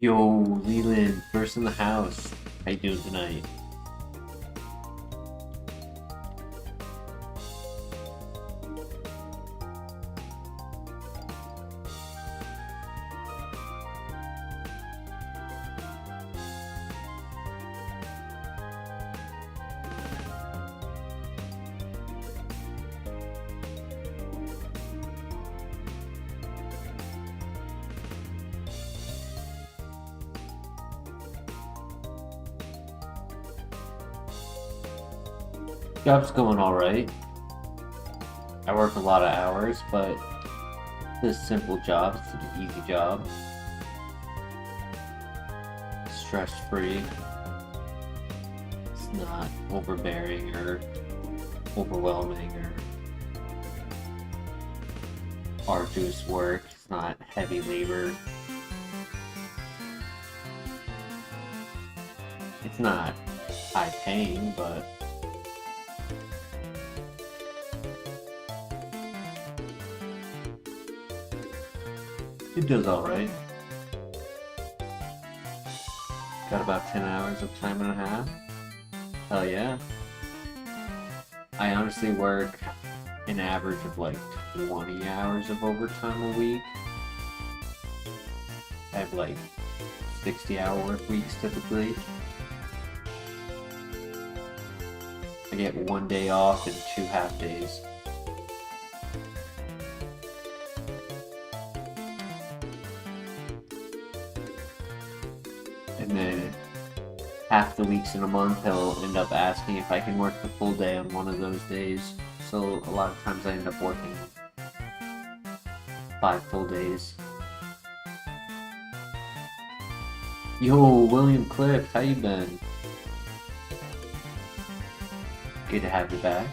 Yo, Leland, first in the house. How you doing tonight? Job's going alright. I work a lot of hours, but it's a simple job. It's an easy job. Stress free. It's not overbearing or overwhelming or arduous work. It's not heavy labor. It's not high paying, but it does alright. Got about 10 hours of time and a half. Hell yeah. I honestly work an average of like 20 hours of overtime a week. I have like 60-hour work weeks typically. I get 1 day off and 2 half days. And then half the weeks in a month he'll end up asking if I can work the full day on one of those days. So a lot of times I end up working 5 full days. Yo, William Cliff, how you been? Good to have you back.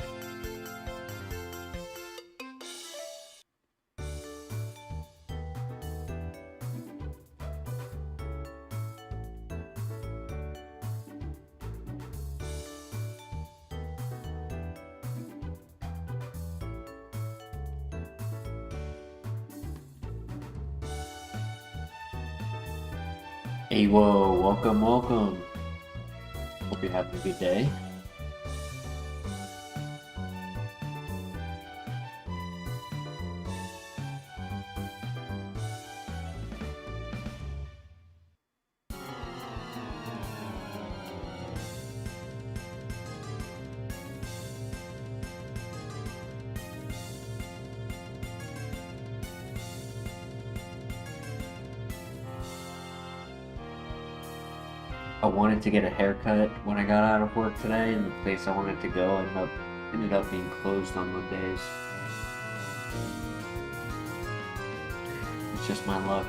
Hey, whoa, welcome, welcome. Hope you're having a good day. I wanted to get a haircut when I got out of work today, and the place I wanted to go ended up being closed on Mondays. It's just my luck.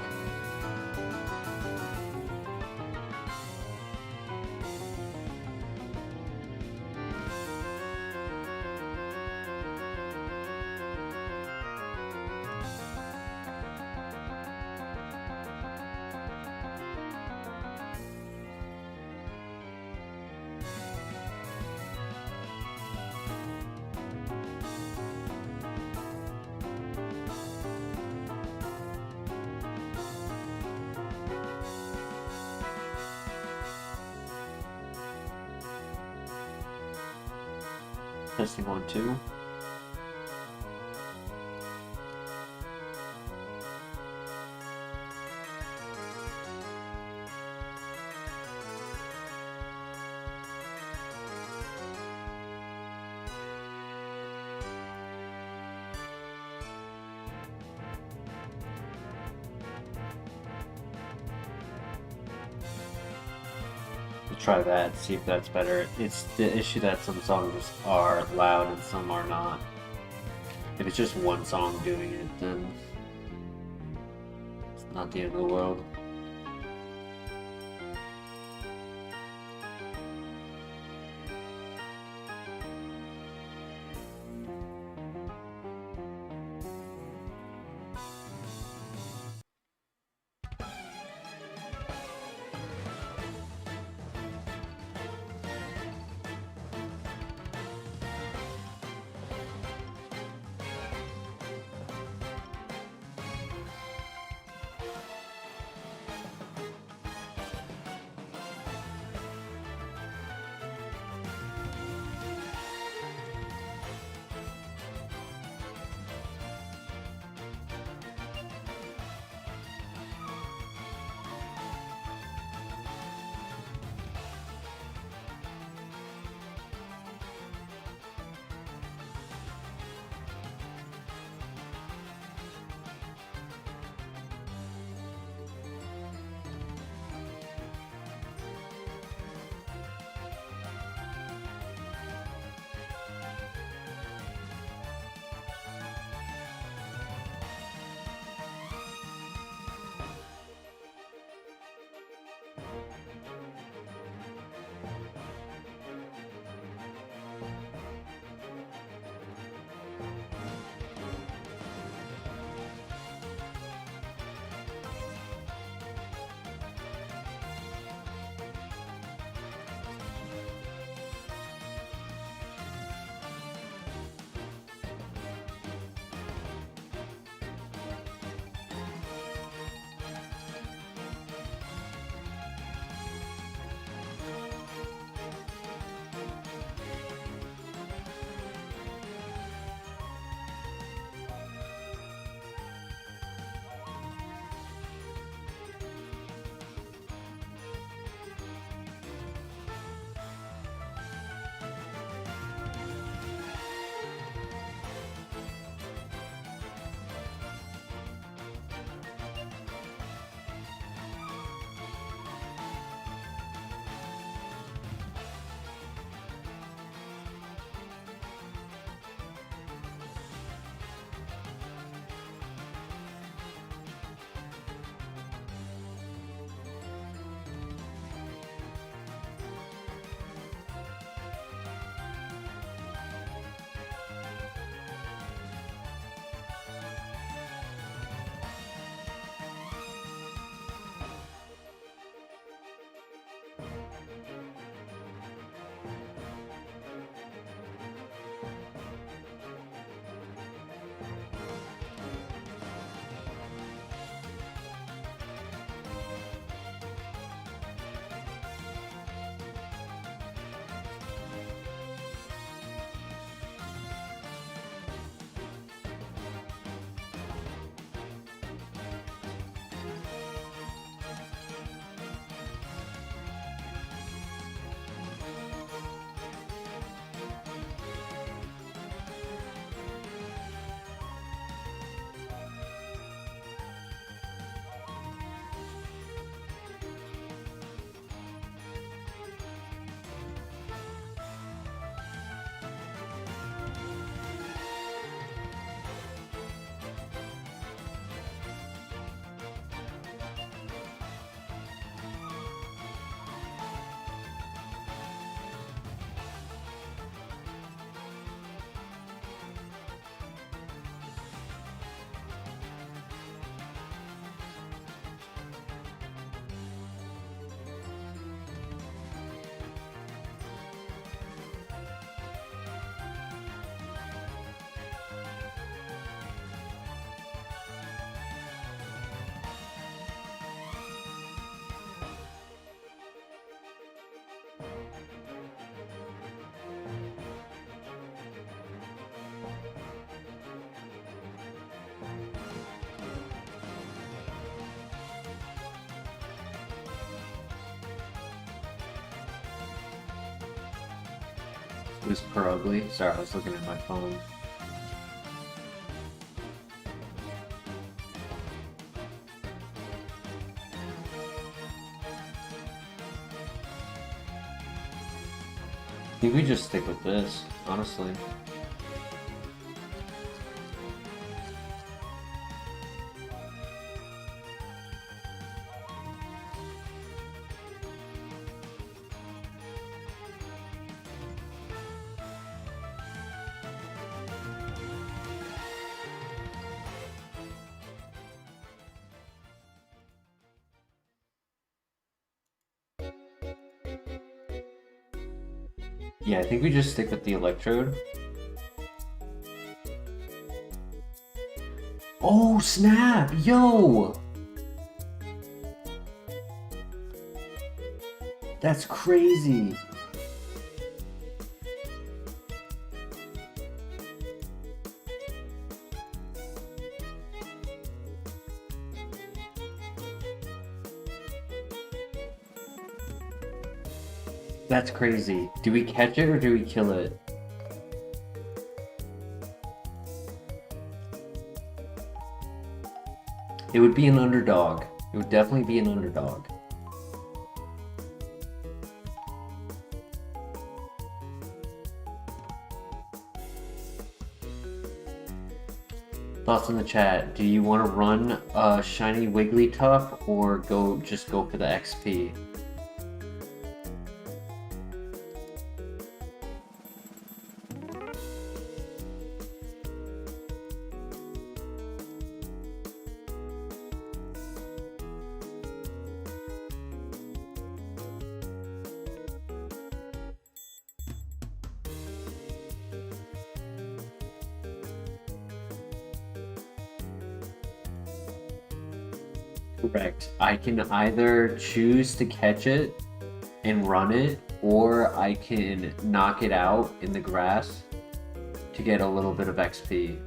Testing 1, 2. We'll try that, see if that's better. It's the issue that some songs are loud and some are not. If it's just one song doing it, then it's not the end of the world. was per ugly. Sorry, I was looking at my phone. I think we just stick with this, honestly. Yeah, I think we just stick with the electrode. Oh, snap! Yo! That's crazy! That's crazy. Do we catch it or do we kill it? It would be an underdog. It would definitely be an underdog. Thoughts in the chat. Do you want to run a shiny Wigglytuff or just go for the XP? Correct. I can either choose to catch it and run it, or I can knock it out in the grass to get a little bit of XP.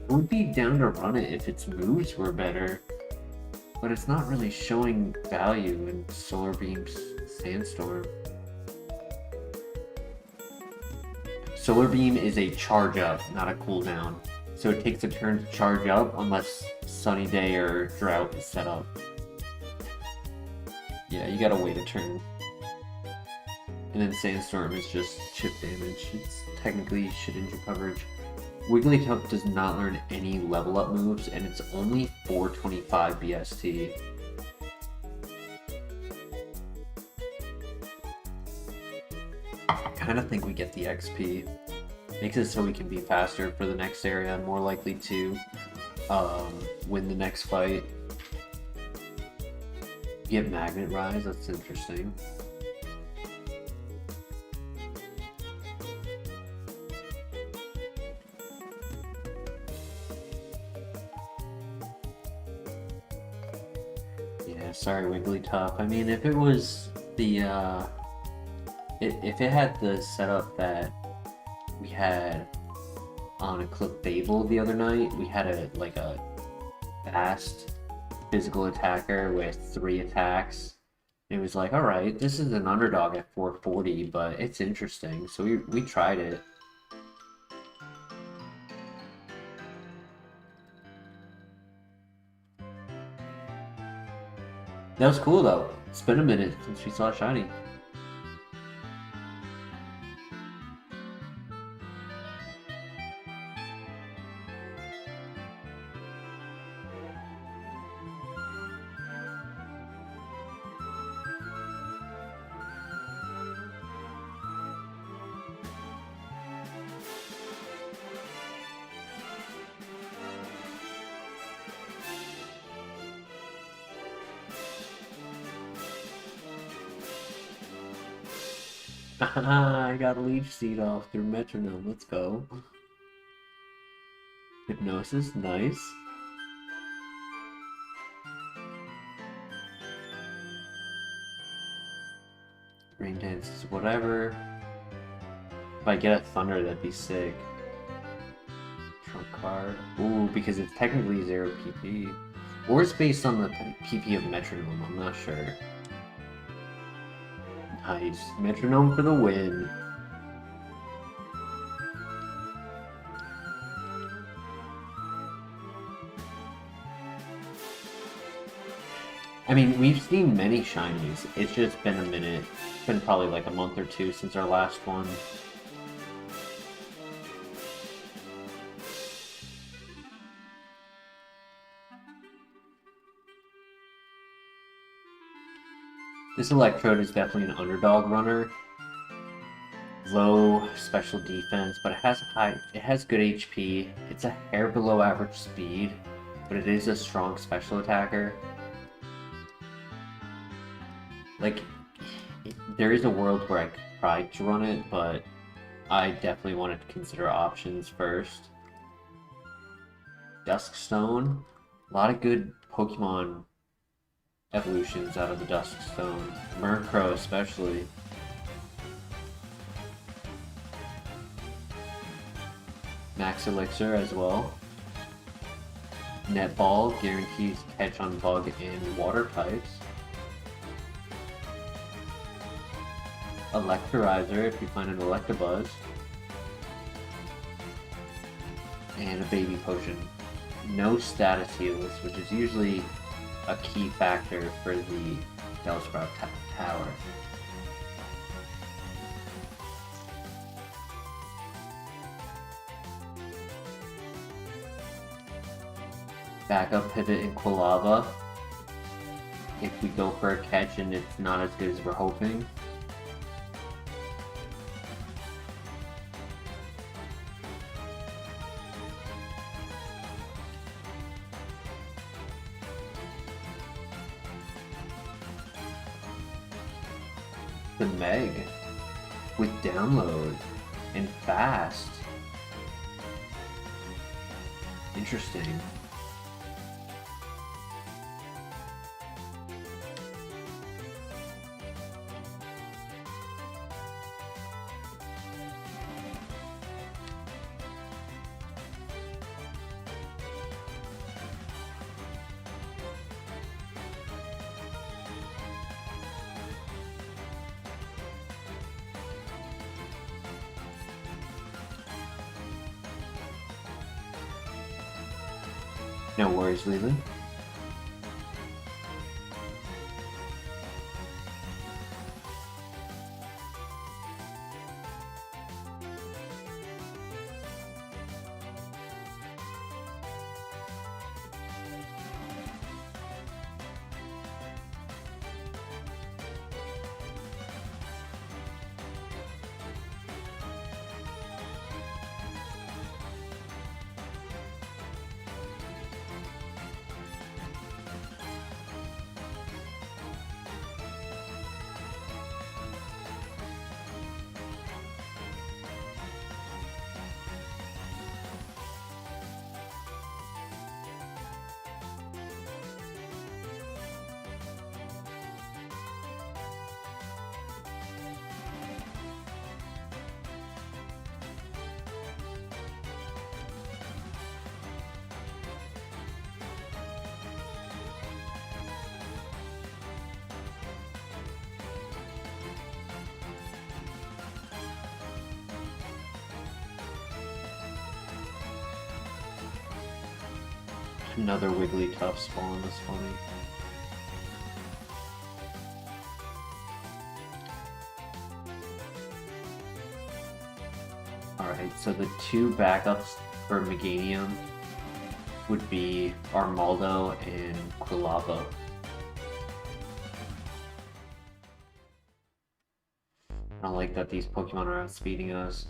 I would be down to run it if its moves were better, but it's not really showing value in Solar Beam's Sandstorm. Solar Beam is a charge up, not a cooldown. So it takes a turn to charge up unless Sunny Day or Drought is set up. Yeah, you gotta wait a turn. And then Sandstorm is just chip damage. It's technically shit injure coverage. Wigglytuff does not learn any level up moves, and it's only 425 BST. I kind of think we get the XP. Makes it so we can be faster for the next area, more likely to win the next fight. Get Magnet Rise, that's interesting. Sorry, Wigglytuff. I mean, if it was the, if it had the setup that we had on Eclipse Babel the other night, we had a fast physical attacker with 3 attacks. It was like, alright, this is an underdog at 440, but it's interesting, so we tried it. That was cool though. It's been a minute since we saw shiny. I got a Leech Seed off through Metronome. Let's go. Hypnosis, nice. Rain Dance, whatever. If I get a Thunder, that'd be sick. Trump card. Ooh, because it's technically 0 PP. Or it's based on the PP of Metronome, I'm not sure. Nice. Metronome for the win. I mean, we've seen many shinies. It's just been a minute. It's been probably like a month or two since our last one. This Electrode is definitely an underdog runner. Low special defense, but it has good HP. It's a hair below average speed, but it is a strong special attacker. Like, there is a world where I could try to run it, but I definitely wanted to consider options first. Duskstone. A lot of good Pokemon evolutions out of the Duskstone. Murkrow especially. Max Elixir as well. Netball guarantees catch on bug and water types. Electorizer if you find an Electabuzz. And a Baby Potion. No status heals, which is usually a key factor for the Bellsprout Tower. Backup Pivot in Quilava. If we go for a catch and it's not as good as we're hoping. The Meg with download and fast. Interesting. No worries, Leland. Another Wigglytuff spawn is funny. Alright, so the two backups for Meganium would be Armaldo and Quilava. I don't like that these Pokemon are outspeeding us.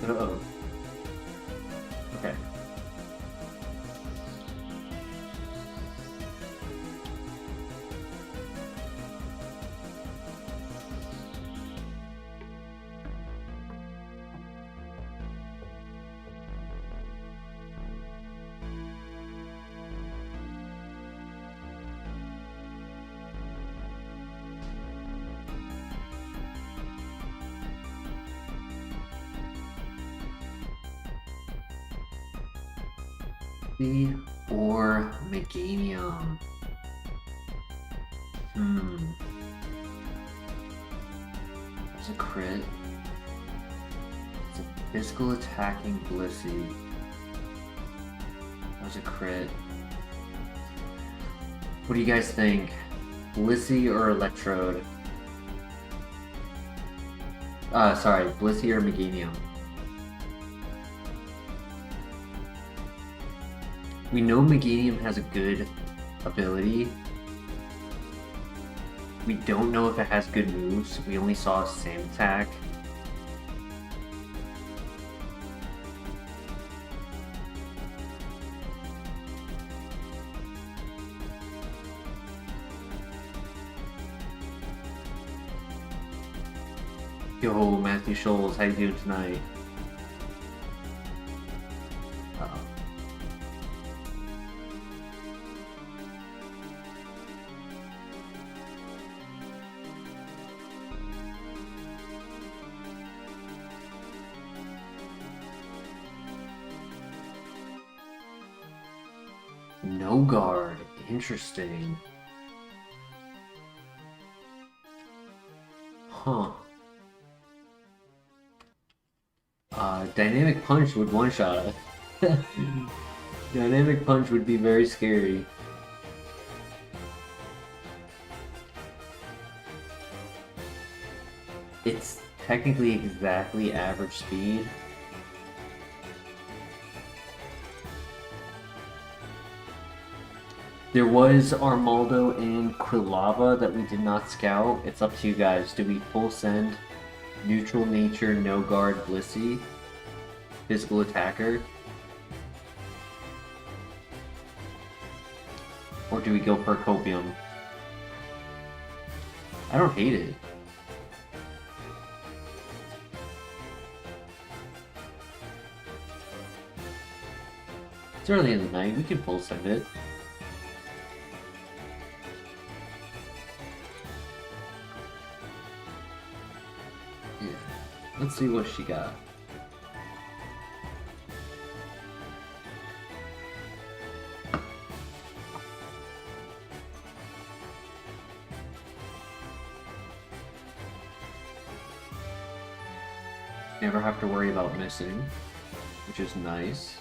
Uh-oh. Okay. Or Meganium. There's a crit. It's a physical attacking Blissey. That was a crit. What do you guys think? Blissey or Electrode? Sorry, Blissey or Meganium? We know Meganium has a good ability. We don't know if it has good moves. We only saw a sand attack. Yo, Matthew Scholes, how you doing tonight? No guard. Interesting. Huh. Dynamic Punch would one-shot it. Dynamic Punch would be very scary. It's technically exactly average speed. There was Armaldo and Quilava that we did not scout. It's up to you guys. Do we full send neutral nature, no guard, Blissey, physical attacker? Or do we go for Copium? I don't hate it. It's early in the night. We can full send it. Yeah. Let's see what she got. Never have to worry about missing, which is nice.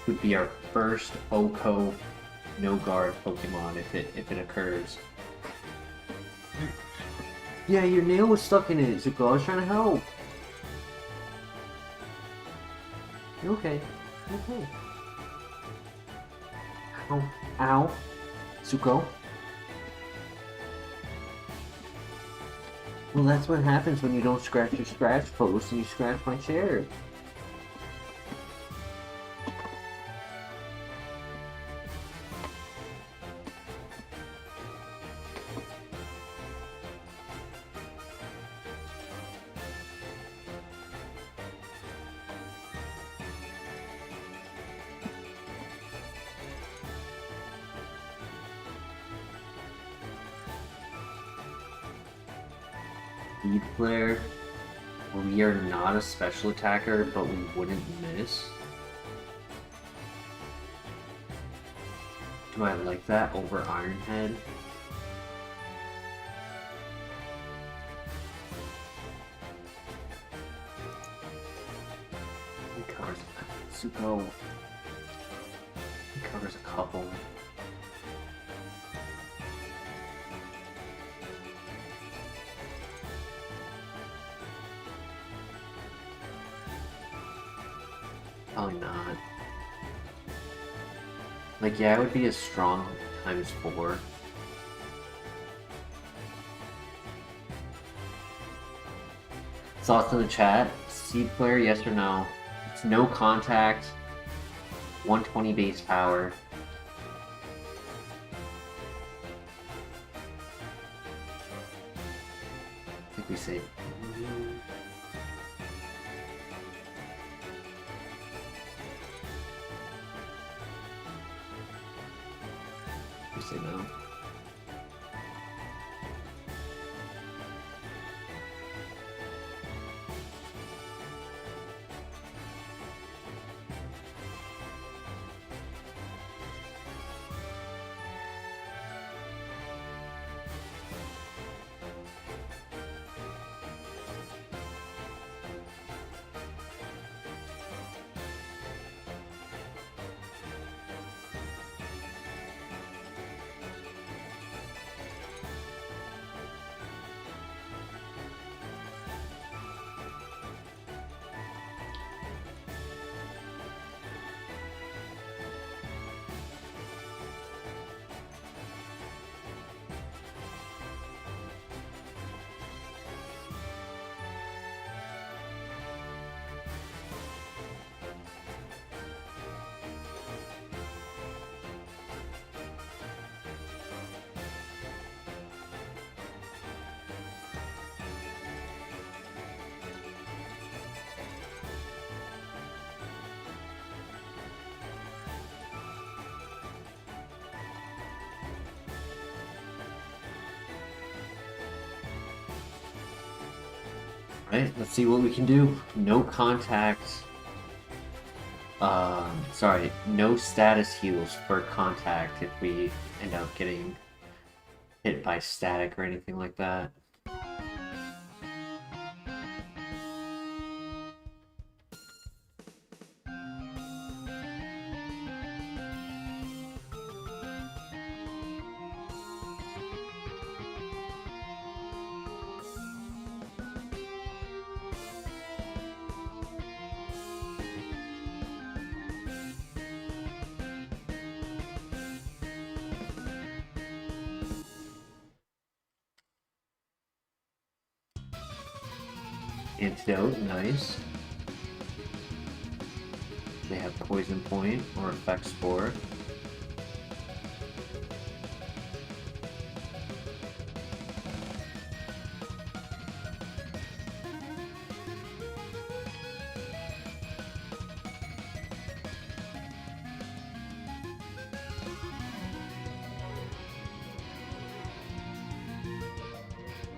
Would be our first Oko no guard Pokemon if it occurs. Yeah, your nail was stuck in it, Zuko. I was trying to help. You're okay. You're okay. Ow. Ow. Zuko. Well, that's what happens when you don't scratch your scratch post and you scratch my chair. Speed Flare, we are not a special attacker, but we wouldn't miss. Do I like that over Iron Head? He covers Tsuko. He covers a couple. Probably not. Like, yeah, it would be a strong ×4. Thoughts in the chat? Seed Flare, yes or no? It's no contact, 120 base power. I think we say... We say no. Right, let's see what we can do. No contact. Sorry, no status heals for contact if we end up getting hit by static or anything like that. Antidote, nice. They have Poison Point or Effect Spore.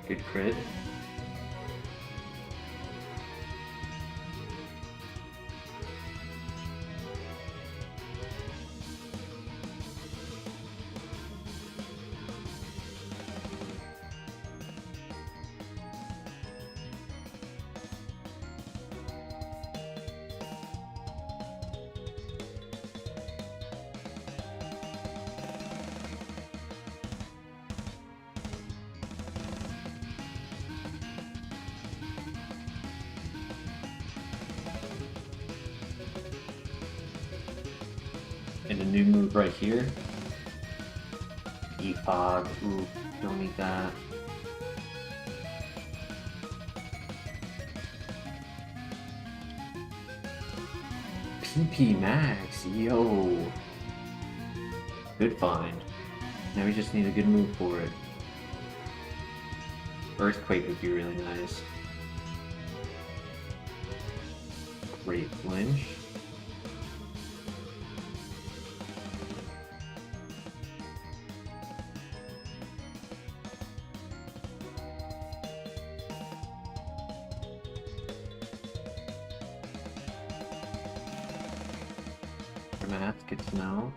Good crit. And a new move right here. E-Fog. Ooh, don't need that. PP Max, yo. Good find. Now we just need a good move for it. Earthquake would be really nice. Great flinch. Math, good to know.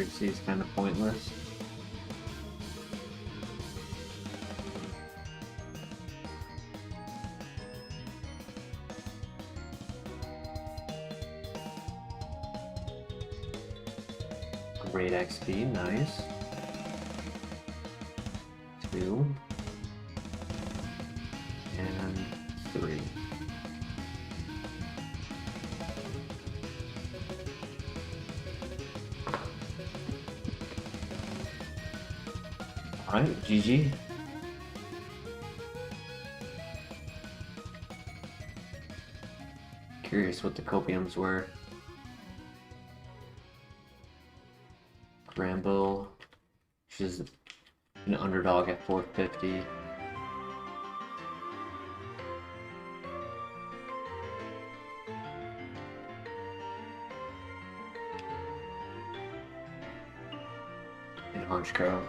accuracy is kind of pointless. Great XP, nice. 2 and 3. Alright, GG. Curious what the copiums were. Granville, she's an underdog at 450. And Honchkrow.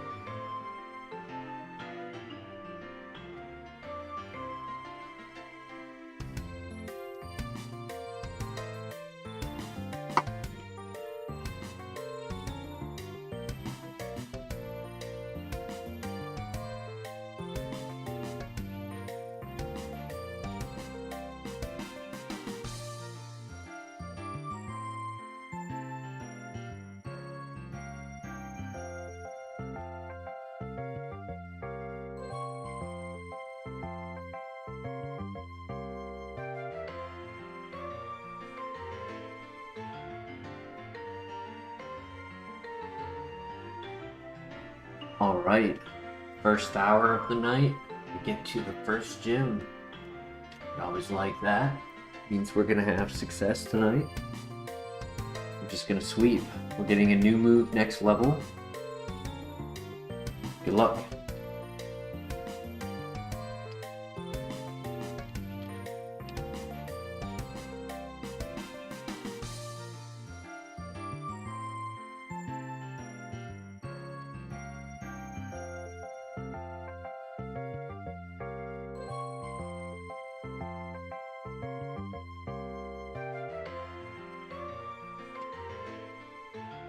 Alright, first hour of the night, we get to the first gym. I always like that. Means we're gonna have success tonight. We're just gonna sweep. We're getting a new move next level. Good luck.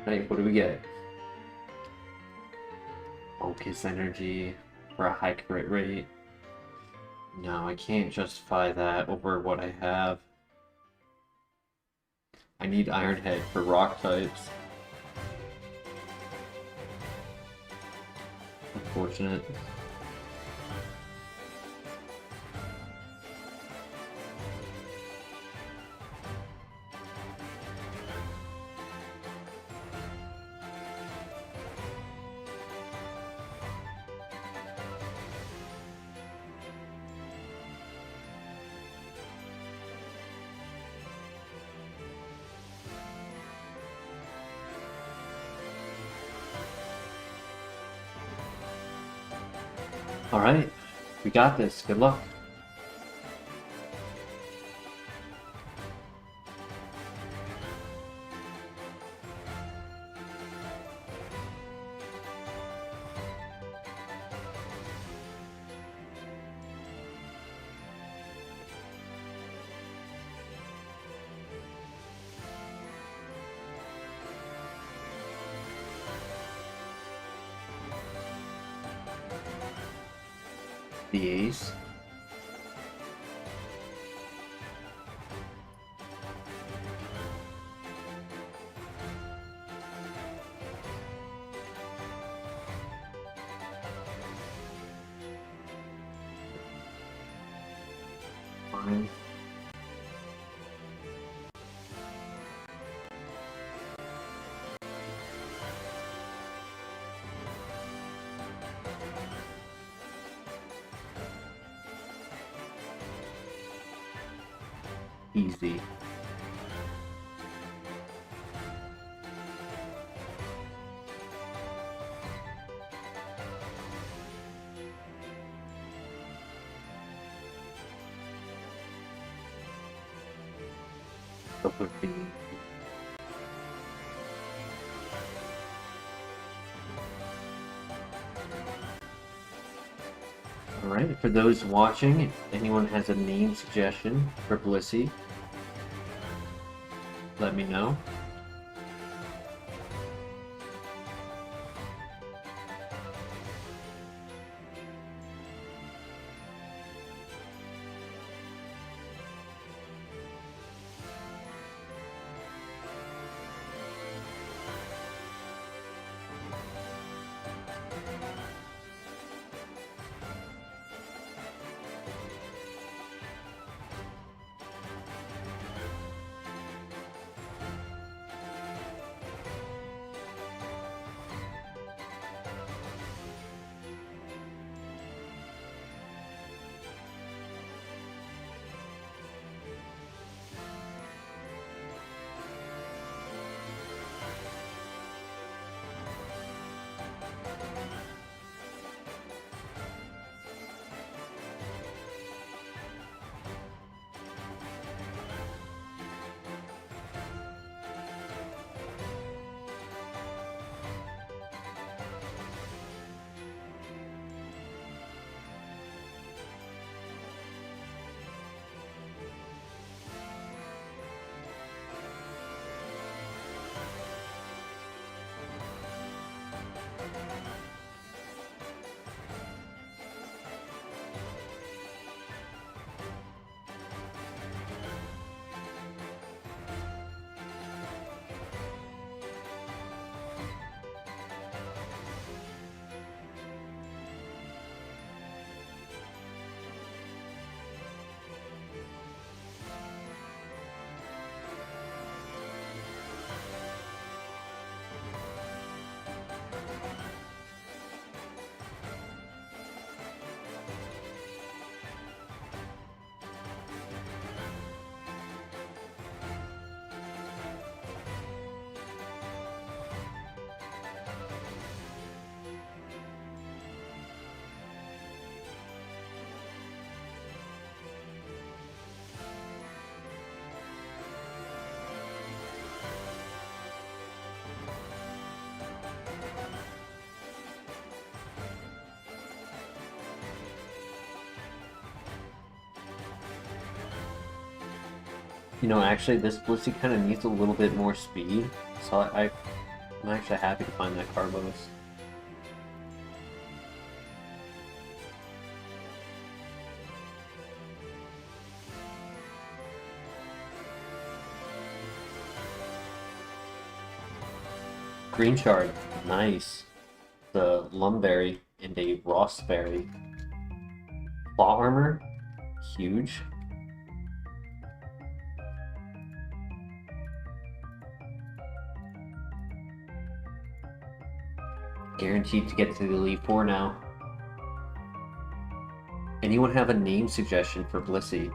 Hey, what do we get? Focus energy for a high crit rate. No, I can't justify that over what I have. I need Iron Head for rock types. Unfortunate. Alright, we got this. Good luck. The ace. Fine. Easy. Super easy. Alright, for those watching, if anyone has a name suggestion for Blissey, let me know. You know, actually, this Blissey kind of needs a little bit more speed, so I'm actually happy to find that Carbos. Green Shard, nice. The Lumberry and a Rossberry. Claw Armor, huge. Guaranteed to get to the Elite Four now. Anyone have a name suggestion for Blissey?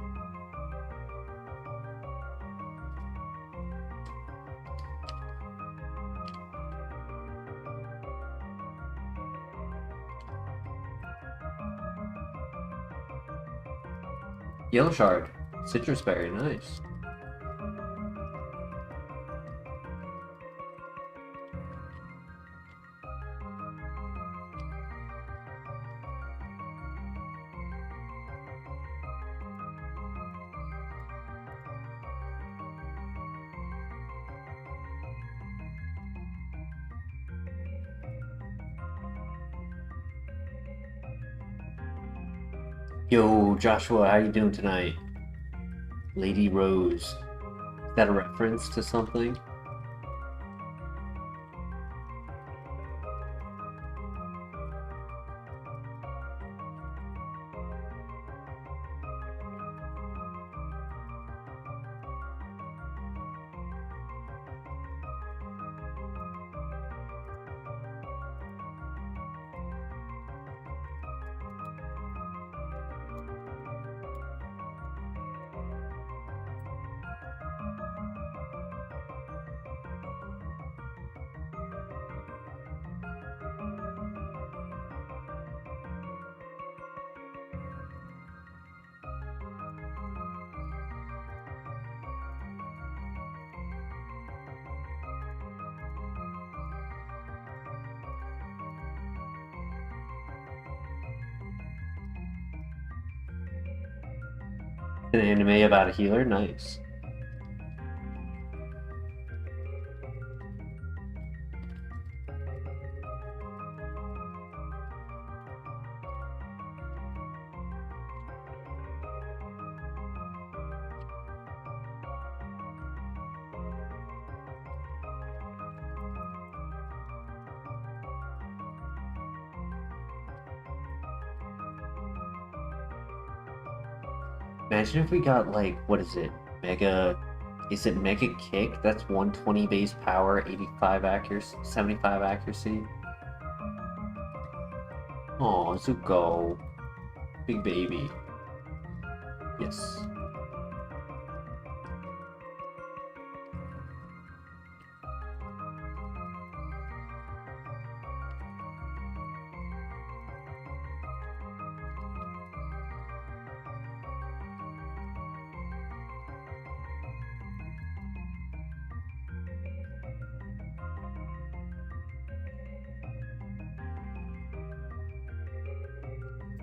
Yellow Shard, Citrus Berry, nice. Yo, Joshua, how you doing tonight? Lady Rose. Is that a reference to something? An anime about a healer? Nice. Imagine if we got, like, what is it? Is it Mega Kick? That's 120 base power, 85 accuracy, 75 accuracy. Oh, Zuko. Big baby. Yes.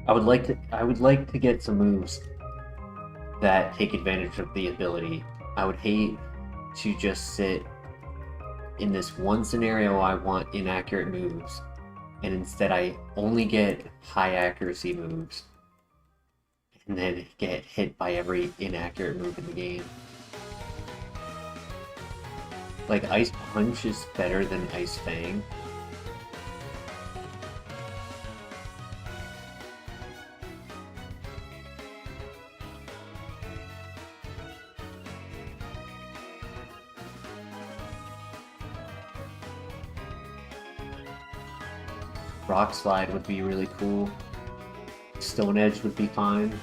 I would like to get some moves that take advantage of the ability. I would hate to just sit in this one scenario I want inaccurate moves and instead I only get high accuracy moves and then get hit by every inaccurate move in the game. Like, Ice Punch is better than Ice Fang. Rock Slide would be really cool. Stone Edge would be fine.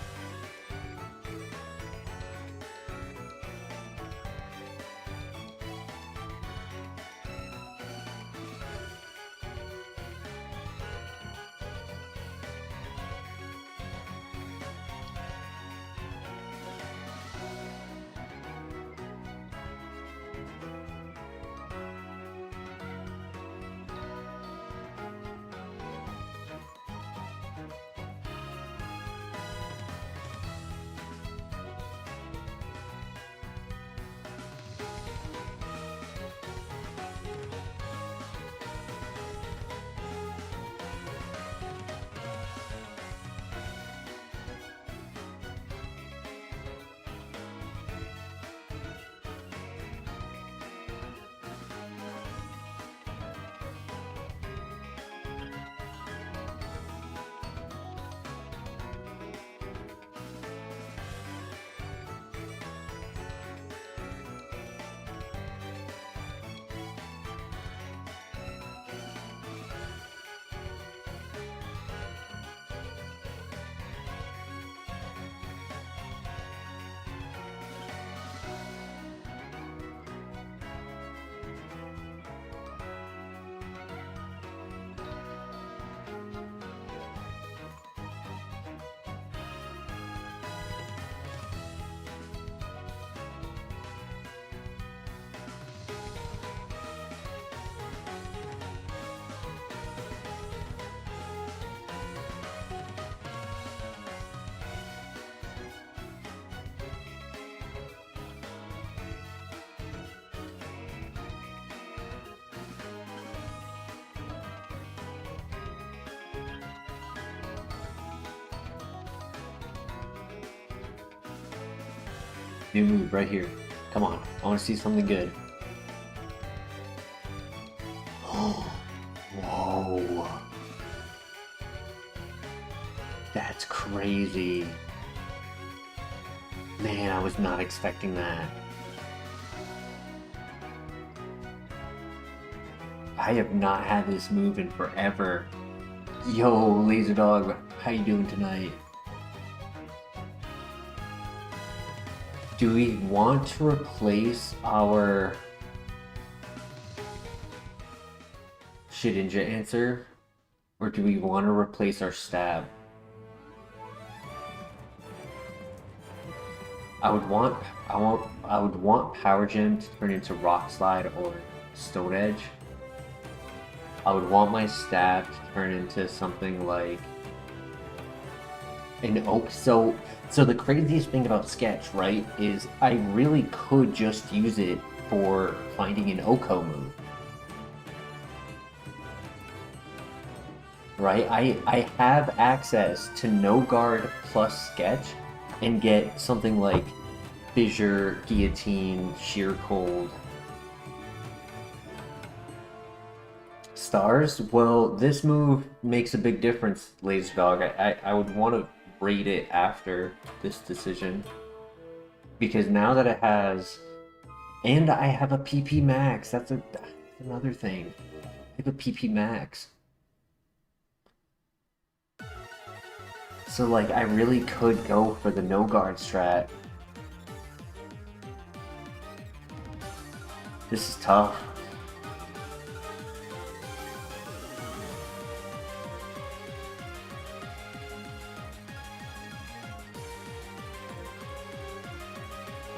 New move right here. Come on, I want to see something good. Whoa. That's crazy. Man, I was not expecting that. I have not had this move in forever. Yo, Laser Dog, how you doing tonight? Do we want to replace our Shedinja answer, or do we want to replace our stab? I would want Power Gem to turn into Rock Slide or Stone Edge. I would want my stab to turn into something like an Oak. So the craziest thing about Sketch, right, is I really could just use it for finding an Oko move. Right? I have access to No Guard plus Sketch and get something like Fissure, Guillotine, Sheer Cold. Stars? Well, this move makes a big difference, Laser Dog. I would want to rate it after this decision, because now that it has, and I have a PP max, that's another thing. I have a PP max. So like, I really could go for the no guard strat. This is tough.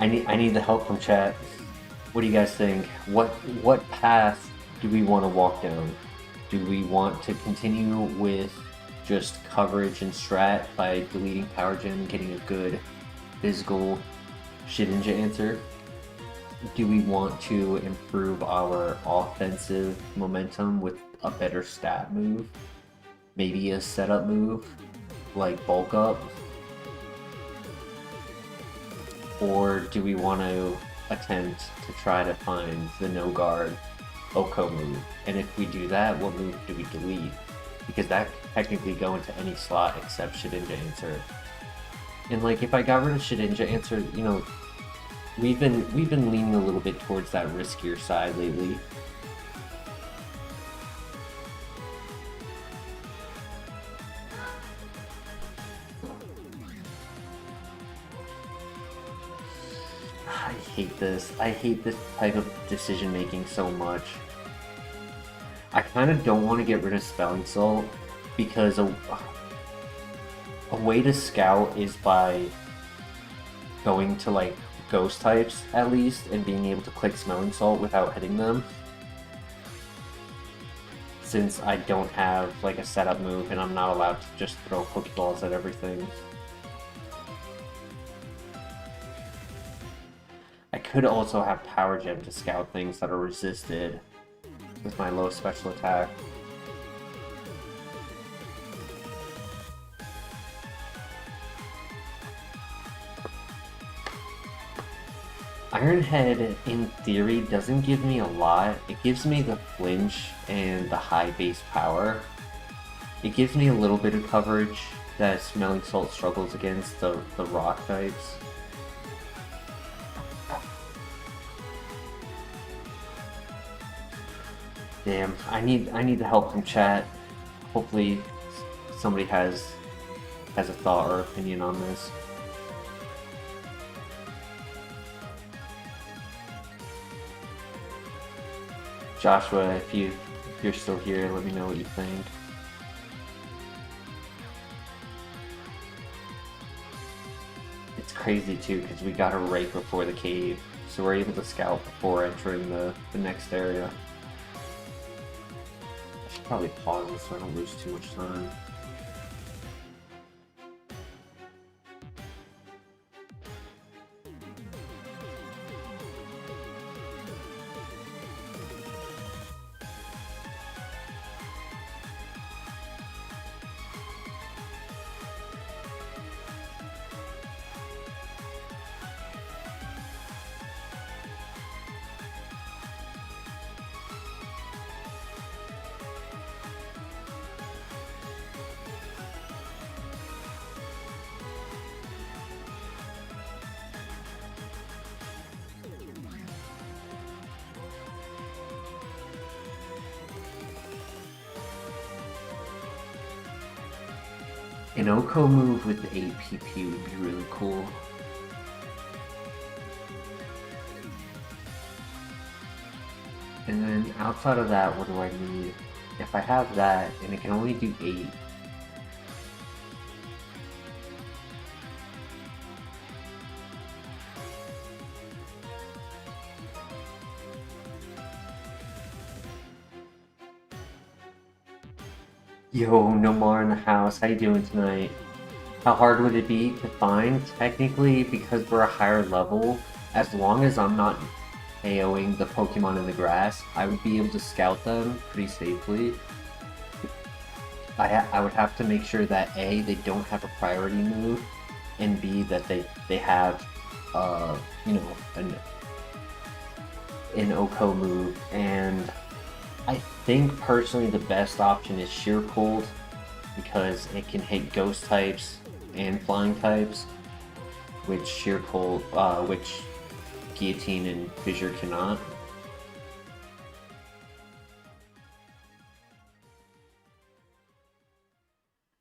I need the help from chat. What do you guys think? What path do we want to walk down? Do we want to continue with just coverage and strat by deleting Power Gem and getting a good physical Shedinja answer? Do we want to improve our offensive momentum with a better stat move maybe a setup move like bulk up? Or do we want to attempt to try to find the no guard Oko move? And if we do that, what move do we delete? Because that can technically go into any slot except Shedinja Answer. And like if I got rid of Shedinja Answer, you know, we've been leaning a little bit towards that riskier side lately. I hate this. I hate this type of decision making so much. I kind of don't want to get rid of Spelling Salt because a way to scout is by going to like ghost types at least and being able to click Smelling Salt without hitting them. Since I don't have like a setup move and I'm not allowed to just throw Pokeballs at everything. I could also have Power Gem to scout things that are resisted with my low special attack. Iron Head, in theory, doesn't give me a lot. It gives me the flinch and the high base power. It gives me a little bit of coverage that Smelling Salt struggles against the rock types. Damn, I need the help from chat. Hopefully somebody has a thought or opinion on this. Joshua, if you're still here, let me know what you think. It's crazy too, because we got her right before the cave, so we're able to scout before entering the next area. I should probably pause this so I don't lose too much time. An Oko move with the 8 PP would be really cool. And then outside of that, what do I need? If I have that, and it can only do 8. Yo, Nomar in the house, how you doing tonight? How hard would it be to find? Technically, because we're a higher level, as long as I'm not AOing the Pokemon in the grass, I would be able to scout them pretty safely. I would have to make sure that A, they don't have a priority move, and B, that they have, you know, an Oko move, and I think personally the best option is Sheer Cold because it can hit ghost types and flying types, which Sheer Cold, which Guillotine and Fissure cannot.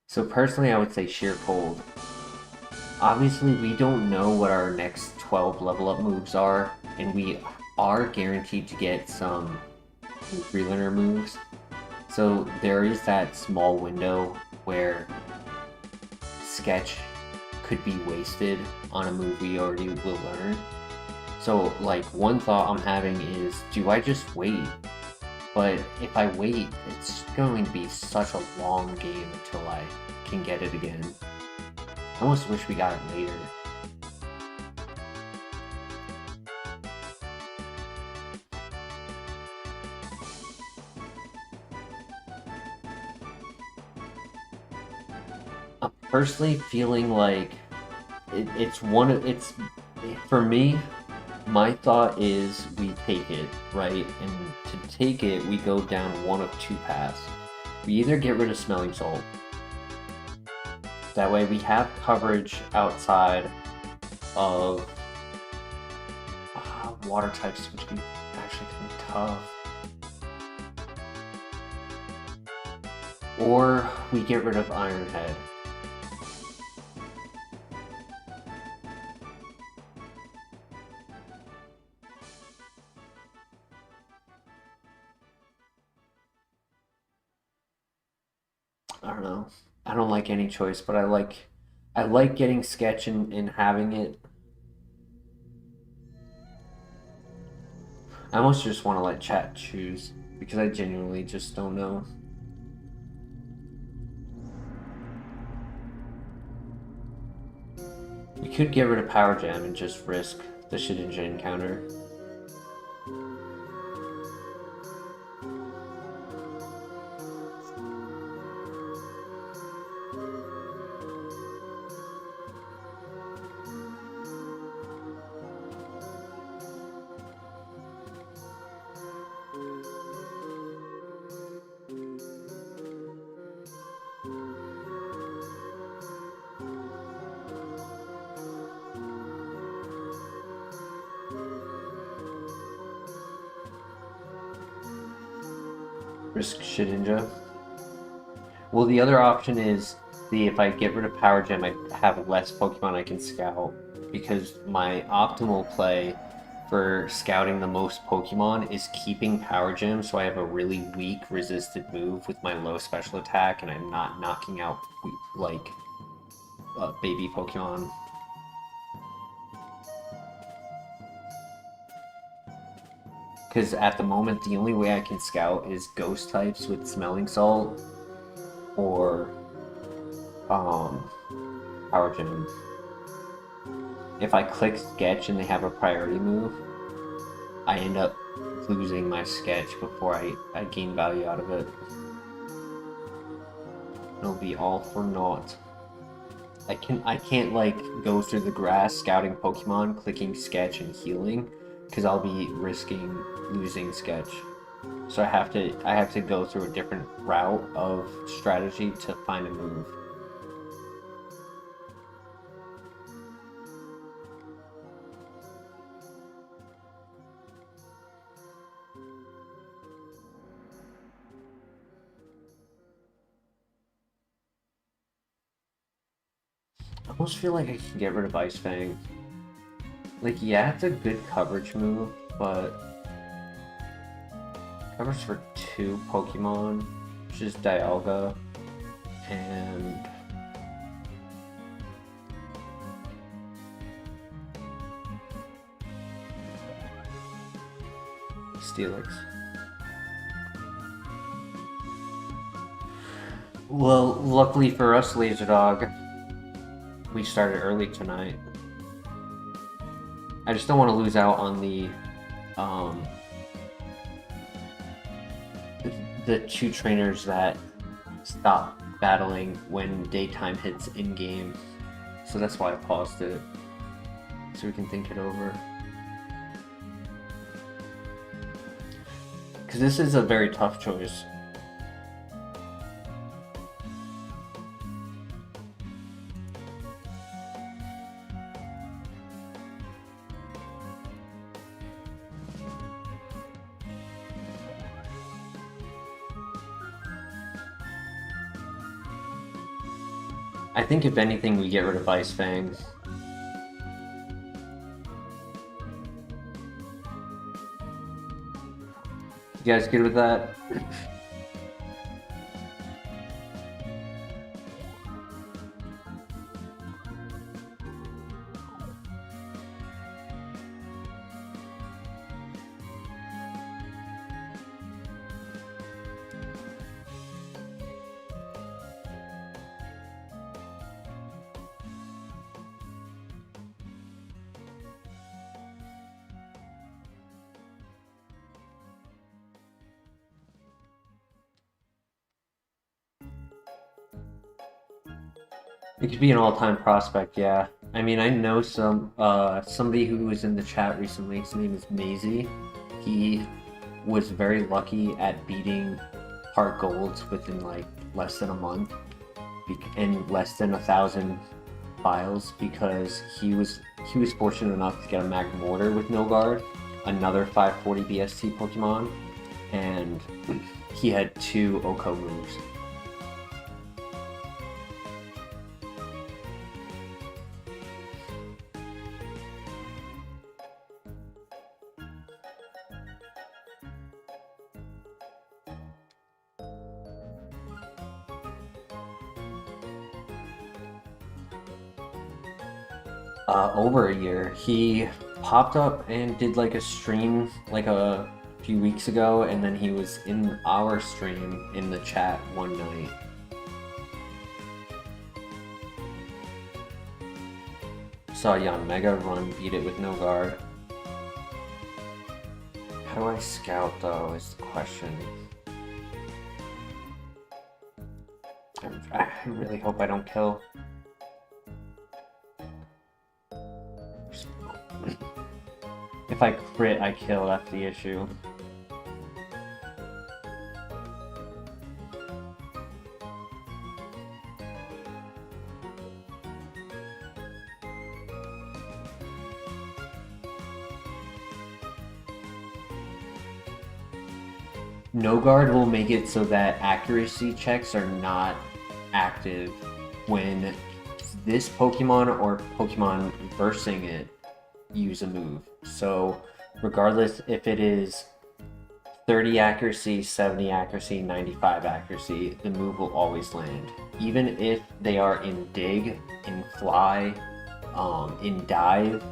So personally I would say Sheer Cold. Obviously we don't know what our next 12 level up moves are, and we are guaranteed to get some Freelander moves, so there is that small window where Sketch could be wasted on a move we already will learn. So like one thought I'm having is, do I just wait? But if I wait, it's going to be such a long game until I can get it again. I almost wish we got it later. personally feeling like it's for me. My thought is we take it, right? And to take it, we go down one of two paths. We either get rid of smelling salt. That way we have coverage outside of water types, which can actually be tough. Or we get rid of Iron Head. I don't know. I don't like any choice, but I like getting sketch and having it. I almost just want to let chat choose because I genuinely just don't know. We could get rid of Power Jam and just risk the Shedinja encounter. Risk Shedinja. Well, the other option is if I get rid of Power Gem, I have less Pokemon I can scout. Because my optimal play for scouting the most Pokemon is keeping Power Gem, so I have a really weak resisted move with my low special attack, and I'm not knocking out, like, baby Pokemon. Because at the moment, the only way I can scout is ghost types with Smelling Salt or Power Gem. If I click Sketch and they have a priority move, I end up losing my Sketch before I gain value out of it. It'll be all for naught. I can't like go through the grass scouting Pokemon, clicking Sketch and healing, because I'll be risking losing Sketch. So I have to go through a different route of strategy to find a move. I almost feel like I can get rid of Ice Fang. Like, yeah, it's a good coverage move, but covers for 2 Pokemon, which is Dialga and Steelix. Well, luckily for us, Laser Dog, we started early tonight. I just don't want to lose out on the 2 trainers that stop battling when daytime hits in-game. So that's why I paused it, so we can think it over. Because this is a very tough choice. I think if anything, we get rid of Ice Fang. You guys good with that? It could be an all-time prospect, yeah. I mean, I know somebody who was in the chat recently. His name is Maisie. He was very lucky at beating HeartGold within like less than a month, and less than 1,000 files, because he was fortunate enough to get a Magmortar with no guard, another 540 BST Pokemon, and he had 2 Oko moves. Over a year. He popped up and did like a stream like a few weeks ago, and then he was in our stream in the chat one night. Saw Yanmega run, beat it with no guard. How do I scout though is the question. I really hope I don't kill. If I crit, I kill, that's the issue. No guard will make it so that accuracy checks are not active when this Pokemon or Pokemon versing it use a move. So regardless if it is 30 accuracy, 70 accuracy, 95 accuracy, the move will always land. Even if they are in dig, in fly, in dive,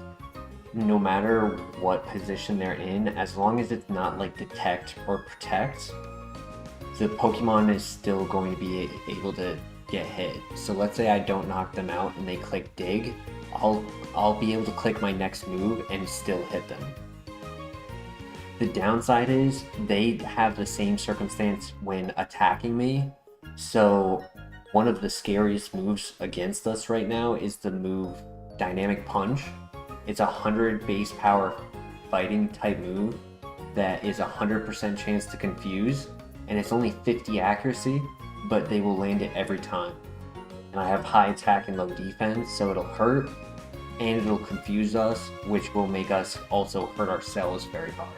no matter what position they're in, as long as it's not like detect or protect, the Pokemon is still going to be able to get hit. So let's say I don't knock them out and they click dig, I'll be able to click my next move and still hit them. The downside is they have the same circumstance when attacking me. So one of the scariest moves against us right now is the move Dynamic Punch. It's a 100 base power fighting type move that is a 100% chance to confuse, and it's only 50 accuracy, but they will land it every time. And I have high attack and low defense, so it'll hurt, and it'll confuse us, which will make us also hurt ourselves very hard.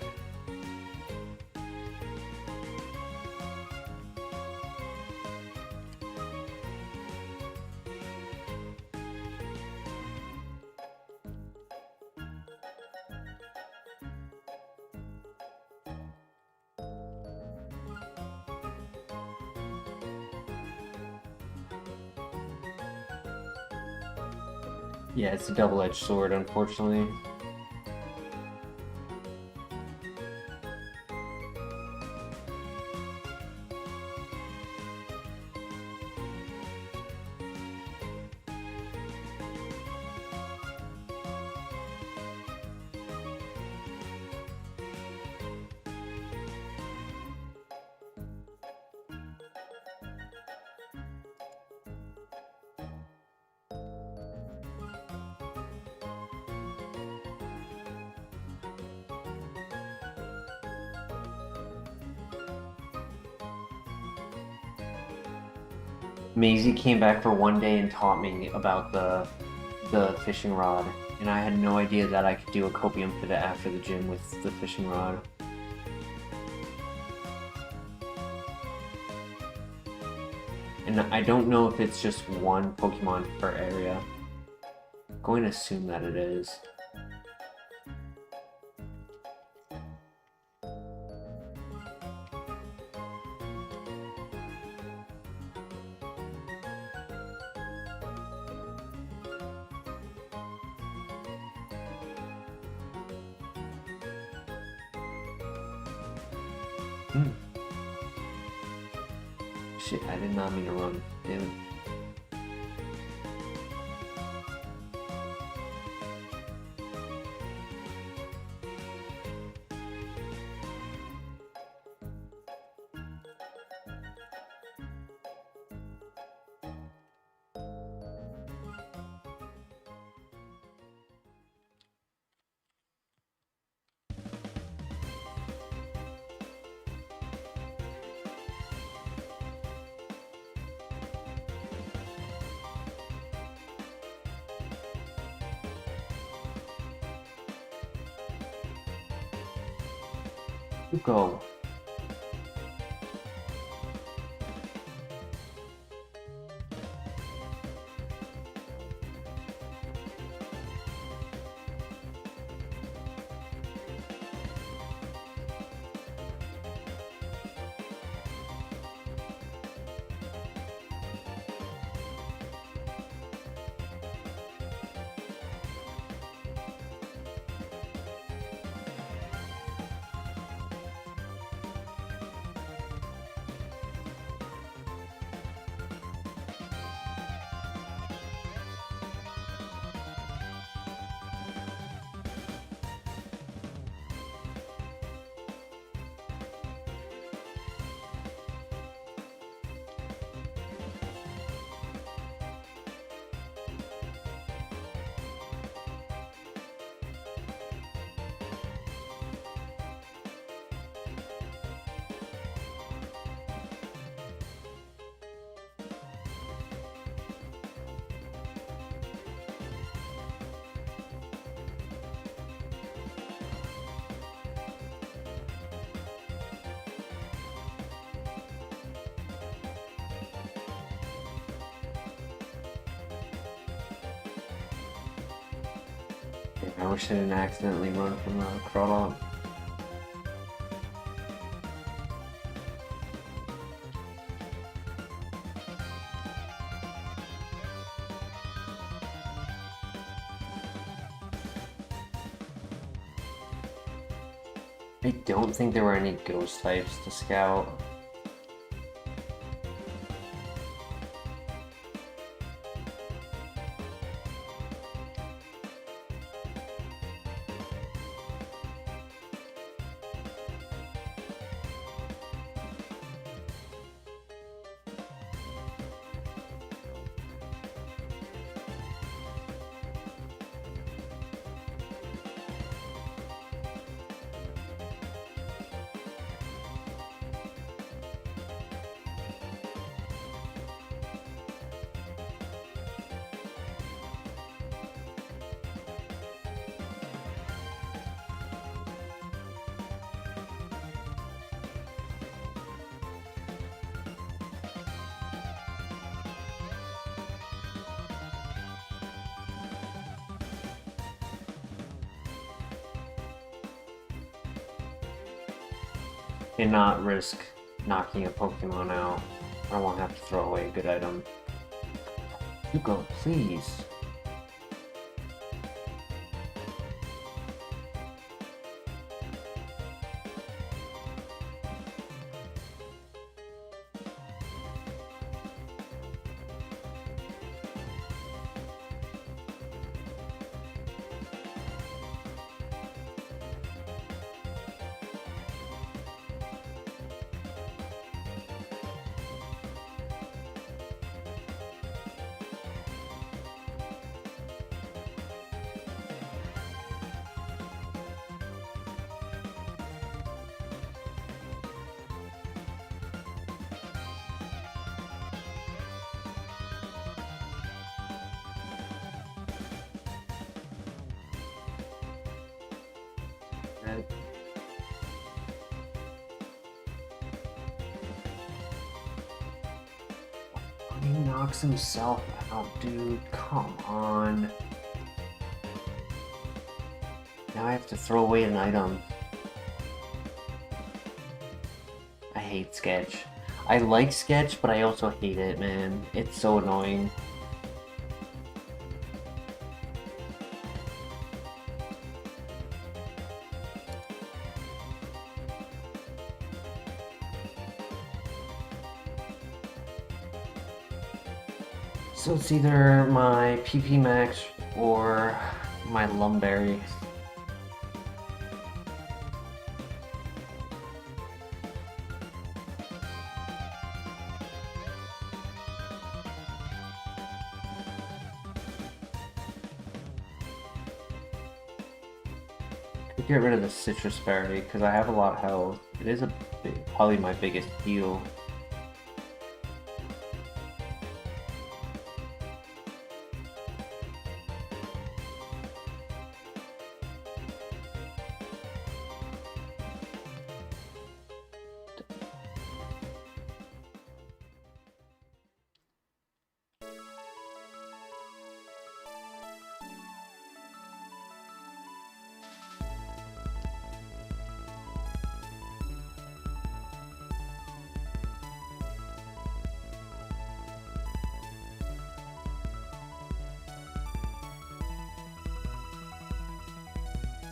Yeah, it's a double-edged sword, unfortunately. Maisie came back for one day and taught me about the fishing rod, and I had no idea that I could do a copium fit after the gym with the fishing rod. And I don't know if it's just one Pokemon per area. I'm going to assume that it is. Shit, I did not mean to run. Damn it. You go. I wish I didn't accidentally run from the crawl. I don't think there were any ghost types to scout. And not risk knocking a Pokemon out. I won't have to throw away a good item. You go, please. He knocks himself out, dude. Come on. Now I have to throw away an item. I hate Sketch. I like Sketch, but I also hate it, man. It's so annoying. So it's either my PP Max or my Lumberry. Get rid of the Citrus Berry because I have a lot of health. It is probably my biggest heal.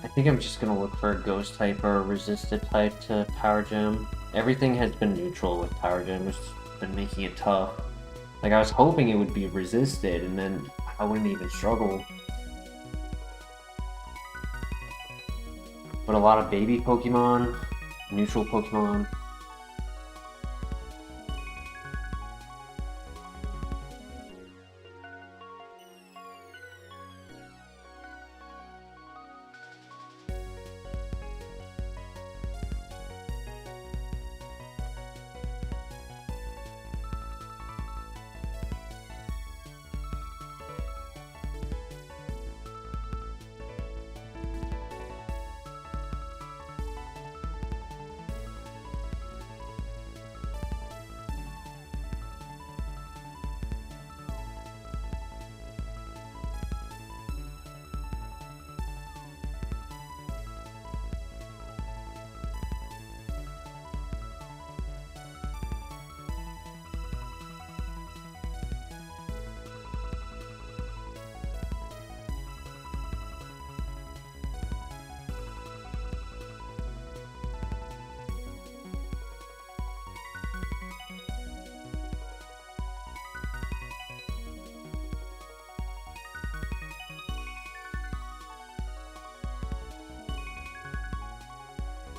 I think I'm just gonna look for a ghost type or a resisted type to Power Gem. Everything has been neutral with Power Gem, which has been making it tough. Like, I was hoping it would be resisted, and then I wouldn't even struggle. But a lot of baby Pokemon, neutral Pokemon.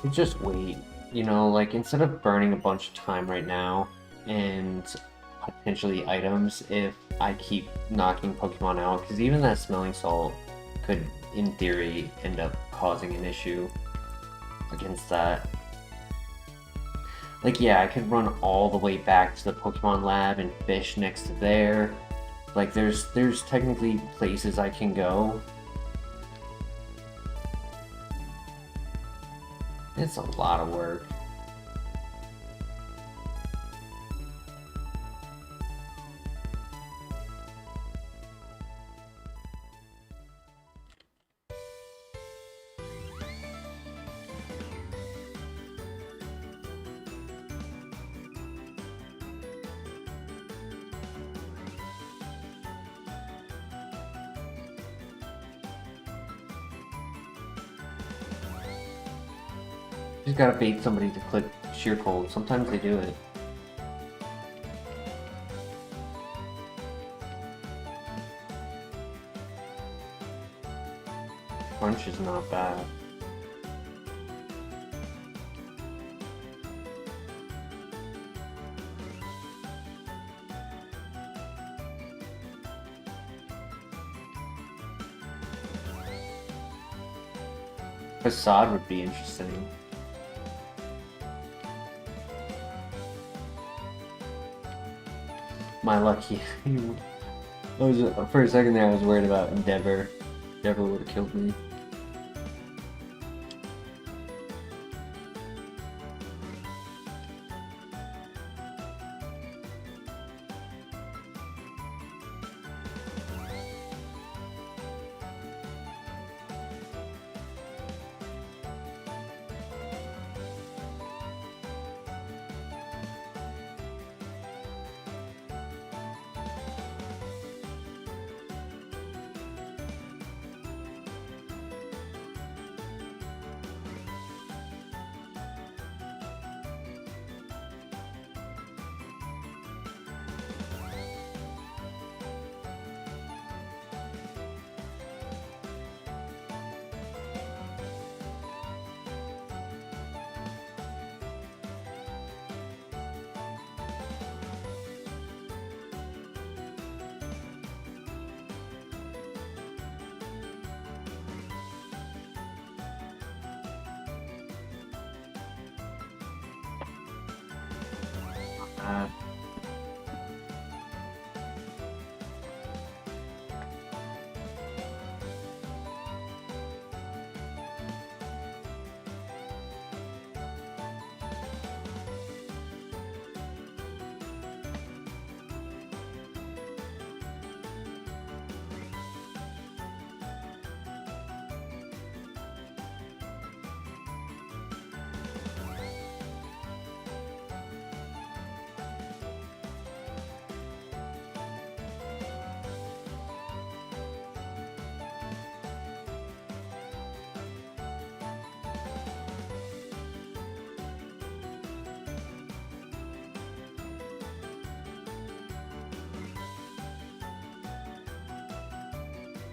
You just wait, you know, like instead of burning a bunch of time right now and potentially items if I keep knocking Pokemon out, because even that smelling salt could, in theory, end up causing an issue against that. Like, yeah, I could run all the way back to the Pokemon lab and fish next to there. Like, there's technically places I can go. It's a lot of work. You just gotta bait somebody to click sheer cold. Sometimes they do it. Crunch is not bad. Facade would be interesting. My lucky. For a second there, I was worried about Endeavor. Endeavor would have killed me. Uh,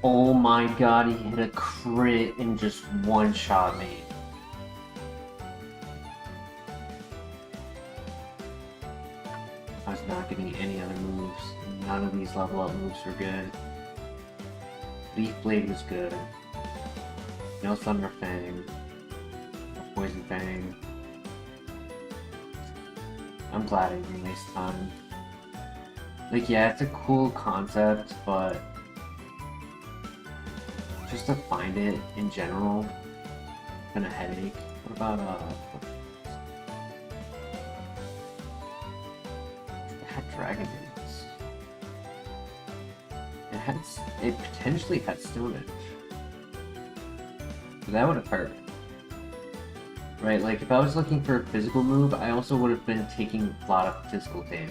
Oh my god, he hit a crit and just one-shot me. I was not getting any other moves. None of these level up moves were good. Leaf Blade was good. No Thunder Fang. No Poison Fang. I'm glad I didn't waste time. Like, yeah, it's a cool concept, but just to find it in general, it's been a headache. What about, it had Dragon Eggs. It potentially had Stone Edge. But that would have hurt. Right, like, if I was looking for a physical move, I also would have been taking a lot of physical damage.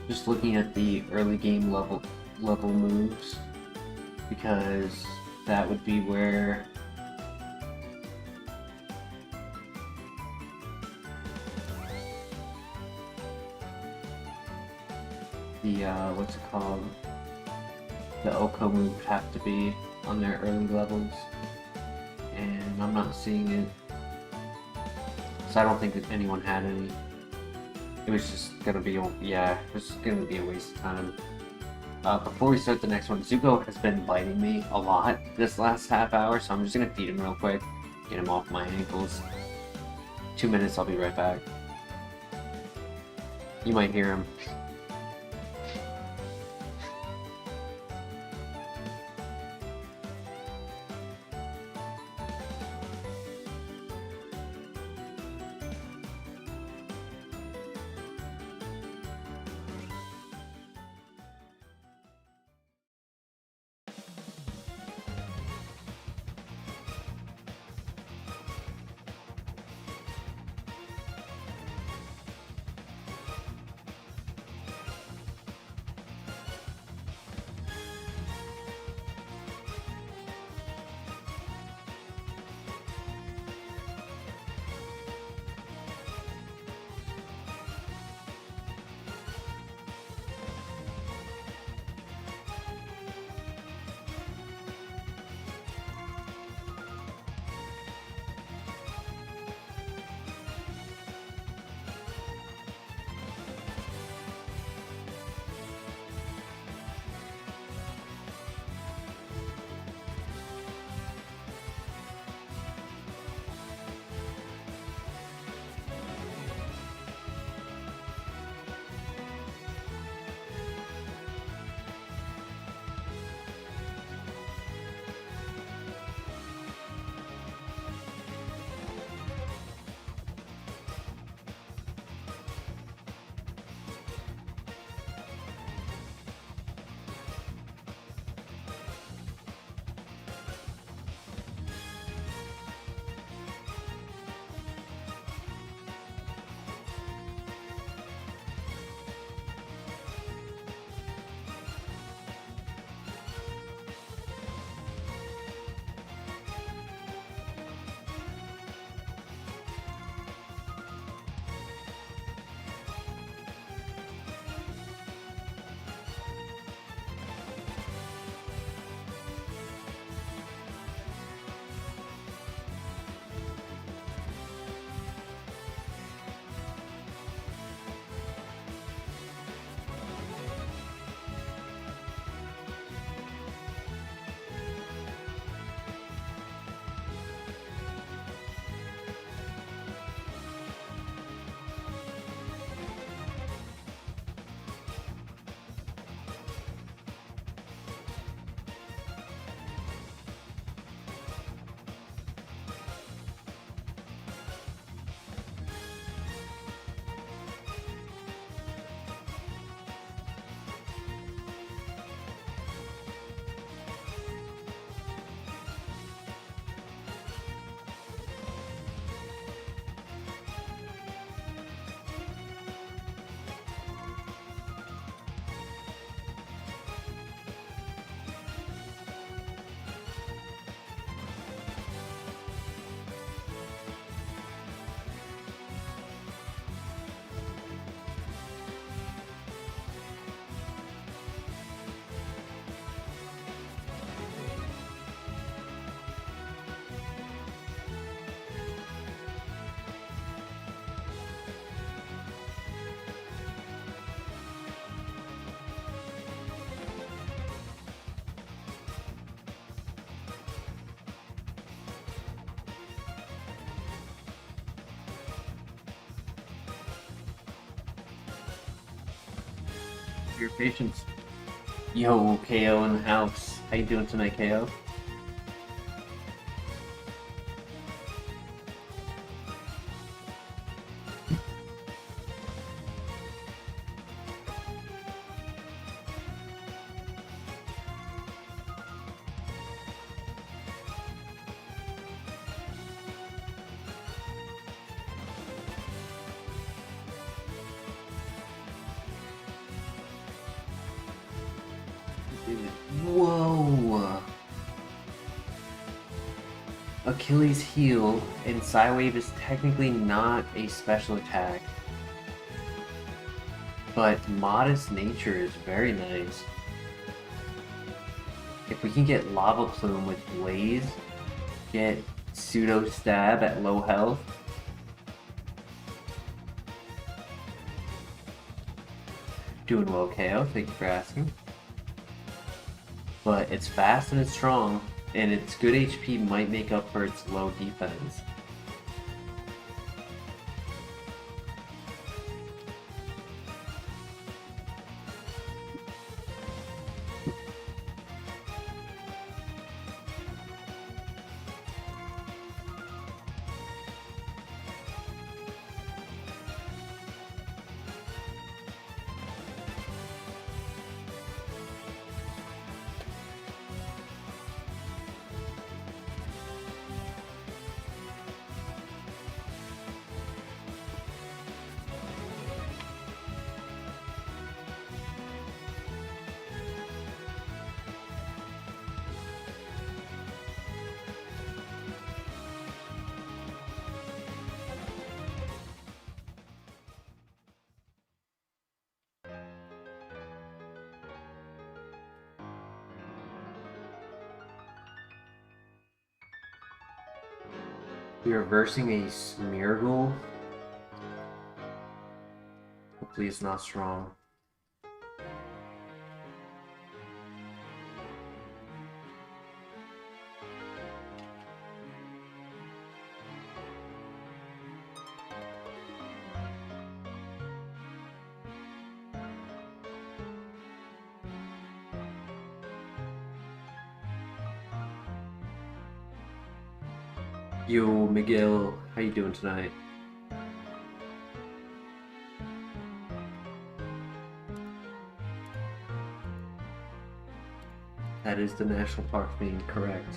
Just looking at the early game level moves, because that would be where the what's it called? The Oko move would have to be on their early levels, and I'm not seeing it, so I don't think that anyone had any. It was just gonna be, yeah, it was gonna be a waste of time. Before we start the next one, Zuko has been biting me a lot this last half hour, so I'm just gonna feed him real quick, get him off my ankles. 2 minutes, I'll be right back. You might hear him. for your patience. Yo, KO in the house. How you doing tonight, KO? Whoa! Achilles heel and Psywave is technically not a special attack, but Modest Nature is very nice. If we can get Lava Plume with Blaze, get Pseudo Stab at low health. Doing well, KO, thank you for asking. But it's fast and it's strong, and its good HP might make up for its low defense. We're reversing a Smeargle. Hopefully it's not strong. Yo, Miguel, how you doing tonight? That is the national park being correct.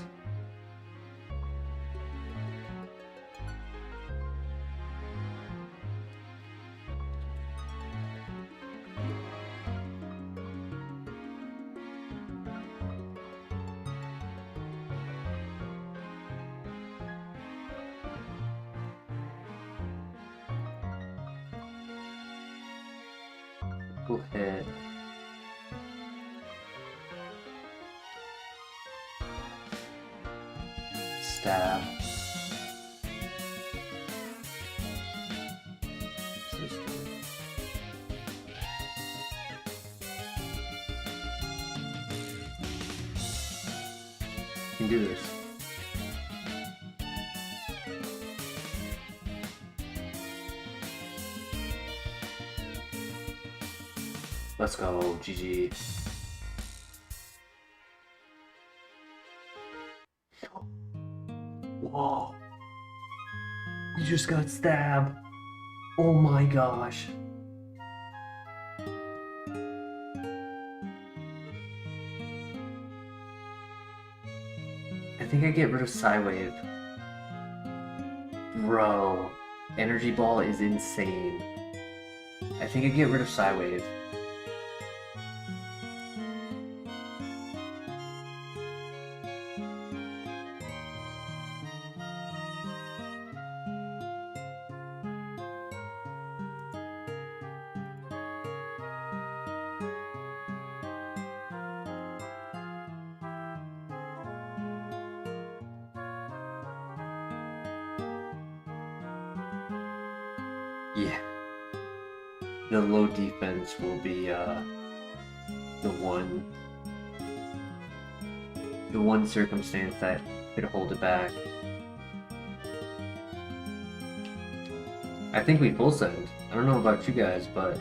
Go ahead. Stab. You can do this. Let's go, GG. Whoa. We just got stabbed. Oh my gosh. I think I get rid of Psywave. Bro, Energy Ball is insane. I think I get rid of Psywave. Yeah. The low defense will be the one circumstance that could hold it back. I think we full send. I don't know about you guys, but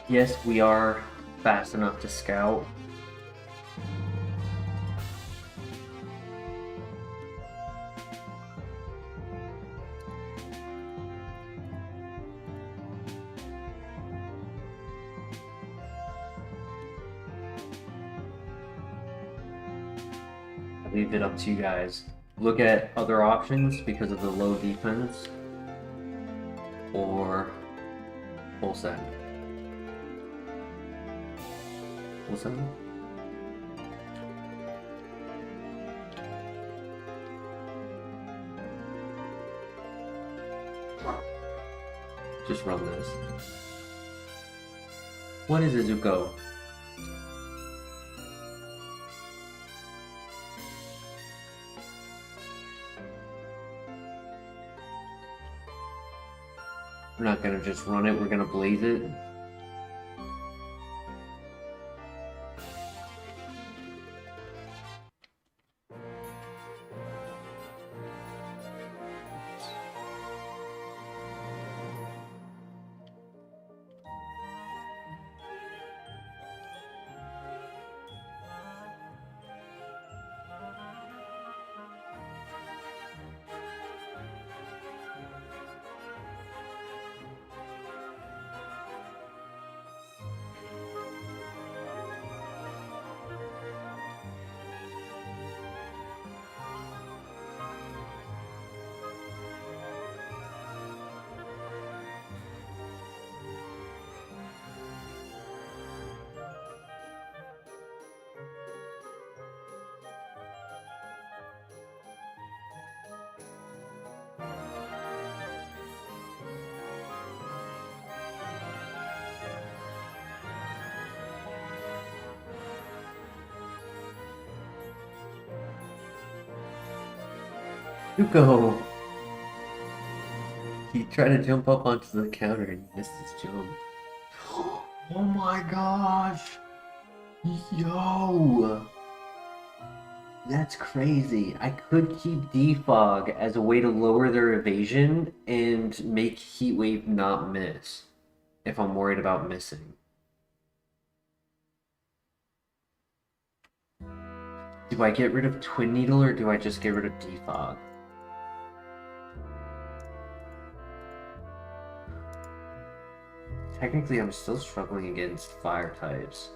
Yes, we are fast enough to scout. I leave it up to you guys. Look at other options because of the low defense, or full send. Full send? Just run this. What is Izuko? We're not gonna just run it, we're gonna blaze it. Izuko! He tried to jump up onto the counter and missed his jump. Oh my gosh! Yo! That's crazy. I could keep Defog as a way to lower their evasion and make Heatwave not miss if I'm worried about missing. Do I get rid of Twin Needle or do I just get rid of Defog? Technically, I'm still struggling against fire types.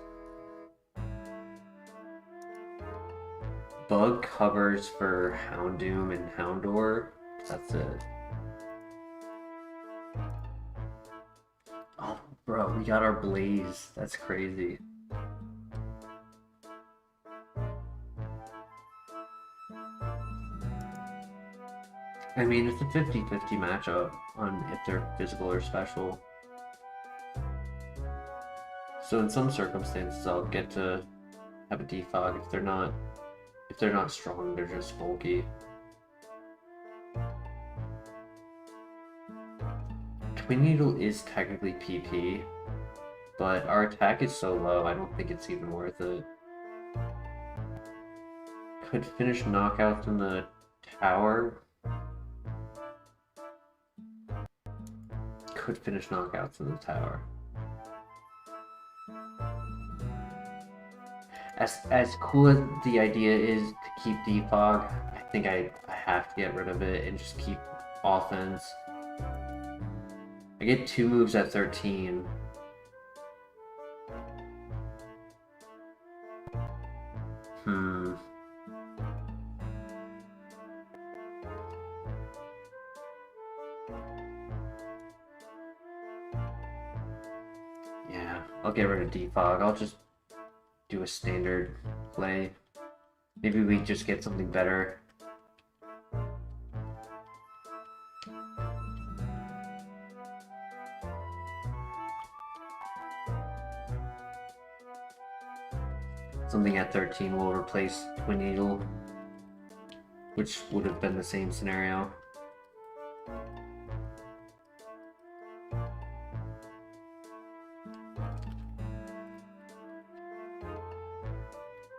Bug covers for Houndoom and Houndour. That's it. Oh, bro, we got our Blaze. That's crazy. I mean, it's a 50-50 matchup on if they're physical or special. So in some circumstances, I'll get to have a defog. If they're not strong, they're just bulky. Twin Needle is technically PP, but our attack is so low, I don't think it's even worth it. Could finish knockouts in the tower. Could finish knockouts in the tower. As cool as the idea is to keep defog, I think I have to get rid of it and just keep offense. I get 2 moves at 13. Yeah, I'll get rid of defog. I'll just do a standard play. Maybe we just get something better. Something at 13 will replace Twin Needle, which would have been the same scenario.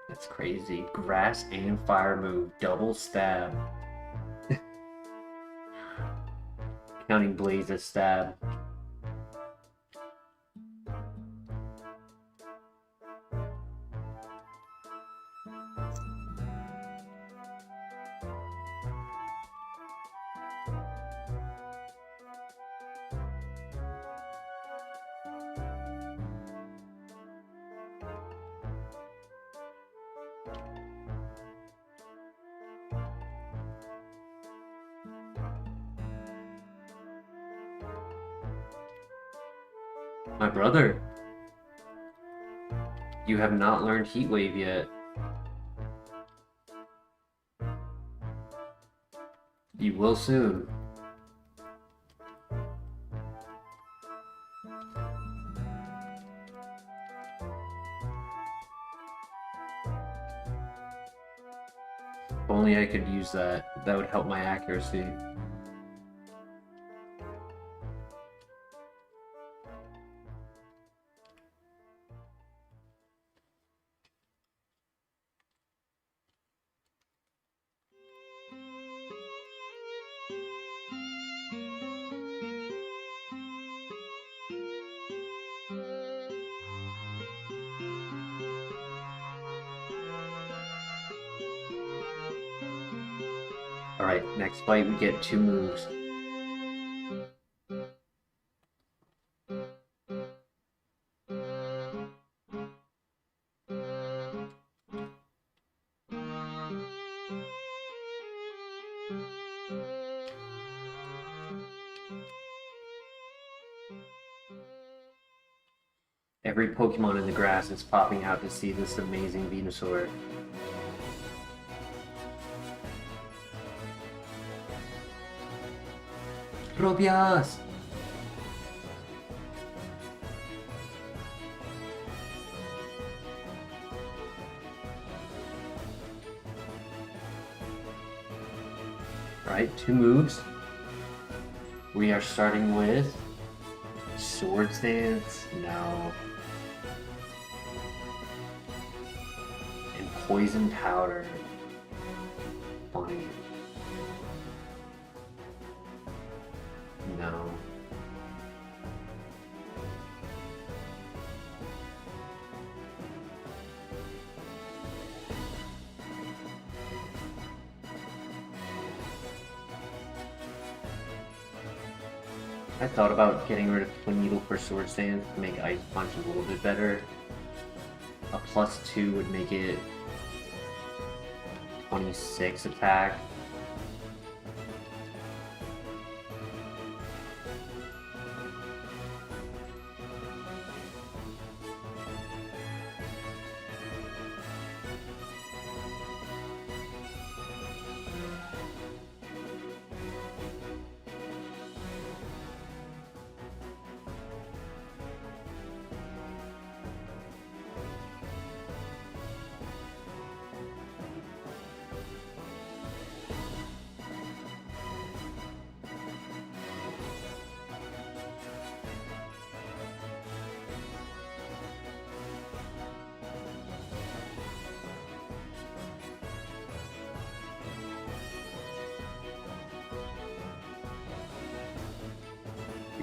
That's crazy. Grass and fire move, double stab. Counting Blaze as stab. My brother, you have not learned Heat Wave yet. You will soon. If only I could use that. That would help my accuracy. Alright, next fight we get 2 moves. Every Pokemon in the grass is popping out to see this amazing Venusaur. Tropius! Alright, 2 moves. We are starting with Sword Stance? No. And Poison Powder. Funny. No. I thought about getting rid of Twin Needle for Sword Stance to make Ice Punch a little bit better. A +2 would make it 26 attack.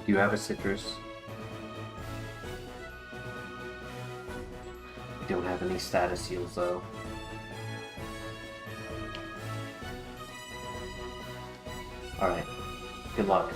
You have a citrus. You don't have any status heals though. Alright, good luck.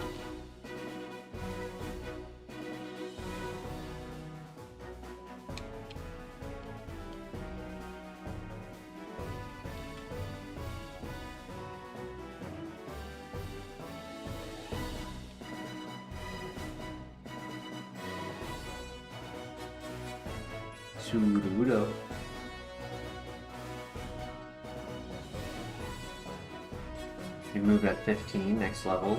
Surudo. You move at 15, next level.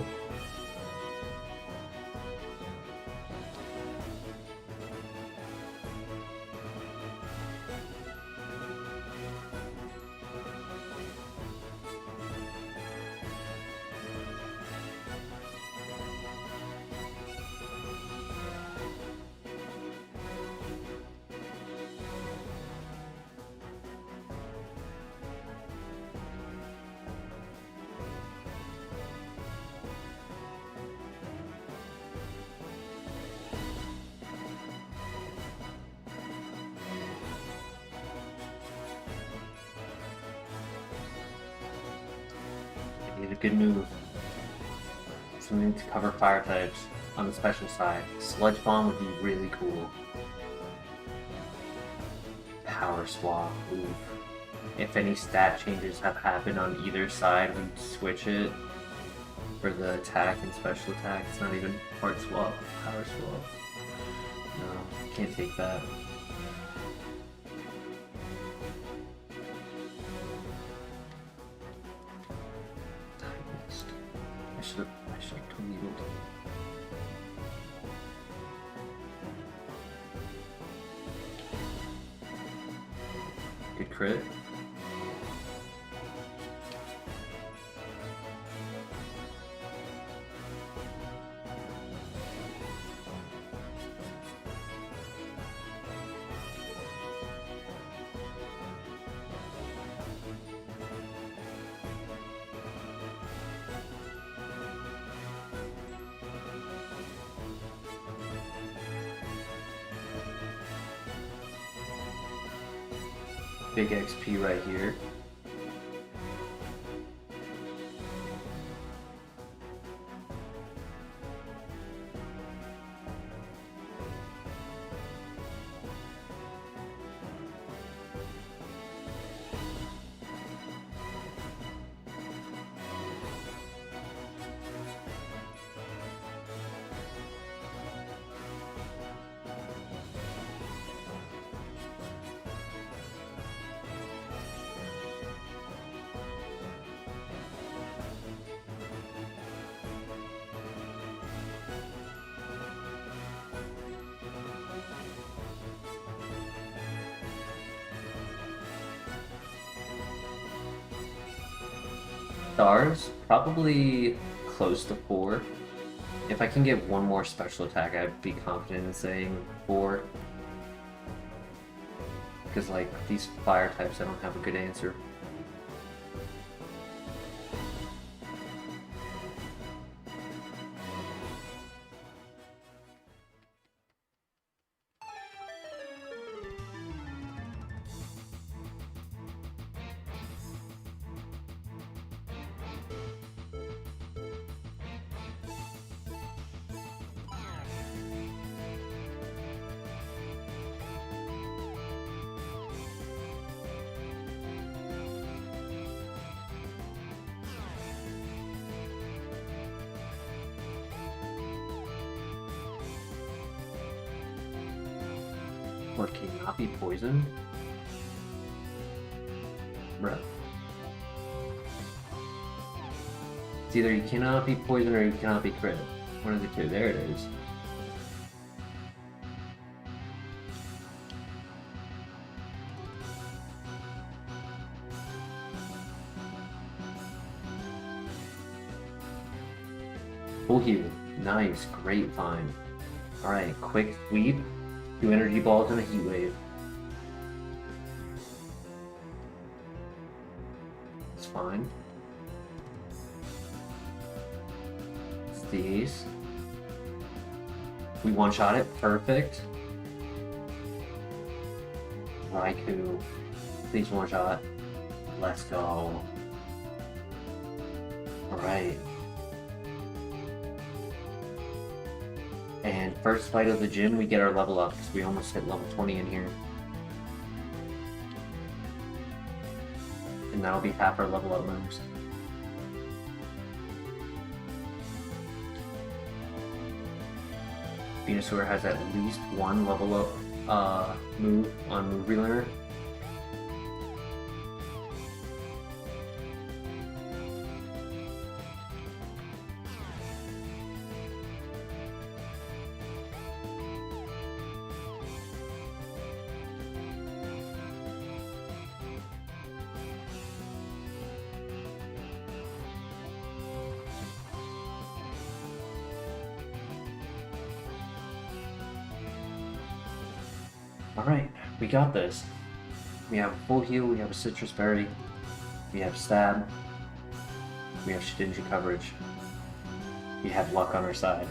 Need a good move. Something to cover fire types on the special side. Sludge Bomb would be really cool. Power Swap. Oof. If any stat changes have happened on either side, we'd switch it for the attack and special attack. It's not even Part Swap, Power Swap. Can't take that. I should have tornadoed. Good crit. Big XP right here. Stars, probably close to 4. If I can get one more special attack, I'd be confident in saying 4. Because, like, these fire types, I don't have a good answer. Or cannot be poisoned? Bruh. It's either you cannot be poisoned or you cannot be crit. One of the two. There it is. Full heal. Nice. Great find. Alright, quick sweep. 2 energy balls and a heat wave. It's fine. It's these. We one-shot it. Perfect. Raikou. Please one-shot. Let's go. Alright. And first fight of the gym, we get our level up because we almost hit level 20 in here. And that'll be half our level up moves. Venusaur has at least one level up move on Move Relearner. Alright, we got this. We have a full heal, we have a citrus berry, we have stab, we have Shedinja coverage, we have luck on our side.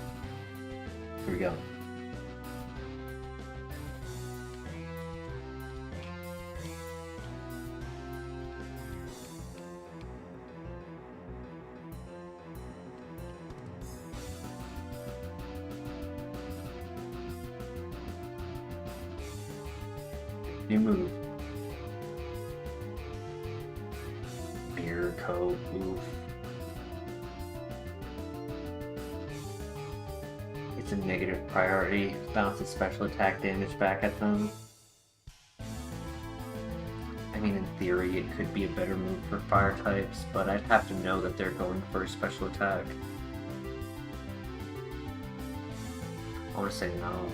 Here we go. New move. Beer coat, oof. It's a negative priority, bounces special attack damage back at them. I mean, in theory, it could be a better move for fire types, but I'd have to know that they're going for a special attack. I want to say no.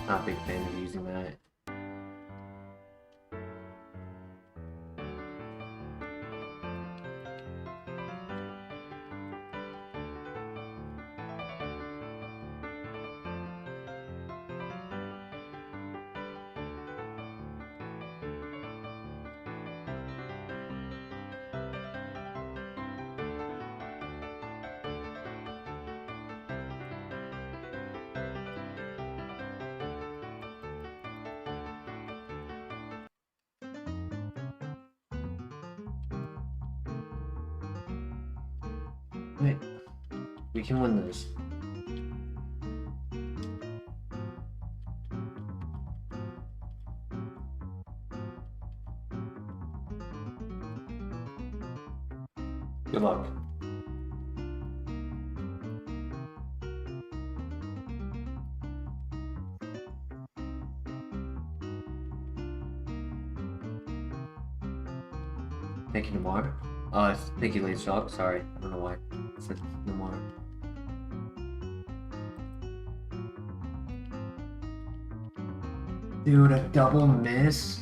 Not a big fan of using that. Wait, we can win this. Good luck. Thank you, Namar. Thank you, Lazy Dog. Sorry, I don't know why I said Namar. Dude, a double miss?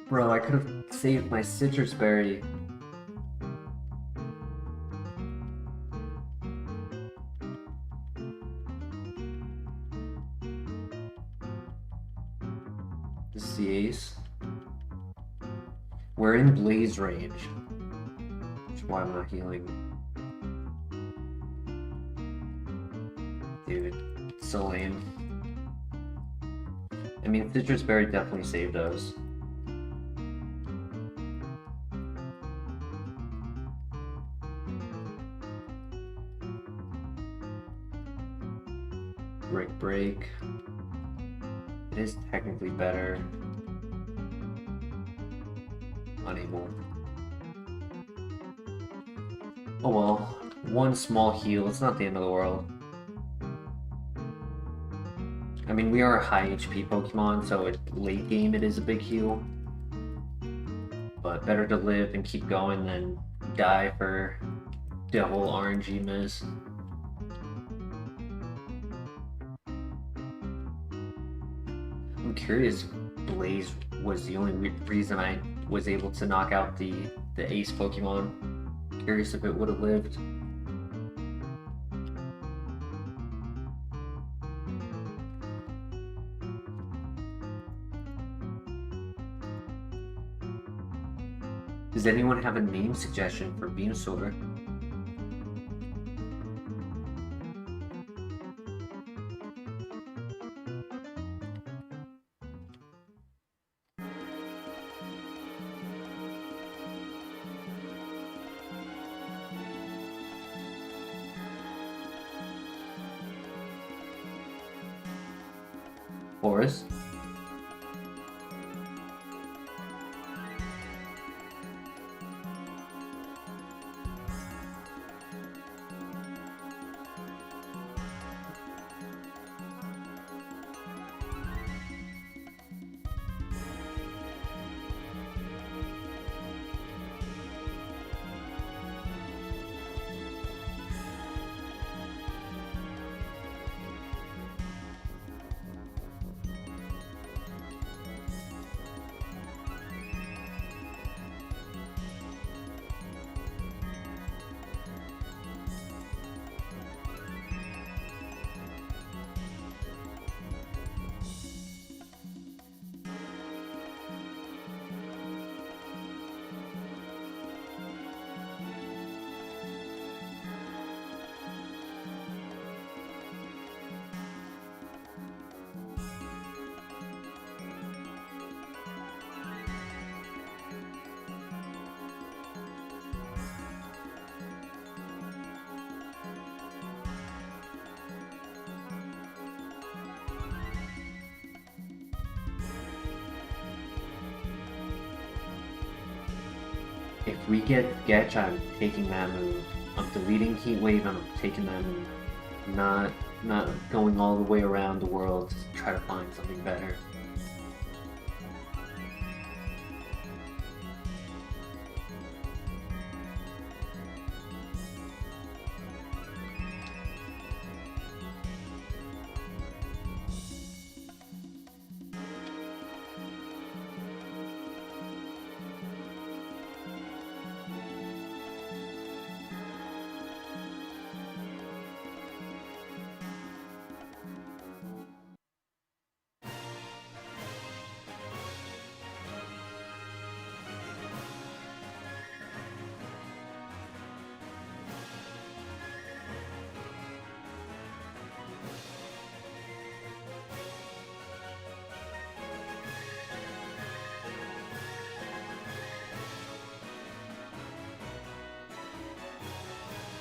Bro, I could have saved my citrus berry. This is the ace. We're in blaze range, which is why I'm not healing. Dude, so lame. I mean, citrus berry definitely saved us. Break. It is technically better. Unable. Oh well, one small heal, it's not the end of the world. I mean, we are a high HP Pokemon, so late game it is a big heal. But better to live and keep going than die for double RNG miss. I'm curious if Blaze was the only reason I was able to knock out the ace Pokemon. Curious if it would have lived. Does anyone have a name suggestion for Venusaur? Forest? If we get Getch, I'm taking that move. I'm deleting Heat Wave and I'm taking that move. Not going all the way around the world to try to find something better.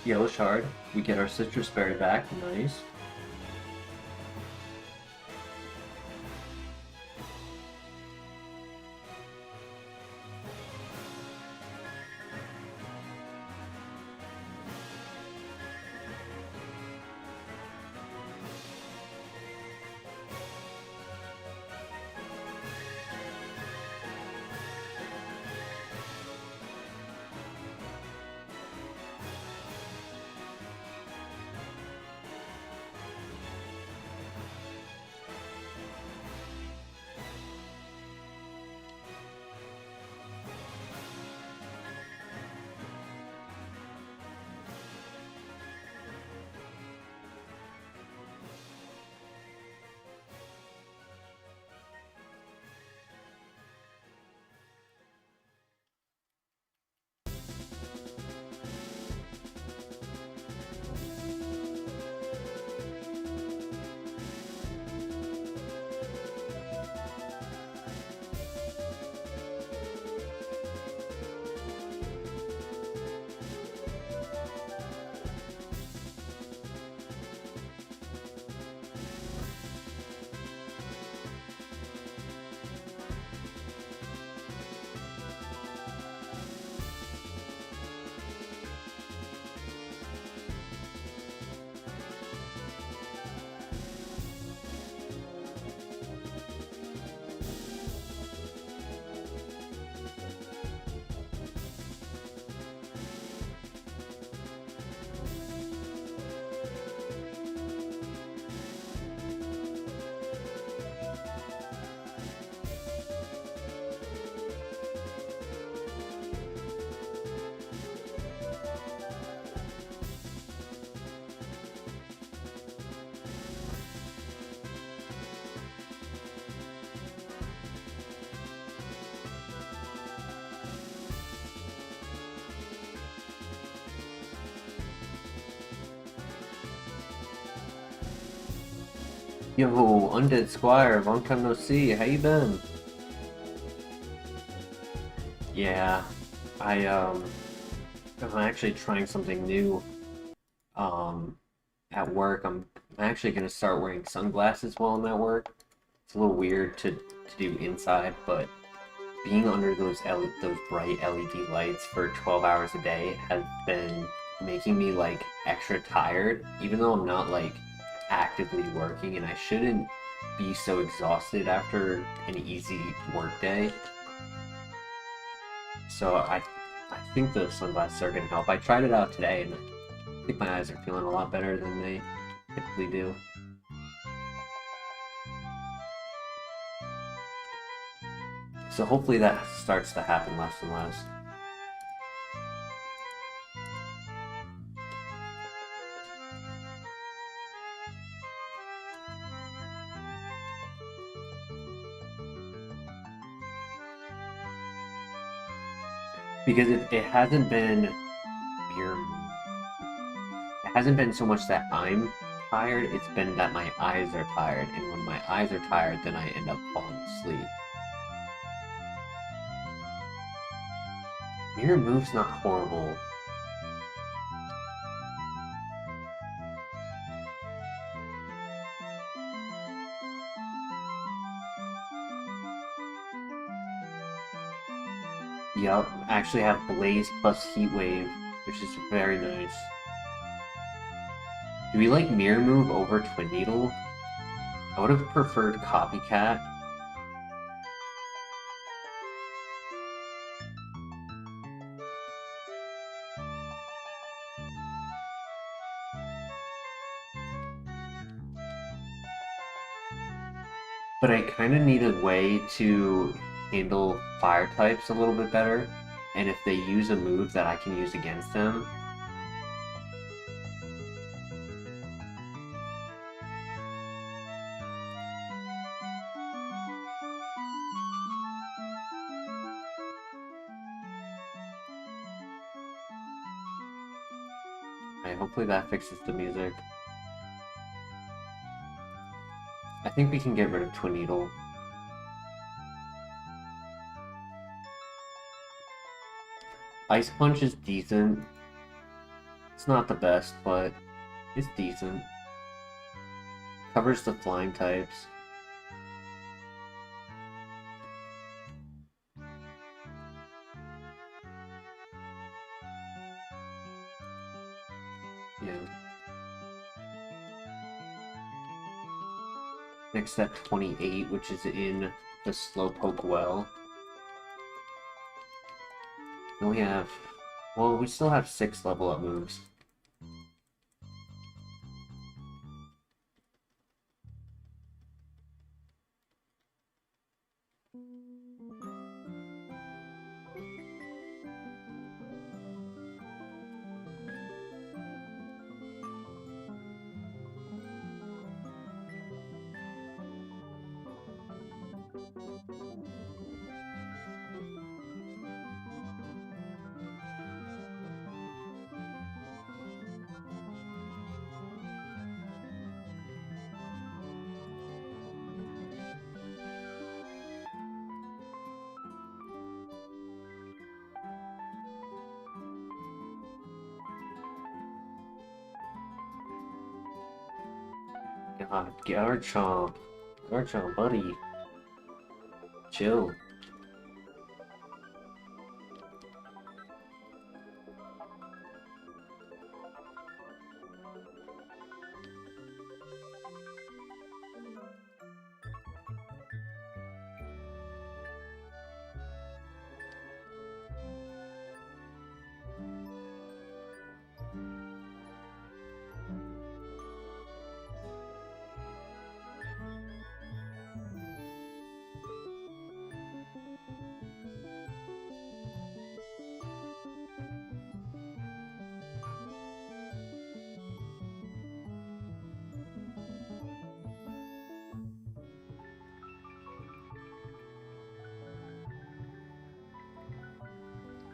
Yellow Shard. We get our Citrus Berry back. Nice. Yo, Undead Squire, long time no see. How you been? Yeah, I'm actually trying something new. Um, at work, I'm actually gonna start wearing sunglasses while I'm at work. It's a little weird to do inside, but being under those bright LED lights for 12 hours a day has been making me like extra tired, even though I'm not like actively working, and I shouldn't be so exhausted after an easy work day. So I think the sunglasses are gonna help. I tried it out today, and I think my eyes are feeling a lot better than they typically do. So hopefully that starts to happen less and less. Because it hasn't been mere, it hasn't been so much that I'm tired, it's been that my eyes are tired, and when my eyes are tired, then I end up falling asleep. Mirror move's not horrible. Yup, actually have Blaze plus Heat Wave, which is very nice. Do we like Mirror Move over Twin Needle? I would have preferred Copycat. But I kind of need a way to handle fire types a little bit better, and if they use a move that I can use against them. Alright, hopefully that fixes the music. I think we can get rid of Twin Needle. Ice Punch is decent. It's not the best, but it's decent. Covers the flying types. Yeah. Next step 28, which is in the Slowpoke Well. And we have, well, we still have 6 level up moves. God, Garchomp. Garchomp, buddy. Chill.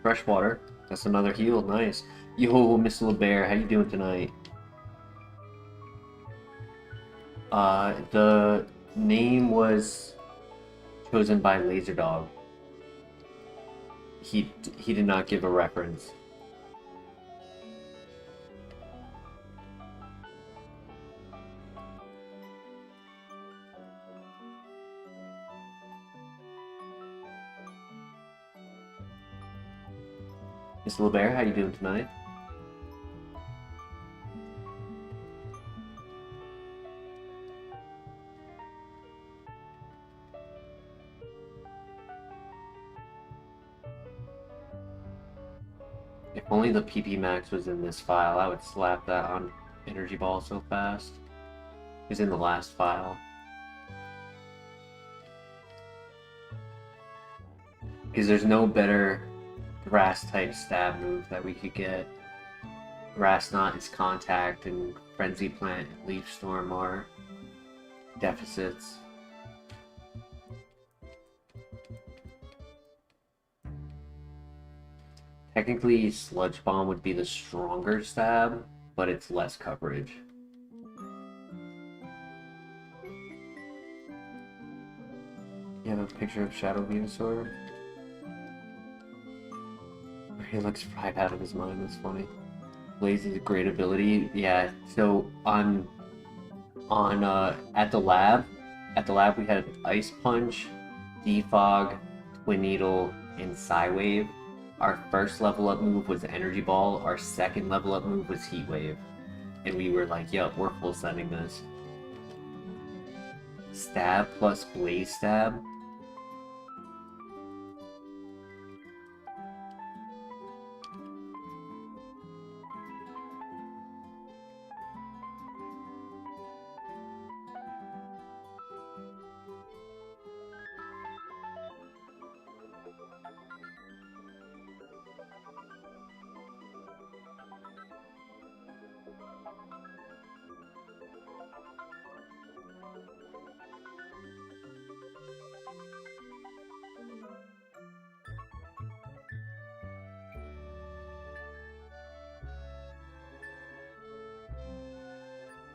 Freshwater. That's another heal. Nice. Yo, Miss LeBear, how you doing tonight? The name was chosen by Laserdog. He did not give a reference. Miss LeBear, how you doing tonight? If only the PP Max was in this file, I would slap that on Energy Ball so fast. It's in the last file. Because there's no better grass type stab move that we could get. Grass Knot is Contact, and Frenzy Plant and Leaf Storm are deficits. Technically, Sludge Bomb would be the stronger stab, but it's less coverage. You have a picture of Shadow Venusaur? He looks right out of his mind. That's funny. Blaze is a great ability. Yeah. So at the lab we had Ice Punch, Defog, Twin Needle, in Psywave, our first level up move was Energy Ball, our second level up move was Heat Wave. And we were like, yup, we're full sending this. Stab plus Blaze Stab.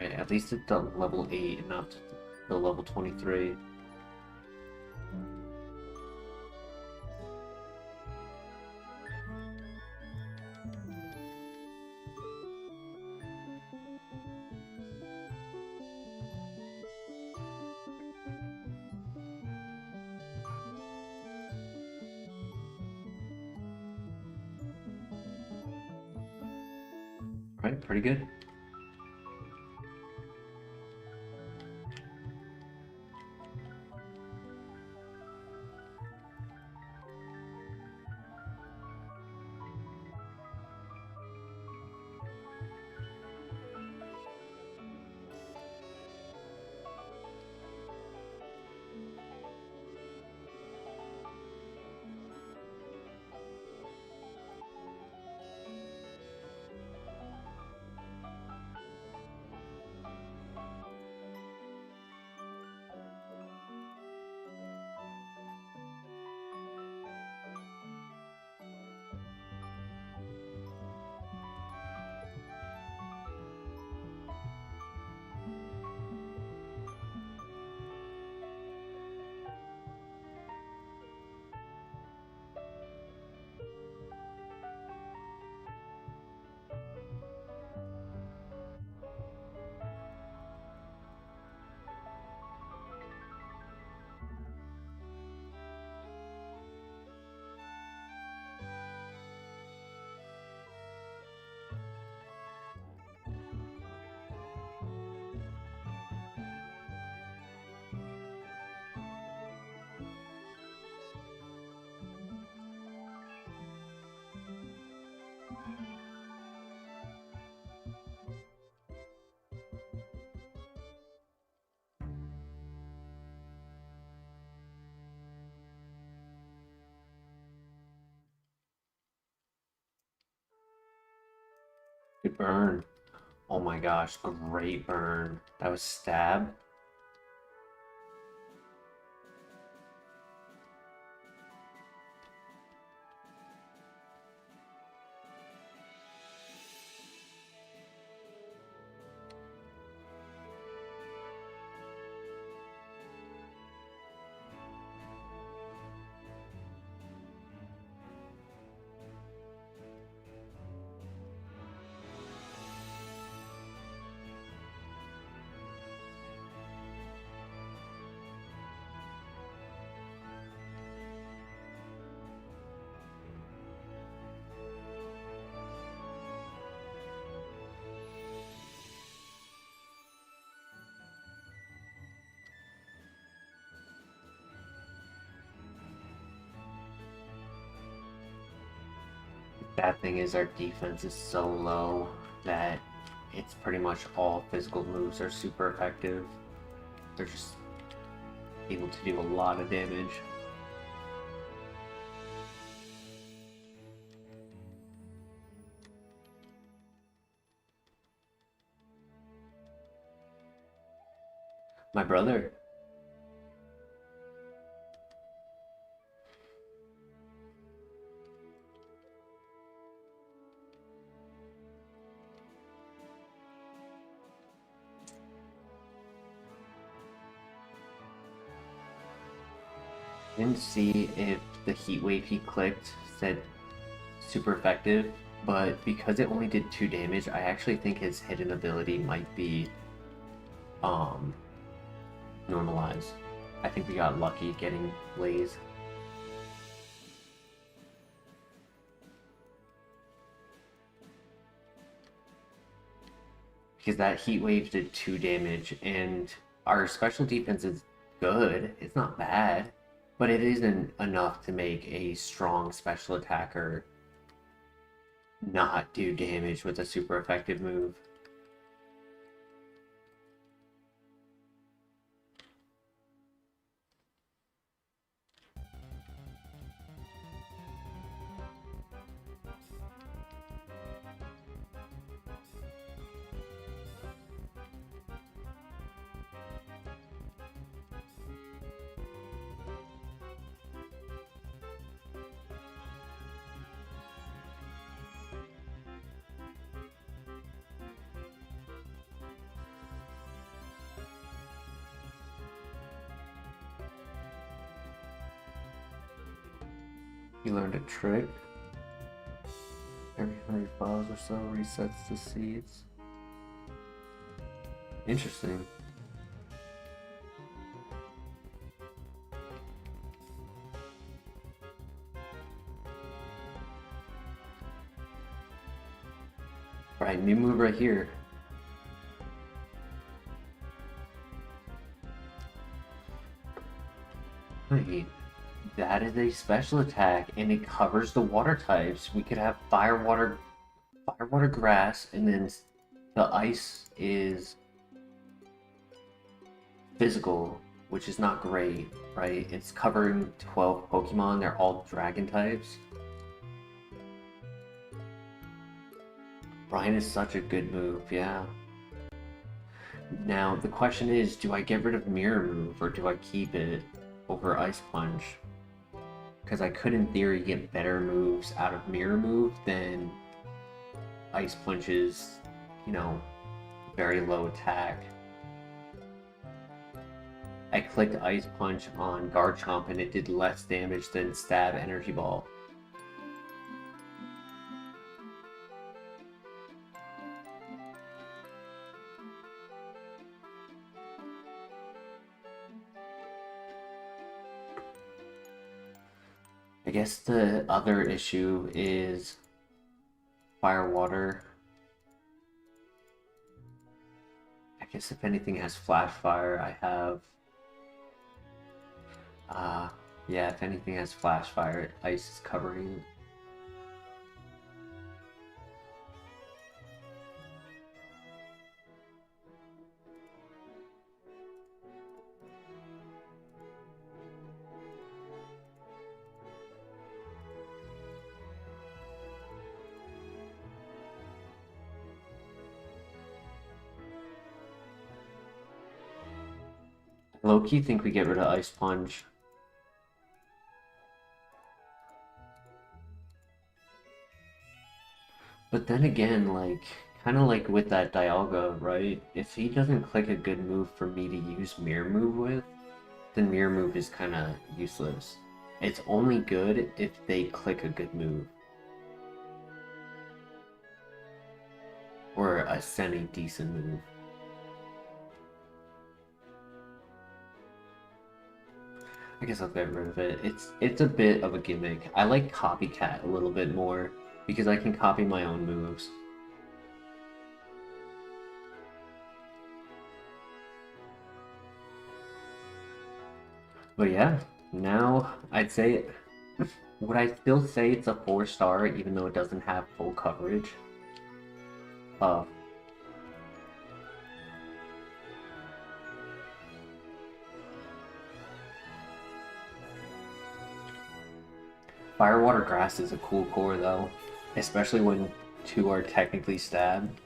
At least it's the level 8 and not the level 23. Right, pretty good. Good burn. Oh my gosh, great burn. That was stab. Bad thing is our defense is so low that it's pretty much all physical moves are super effective. They're just able to do a lot of damage. My brother. Didn't see if the heat wave he clicked said super effective, but because it only did 2 damage, I actually think his hidden ability might be normalized. I think we got lucky getting Blaze. because that heat wave did 2 damage, and our special defense is good. It's not bad, but it isn't enough to make a strong special attacker not do damage with a super effective move. You learned a trick. Every 100 files or so resets the seeds. Interesting. Alright, new move right here. Wait, that is a special attack and it covers the water types. We could have fire, water, grass, and then the ice is physical, which is not great, right? It's covering 12 Pokemon, they're all dragon types. Brian is such a good move, yeah. Now, the question is, do I get rid of Mirror Move or do I keep it over Ice Punch? Because I could, in theory, get better moves out of Mirror Move than Ice Punch's, you know, very low attack. I clicked Ice Punch on Garchomp and it did less damage than Stab Energy Ball. I guess the other issue is Fire Water. I guess if anything has Flash Fire, I have... yeah, if anything has Flash Fire, Ice is covering it. Low-key think we get rid of Ice Punch. But then again, like, kind of like with that Dialga, right? If he doesn't click a good move for me to use Mirror Move with, then Mirror Move is kind of useless. It's only good if they click a good move. Or a semi-decent move. I guess I'll get rid of it. It's a bit of a gimmick. I like Copycat a little bit more because I can copy my own moves. But yeah, now I'd say, would I still say it's a 4-star even though it doesn't have full coverage? Fire, Water, Grass is a cool core though, especially when 2 are technically stabbed.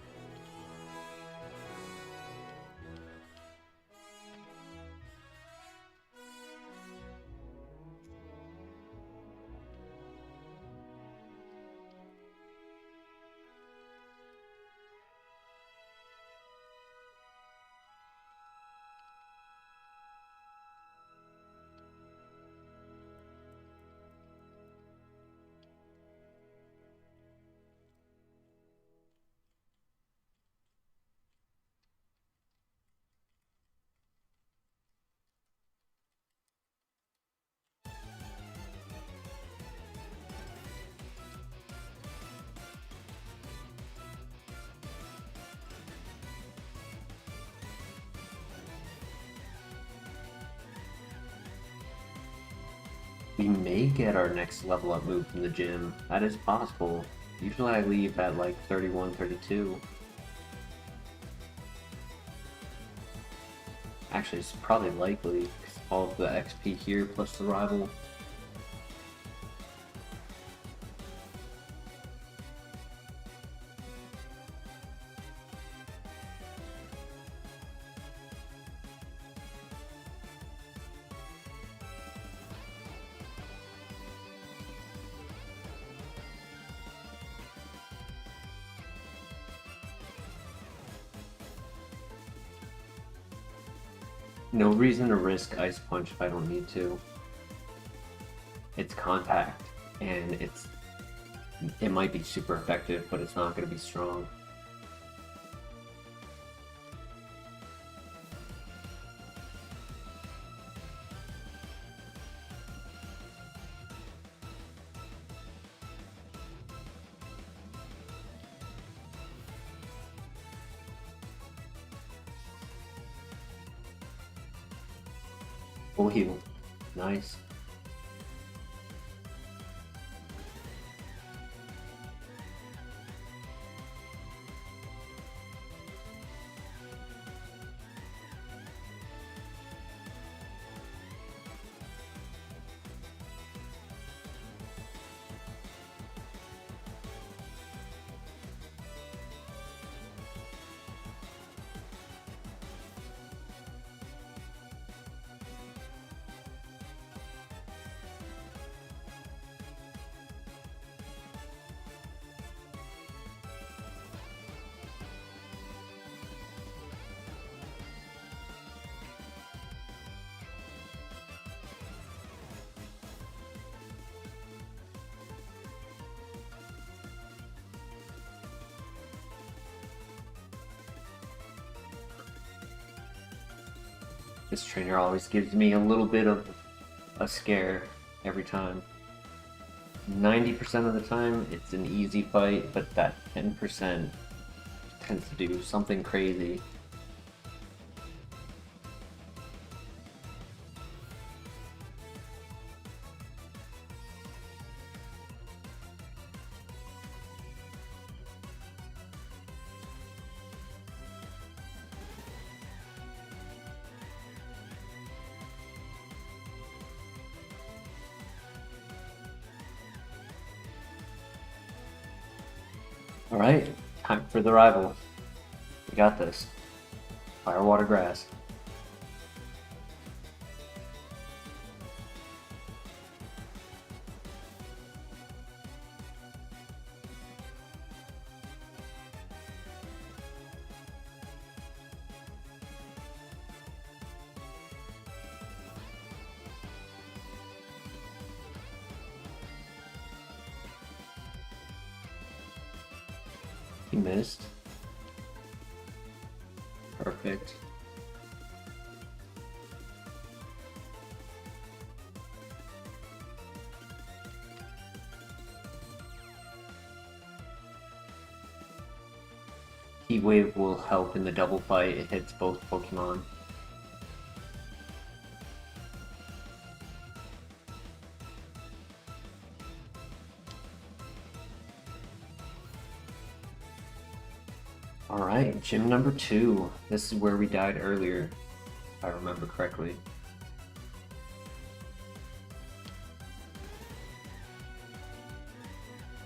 We may get our next level up move from the gym. That is possible. Usually I leave at like 31, 32. Actually, it's probably likely because all of the XP here plus the rival. No reason to risk Ice Punch if I don't need to. It's contact, and it might be super effective, but it's not going to be strong. Full heal. Nice. This trainer always gives me a little bit of a scare every time. 90% of the time, it's an easy fight, but that 10% tends to do something crazy. Alright, time for the rival. We got this. Fire, water, grass. He missed. Perfect. Heat Wave will help in the double fight. It hits both Pokemon. Alright, gym number 2. This is where we died earlier, if I remember correctly.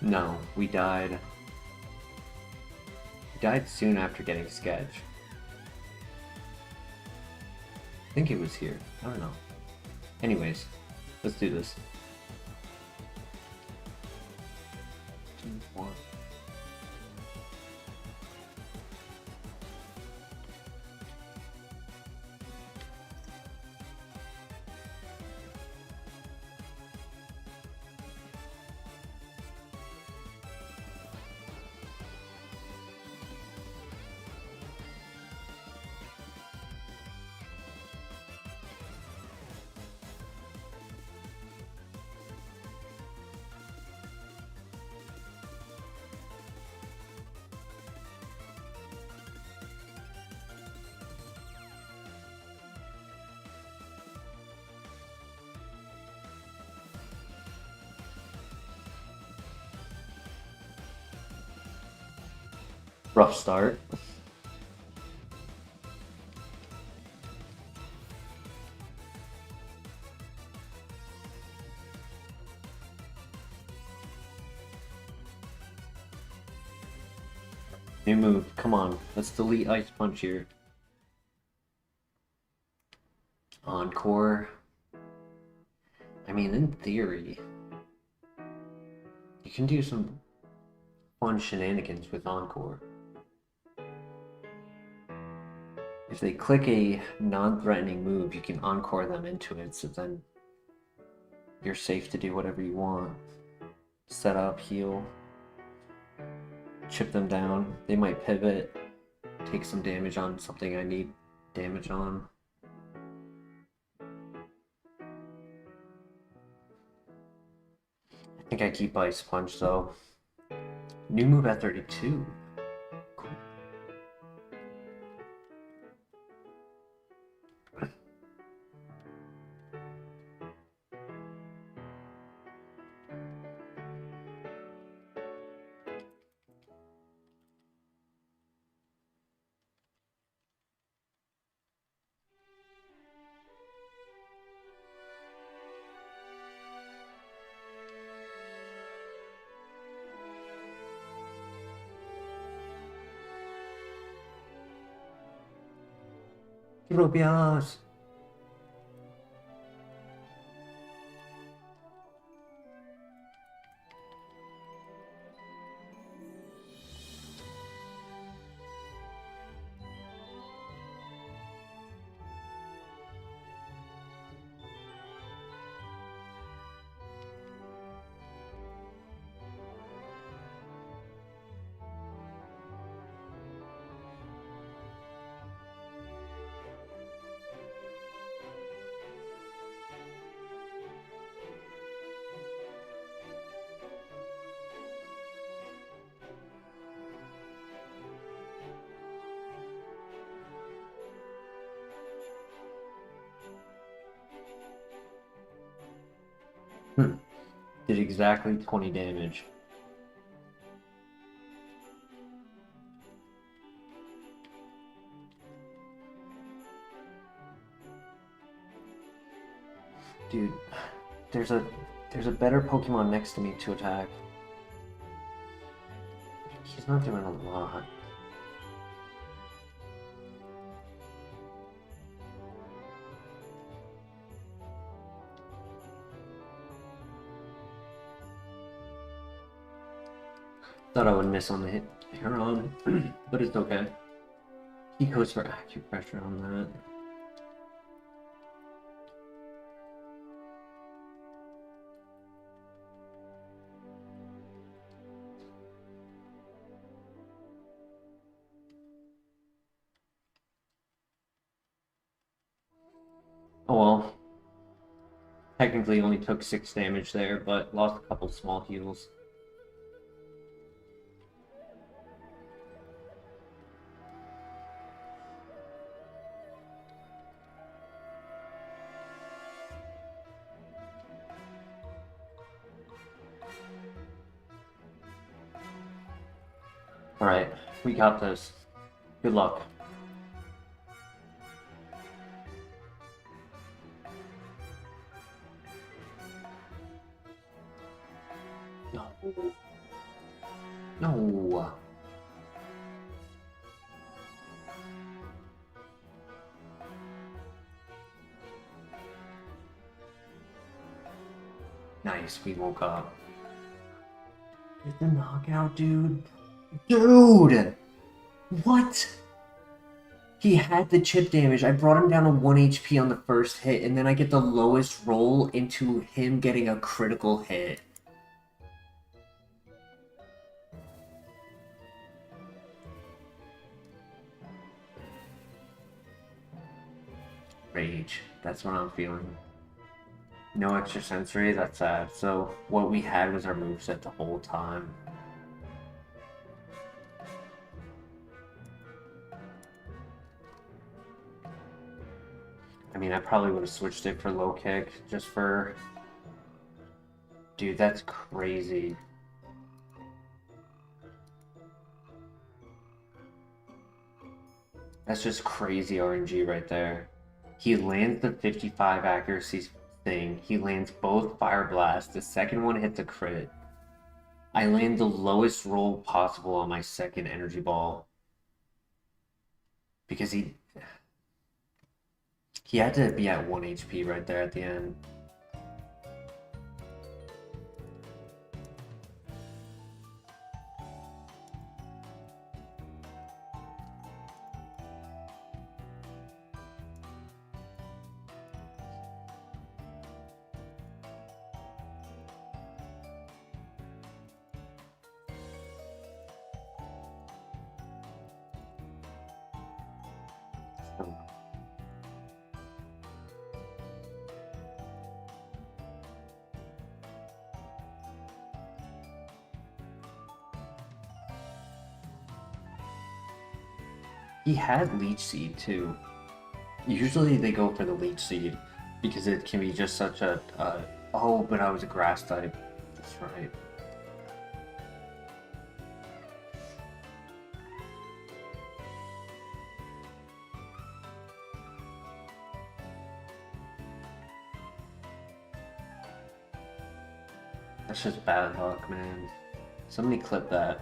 No, we died soon after getting Sketch. I think it was here. I don't know. Anyways, let's do this. 2, 1. Rough start. New move. Come on. Let's delete Ice Punch here. Encore. I mean, in theory, you can do some fun shenanigans with Encore. If they click a non-threatening move, you can Encore them into it, so then you're safe to do whatever you want. Set up, heal, chip them down. They might pivot, take some damage on something I need damage on. I think I keep Ice Punch though. New move at 32. Cool. Tropius! Did exactly 20 damage. Dude, there's a better Pokemon next to me to attack. He's not doing a lot. Thought I would miss on the hit Huron, but it's okay. He goes for acupressure on that. Oh well. Technically only took 6 damage there, but lost a couple small heals. Alright, we got this. Good luck. No. No. Nice, we woke up. Get the knockout, dude. Dude! What? He had the chip damage. I brought him down to 1 HP on the first hit, and then I get the lowest roll into him getting a critical hit. Rage. That's what I'm feeling. No extra sensory, that's sad. So what we had was our moveset the whole time. I mean, I probably would have switched it for low kick, just for... Dude, that's crazy. That's just crazy RNG right there. He lands the 55 accuracy thing. He lands both Fire Blast. The second one hits a crit. I land the lowest roll possible on my second energy ball. Because he had to be at 1 HP right there at the end. He had Leech Seed too. Usually they go for the Leech Seed because it can be just such a. Oh, but I was a Grass type. That's right. That's just bad luck, man. Somebody clip that.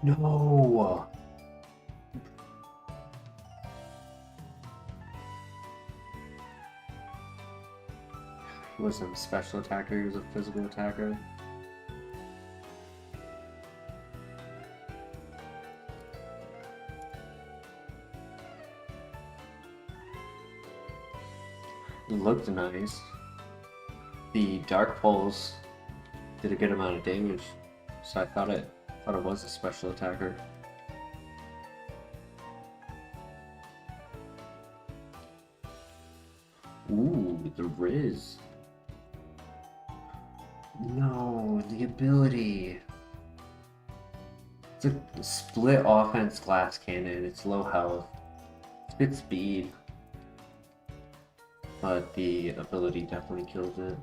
No! He wasn't a special attacker, he was a physical attacker. It looked nice. The Dark Pulse did a good amount of damage, so I thought it was a special attacker. Ooh, the Riz. No, the ability. It's a split offense glass cannon. It's low health. It's good speed. But the ability definitely kills it.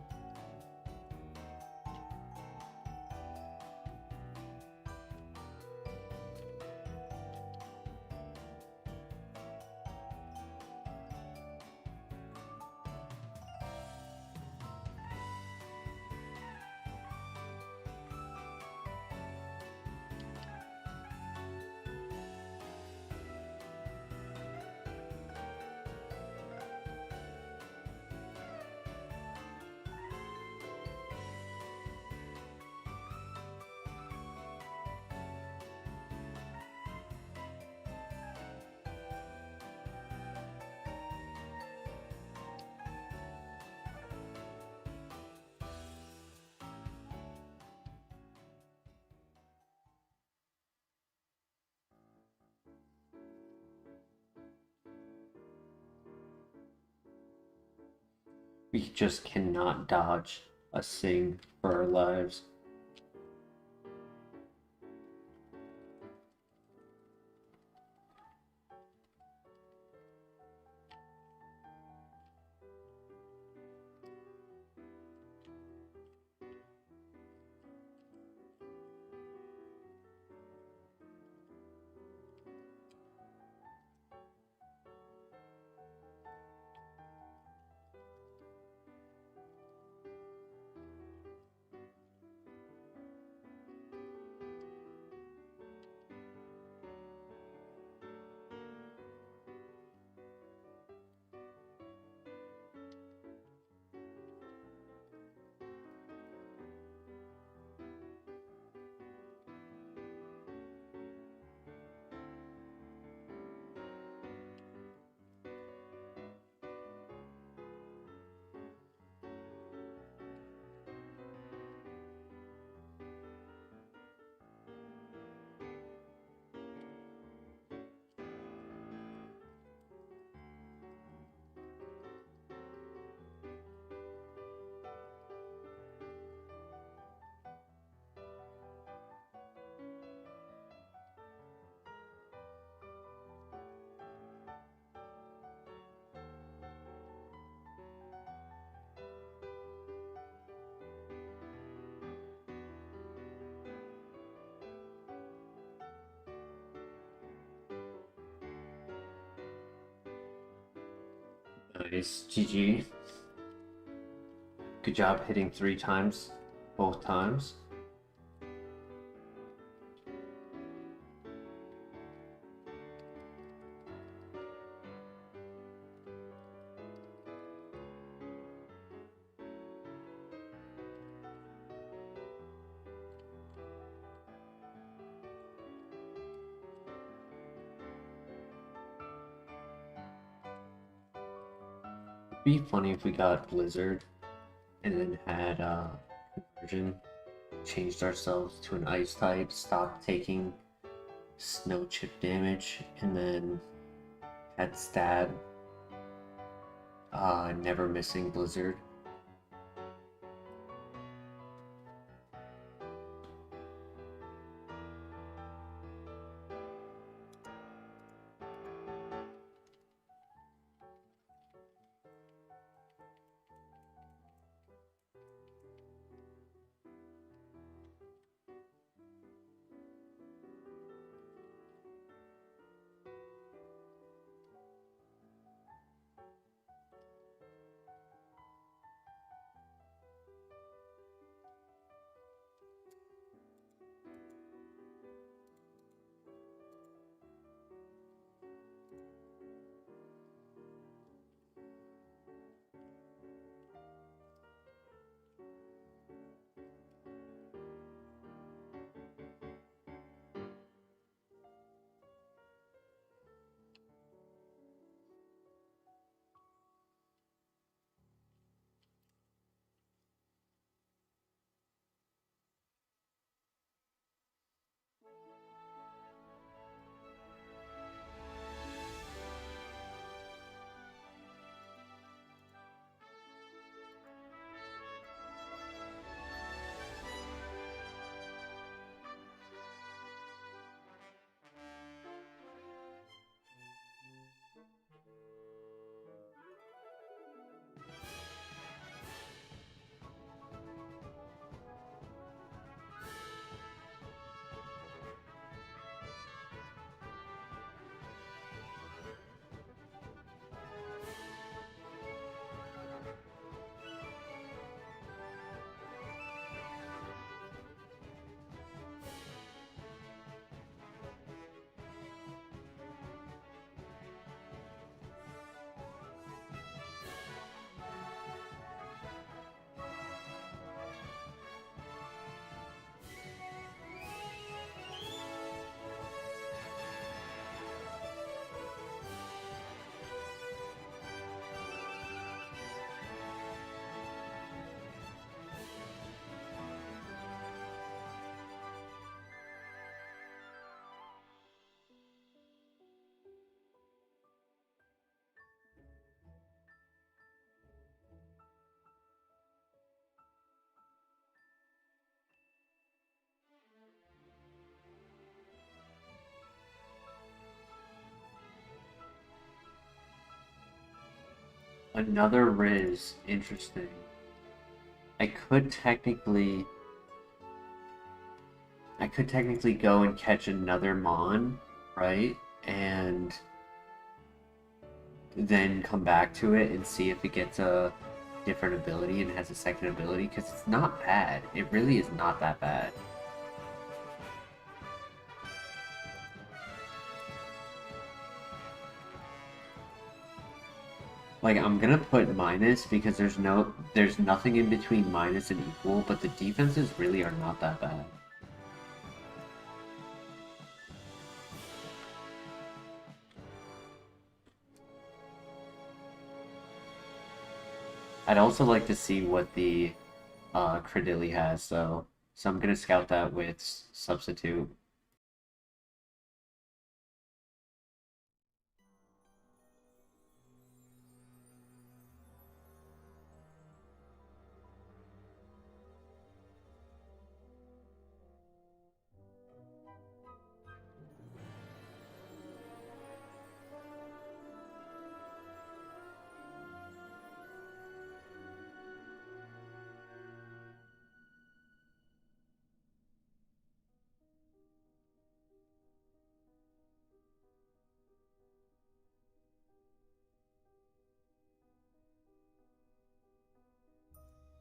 We just cannot dodge a Sing for our lives. Nice. GG. Good job hitting 3 times, both times. It'd be funny if we got Blizzard and then had conversion, changed ourselves to an ice type, stopped taking snow chip damage, and then had stab, never missing Blizzard. Another Riz, interesting. I could technically go and catch another Mon, right? And then come back to it and see if it gets a different ability and has a second ability, because it's not bad. It really is not that bad. Like, I'm gonna put minus because there's nothing in between minus and equal, but the defenses really are not that bad. I'd also like to see what the Credilli has, so I'm gonna scout that with substitute.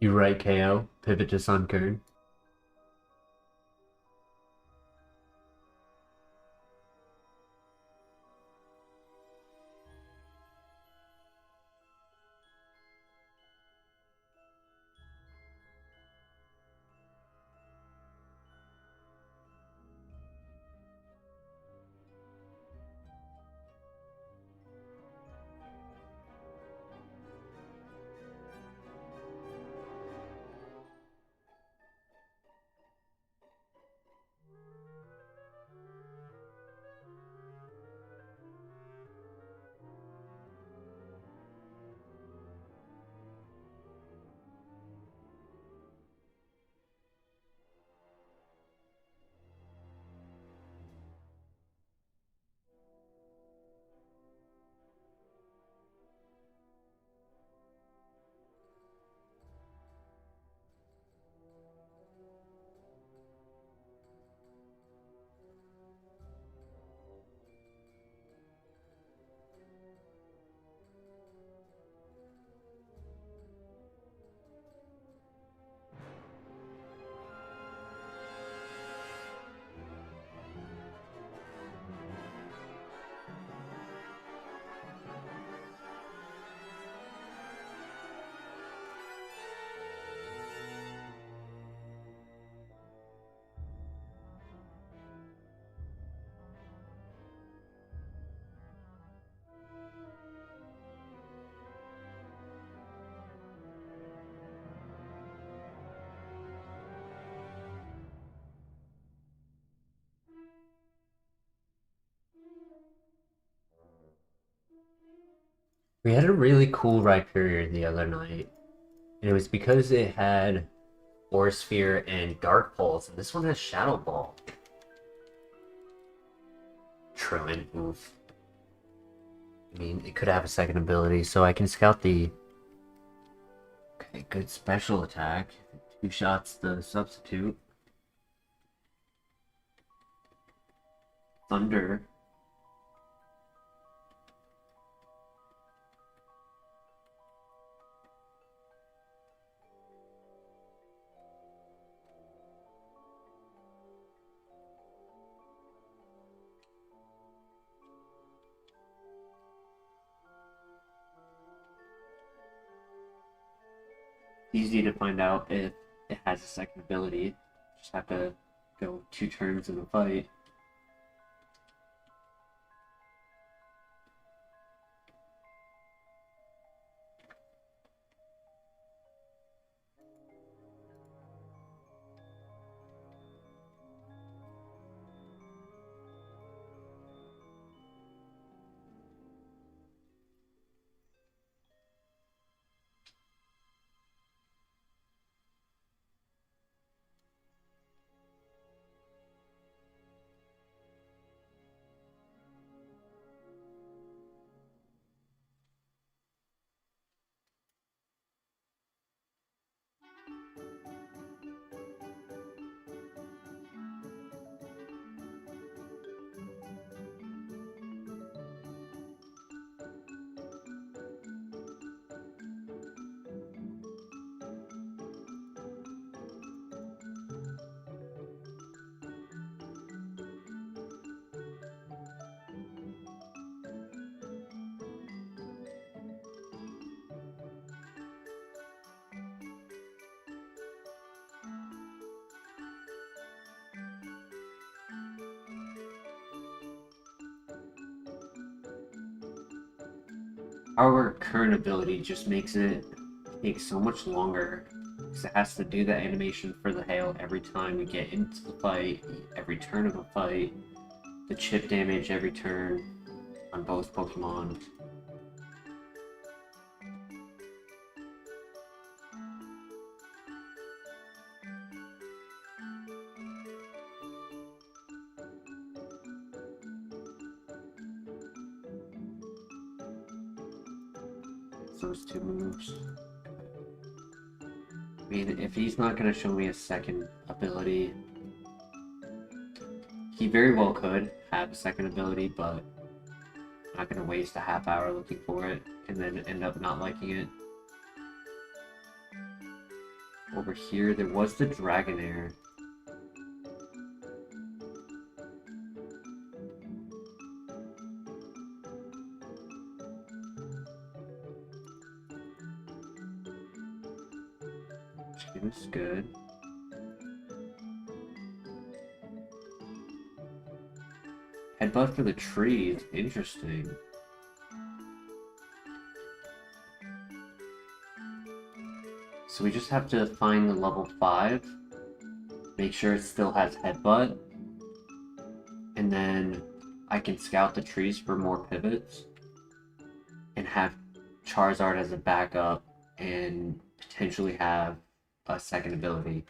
You right, KO. Pivot to Sunkern. We had a really cool Rhyperior the other night, and it was because it had Aura Sphere and Dark Pulse, and this one has Shadow Ball. Truant, oof. I mean, it could have a second ability, so I can scout the... Okay, good special attack. 2 shots the substitute. Thunder. Easy to find out if it has a second ability. Just have to go 2 turns in the fight. Our current ability just makes it take so much longer because it has to do the animation for the hail every time we get into the fight, every turn of the fight, the chip damage every turn on both Pokemon. Those 2 moves. I mean, if he's not going to show me a second ability, he very well could have a second ability, but I'm not going to waste a half hour looking for it and then end up not liking it. over here, there was the Dragonair. Seems good. Headbutt for the trees. Interesting. So we just have to find the level 5, make sure it still has headbutt, and then I can scout the trees for more pivots, and have Charizard as a backup, and potentially have a second ability.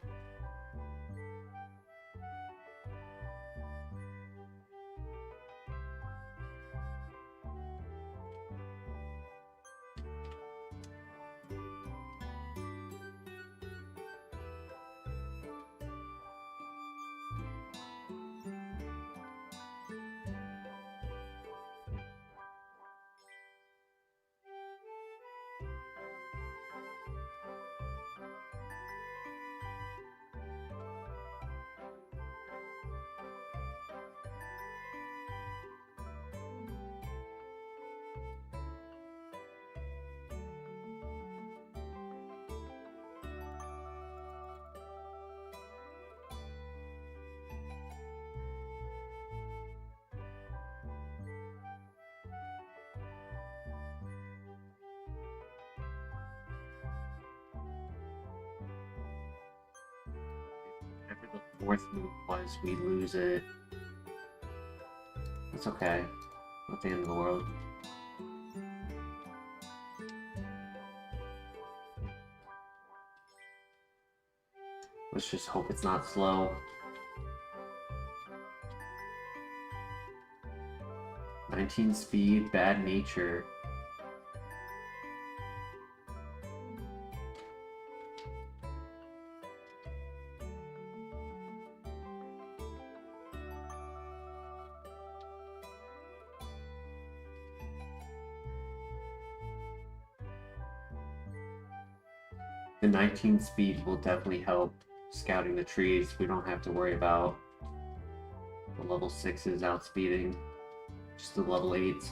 Whatever the 4th move was, we lose it. It's okay. Not the end of the world. Let's just hope it's not slow. 19 speed, bad nature. The 19 speed will definitely help scouting the trees. We don't have to worry about the level 6s outspeeding, just the level 8s.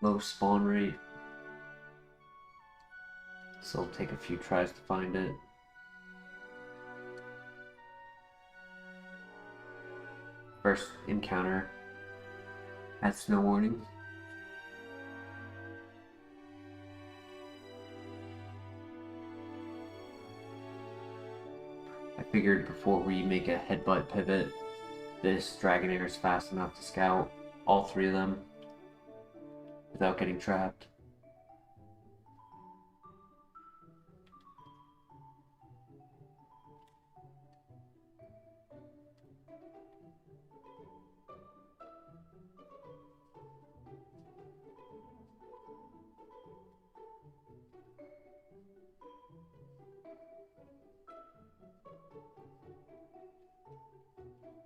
low spawn rate. So it'll take a few tries to find it. First encounter has no warning. I figured before we make a headbutt pivot, this Dragonair is fast enough to scout all three of them without getting trapped.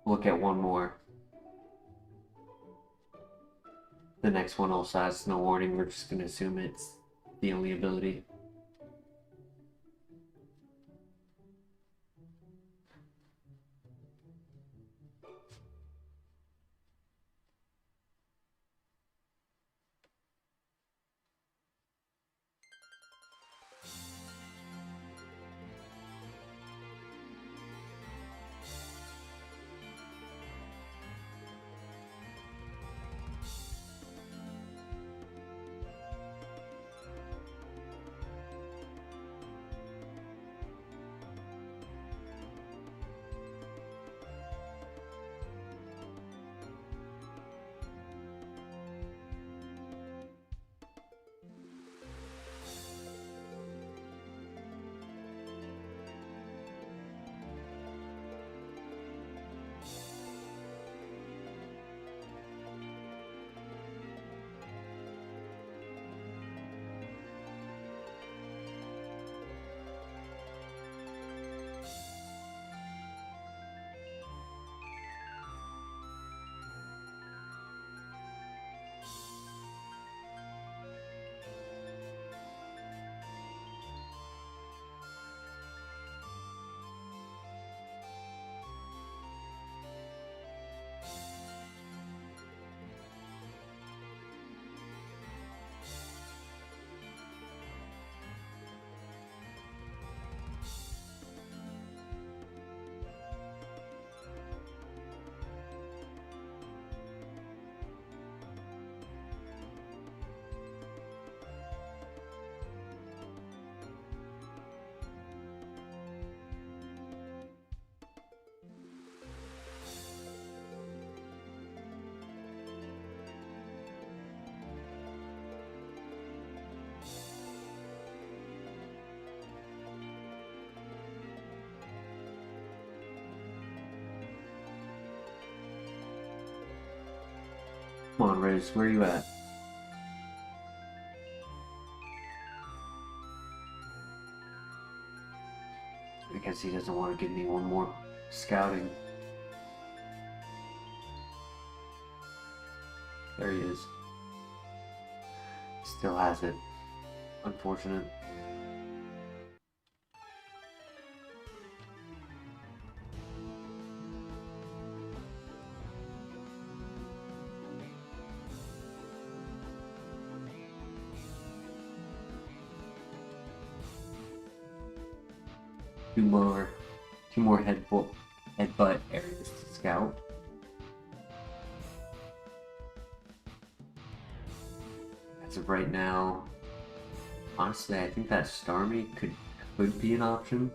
Look at one more. The next one also has no warning. We're just going to assume it's the only ability. Come on, Riz, where are you at? I guess he doesn't want to give me one more scouting. There he is. Still has it. Unfortunate. Two more headbutt areas to scout. As of right now, honestly, I think that Starmie could be an option.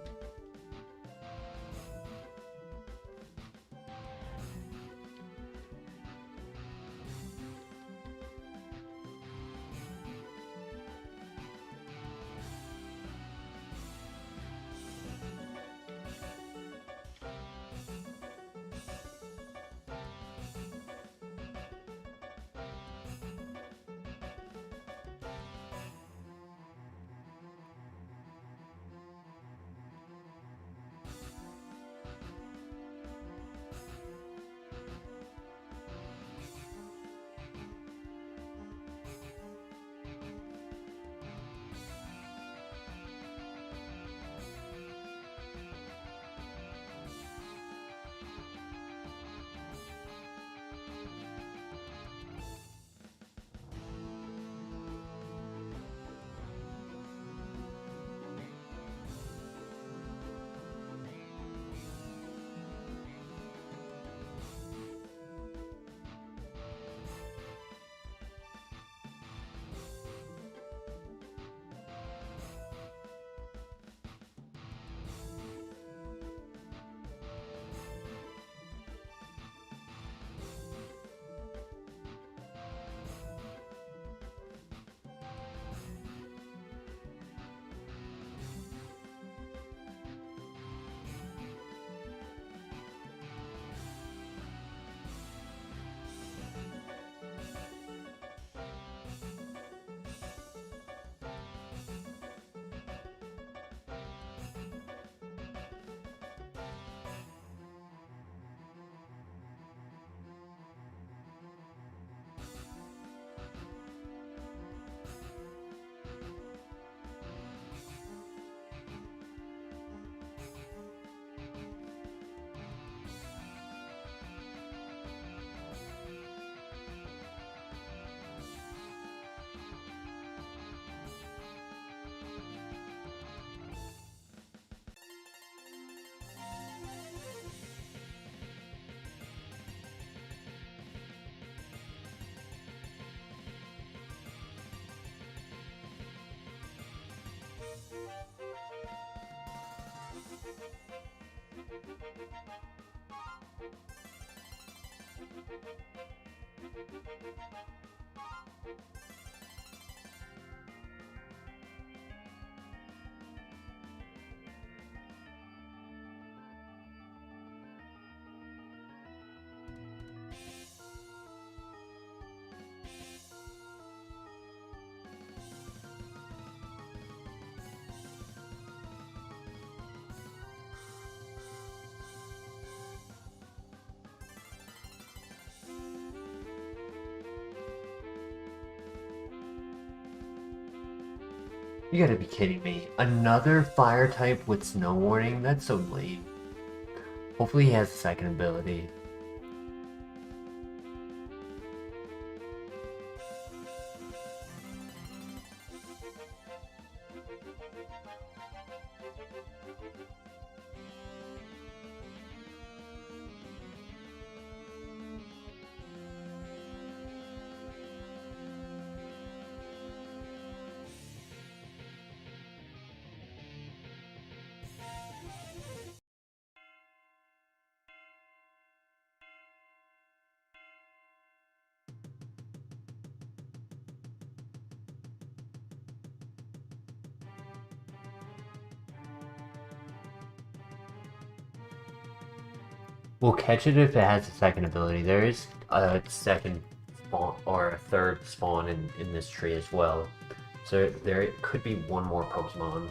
You gotta be kidding me. Another fire type with snow warning? That's so lame. Hopefully he has a second ability. We'll catch it if it has a second ability. There is a second spawn or a third spawn in this tree as well. So there could be one more Pokemon.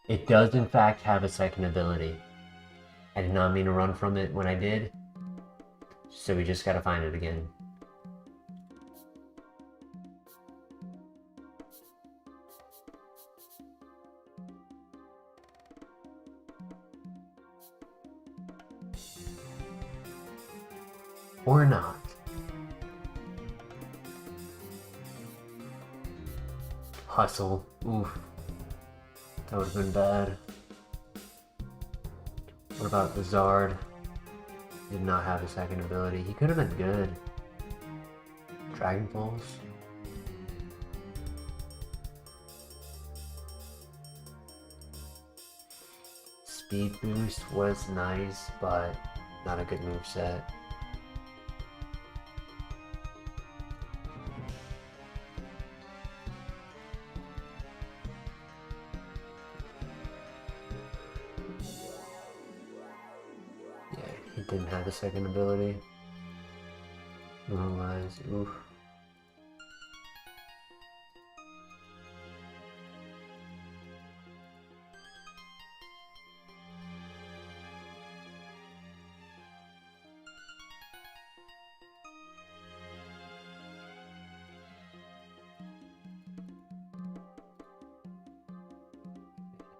It does in fact have a second ability. I did not mean to run from it when I did, so we just gotta find it again. Or not. Hustle. Oof. That would have been bad. What about the Zard? Did not have a second ability. He could have been good. Dragon Pulse. Speed boost was nice, but not a good moveset. He didn't have the second ability. Otherwise, oof.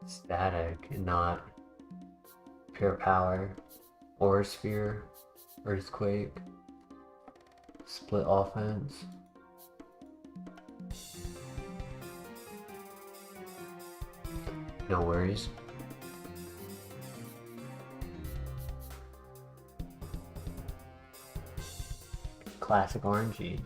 Static, not pure power. Aura Sphere, Earthquake, Split Offense. No worries. Classic RNG.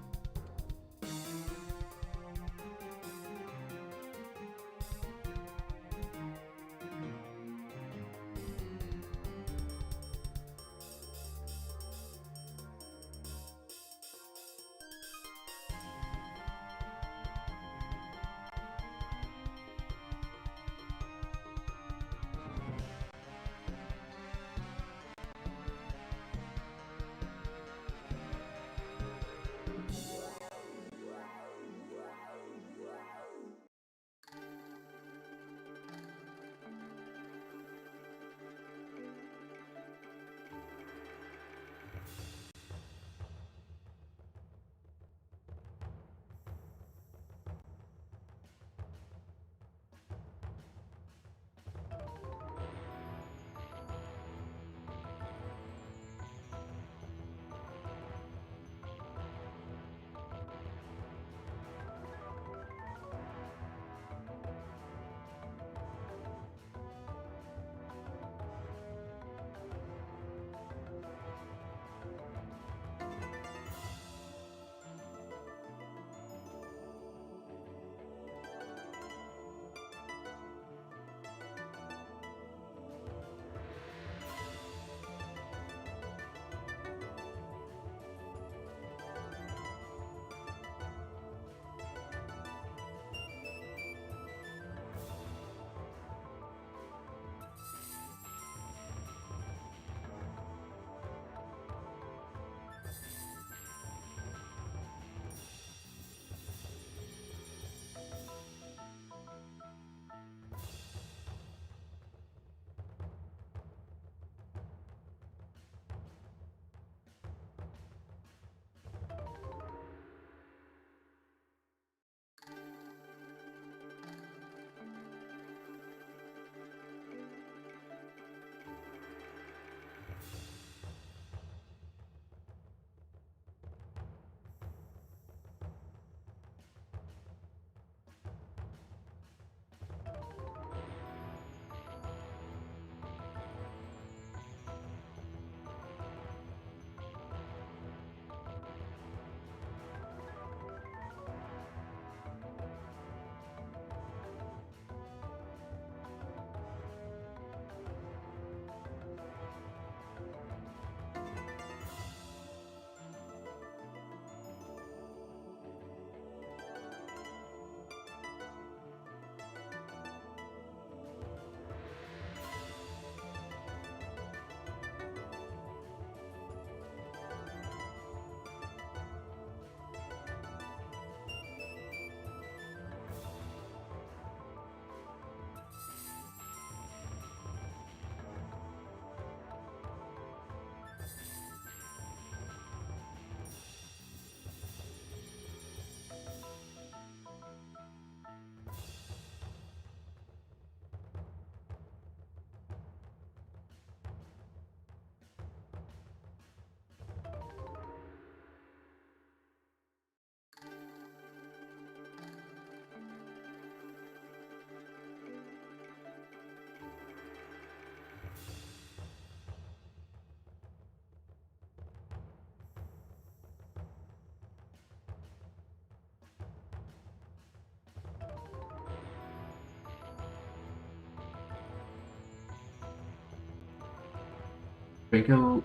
Franco,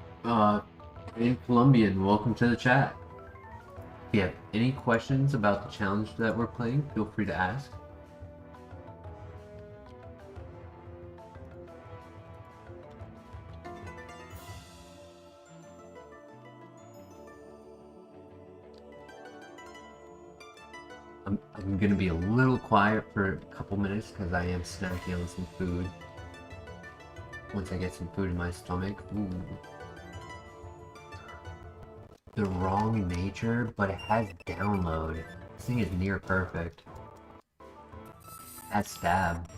in Colombian, welcome to the chat. If you have any questions about the challenge that we're playing, feel free to ask. I'm gonna be a little quiet for a couple minutes because I am snacking on some food. Once I get some food in my stomach, ooh. The wrong nature, but it has download. This thing is near perfect. That stab.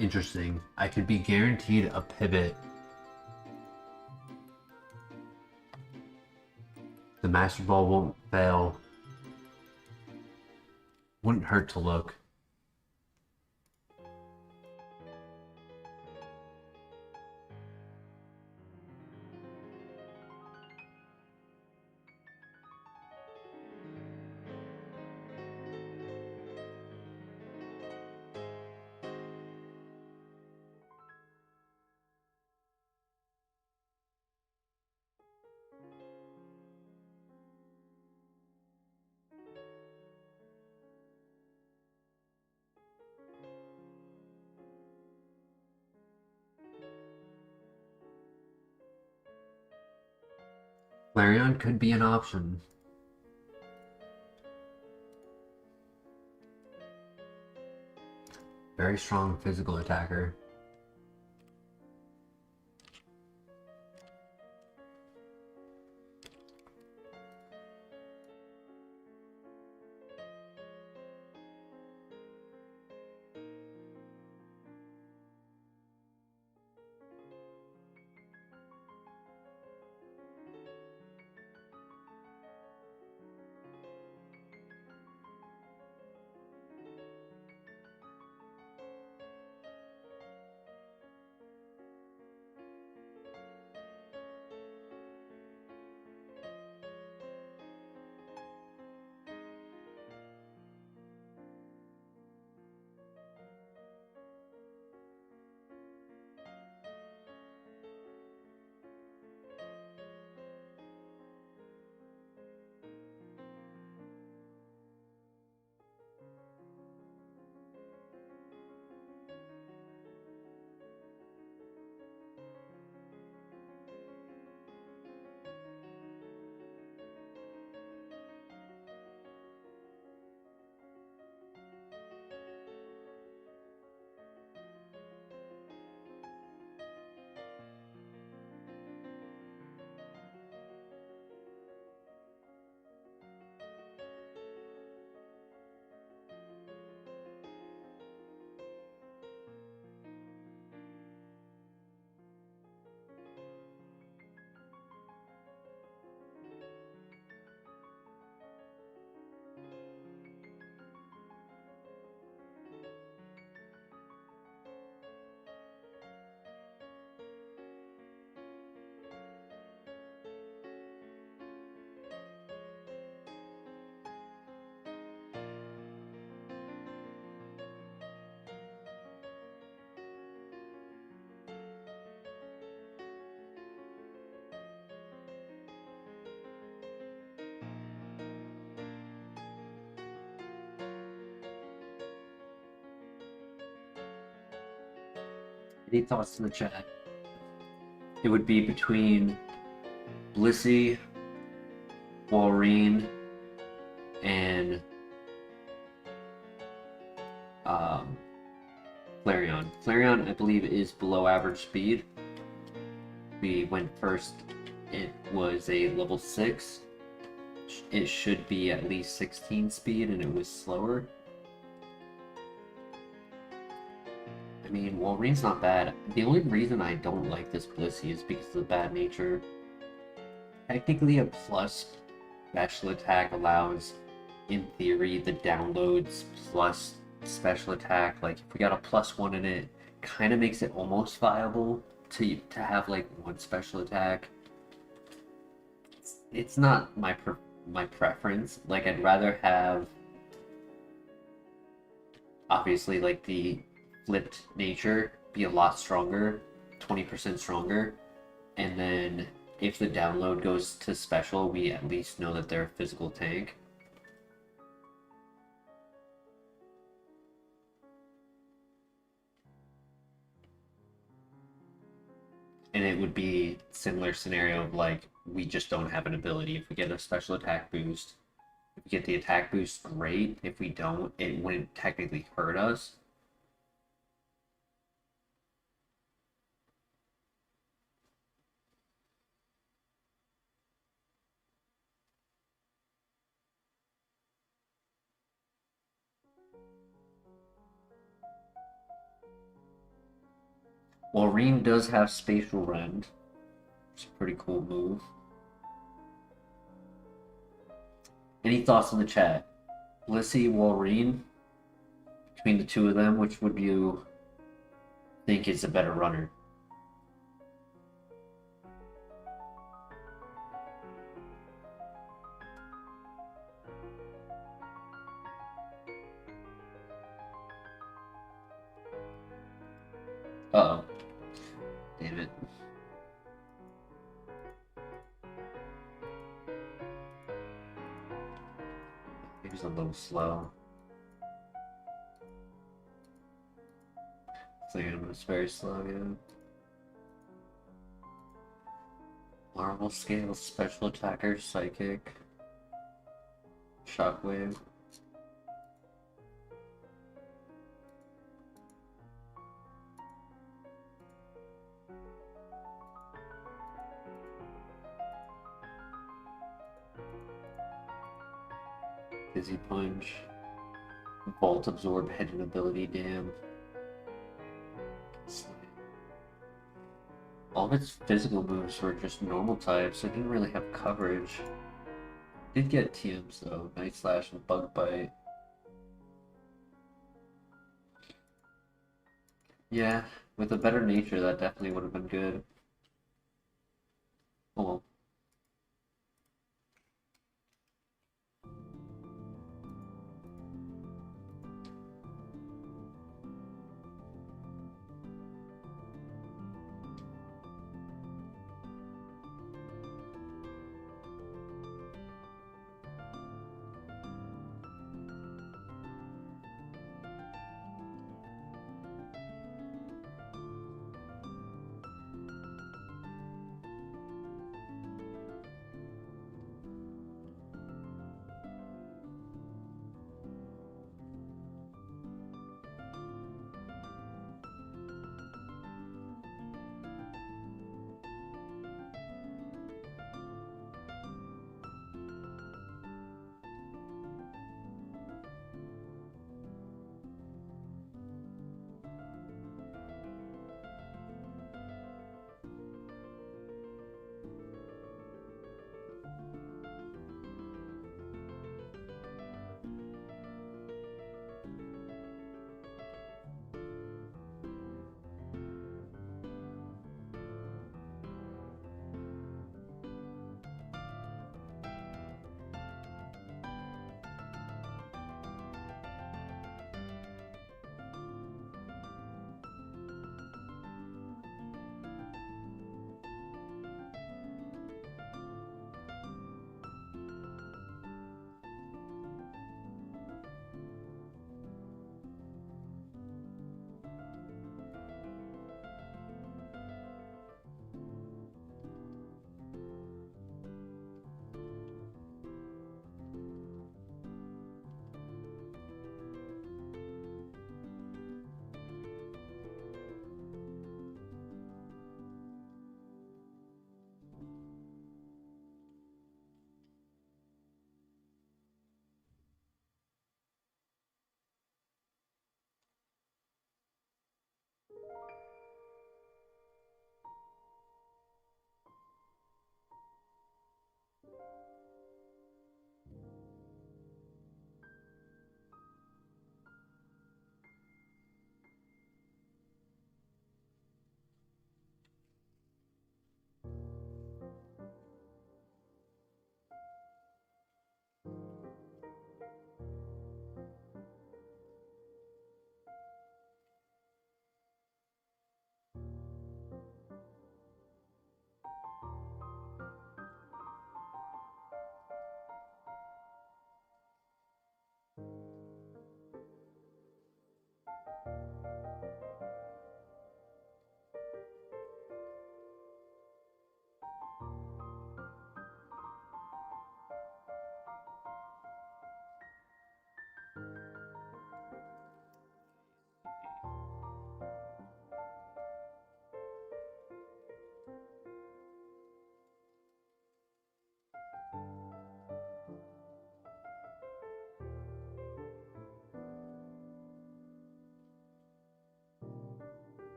Interesting. I could be guaranteed a pivot. The Master Ball won't fail. Wouldn't hurt to look. Flareon could be an option. Very strong physical attacker. Any thoughts in the chat? It would be between Blissey, Walrein, and Flareon. Flareon, I believe, is below average speed. We went first, it was a level 6. It should be at least 16 speed, and it was slower. I mean, Walrein's not bad. The only reason I don't like this Blissey is because of the bad nature. Technically, a plus special attack allows, in theory, the downloads plus special attack. Like, if we got a +1 in it, kind of makes it almost viable to have like one special attack. It's not my preference. Like, I'd rather have, obviously, like the flipped nature be a lot stronger, 20% stronger, and then if the download goes to special, we at least know that they're a physical tank. And it would be similar scenario of like, we just don't have an ability. If we get a special attack boost, if we get the attack boost, great. If we don't, it wouldn't technically hurt us. Walrein does have Spatial Rend. It's a pretty cool move. Any thoughts in the chat? Blissey, Walrein, between the two of them, which would you think is a better runner? Uh-oh. Damn it. He was a little slow. Sam was very slow, yeah. Marvel Scale, Special Attacker, Psychic, Shockwave. Dizzy Punch, Volt Absorb, Hidden Ability, Dam. All of its physical moves were just normal types, so it didn't really have coverage. Did get TMs though, Night Slash and Bug Bite. Yeah, with a better nature, that definitely would have been good. Oh well.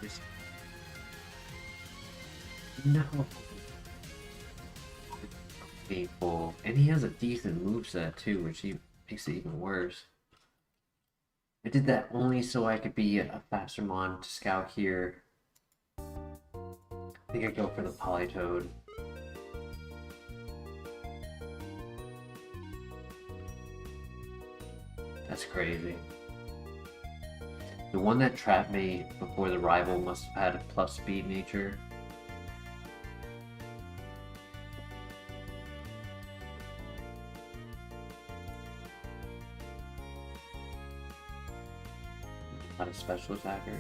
Just... No. Painful. And he has a decent moveset too, which makes it even worse. I did that only so I could be a faster mon to scout here. I think I'd go for the Polytoad. That's crazy. The one that trapped me before the rival must have had a plus speed nature. Not a special attacker.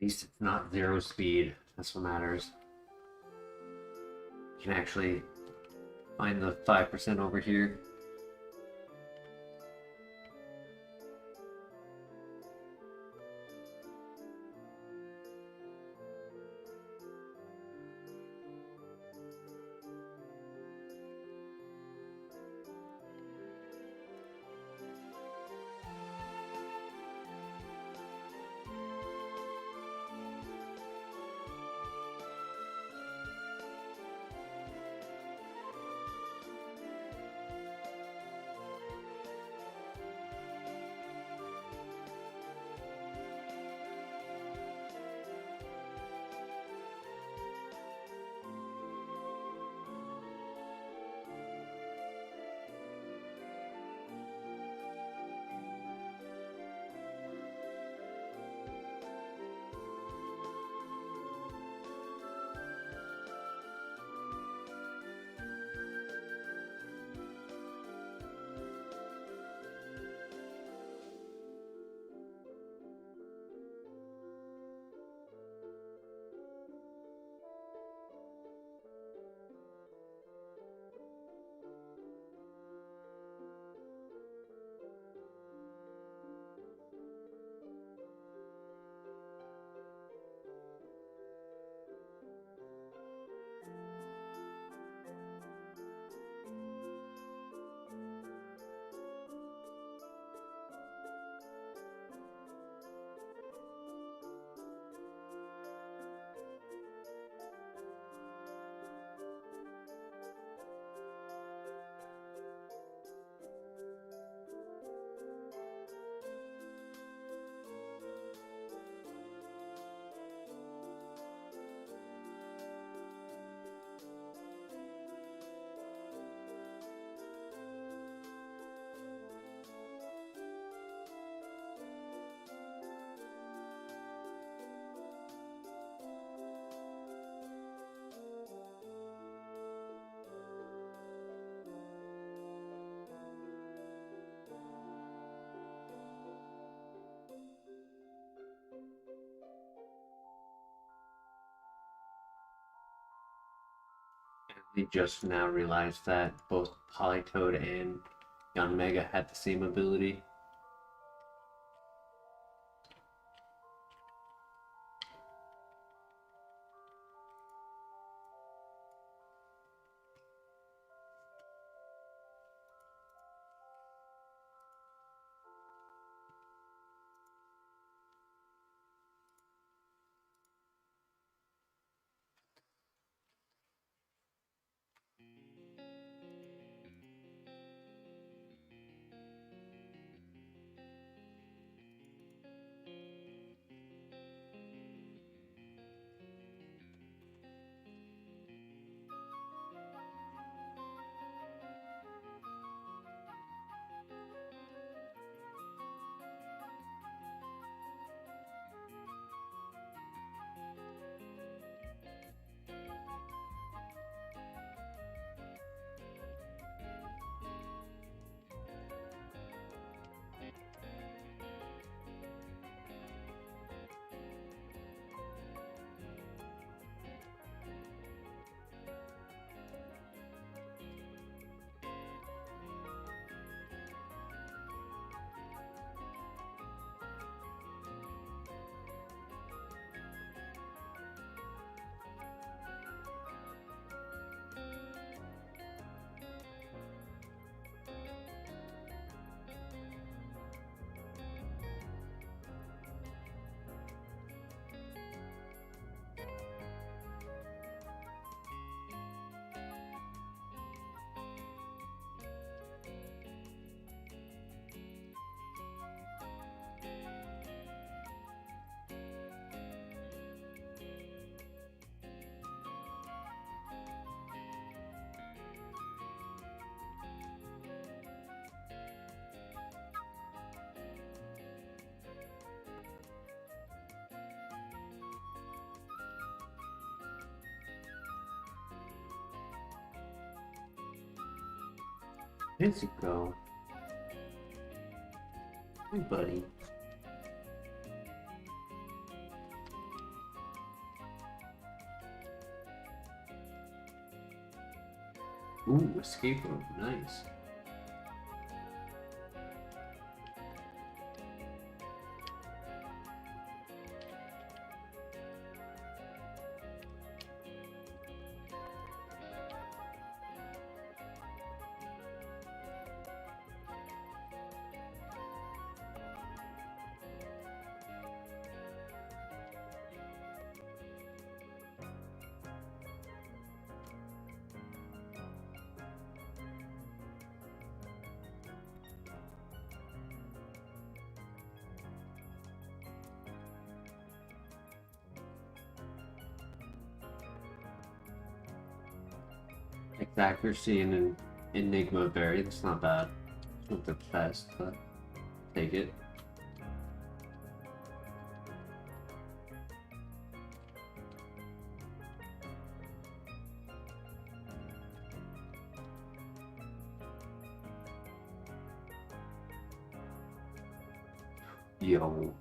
At least it's not 0 speed. That's what matters. You can actually find the 5% over here. They just now realized that both Politoed and Yanmega had the same ability. Let's go. Hey, buddy. Ooh, escape rope. Nice. Accuracy in an Enigma Berry, that's not bad. It's not the best, but take it. Yo.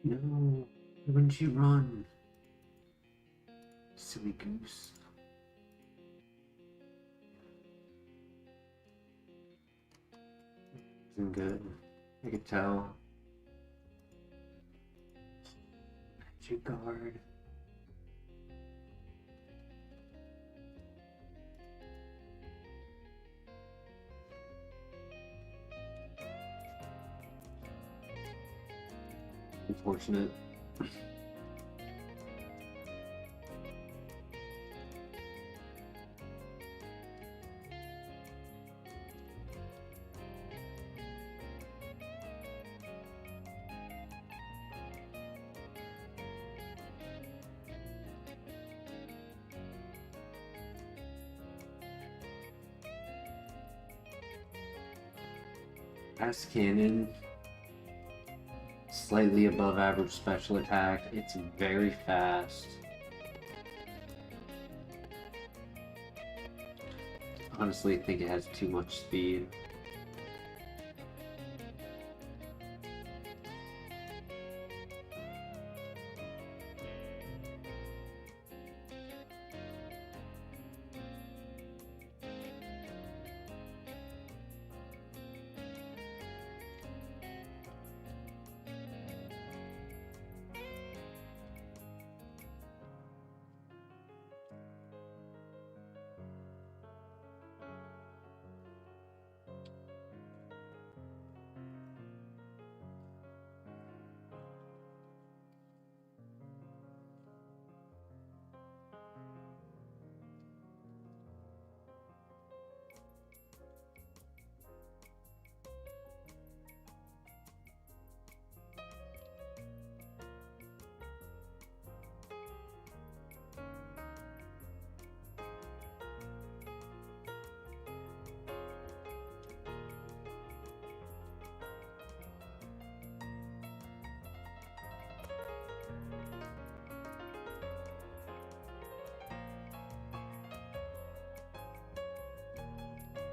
No, why wouldn't you run? Silly goose. Isn't good. I could tell. Magic guard. Unfortunate. Ice Cannon, slightly above average special attack. It's very fast. Honestly, I think it has too much speed.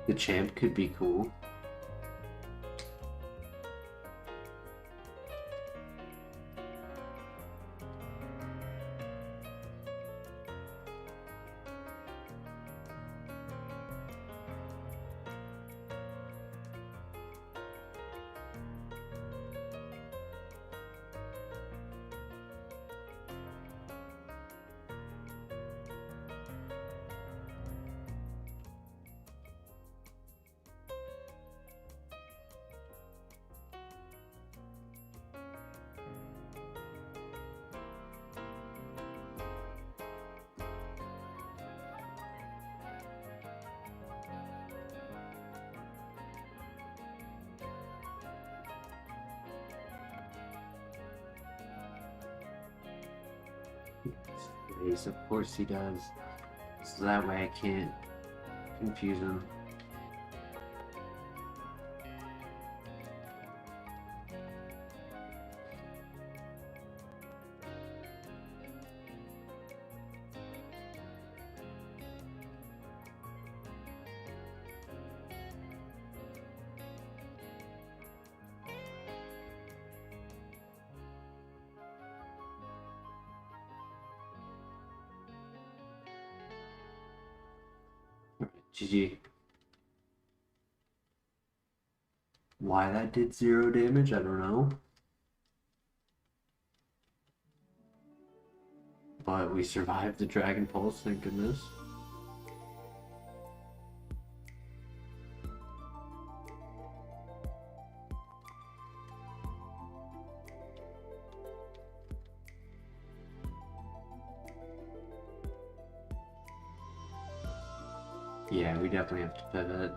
The champ could be cool. Of course he does. So that way I can't confuse him. GG. Why that did 0 damage, I don't know. But we survived the Dragon Pulse, thank goodness. Yeah, we definitely have to pivot.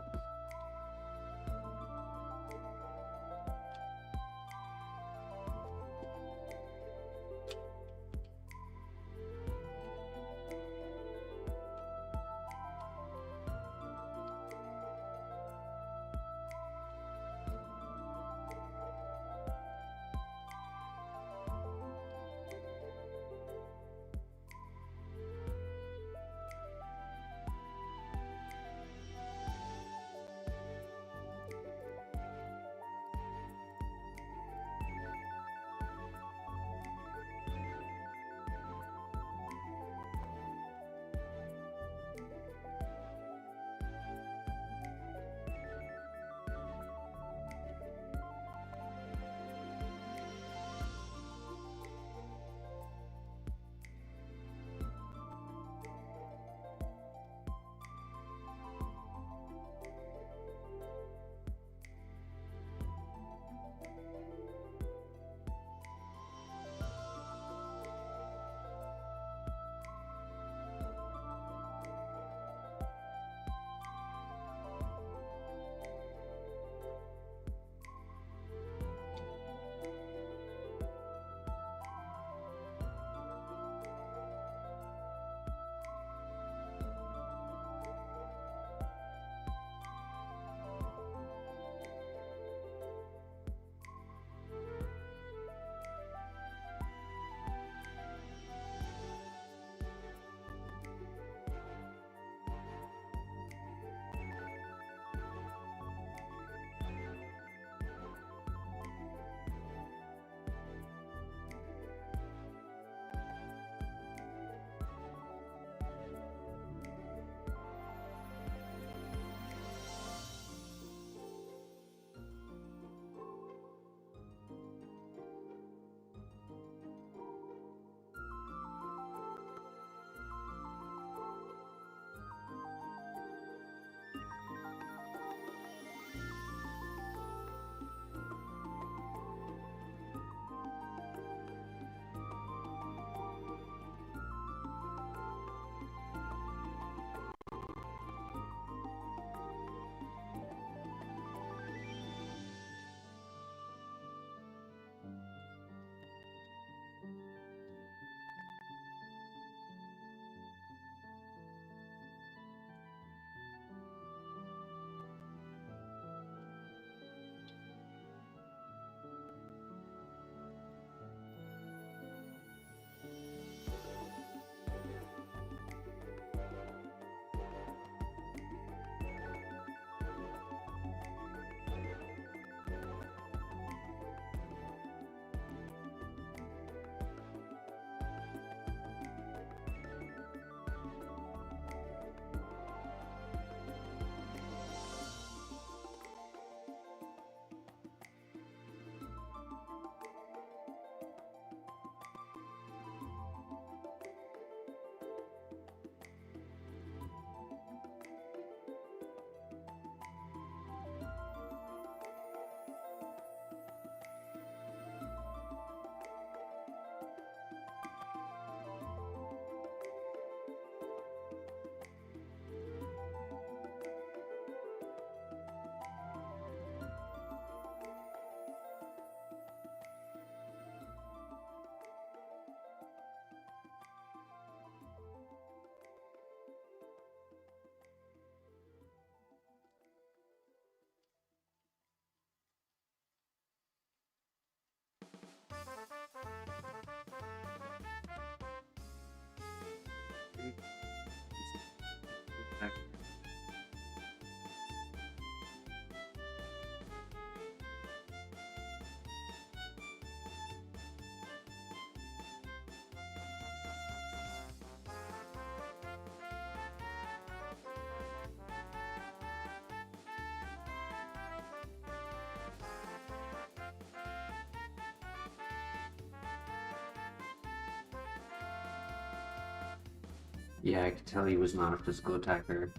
Yeah, I could tell he was not a physical attacker.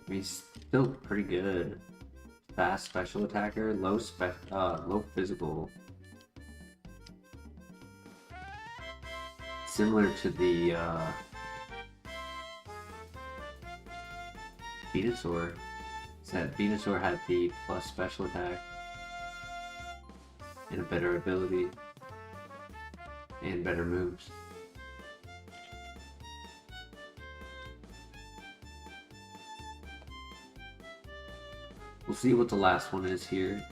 He's still pretty good. Fast special attacker, low physical. Similar to the Venusaur. That Venusaur had the plus special attack and a better ability and better moves. We'll see what the last one is here.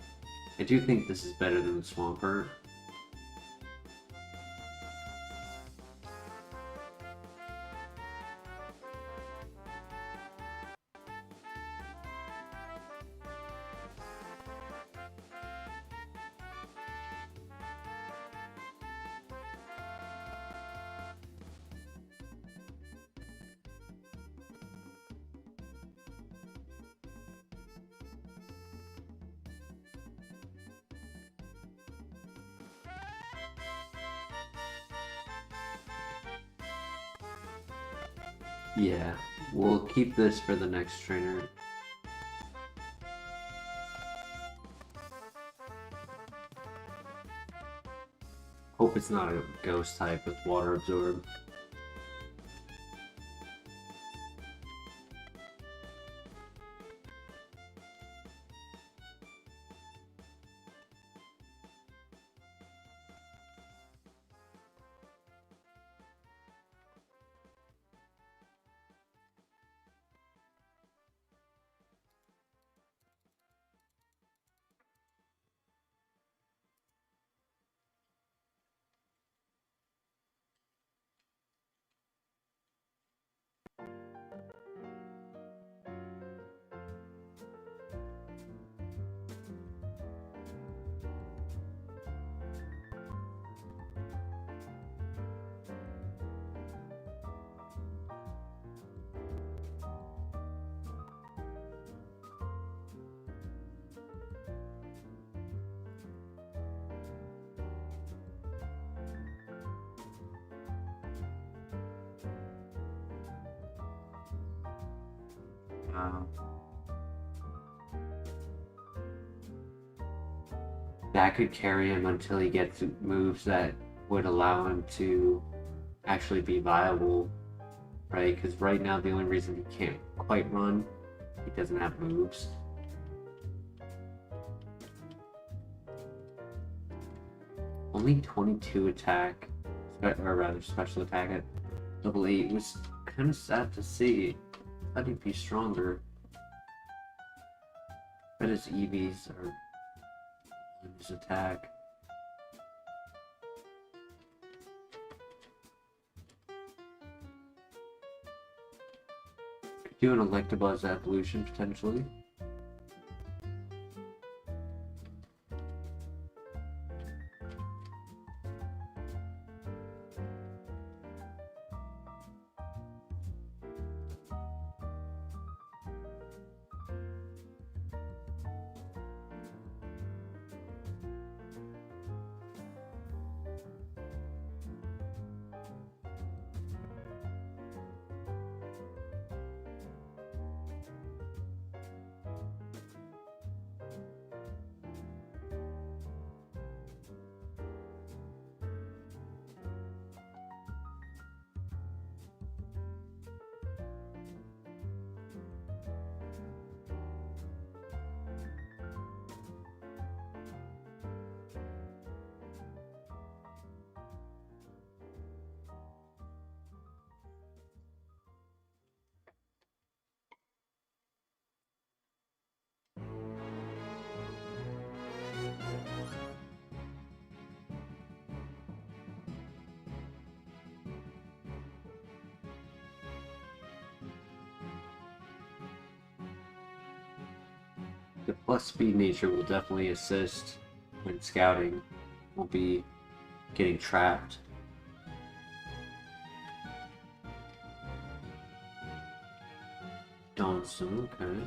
I do think this is better than the Swampert. Yeah, we'll keep this for the next trainer. Hope it's not a ghost type with water absorb. That could carry him until he gets moves that would allow him to actually be viable, right? Because right now the only reason he can't quite run, he doesn't have moves. Only 22 attack, or rather special attack at level 8 was kind of sad to see. I thought he'd be stronger. But his EVs are on his attack. Could do an Electabuzz evolution potentially. The plus speed nature will definitely assist when scouting. Won't be getting trapped. Johnson, okay.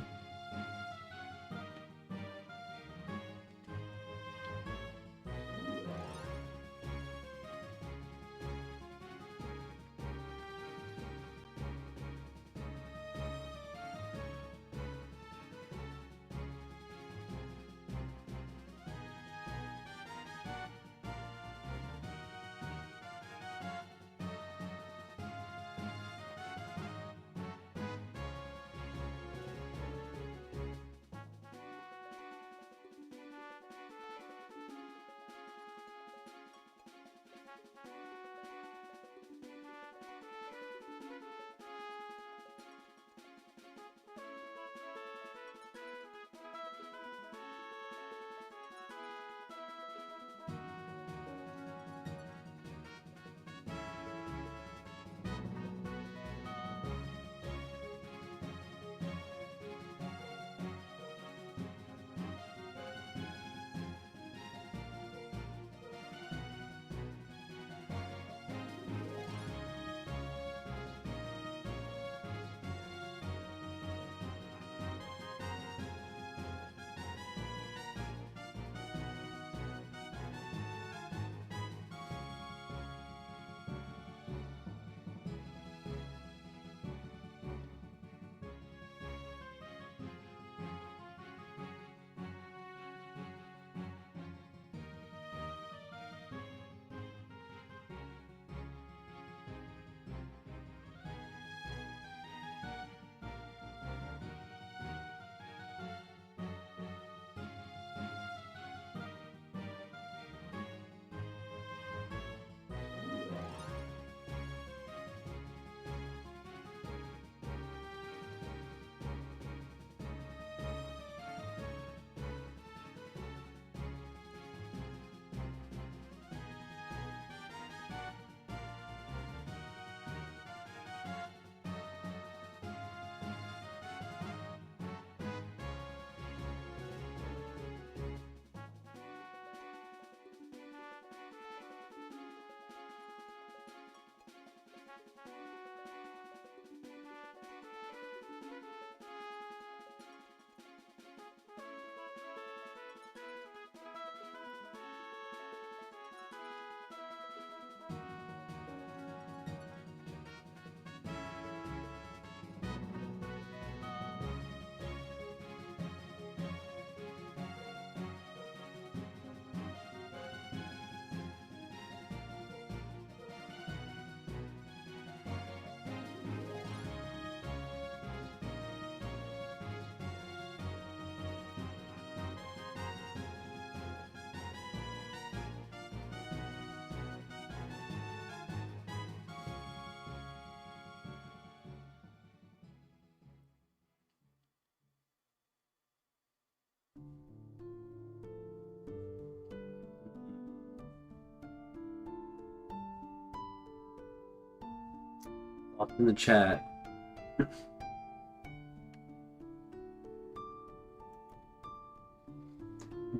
Up in the chat.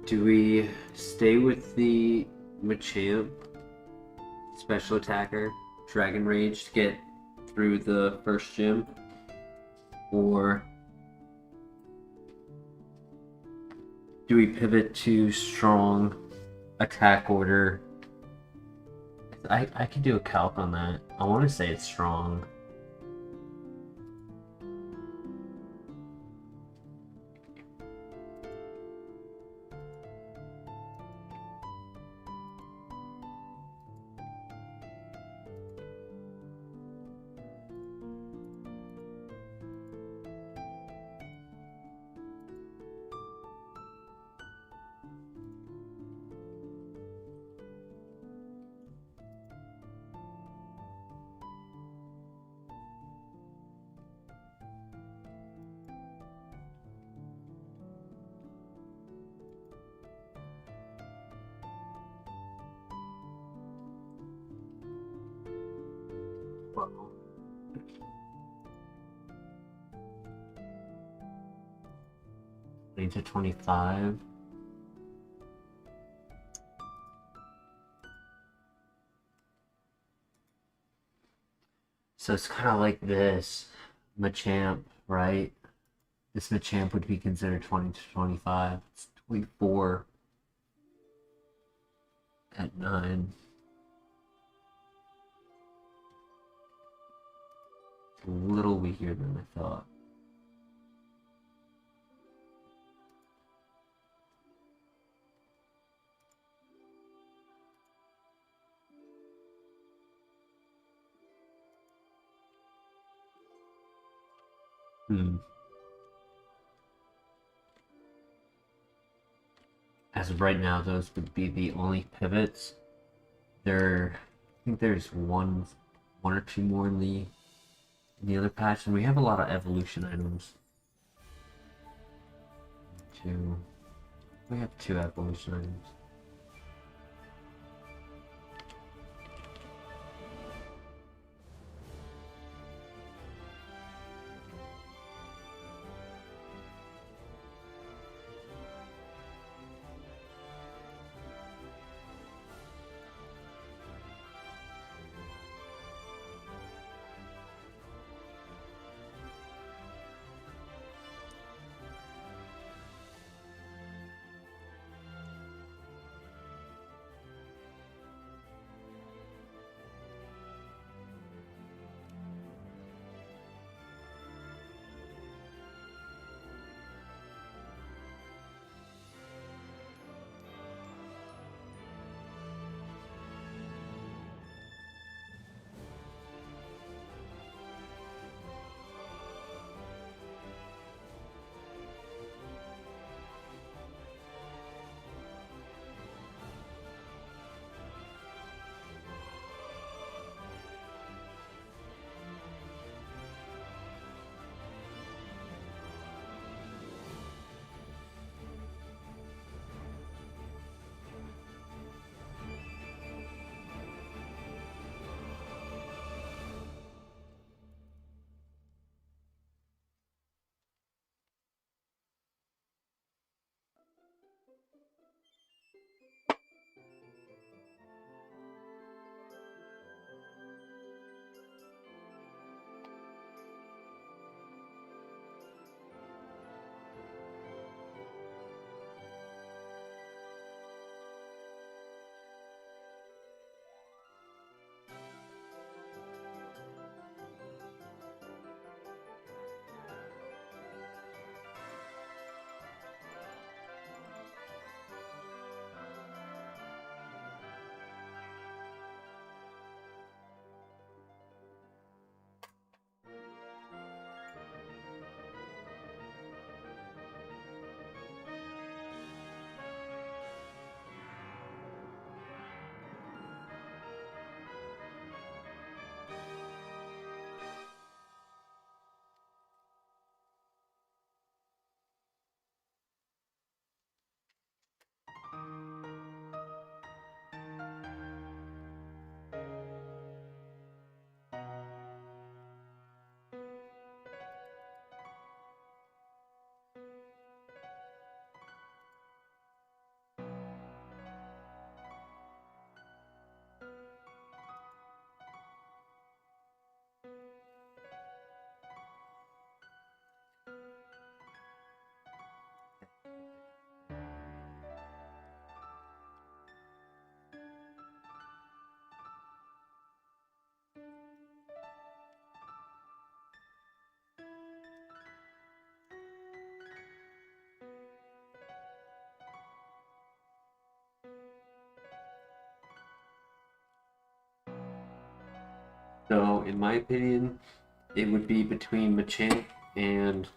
Do we stay with the Machamp special attacker, Dragon Rage, to get through the first gym? Or do we pivot to strong attack order? I can do a calc on that. I want to say it's strong. To 25. So it's kind of like this Machamp, right? This Machamp would be considered 20 to 25. It's 24 at 9. It's a little weaker than I thought. As of right now, those would be the only pivots. I think there's one or two more in the other patch, and we have a lot of evolution items. We have 2 evolution items. So, in my opinion, it would be between Machamp and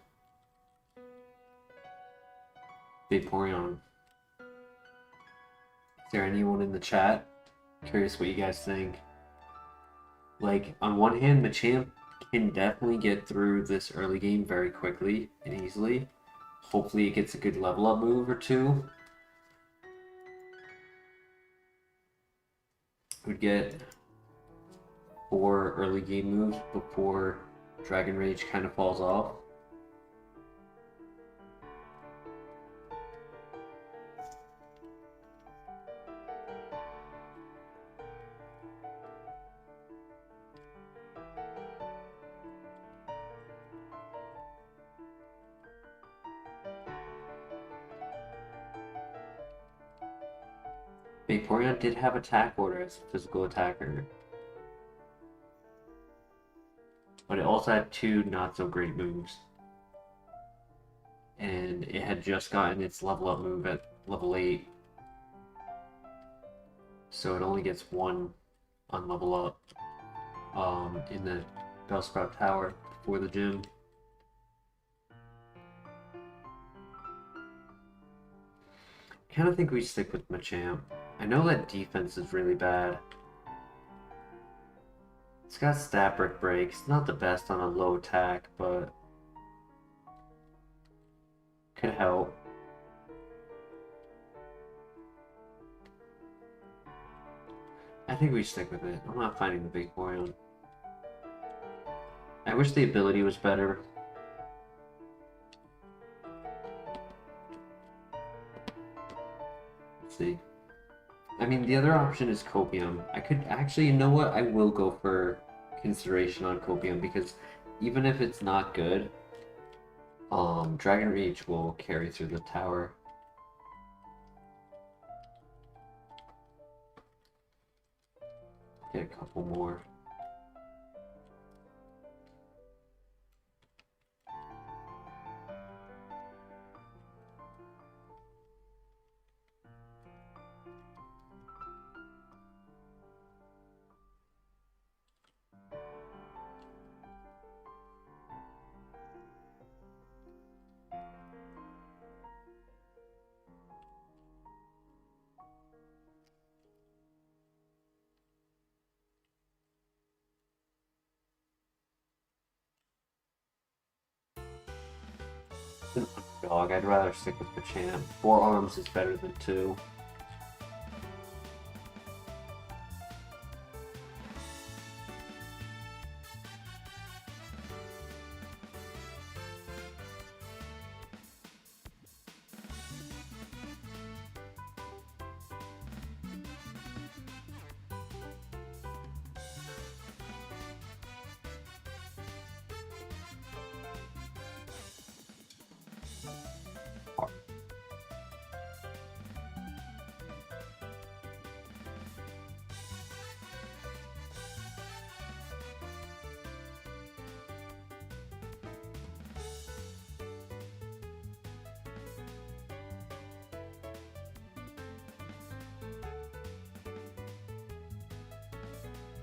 Vaporeon. Is there anyone in the chat? Curious what you guys think. Like, on one hand, Machamp can definitely get through this early game very quickly and easily. Hopefully it gets a good level up move or two. Would get 4 early game moves before Dragon Rage kind of falls off. Vaporeon did have attack order as a physical attacker, but it also had 2 not so great moves. And it had just gotten its level up move at level 8. So it only gets 1 on level up in the Bellsprout Tower before the gym. I kind of think we stick with Machamp. I know that defense is really bad. It's got stat brick breaks. Not the best on a low attack, but could help. I think we stick with it. I'm not fighting the Vaporeon. I wish the ability was better. Let's see. I mean, the other option is Copium. I could actually, you know what? I will go for consideration on Copium because even if it's not good, Dragon Rage will carry through the tower. Get a couple more. An underdog. I'd rather stick with Machamp. 4 arms is better than 2.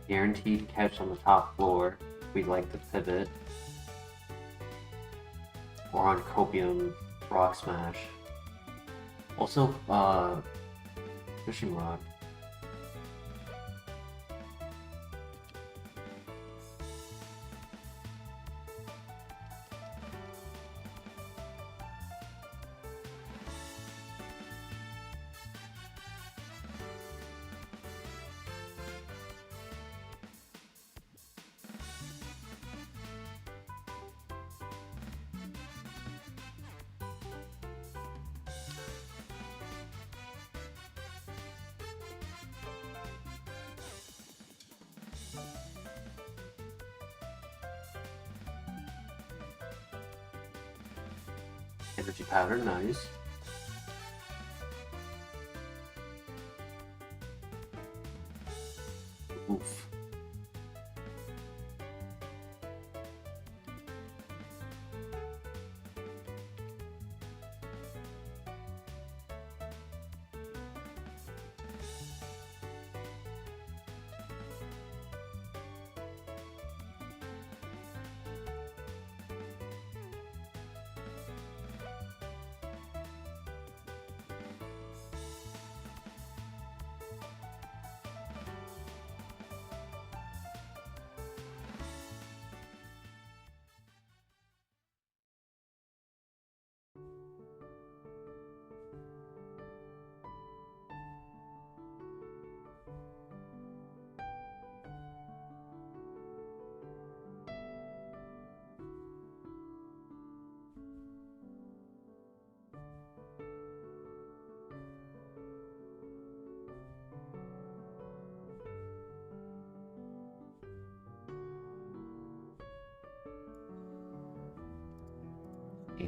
Guaranteed catch on the top floor. We'd like to pivot. Or on Copium, Rock Smash. Also, Fishing Rod. Energy powder, nice. Oof.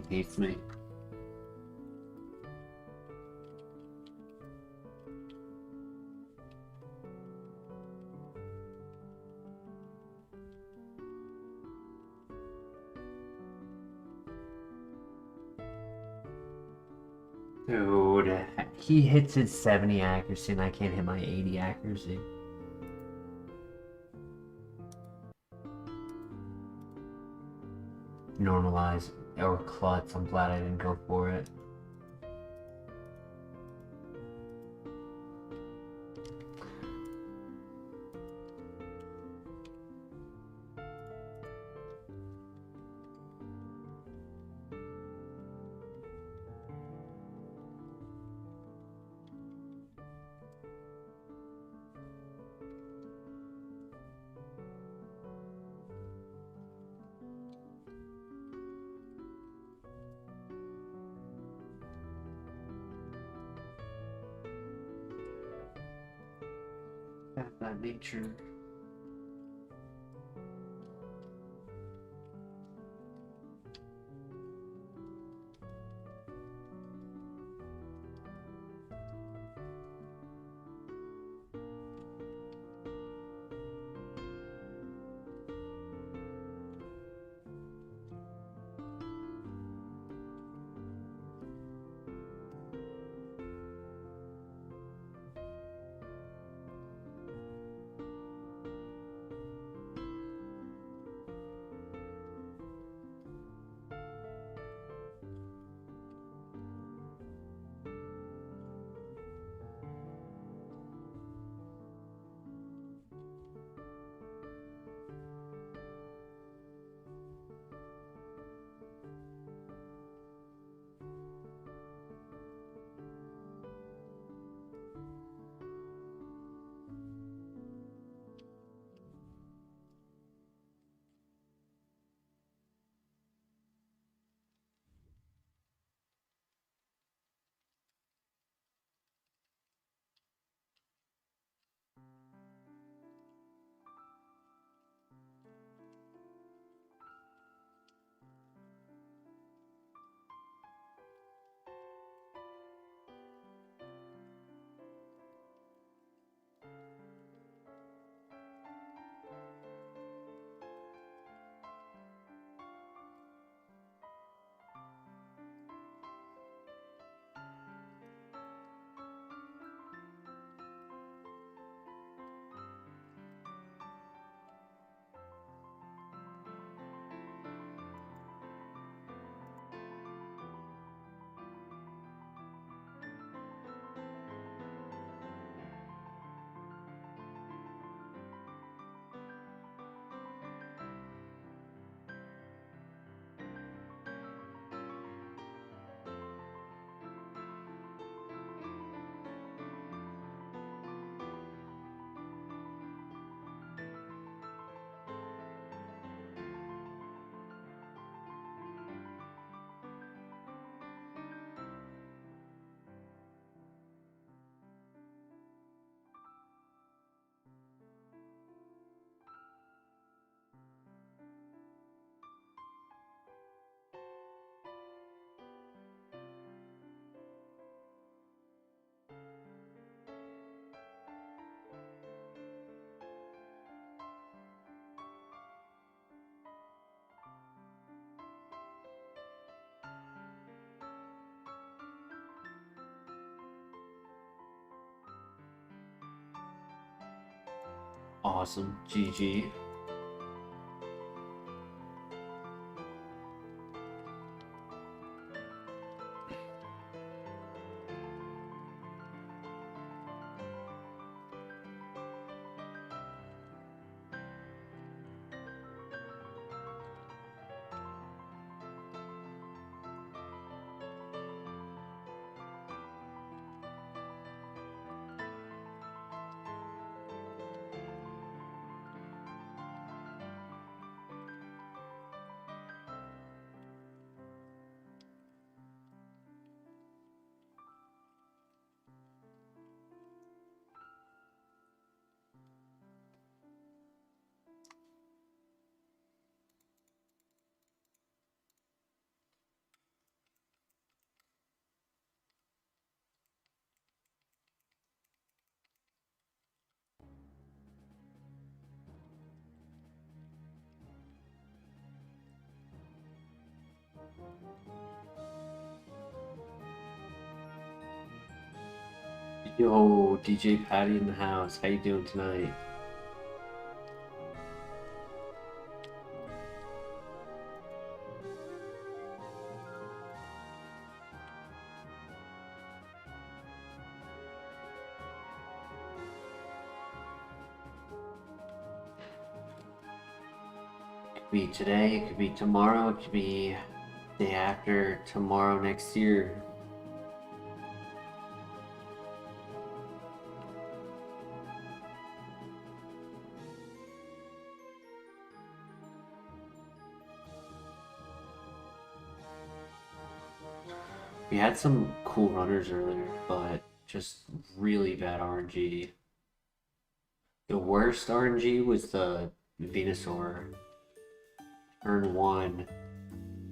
He hates me. Dude, he hits his 70 accuracy and I can't hit my 80 accuracy. Normalize or klutz. I'm glad I didn't go for it. That nature. Awesome. GG. Yo, DJ Patty in the house. How you doing tonight? It could be today, it could be tomorrow, it could be day after tomorrow next year. We had some cool runners earlier, but just really bad RNG. The worst RNG was the Venusaur. Turn 1,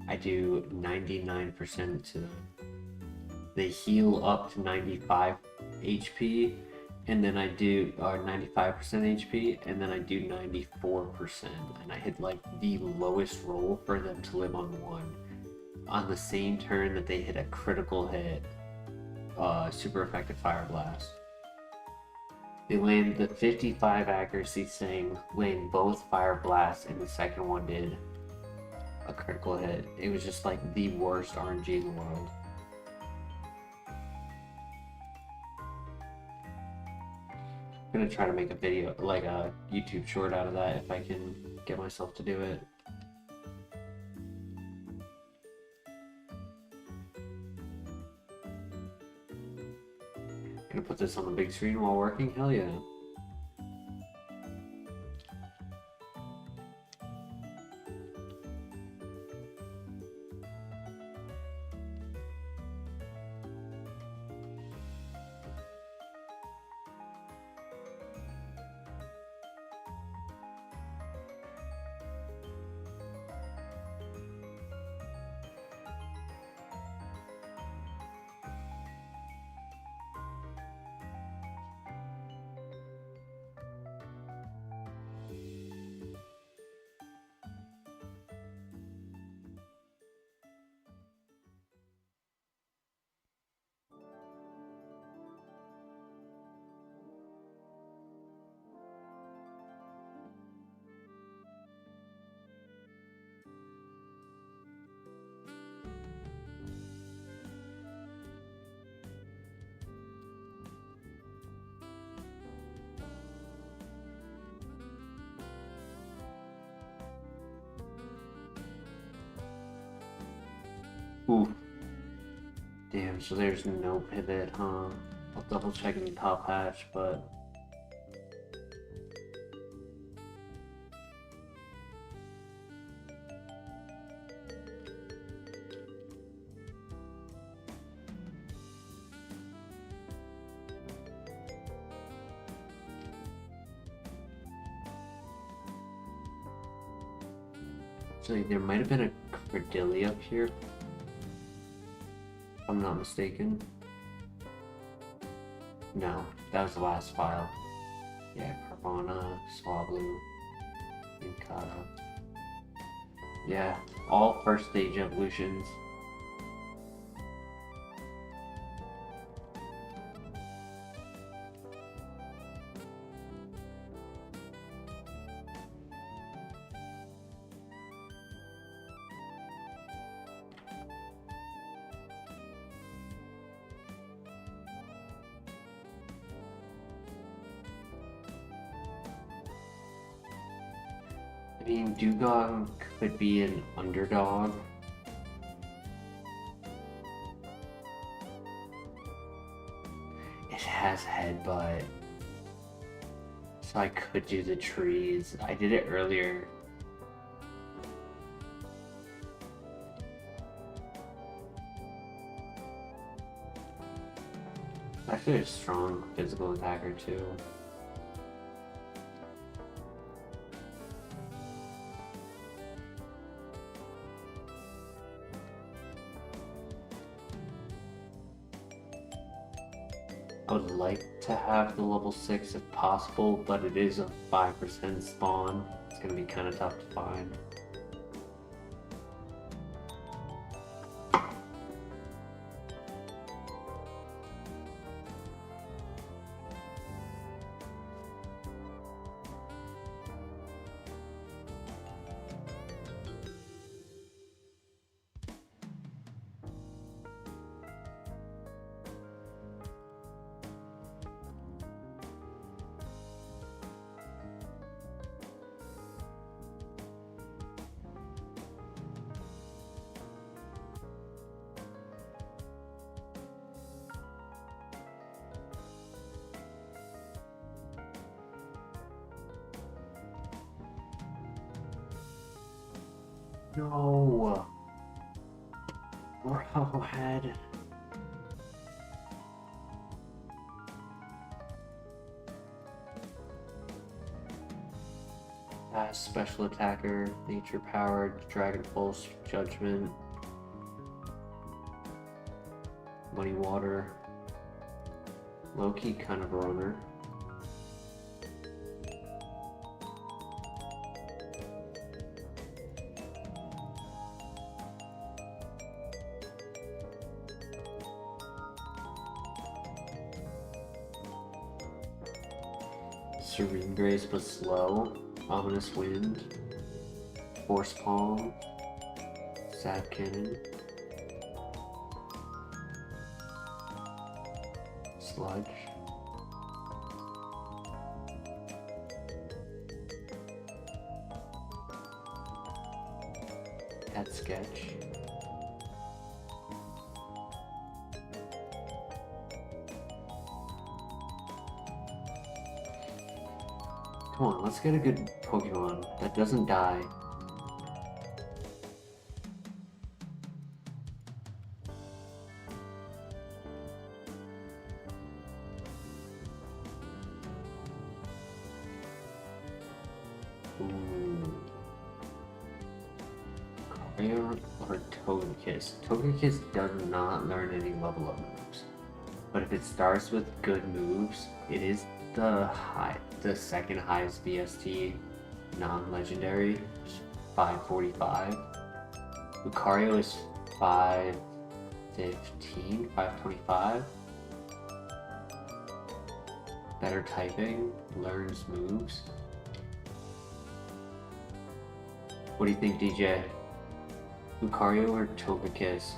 I do 99% to them. They heal up to 95 HP, and then I do 95% HP, and then I do 94%, and I hit like the lowest roll for them to live on 1. On the same turn that they hit a critical hit, super effective Fire Blast. They landed the 55 accuracy thing, landing both Fire Blasts, and the second one did a critical hit. It was just like the worst RNG in the world. I'm gonna try to make a video, like a YouTube short out of that if I can get myself to do it. Gonna put this on the big screen while working? Hell yeah. Oof. Damn, so there's no pivot, huh? I'll double check in the top hatch, but... Actually, there might have been a Cordelia up here, if I'm not mistaken. No, that was the last file. Yeah, Carvana, Swablu, Inkata. Yeah, all first stage evolutions. I mean, Dugong could be an underdog. It has headbutt. So I could do the trees. I did it earlier. Actually a strong physical attacker too. I would like to have the level 6 if possible, but it is a 5% spawn. It's gonna be kind of tough to find. No! Arrowhead. Special attacker, nature powered, dragon pulse, judgment, muddy water, low-key kind of a runner. Serene Grace but slow. Ominous Wind. Force Palm. Sad Cannon. Sludge. Cat Sketch. Come on, let's get a good Pokemon that doesn't die. Or Togekiss. Togekiss does not learn any level up moves. But if it starts with good moves, it is the second highest VST non-legendary, 545. Lucario is 515, 525. Better typing, learns moves. What do you think, DJ? Lucario or Togekiss?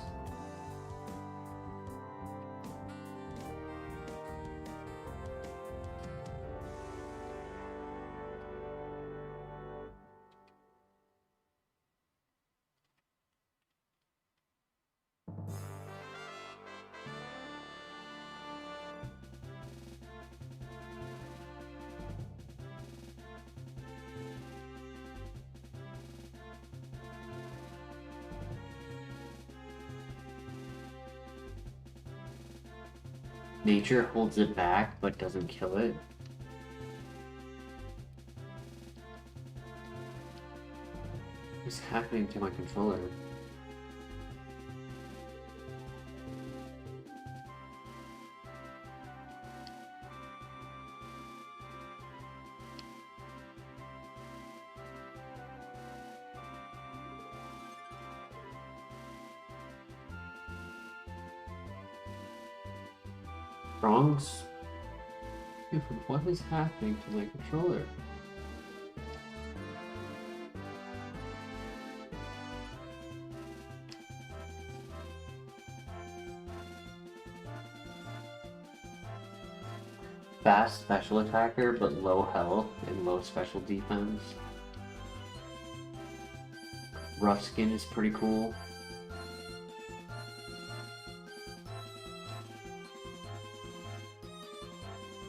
Nature holds it back, but doesn't kill it. What's happening to my controller? Bronx? Dude, what is happening to my controller? Fast special attacker, but low health and low special defense. Rough Skin is pretty cool.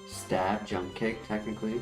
Stab, jump kick, technically.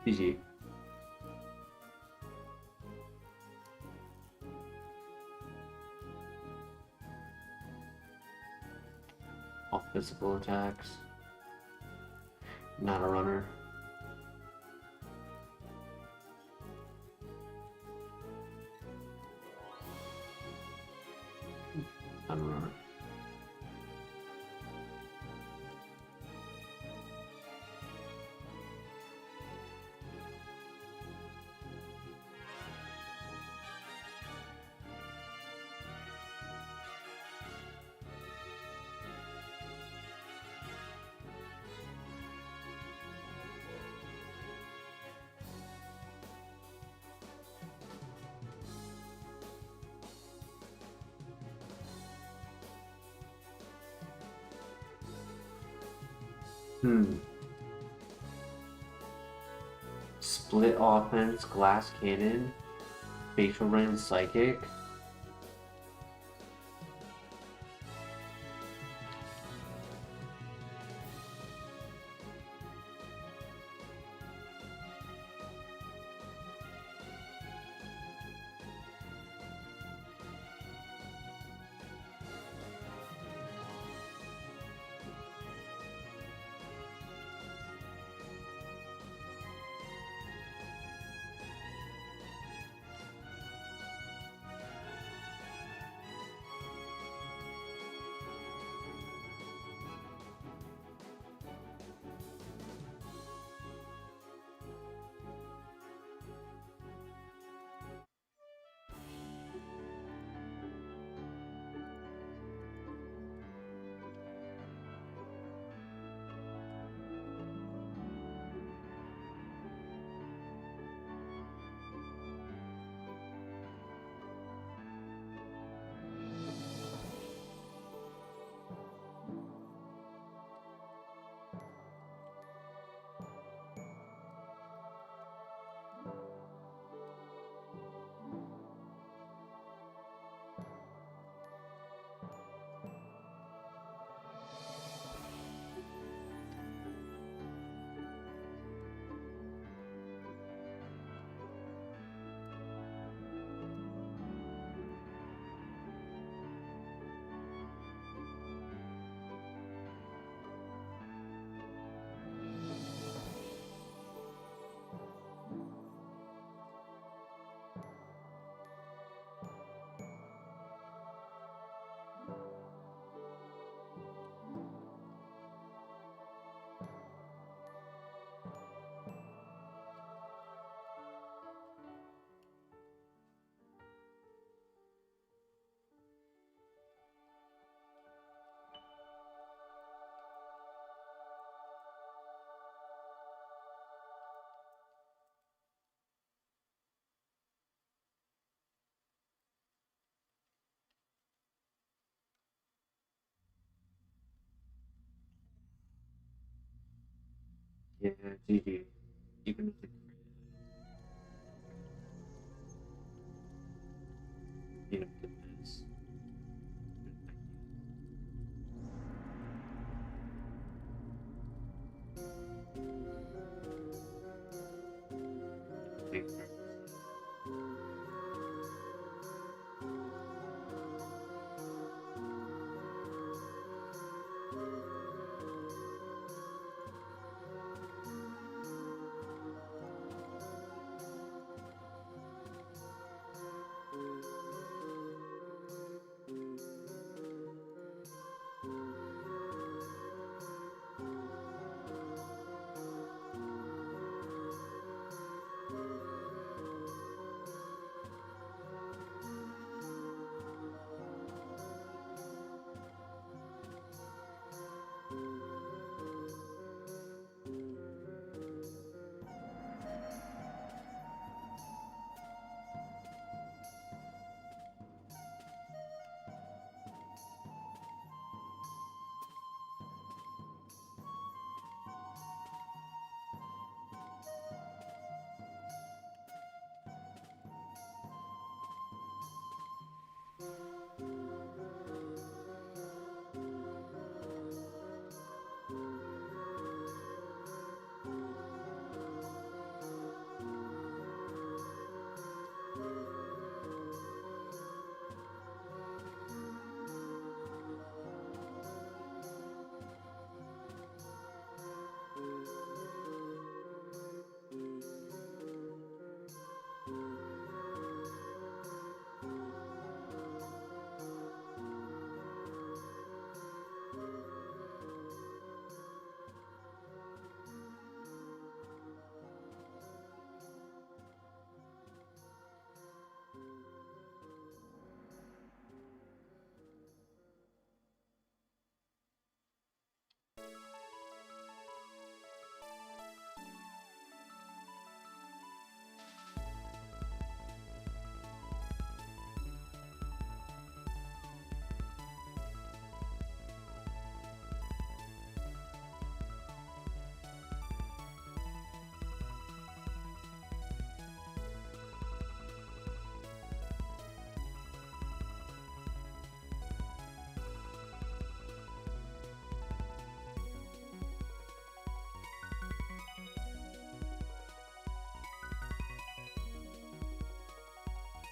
GG. All physical attacks. Not a runner. Not a runner. Split offense, glass cannon, facial range, psychic. Yeah, GG. Even if the even if it is. Thanks.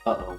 Uh-oh.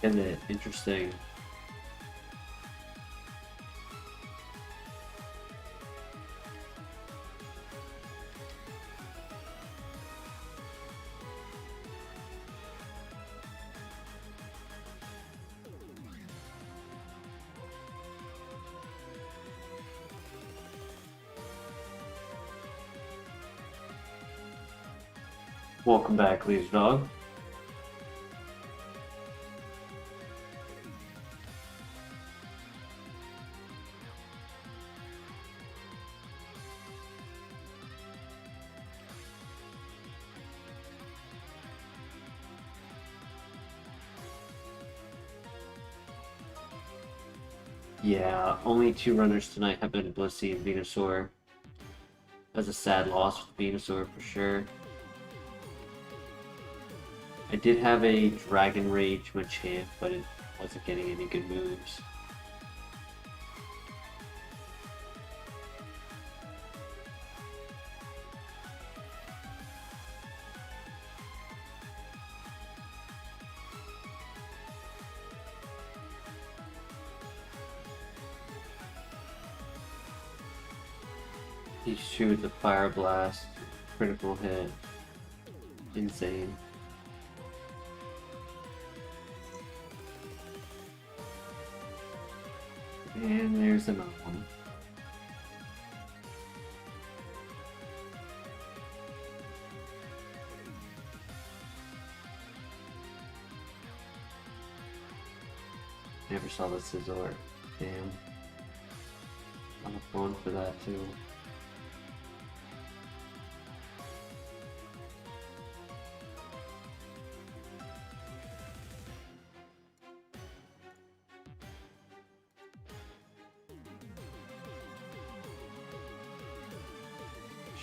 Isn't it interesting? Welcome back, Leaves Dog. Yeah, only 2 runners tonight have been Blissey and Venusaur. That's a sad loss with Venusaur for sure. I did have a Dragon Rage Machamp, but it wasn't getting any good moves. He shoots a Fire Blast, critical hit. Insane. And there's another one. Never saw the Scizor. Damn. I'm going for that too.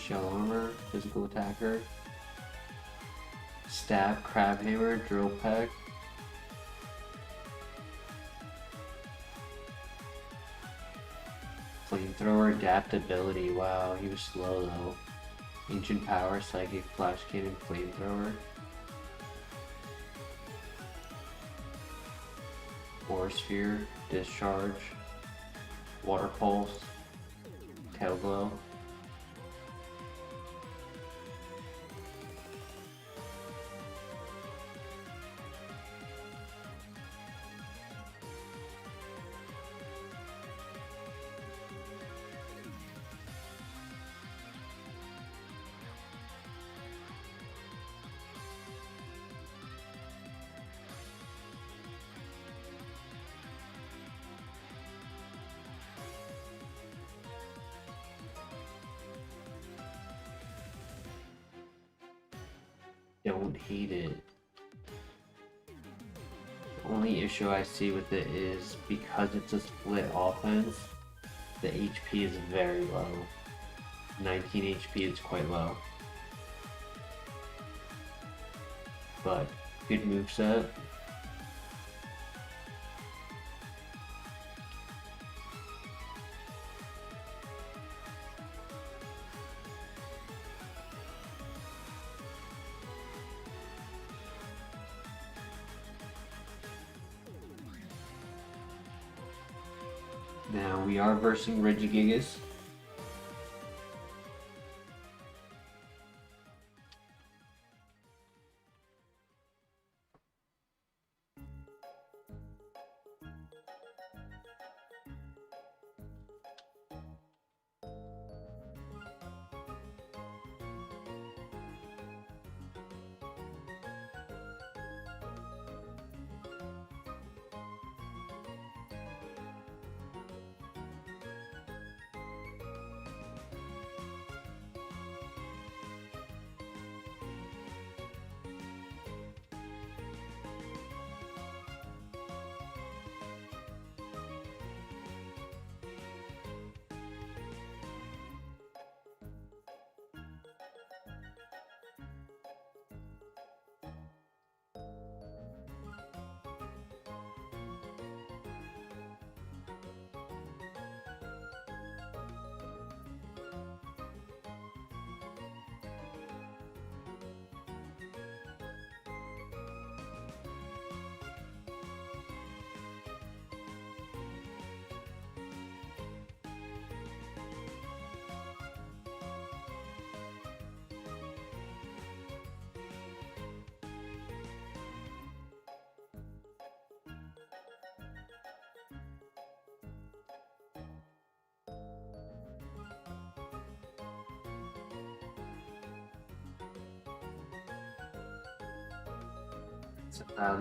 Shell Armor, Physical Attacker. Stab, Crab Hammer, Drill Peck. Flamethrower, Adaptability. Wow, he was slow though. Ancient Power, Psychic, Flash Cannon, Flamethrower. Aura Sphere, Discharge. Water Pulse. Tail Glow. Don't hate it. The only issue I see with it is because it's a split offense, the HP is very low. 19 HP is quite low. But good moveset. Now we are versing Regigigas.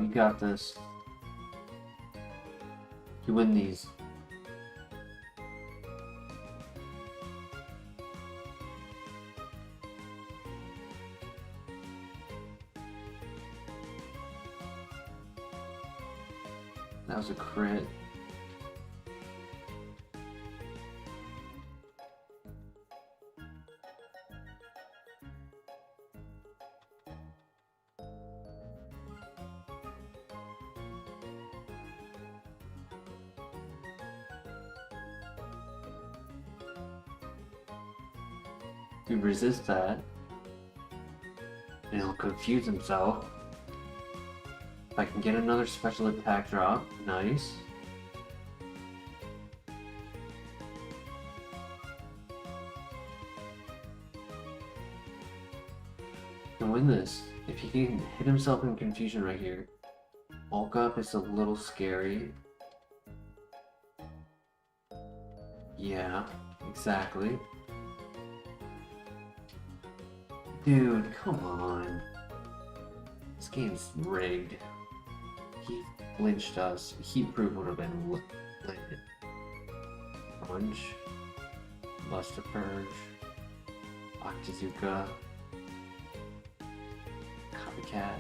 You got this. You win these. That was a crit. You resist that, and he'll confuse himself. If I can get another special attack drop, nice. Can win this. If he can hit himself in confusion right here. Bulk up is a little scary. Yeah, exactly. Dude, come on. This game's rigged. He flinched us. Heat proof would have been lit. Punch. Luster Purge. Octazooka. Copycat.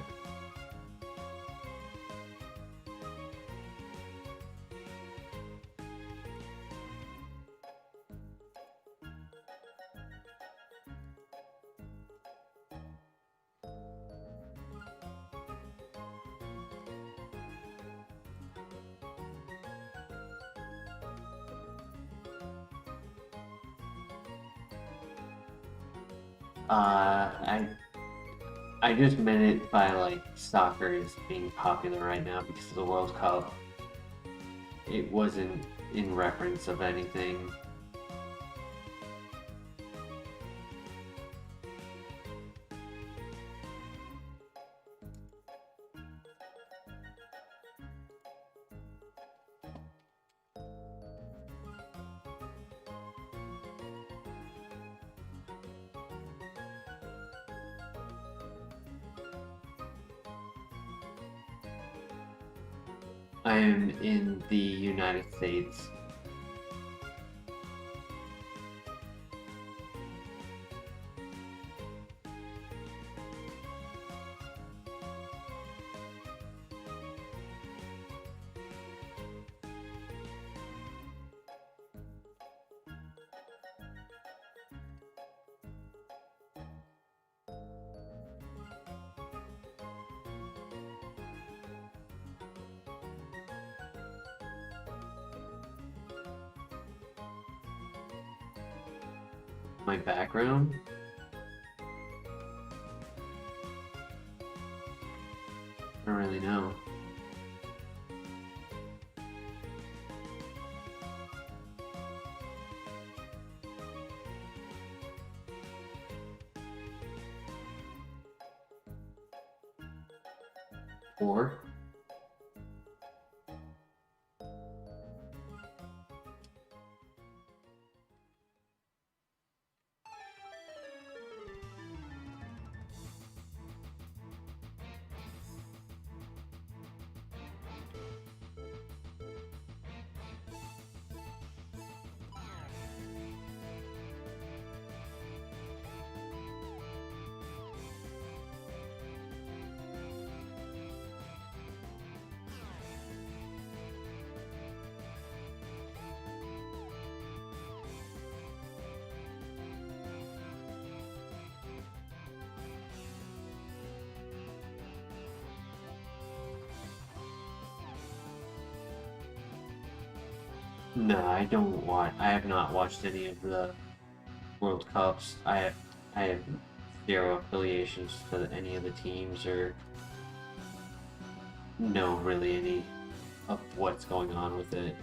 I just meant it by like soccer is being popular right now because of the World Cup. It wasn't in reference of anything. I am in the United States. My background? I don't really know. Or no, I have not watched any of the World Cups. I have zero affiliations to any of the teams or know really any of what's going on with it.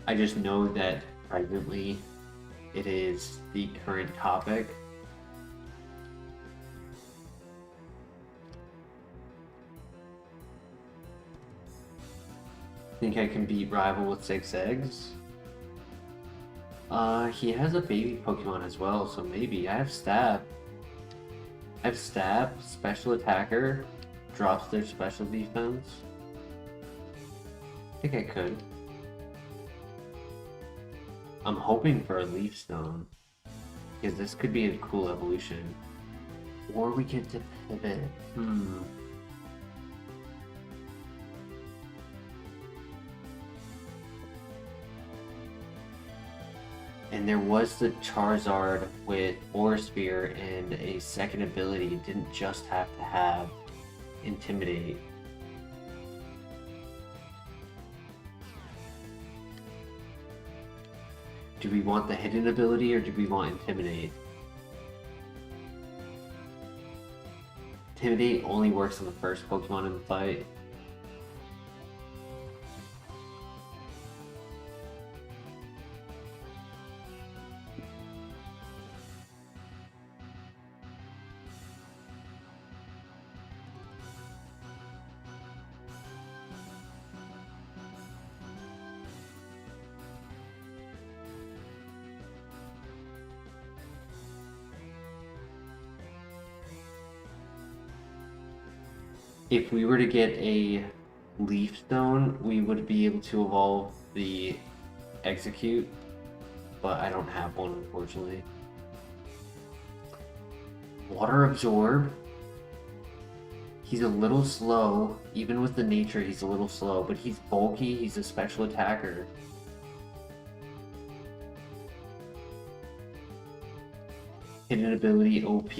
I just know that presently it is the current topic. Think I can beat Rival with 6 eggs? He has a baby Pokemon as well, so maybe. I have Stab. I have Stab, Special Attacker, drops their special defense. I think I could. I'm hoping for a Leaf Stone, because this could be a cool evolution. Or we get to pivot. And there was the Charizard with Aura Sphere and a second ability. It didn't just have to have Intimidate. Do we want the hidden ability or do we want Intimidate? Intimidate only works on the first Pokemon in the fight. If we were to get a Leaf Stone, we would be able to evolve the Execute, but I don't have one, unfortunately. Water Absorb. He's a little slow. Even with the nature, he's a little slow, but he's bulky, he's a special attacker. Hidden ability OP.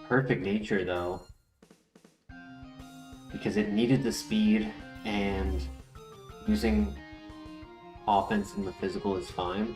perfect nature though, because it needed the speed, and using offense in the physical is fine.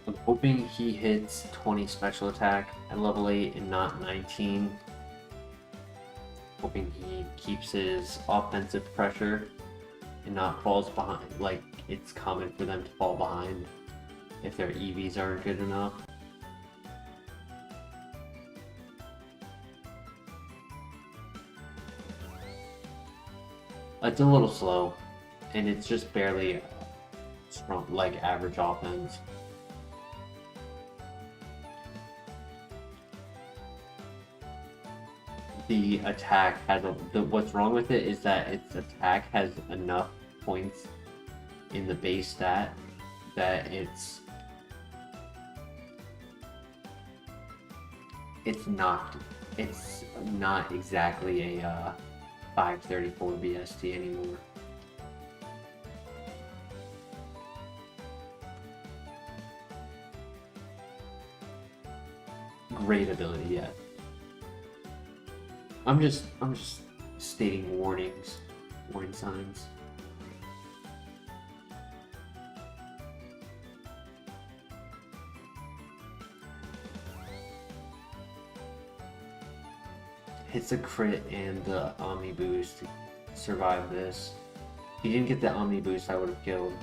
I'm hoping he hits 20 special attack at level 8 and not 19. Hoping he keeps his offensive pressure and not falls behind. Like, it's common for them to fall behind if their EVs aren't good enough. It's a little slow, and it's just barely strong, like average offense. The attack has what's wrong with it is that its attack has enough points in the base stat that it's not exactly a 534 BST anymore. Great ability, yeah. I'm just stating warning signs. Hits a crit and the Omni boost to survive this. If he didn't get the Omni boost, I would have killed.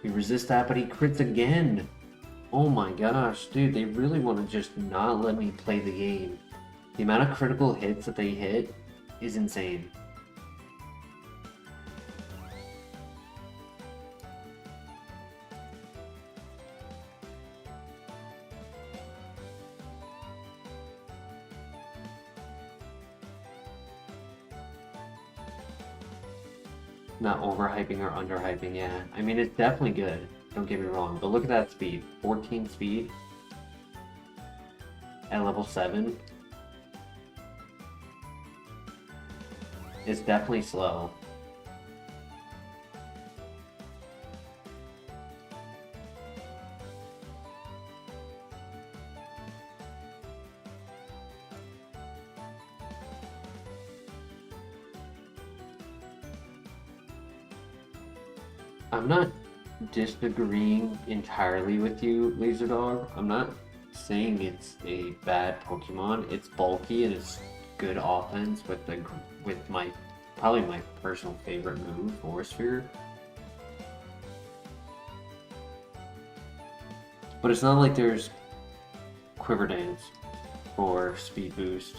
He resists that, but he crits again! Oh my gosh, dude, they really want to just not let me play the game. The amount of critical hits that they hit is insane. Not overhyping or underhyping, yeah. I mean, it's definitely good. Don't get me wrong, but look at that speed. 14 speed at level 7. It's definitely slow. I'm not disagreeing entirely with you, Laserdog. I'm not saying it's a bad Pokemon. It's bulky and it's good offense with probably my personal favorite move, Force Sphere. But it's not like there's Quiver Dance or Speed Boost.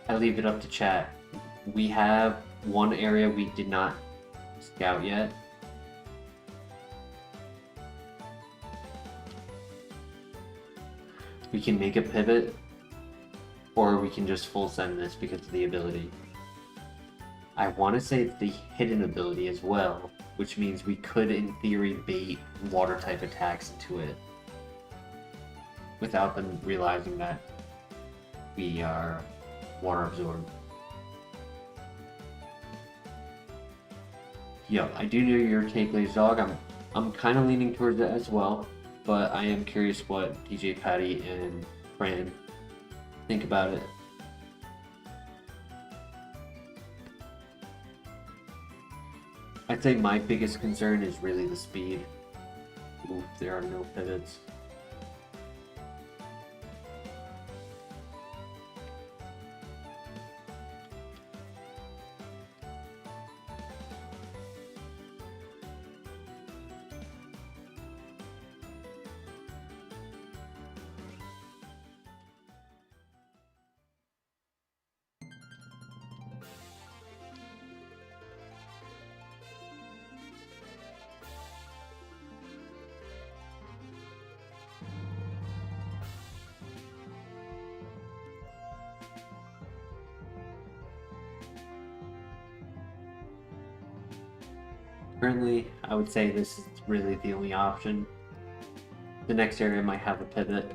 I leave it up to chat. We have one area we did not scout yet. We can make a pivot, or we can just full send this because of the ability. I want to say it's the hidden ability as well, which means we could in theory bait water type attacks into it without them realizing that we are water absorbed. Yeah, I do know your take, Lazy Dog. I'm kind of leaning towards it as well, but I am curious what DJ Patty and Fran think about it. I'd say my biggest concern is really the speed. Oof, there are no pivots. Currently, I would say this is really the only option. The next area might have a pivot.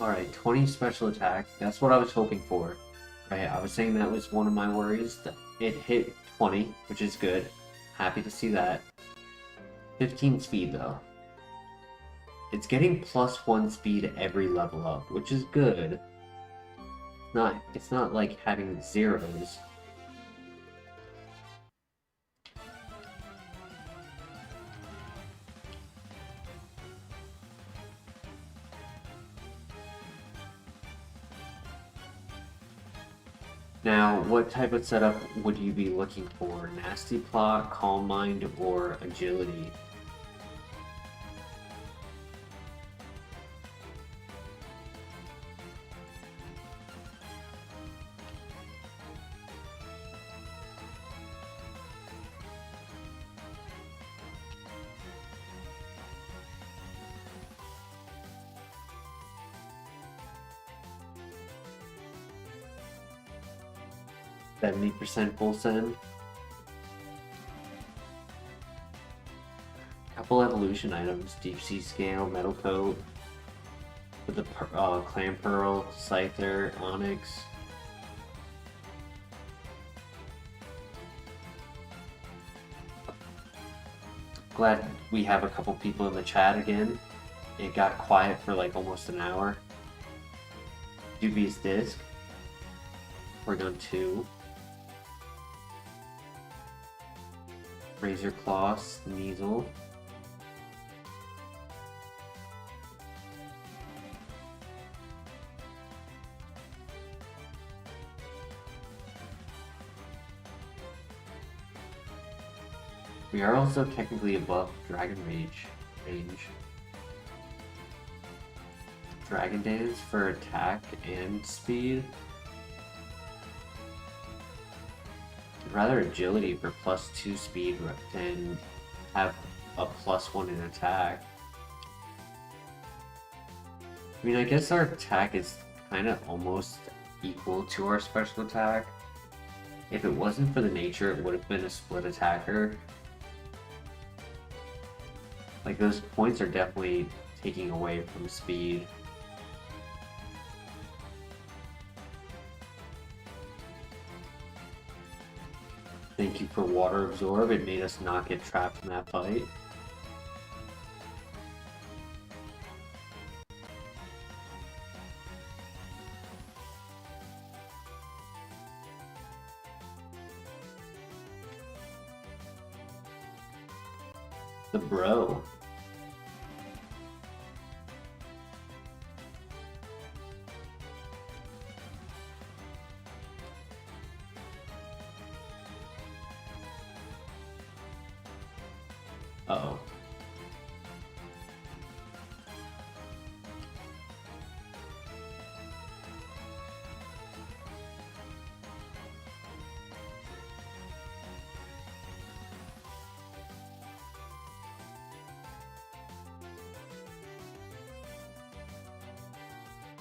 Alright, 20 special attack. That's what I was hoping for. Right, I was saying that was one of my worries. It hit 20, which is good. Happy to see that. 15 speed though. It's getting +1 speed every level up, which is good. It's not like having zeros. Now, what type of setup would you be looking for? Nasty Plot, Calm Mind, or Agility? %70 full send. Couple evolution items: Deep Sea Scale, Metal Coat, with the Clam Pearl, Scyther, Onyx. Glad we have a couple people in the chat again. It got quiet for like almost an hour. Dubious Disc. Porygon 2. Razor Claw, Sneasel. We are also technically above Dragon range. Dragon Dance for attack and speed. I'd rather agility for +2 speed than have a +1 in attack. I mean, I guess our attack is kind of almost equal to our special attack. If it wasn't for the nature, it would have been a split attacker. Like, those points are definitely taking away from speed. Thank you for Water Absorb. It made us not get trapped in that fight. The bro. Uh-oh.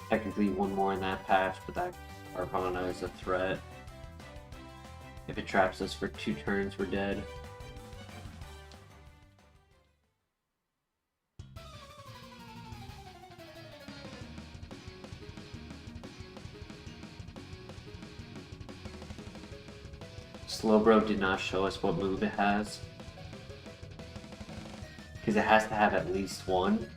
Technically one more in that patch, but that Carvana is a threat. If it traps us for 2 turns, we're dead. Slowbro did not show us what move it has. Because it has to have at least one.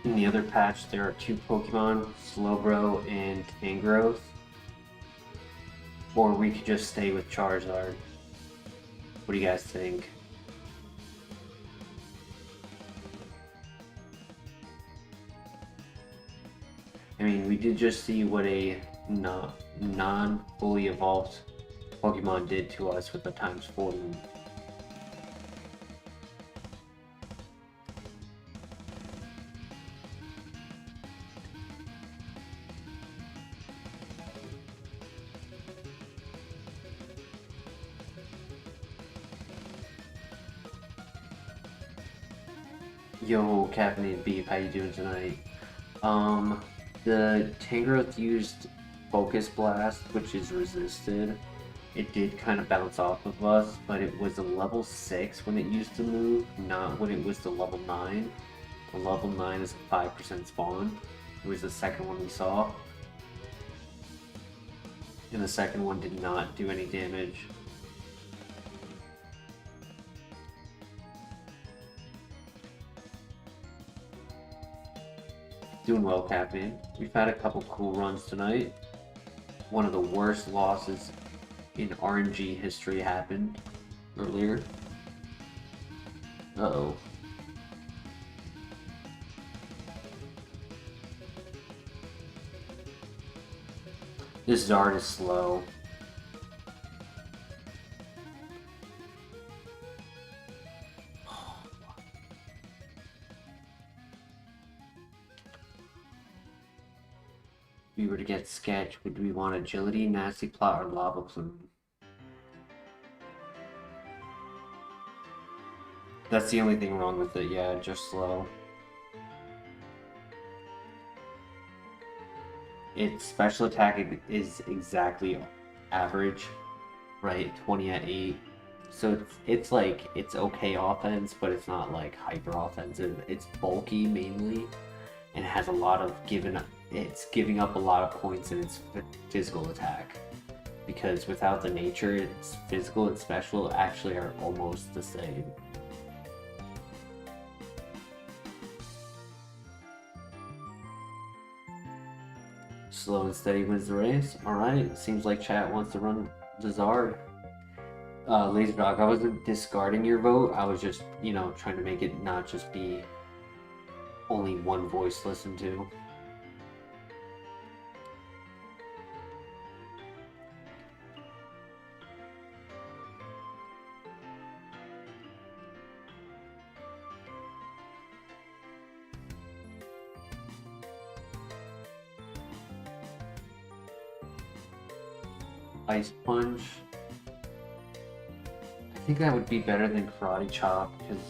In the other patch, there are 2 Pokemon, Slowbro and Tangrowth. Or we could just stay with Charizard. What do you guys think? I mean, we did just see what a non-fully evolved Pokemon did to us with the ×4 move. Yo, Caffeinated Beef, how you doing tonight? The Tangrowth used Focus Blast, which is resisted. It did kind of bounce off of us, but it was a level 6 when it used to move, not when it was the level 9. The level 9 is a 5% spawn. It was the second one we saw. And the second one did not do any damage. Doing well, Captain. We've had a couple cool runs tonight. One of the worst losses in RNG history happened earlier. Uh-oh. This Zard is slow. If we were to get Sketch, would we want Agility, Nasty Plot, or Lava Plume? That's the only thing wrong with it, yeah, just slow. Its special attack is exactly average, right? 20 at 8. So it's like, it's okay offense, but it's not like hyper offensive. It's bulky mainly, and has a lot of it's giving up a lot of points in its physical attack. Because without the nature, its physical and special actually are almost the same. Slow and steady wins the race. Alright, seems like chat wants to run the Zard. Laser Dog, I wasn't discarding your vote. I was just, trying to make it not just be only one voice listened to. Ice Punch. I think that would be better than Karate Chop because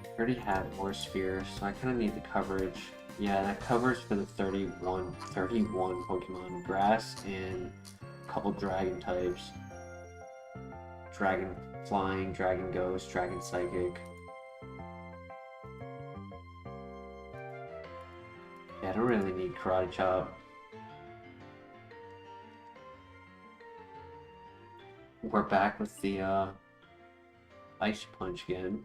I already had Aura Sphere, so I kind of need the coverage. Yeah, that covers for the 31 Pokemon Grass and a couple Dragon types. Dragon Flying, Dragon Ghost, Dragon Psychic. Yeah, I don't really need Karate Chop. We're back with the Ice Punch again.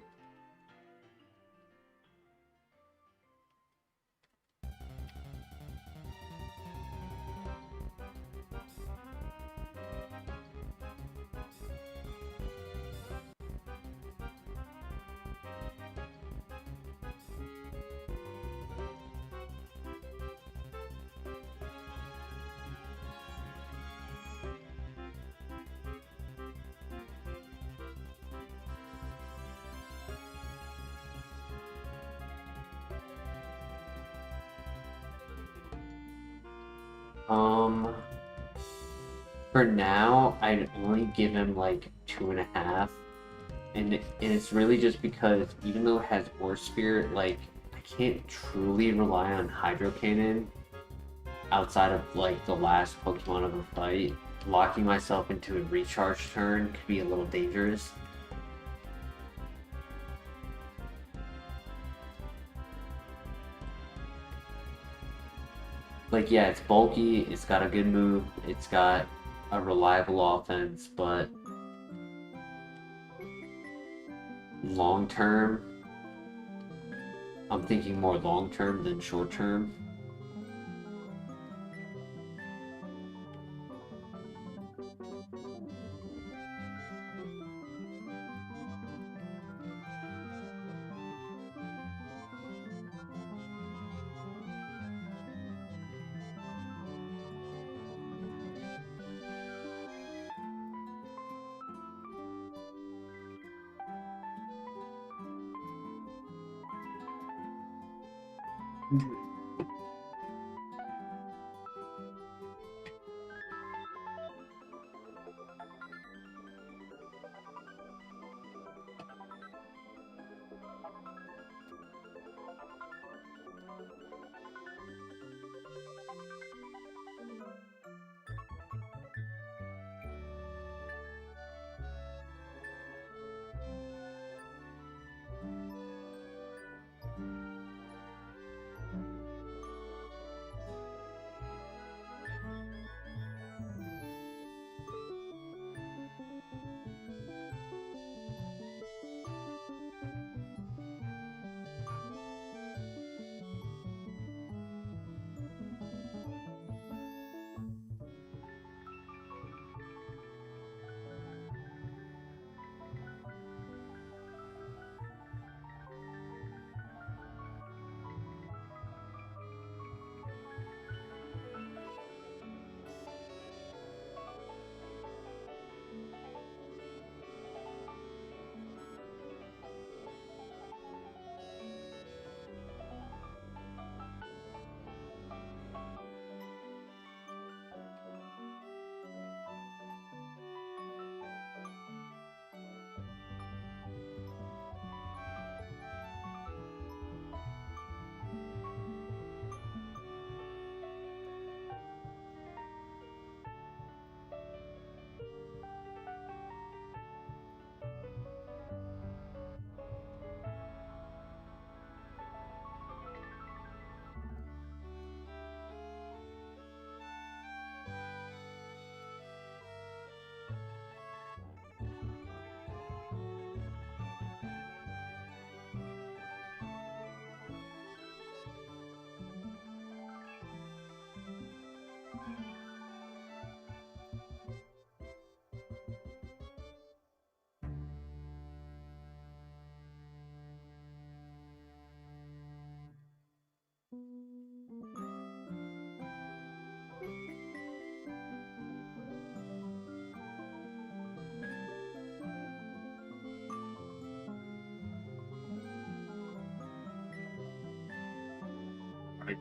For now, I'd only give him like 2.5, and it's really just because even though it has War Spirit, like I can't truly rely on Hydro Cannon outside of like the last Pokemon of the fight. Locking myself into a recharge turn could be a little dangerous. Like, yeah, it's bulky, it's got a good move, it's got a reliable offense, but long term, I'm thinking more long term than short term.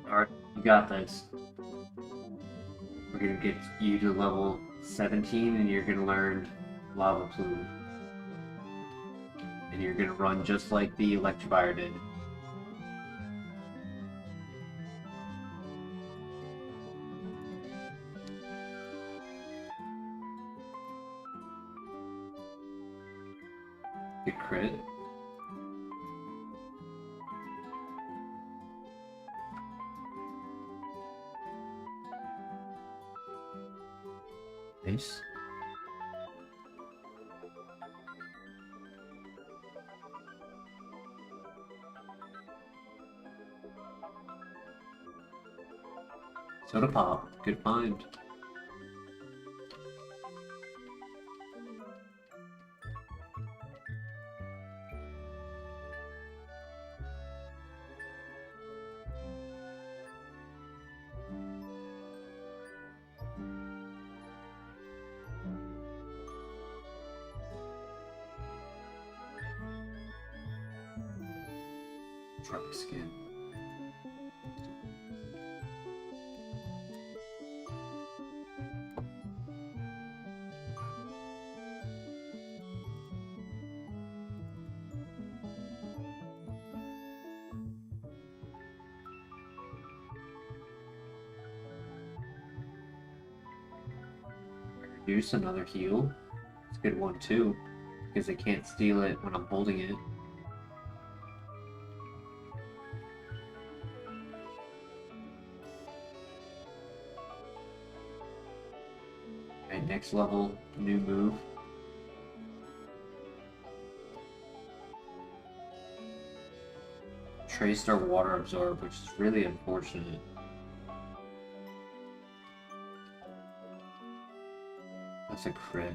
Alright, you got this. We're gonna get you to level 17 and you're gonna learn Lava Plume. And you're gonna run just like the Electivire did. Good crit. Nice. Soda pop, good find. Tropius skin. Reduce another heal. It's a good one too, because they can't steal it when I'm holding it. Okay, next level, new move. Traced our water absorb, which is really unfortunate. That's a crit.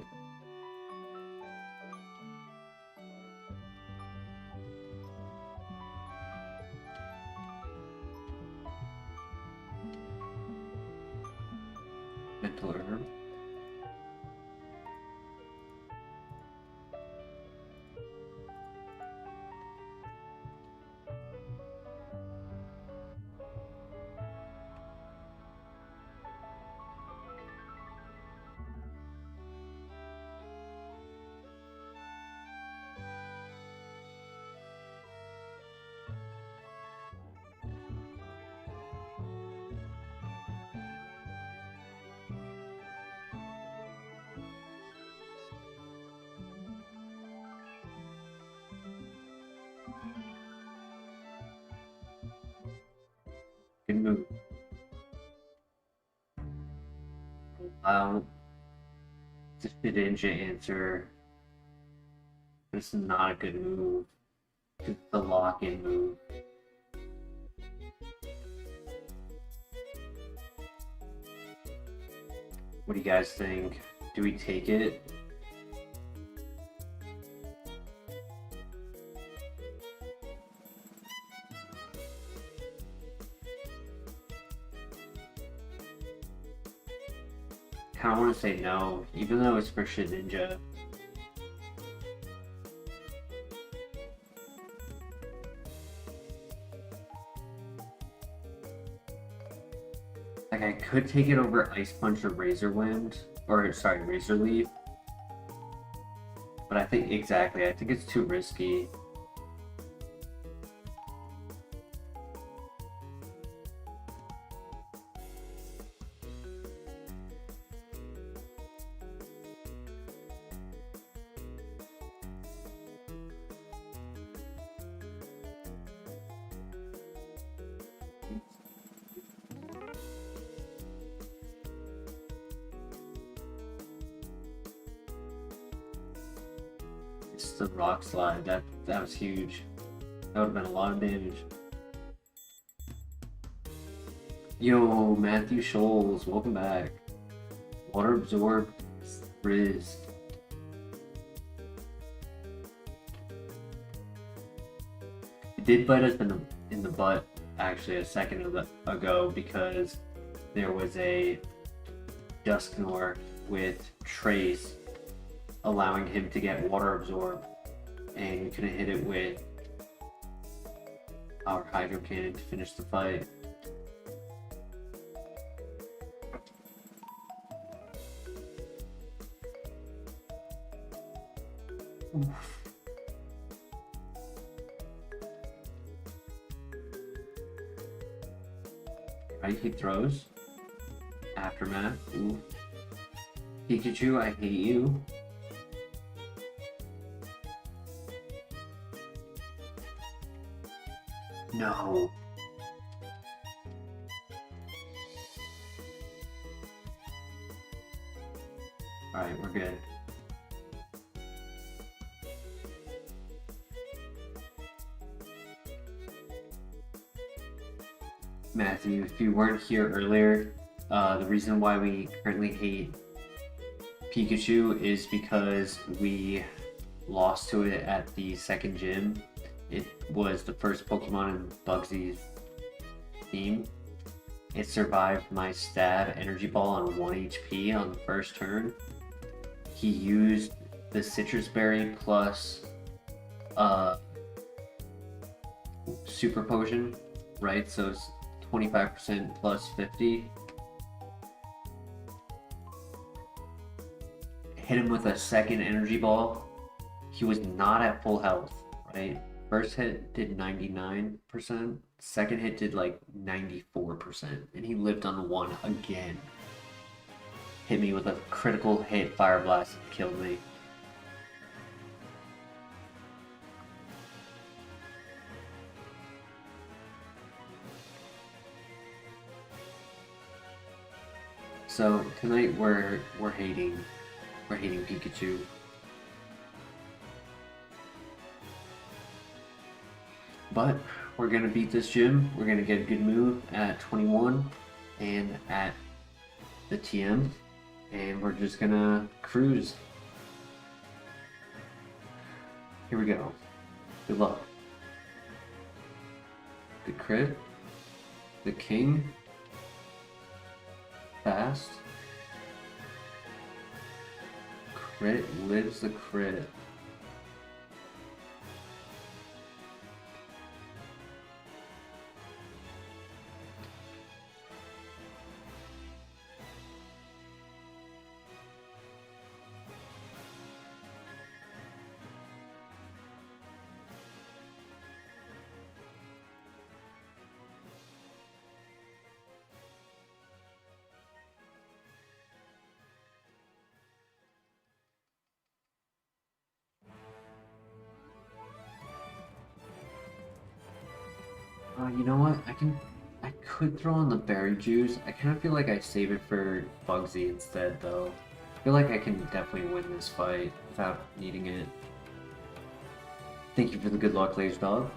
Mental herb. Good move. Allow the Shedinja answer. This is not a good move. It's the lock-in move. What do you guys think? Do we take it? I kind of want to say no, even though it's for Shedinja. Like, I could take it over Ice Punch or Razor Wind, or sorry, Razor Leaf. But I think it's too risky. It's the Rock Slide. That was huge. That would have been a lot of damage. Yo, Matthew Scholes, welcome back. Water Absorb Riz. It did bite us in the butt actually a second ago because there was a Dusknoir with Trace allowing him to get Water Absorb, and we couldn't hit it with our Hydro Cannon to finish the fight. Oof. Right, he throws. Aftermath. Ooh. Pikachu, I hate you. No. Alright, we're good. Matthew, if you weren't here earlier, the reason why we currently hate Pikachu is because we lost to it at the second gym. It was the first Pokemon in Bugsy's team. It survived my stab energy ball on 1 HP on the first turn. He used the citrus berry plus super potion, right? So it's 25% plus 50. Hit him with a second energy ball. He was not at full health, right? First hit did 99%, second hit did like 94%, and he lived on 1 again. Hit me with a critical hit, Fire Blast, killed me. So tonight we're hating Pikachu. But we're gonna beat this gym. We're gonna get a good move at 21 and at the TM, and we're just gonna cruise. Here we go. Good luck. The crit. The king. Fast. Crit lives the crit. You know what? I could throw in the berry juice. I kind of feel like I save it for Bugsy instead, though. I feel like I can definitely win this fight without needing it. Thank you for the good luck, Laser Dog.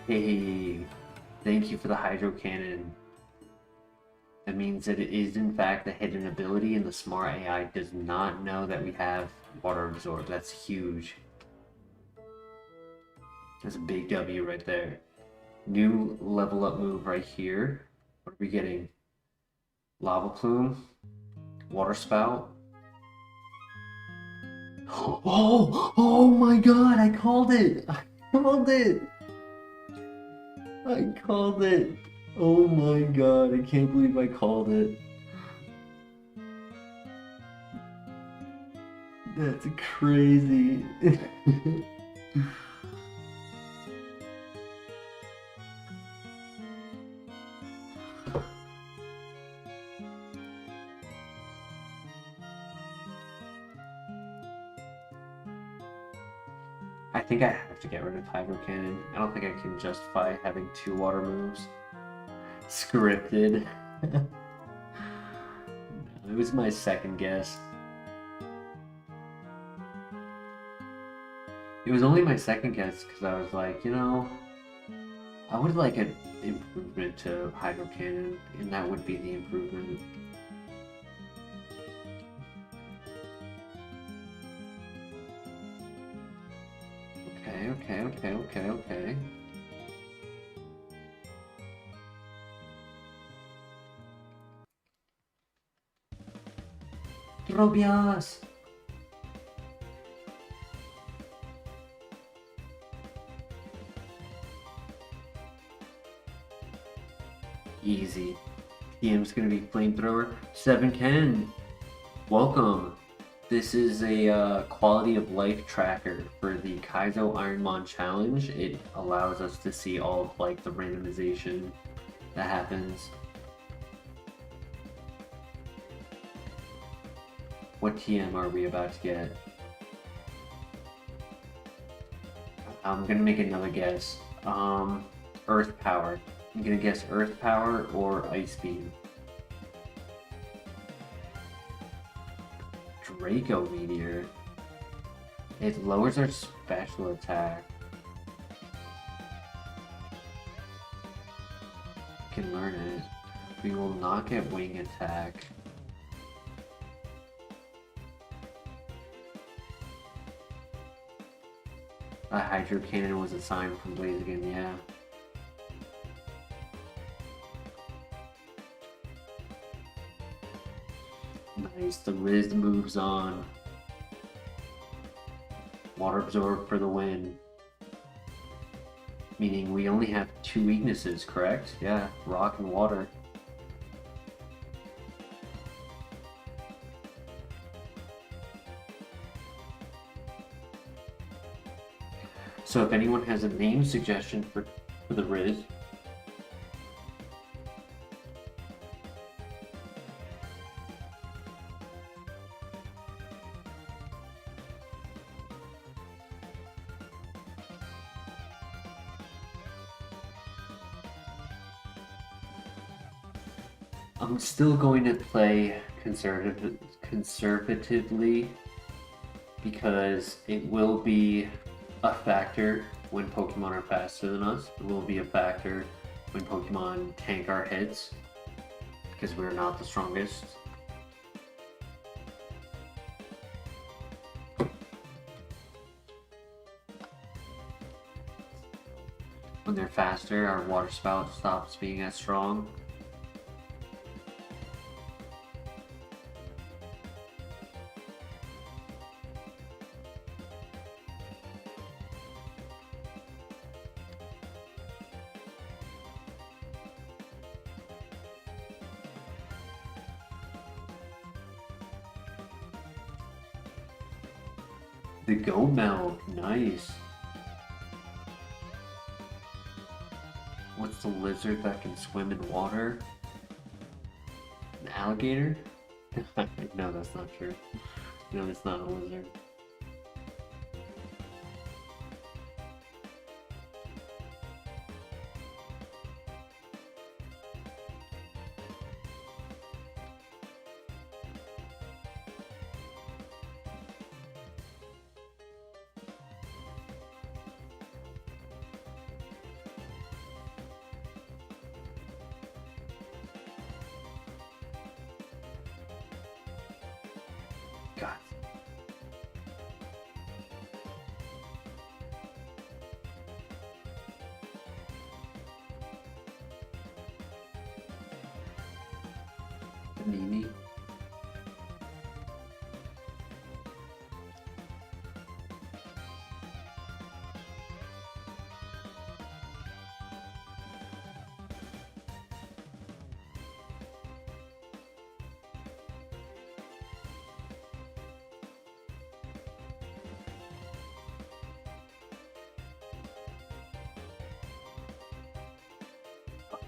Hey, thank you for the Hydro Cannon. That means that it is in fact a hidden ability and the smart AI does not know that we have Water Absorb. That's huge. That's a big W right there. New level up move right here. What are we getting? Lava Plume. Water Spout. Oh my god, I called it! I called it! I called it! Oh my god, I can't believe I called it. That's crazy. I think I have to get rid of Hydro Cannon. I don't think I can justify having 2 water moves. Scripted. It was my second guess. It was only my second guess because I was like, you know, I would like an improvement to Hydro Cannon, and that would be the improvement. Okay. Tropius! Easy. TM's gonna be Flamethrower. 7 Ken! Welcome! This is a quality of life tracker for the Kaizo Ironmon challenge. It allows us to see all of like the randomization that happens. What TM are we about to get? I'm gonna make another guess. Earth Power. I'm gonna guess Earth Power or Ice Beam. Draco Meteor. It lowers our special attack. We can learn it. We will not get Wing Attack. A Hydro Cannon was assigned from Blaziken, yeah. Nice, the Riz moves on. Water Absorb for the win. Meaning we only have 2 weaknesses, correct? Yeah, Rock and Water. So if anyone has a name suggestion for the Riz, I'm still going to play conservatively because it will be a factor when Pokemon are faster than us. It will be a factor when Pokemon tank our hits because we're not the strongest. When they're faster, our Water Spout stops being as strong. The Goat Meld, nice. What's the lizard that can swim in water? An alligator? No, that's not true. No, it's not a lizard. God. Mimi.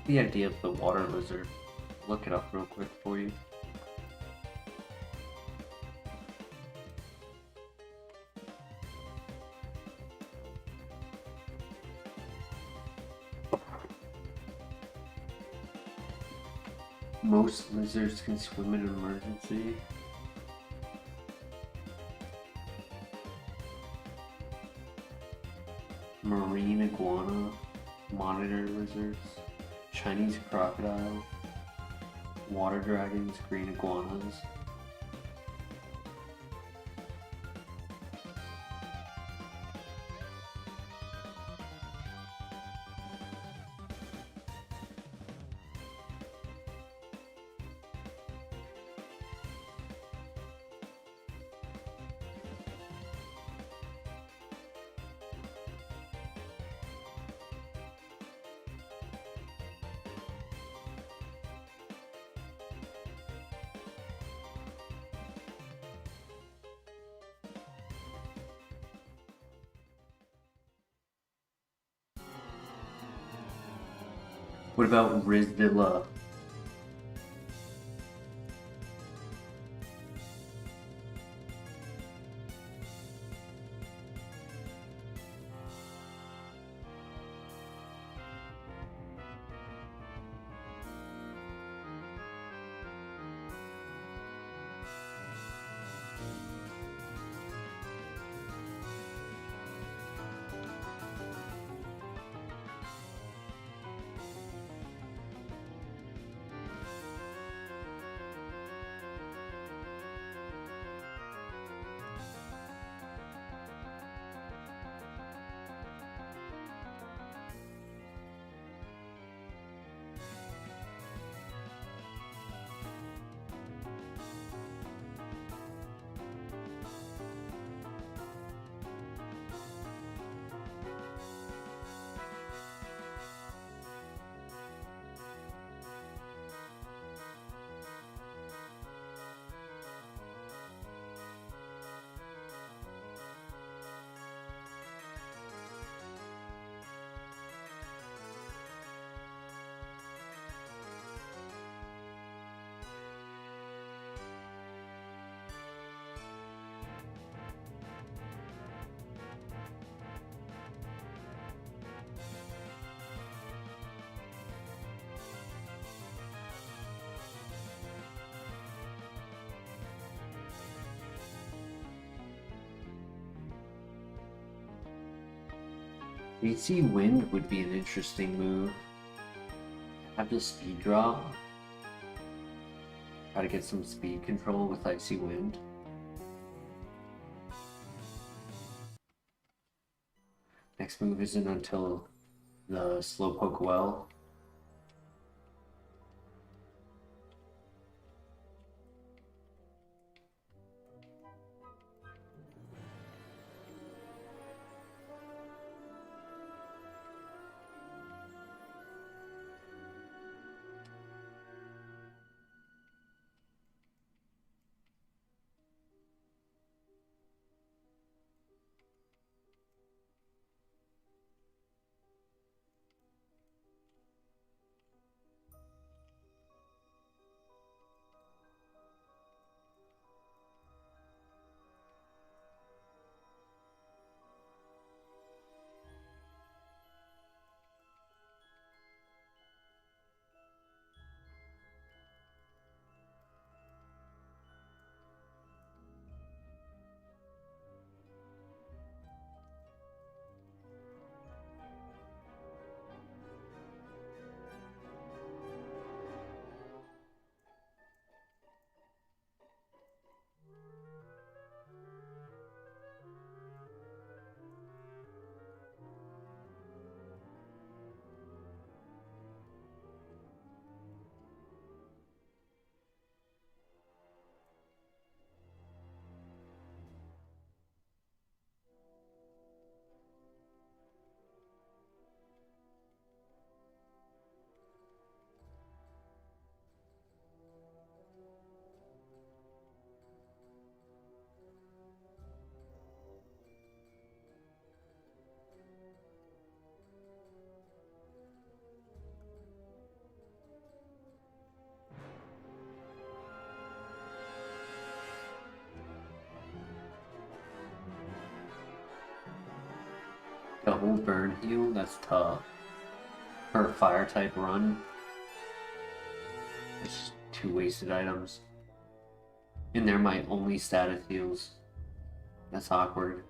The idea of the water lizard. Look it up real quick for you. Most lizards can swim in an emergency. Marine iguana, monitor lizards, Chinese crocodile, water dragons, green iguanas. What about Rizdilla? AC Wind would be an interesting move. Have the speed drop. Gotta get some speed control with Icy Wind. Next move isn't until the Slowpoke Well. Double burn heal, that's tough. For a fire type run. It's just 2 wasted items. And they're my only status heals. That's awkward.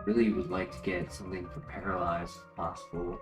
really would like to get something for paralyzed if possible.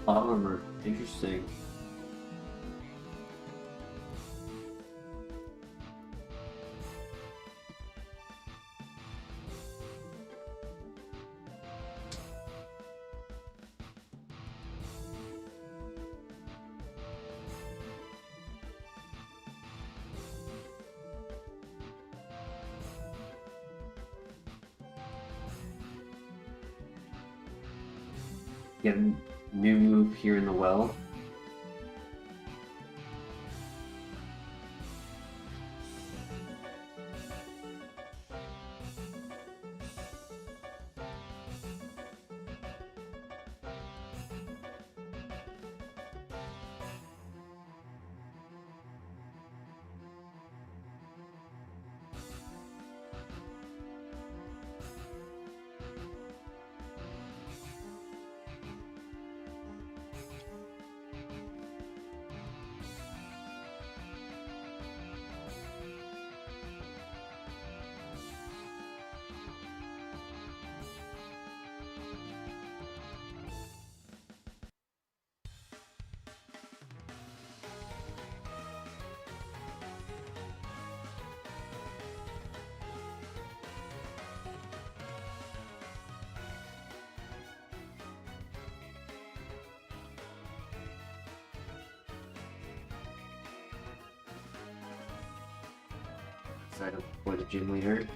Armor, interesting. Get a new move here in the well. Item for the gym leader.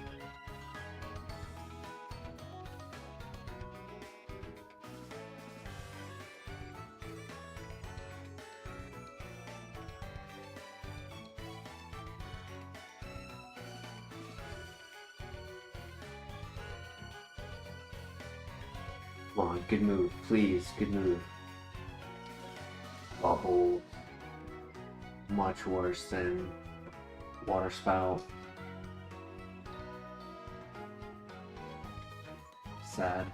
Come on, good move, please, good move. Bubble. Much worse than water spout. Sad.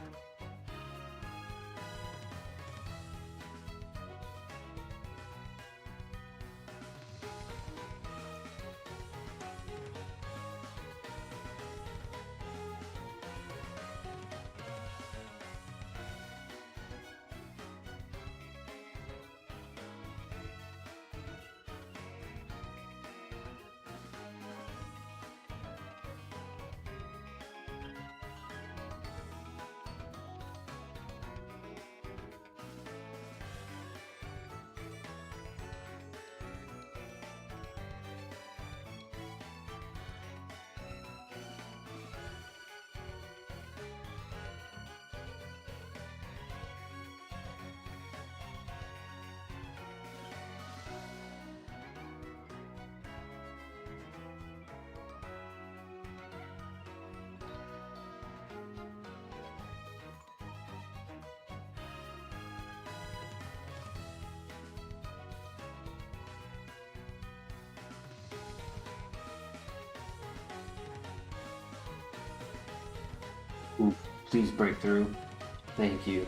Ooh, please break through. Thank you.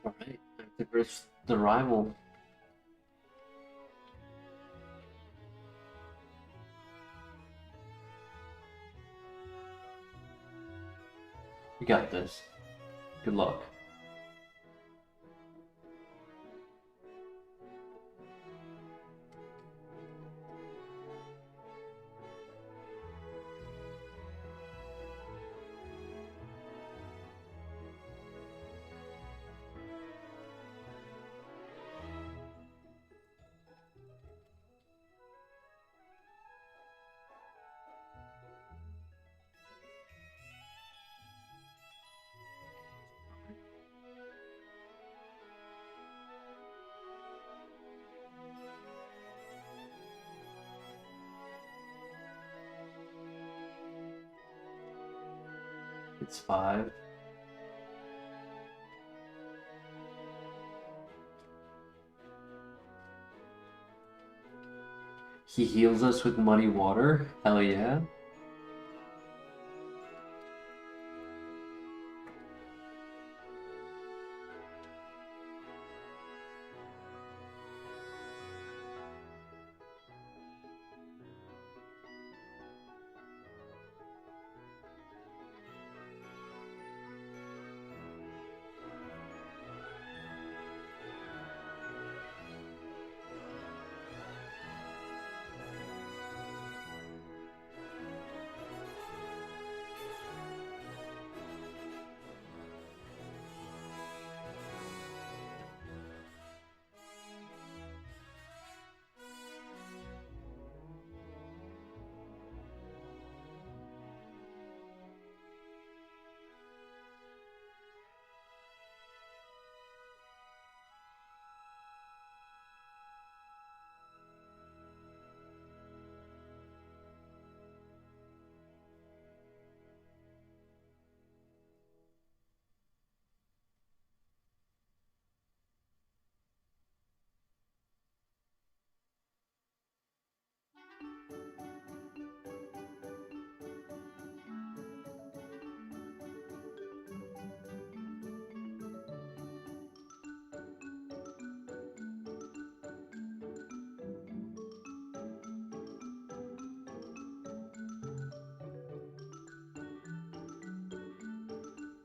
Alright, time to verse the rival. You got this. Good luck. It's 5. He heals us with muddy water? Hell yeah.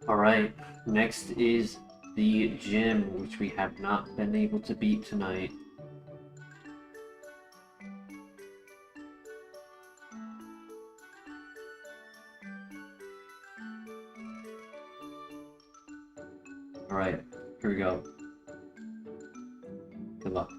Alright, next is the gym, which we have not been able to beat tonight. Alright, here we go. Good luck.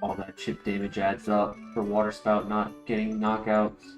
All that chip damage adds up for Water Spout not getting knockouts.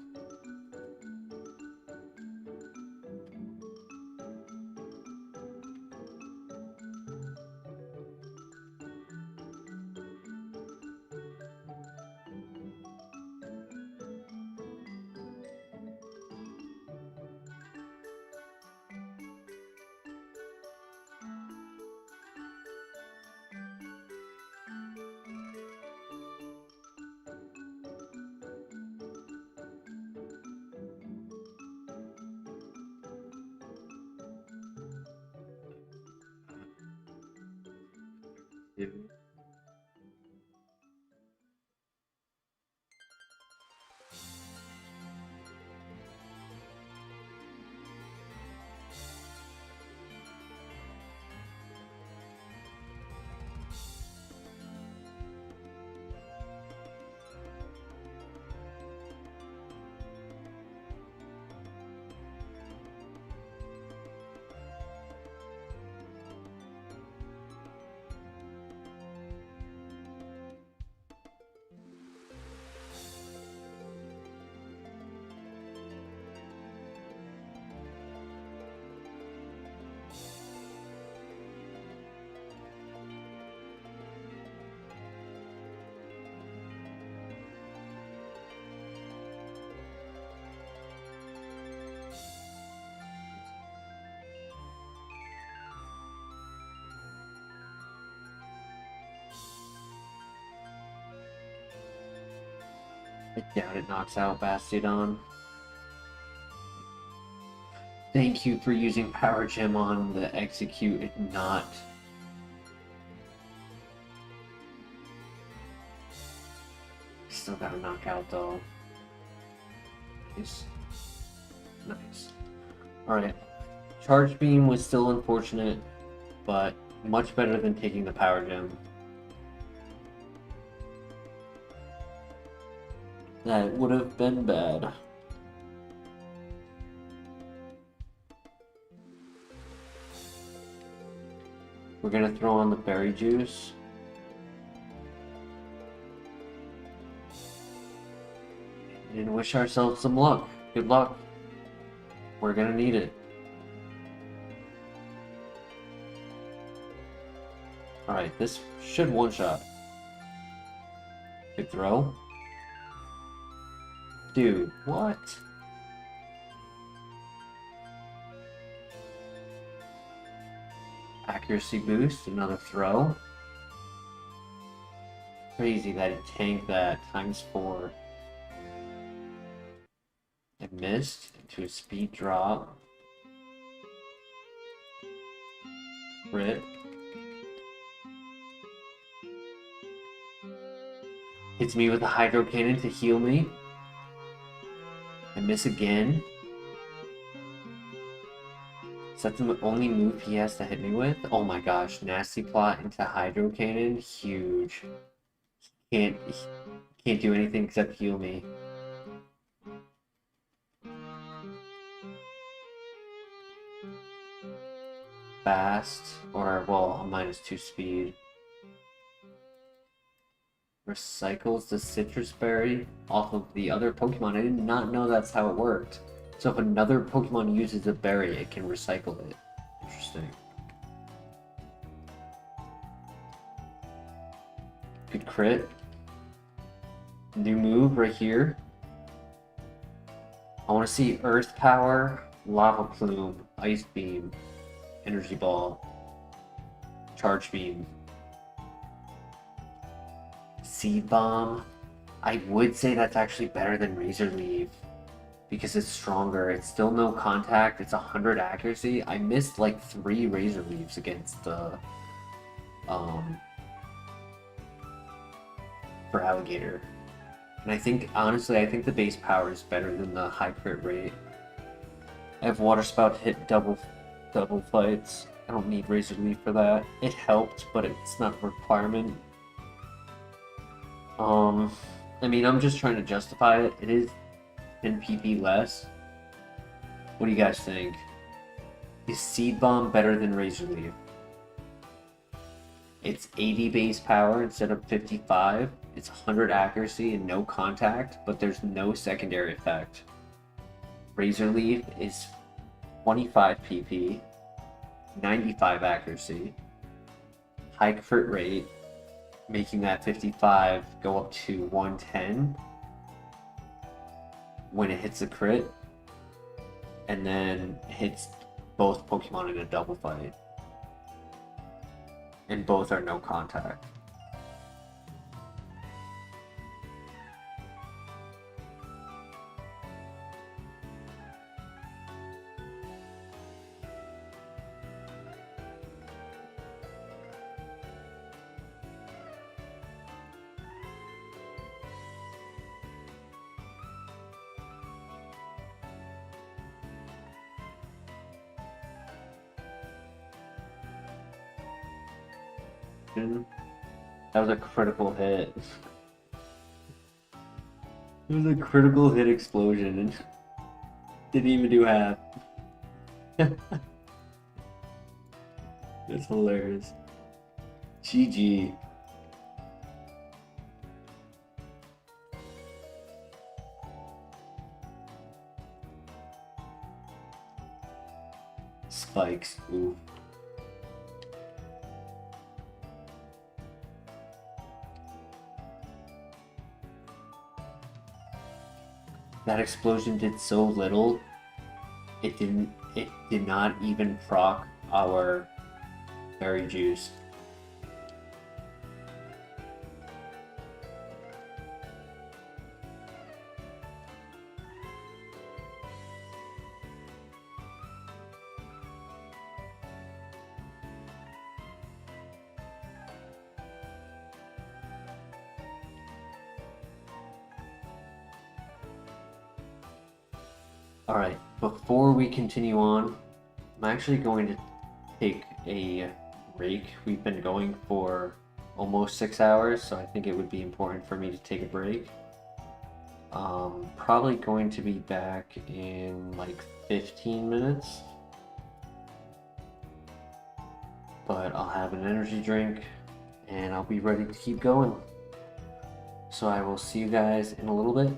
I doubt it knocks out Bastiodon. Thank you for using Power Gem on the execute and not. Still got a knockout though. Nice. Nice. Alright. Charge Beam was still unfortunate, but much better than taking the Power Gem. That would have been bad. We're gonna throw on the berry juice. And wish ourselves some luck. Good luck. We're gonna need it. Alright, this should one-shot. Good throw. Dude, what? Accuracy boost, another throw. Crazy that he tanked that ×4. It missed into a speed drop. Crit. Hits me with a Hydro Cannon to heal me. I miss again. Is that the only move he has to hit me with? Oh my gosh, Nasty Plot into Hydro Cannon, huge. Can't do anything except heal me. Fast, or well, a -2 speed. Recycles the Citrus Berry off of the other Pokemon. I did not know that's how it worked. So if another Pokemon uses a berry, it can recycle it. Interesting. Good crit. New move right here. I want to see Earth Power, Lava Plume, Ice Beam, Energy Ball, Charge Beam. Seed Bomb. I would say that's actually better than Razor Leaf because it's stronger. It's still no contact. It's 100 accuracy. I missed like 3 Razor Leaves against the for Alligator. And I think honestly, I think the base power is better than the high crit rate. I have Water Spout hit double fights. I don't need Razor Leaf for that. It helped, but it's not a requirement. I mean, I'm just trying to justify it. It is 10 PP less. What do you guys think? Is Seed Bomb better than Razor Leaf? It's 80 base power instead of 55. it's 100 accuracy and no contact, but there's no secondary effect. Razor Leaf is 25 PP, 95 accuracy, high crit rate, making that 55 go up to 110 when it hits a crit, and then hits both Pokemon in a double fight. And both are no contact. That was a critical hit. It was a critical hit explosion and didn't even do half. That's hilarious. GG. Spikes. Ooh. That explosion did so little. It did not even proc our berry juice. Alright, before we continue on, I'm actually going to take a break. We've been going for almost 6 hours, so I think it would be important for me to take a break. Probably going to be back in like 15 minutes. But I'll have an energy drink and I'll be ready to keep going. So I will see you guys in a little bit.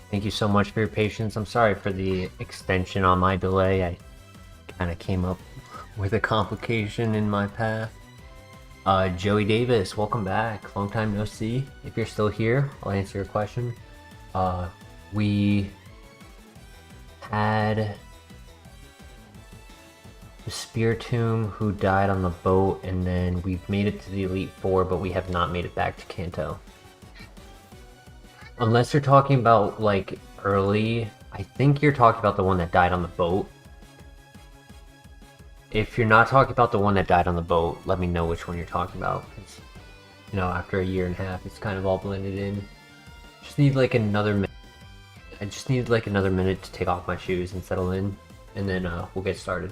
Thank you so much for your patience. I'm sorry for the extension on my delay. I kind of came up with a complication in my path. Joey Davis, welcome back. Long time no see. If you're still here, I'll answer your question. We had the Spear Tomb who died on the boat, and then we've made it to the Elite Four, but we have not made it back to Kanto. Unless you're talking about, like, early... I think you're talking about the one that died on the boat. If you're not talking about the one that died on the boat, let me know which one you're talking about. Because, you know, after a year and a half, it's kind of all blended in. Just need, like, another minute. I just need, like, another minute to take off my shoes and settle in. And then, we'll get started.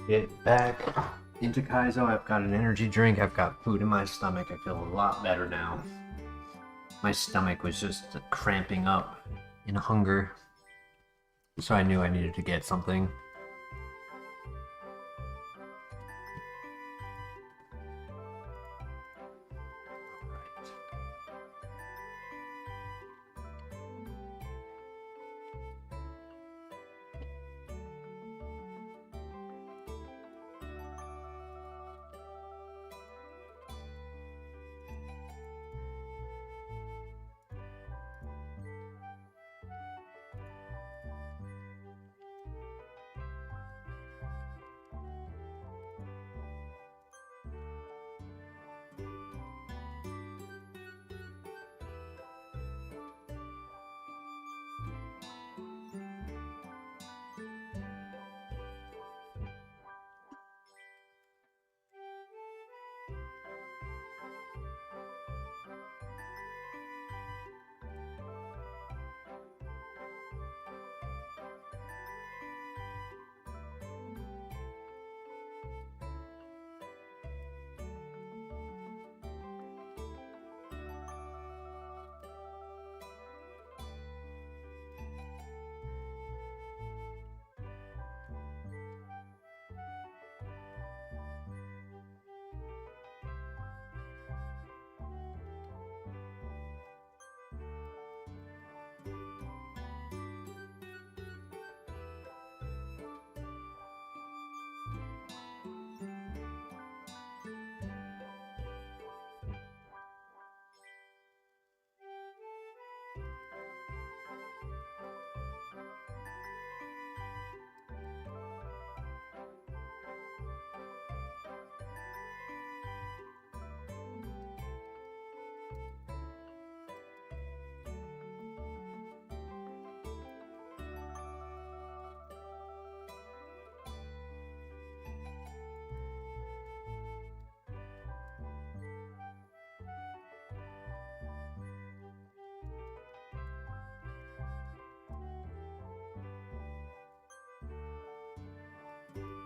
Get back into Kaizo. I've got an energy drink. I've got food in my stomach. I feel a lot better now. My stomach was just cramping up in hunger, so I knew I needed to get something.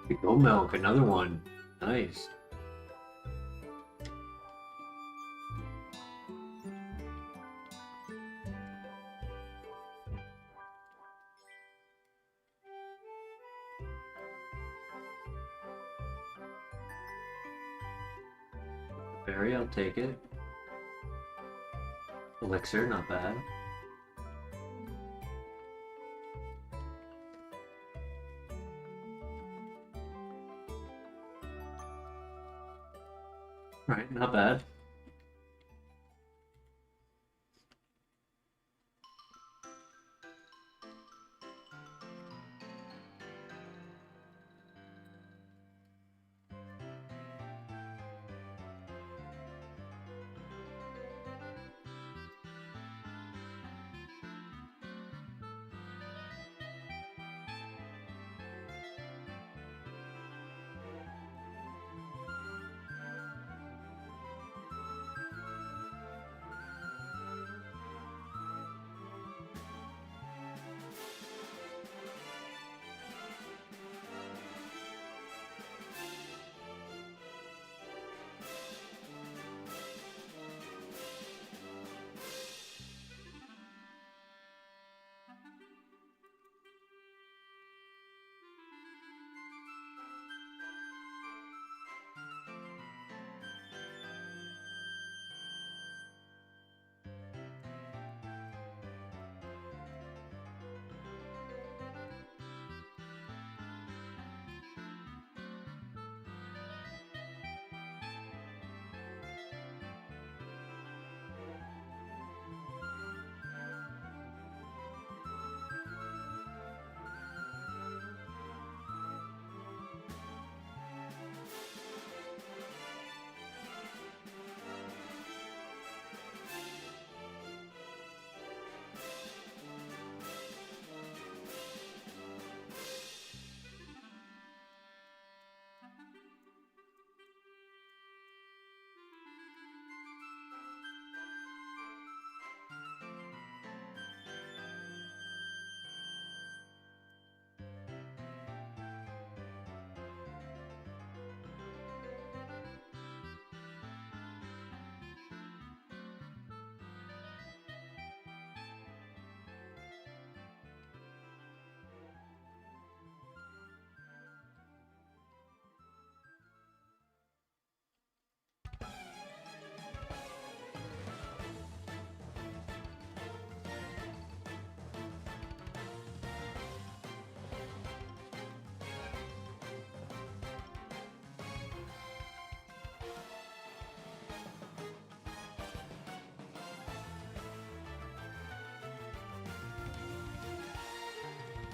Goat milk, another one. Nice. Berry, I'll take it. Elixir, not bad. Right, not bad.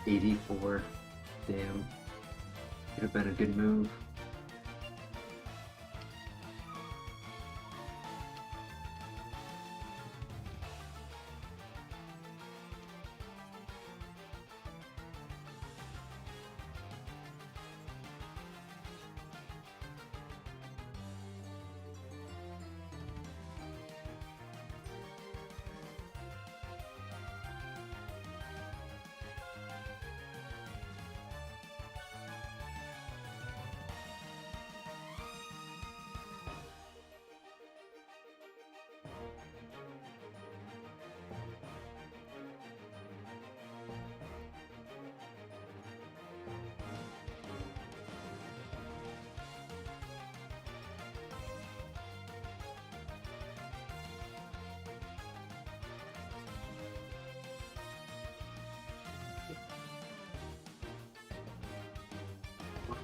$84. Damn. Could have been a good move.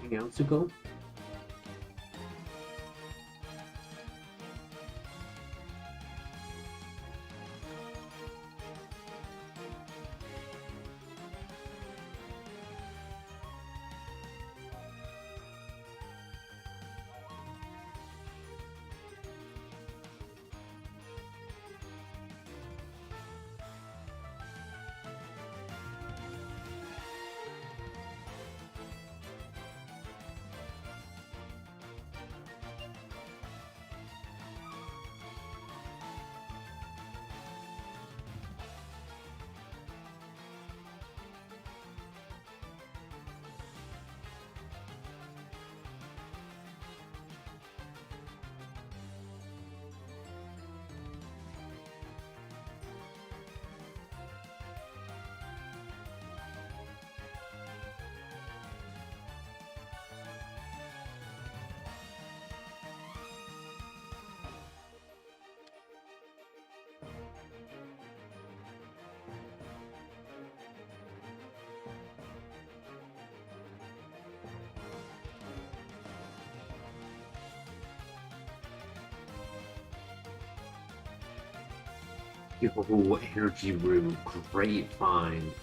Anything else to go? Yo, energy root, great find.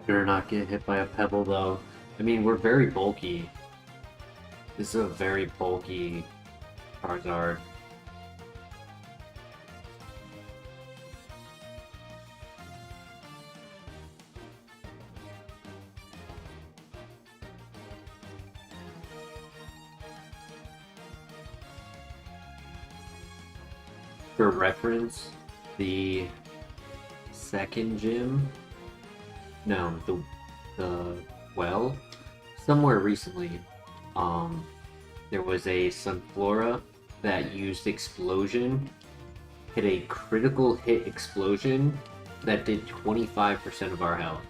Better not get hit by a pebble though. I mean, we're very bulky. This is a very bulky Charizard. For reference, the second gym, no, the well, somewhere recently, there was a Sunflora that used Explosion, hit a critical hit explosion that did 25% of our health.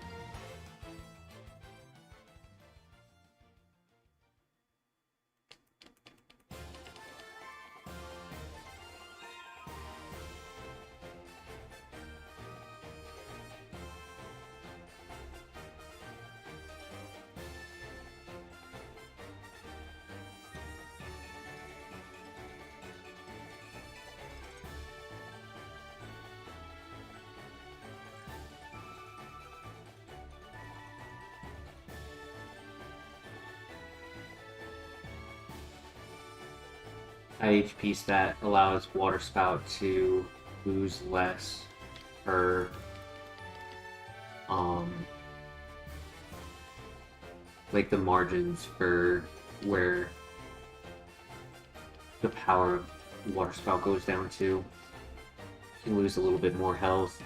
IHP stat allows Water Spout to lose less per like the margins for where the power of Water Spout goes down to. You can lose a little bit more health.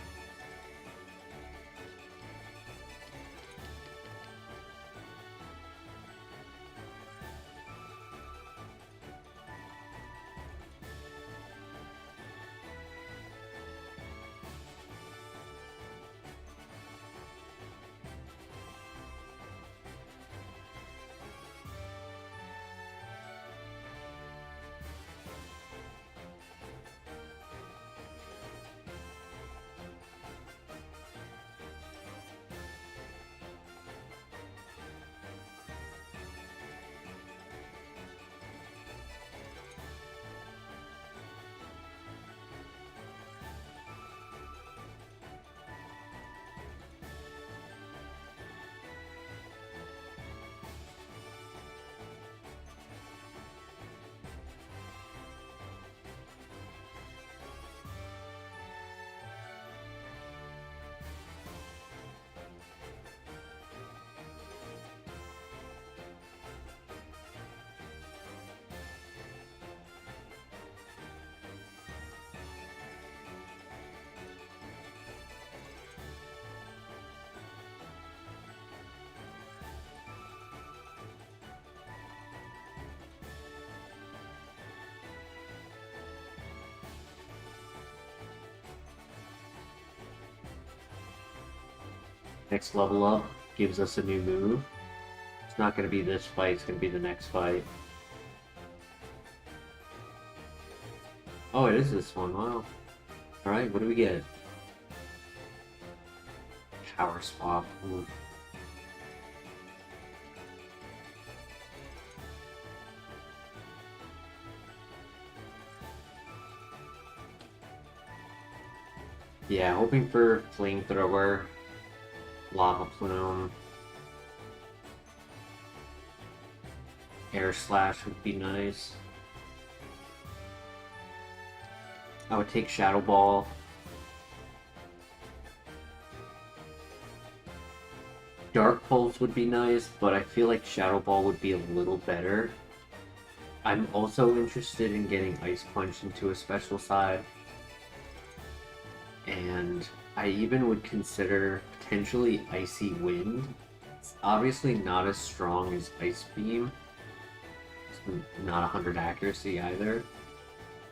Next level up gives us a new move. It's not going to be this fight, it's going to be the next fight. Oh, it is this one, wow. Alright, what do we get? Power swap. Ooh. Yeah, hoping for flamethrower, lava plume, air slash would be nice. I would take Shadow Ball. Dark Pulse would be nice, but I feel like Shadow Ball would be a little better. I'm also interested in getting Ice Punch into a special side. And I even would consider potentially Icy Wind. It's obviously not as strong as Ice Beam. It's not 100 accuracy either.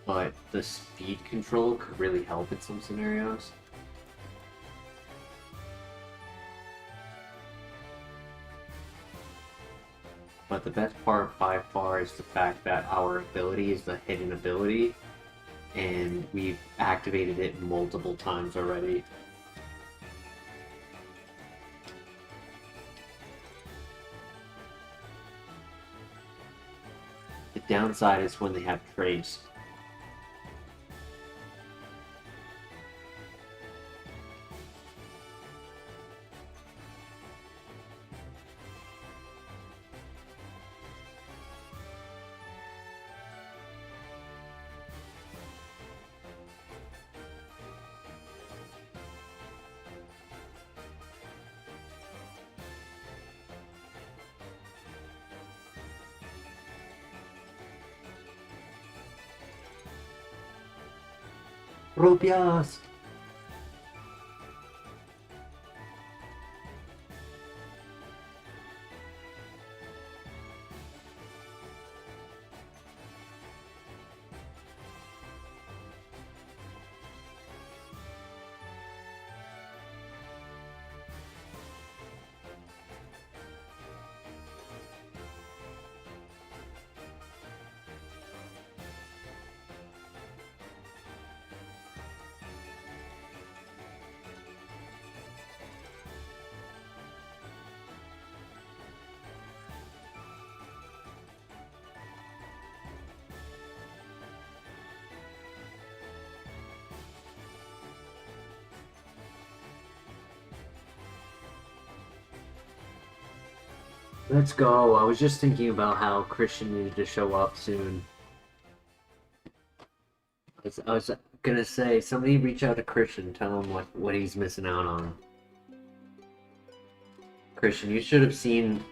But the speed control could really help in some scenarios. But the best part by far is the fact that our ability is the hidden ability, and we've activated it multiple times already. The downside is when they have trace. Tropius! Let's go. I was just thinking about how Christian needed to show up soon. I was gonna say, somebody reach out to Christian, tell him what he's missing out on. Christian, you should have seen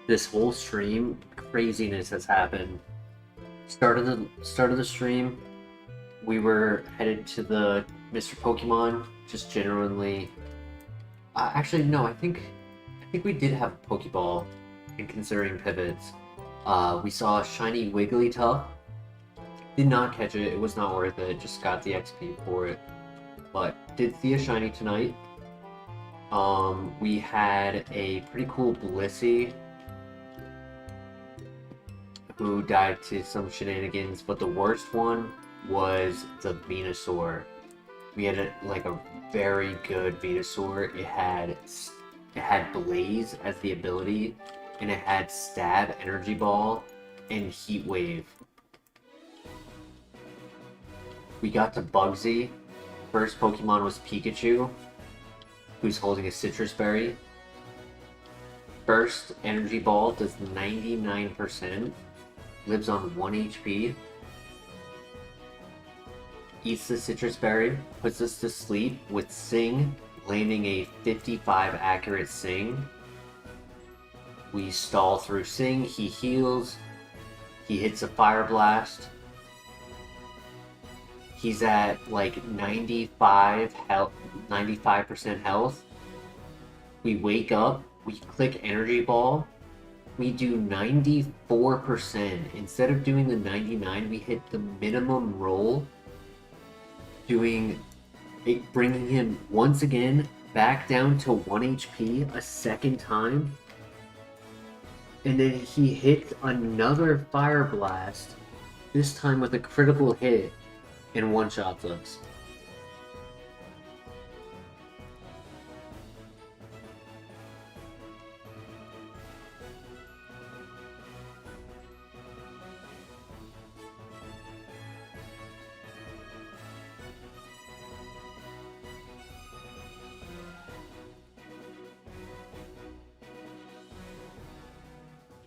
this whole stream. Craziness has happened. Start of the stream, we were headed to the Mr. Pokemon, just genuinely. Actually, no, I think we did have a Pokeball. In considering pivots, we saw a shiny Wigglytuff. Did not catch it. It was not worth it. Just got the XP for it. But did see a shiny tonight. We had a pretty cool Blissey who died to some shenanigans, but the worst one was the Venusaur. We had a very good Venusaur. It had Blaze as the ability, and it had Stab, Energy Ball, and Heat Wave. We got to Bugsy. First Pokemon was Pikachu, who's holding a Citrus Berry. First Energy Ball does 99%, lives on 1 HP. Eats the Citrus Berry, puts us to sleep with Sing, landing a 55 accurate Sing. We stall through Sing, he heals, he hits a Fire Blast. He's at 95% health. We wake up, we click Energy Ball, we do 94%. Instead of doing the 99, we hit the minimum roll, bringing him once again back down to 1 HP a second time. And then he hits another Fire Blast, this time with a critical hit, and one-shots us.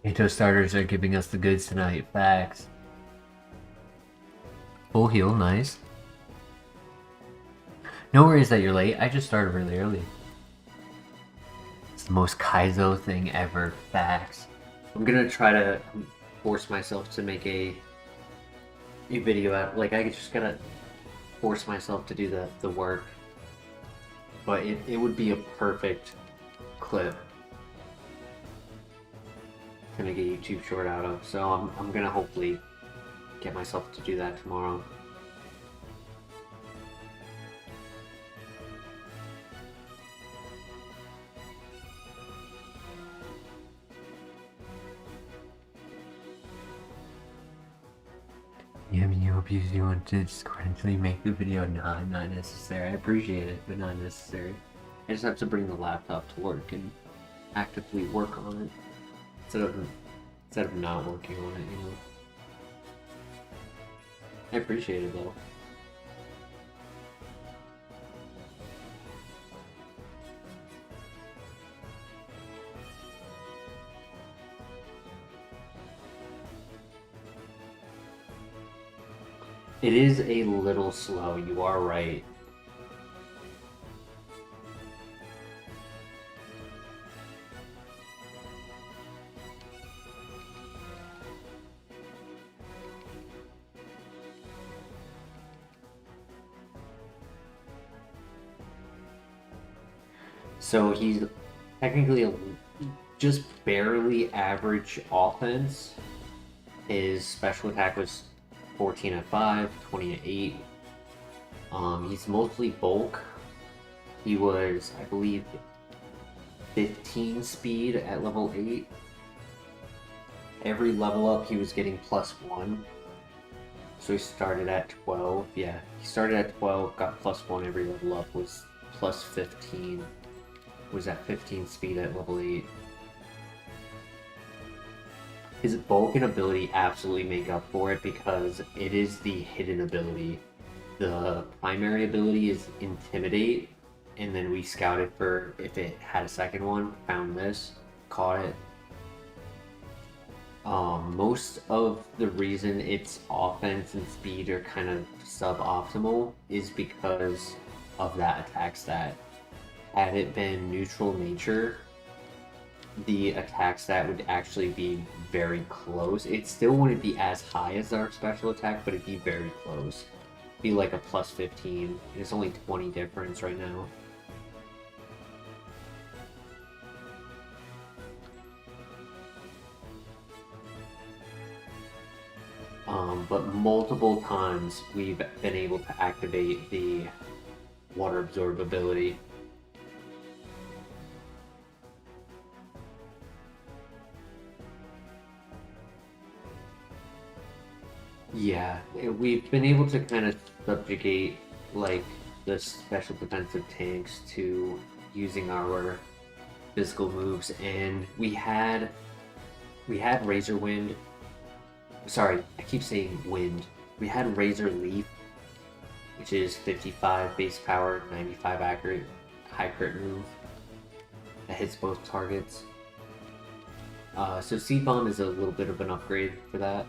Kanto starters are giving us the goods tonight. Facts. Full heal, nice. No worries that you're late. I just started really early. It's the most Kaizo thing ever. Facts. I'm gonna try to force myself to make a video out. Like, I just gotta force myself to do the work. But it would be a perfect clip to make a YouTube short out of. So I'm gonna hopefully get myself to do that tomorrow. Yeah, I mean, you abuse you want to Discord until you make the video. Nah, not necessary. I appreciate it, but not necessary. I just have to bring the laptop to work and actively work on it instead of not working on it, you know. I appreciate it though. It is a little slow, you are right. So he's technically just barely average offense. His special attack was 14 at 5, 20 at 8. He's mostly bulk. He was, I believe, 15 speed at level 8. Every level up he was getting +1. So he started at 12. Yeah, he started at 12, got +1 every level up, was +15. Was at 15 speed at level 8. His bulk and ability absolutely make up for it because it is the hidden ability. The primary ability is Intimidate, and then we scouted for if it had a second one, found this, caught it. Most of the reason its offense and speed are kind of suboptimal is because of that attack stat. Had it been neutral nature, the attack stat would actually be very close. It still wouldn't be as high as our special attack, but it'd be very close. It'd be like a +15, and it's only 20 difference right now. But multiple times we've been able to activate the water absorb ability. Yeah, we've been able to kind of subjugate like the special defensive tanks to using our physical moves, and we had Razor Wind. Sorry, I keep saying wind. We had Razor Leaf, which is 55 base power, 95 accurate, high crit move that hits both targets. So Seed Bomb is a little bit of an upgrade for that.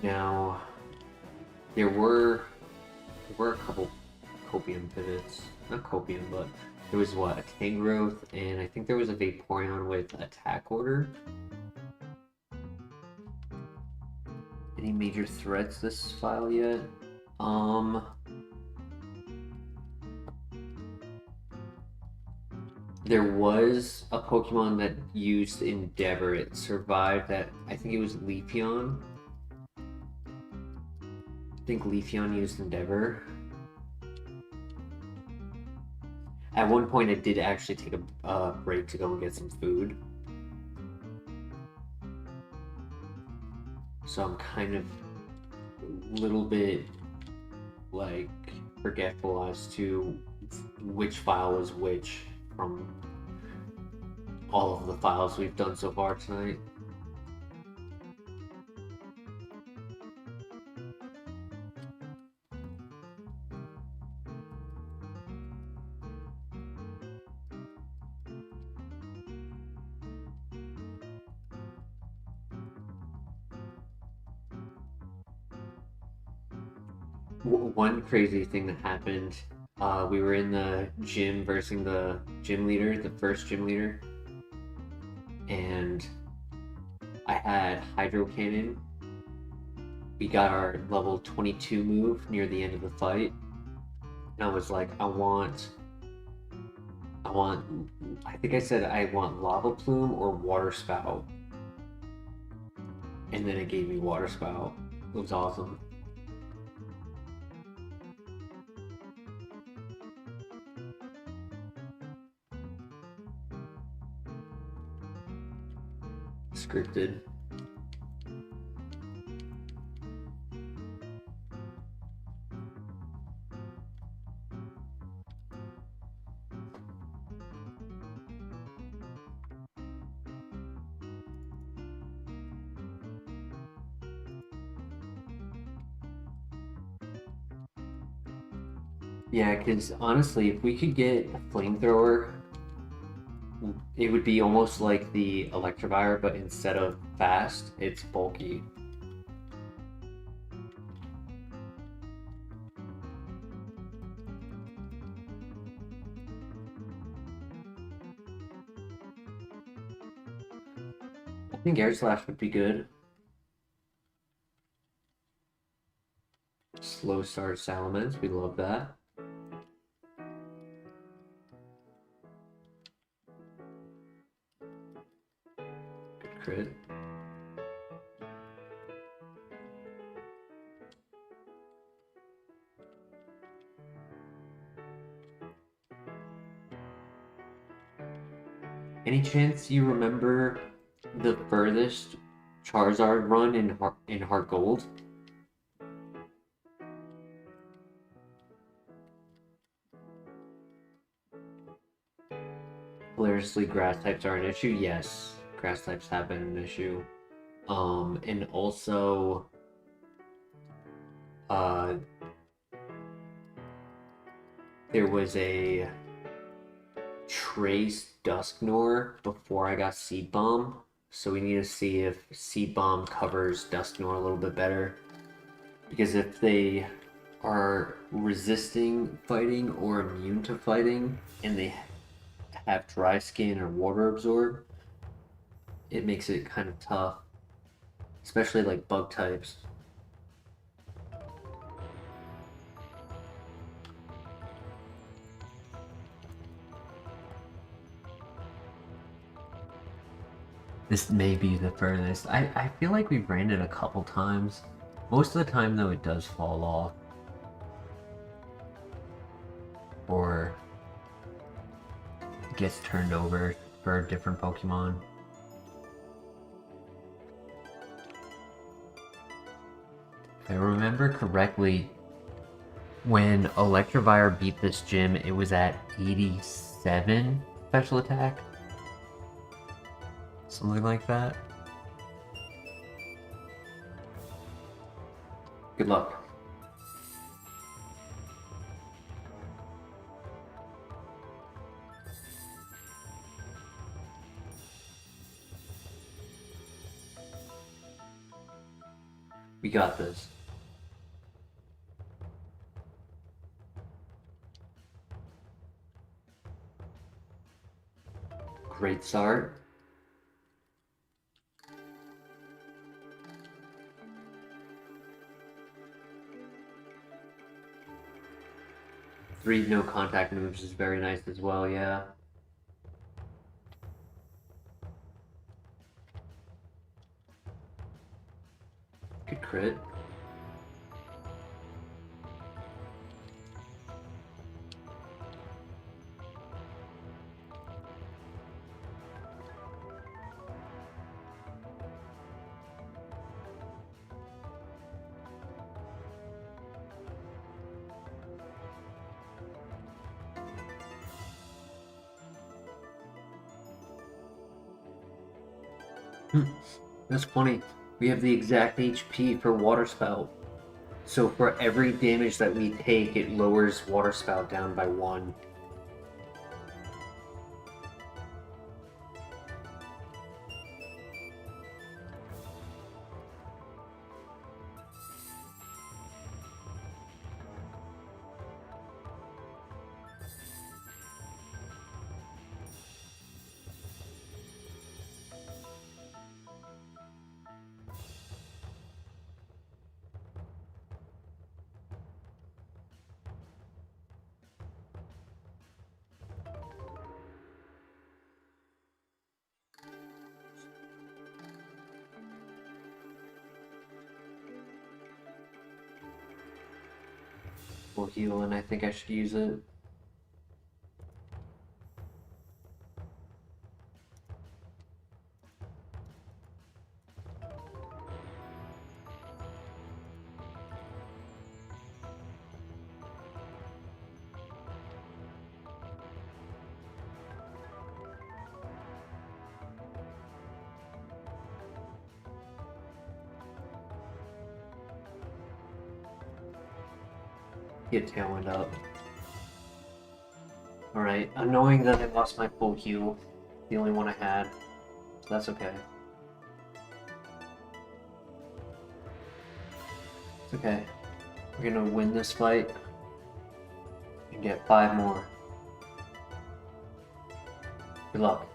Now, there were a couple Copium pivots. Not Copium, but there was what, a Tangrowth, and I think there was a Vaporeon with Attack Order. Any major threats this file yet? There was a Pokemon that used Endeavor. It survived that. I think it was Leafeon. I think Leafeon used Endeavor. At one point, it did actually take a break to go and get some food. So I'm kind of a little bit, like, forgetful as to which file was which all of the files we've done so far tonight. One crazy thing that happened, we were in the gym versing the gym leader, the first gym leader, and I had Hydro Cannon. We got our level 22 move near the end of the fight, and I was like, I think I said I want Lava Plume or Water Spout, and then it gave me Water Spout. It was awesome. Scripted. Yeah, because honestly, if we could get a flamethrower, it would be almost like the Electivire, but instead of fast, it's bulky. I think Air Slash would be good. Slow start Salamence, we love that. Good crit. Any chance you remember the furthest Charizard run in HeartGold? Hilariously, grass types are an issue. Yes, grass types have been an issue. And also, there was a Trace Dusknoir before I got Seed Bomb, so we need to see if Seed Bomb covers Dusknoir a little bit better. Because if they are resisting fighting or immune to fighting, and they have dry skin or water absorb, it makes it kind of tough, especially like bug types. This may be the furthest. I feel like we've ran it a couple times. Most of the time though it does fall off. Or gets turned over for a different Pokemon. If I remember correctly, when Electivire beat this gym, it was at 87 special attack. Something like that. Good luck. We got this. Great start. Three no contact moves is very nice as well, yeah. Good crit. That's funny. We have the exact HP for Water Spout. So for every damage that we take, it lowers Water Spout down by 1. Full heal, and I think I should use it. Get Tailwind up. Alright, annoying that I lost my full heal. The only one I had. So that's okay. It's okay. We're gonna win this fight and get 5 more. Good luck.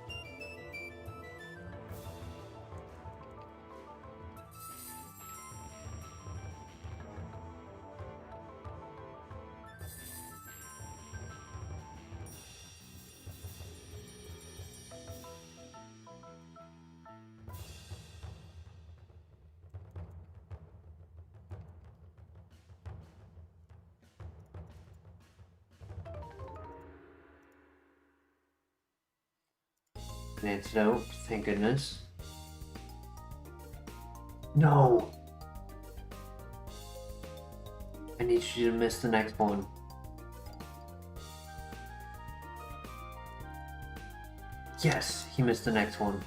An antidote, thank goodness. No! I need you to miss the next one. Yes, he missed the next one.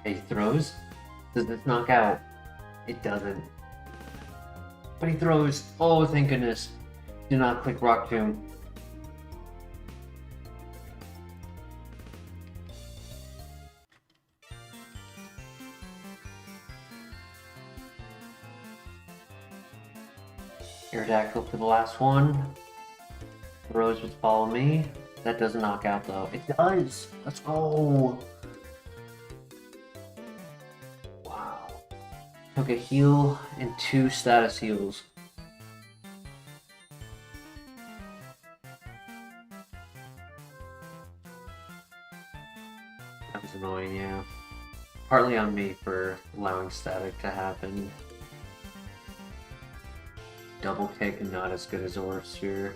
Okay, he throws. Does this knock out? It doesn't. But he throws. Oh, thank goodness. Do not click Rock Tomb. Aerodactyl for the last one. Rose would follow me. That doesn't knock out though. It does! Let's go! Wow. Took a heal and 2 status heals. That was annoying, yeah. Partly on me for allowing static to happen. Double kick, not as good as Orsphere.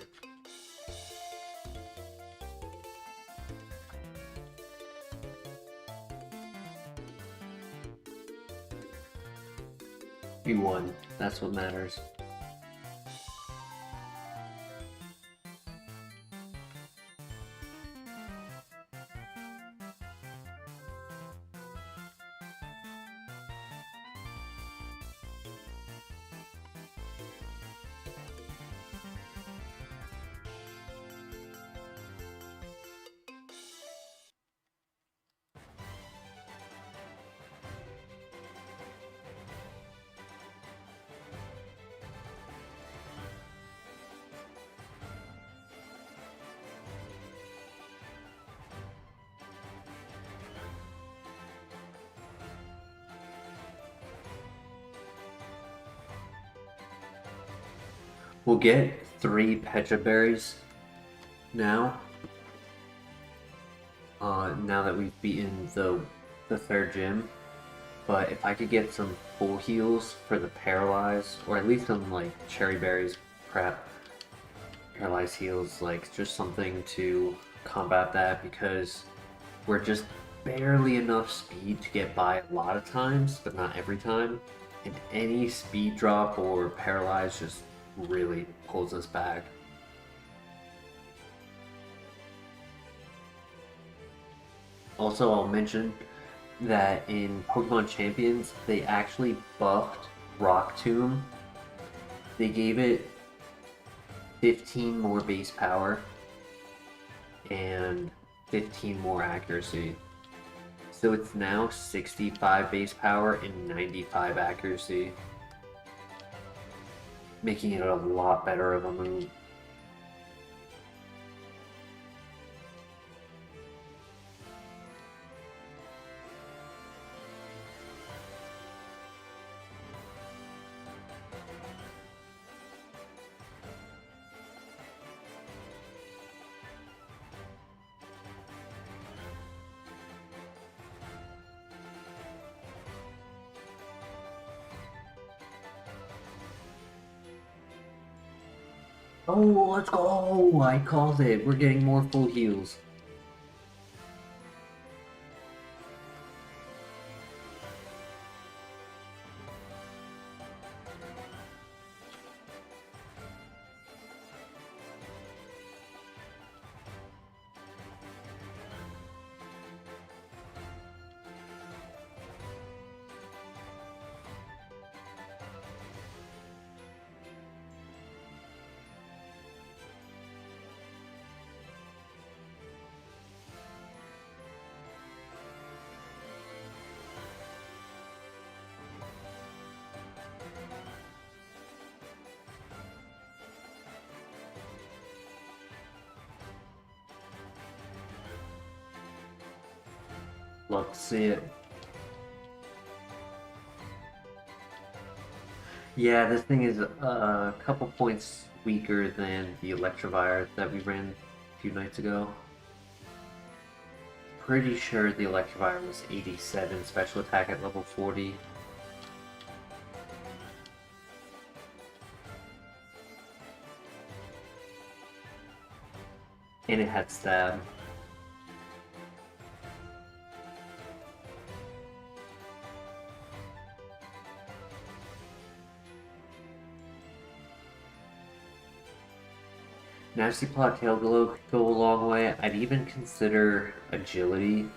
You won. That's what matters. We'll get 3 Petra Berries now. Now that we've beaten the 3rd gym. but if I could get some full heals for the paralyzed, or at least some like cherry berries prep paralyzed heals, like just something to combat that, because we're just barely enough speed to get by a lot of times, but not every time. And any speed drop or paralyze just really pulls us back. Also, I'll mention that in Pokemon Champions, they actually buffed Rock Tomb. They gave it 15 more base power and 15 more accuracy. So it's now 65 base power and 95 accuracy, making it a lot better of a move. Oh, let's go! I called it. We're getting more full heals. Love to see it. Yeah, this thing is a couple points weaker than the Electivire that we ran a few nights ago. Pretty sure the Electivire was 87 special attack at level 40. And it had stab. Nasty Plot Tail Glow could go a long way. I'd even consider agility.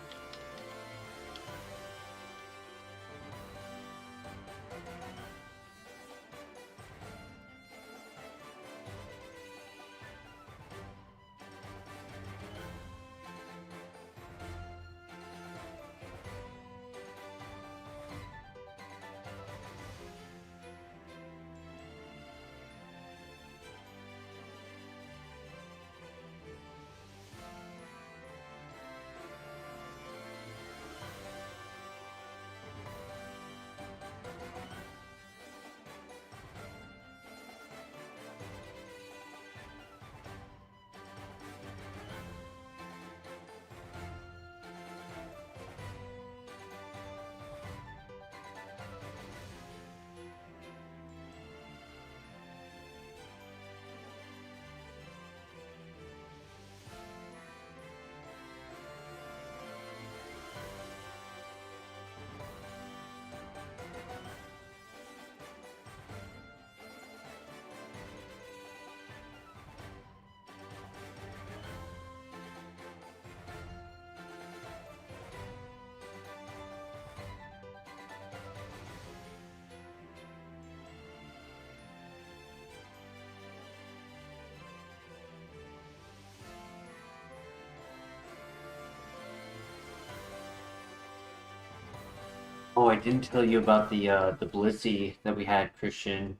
Oh, I didn't tell you about the Blissey that we had, Christian.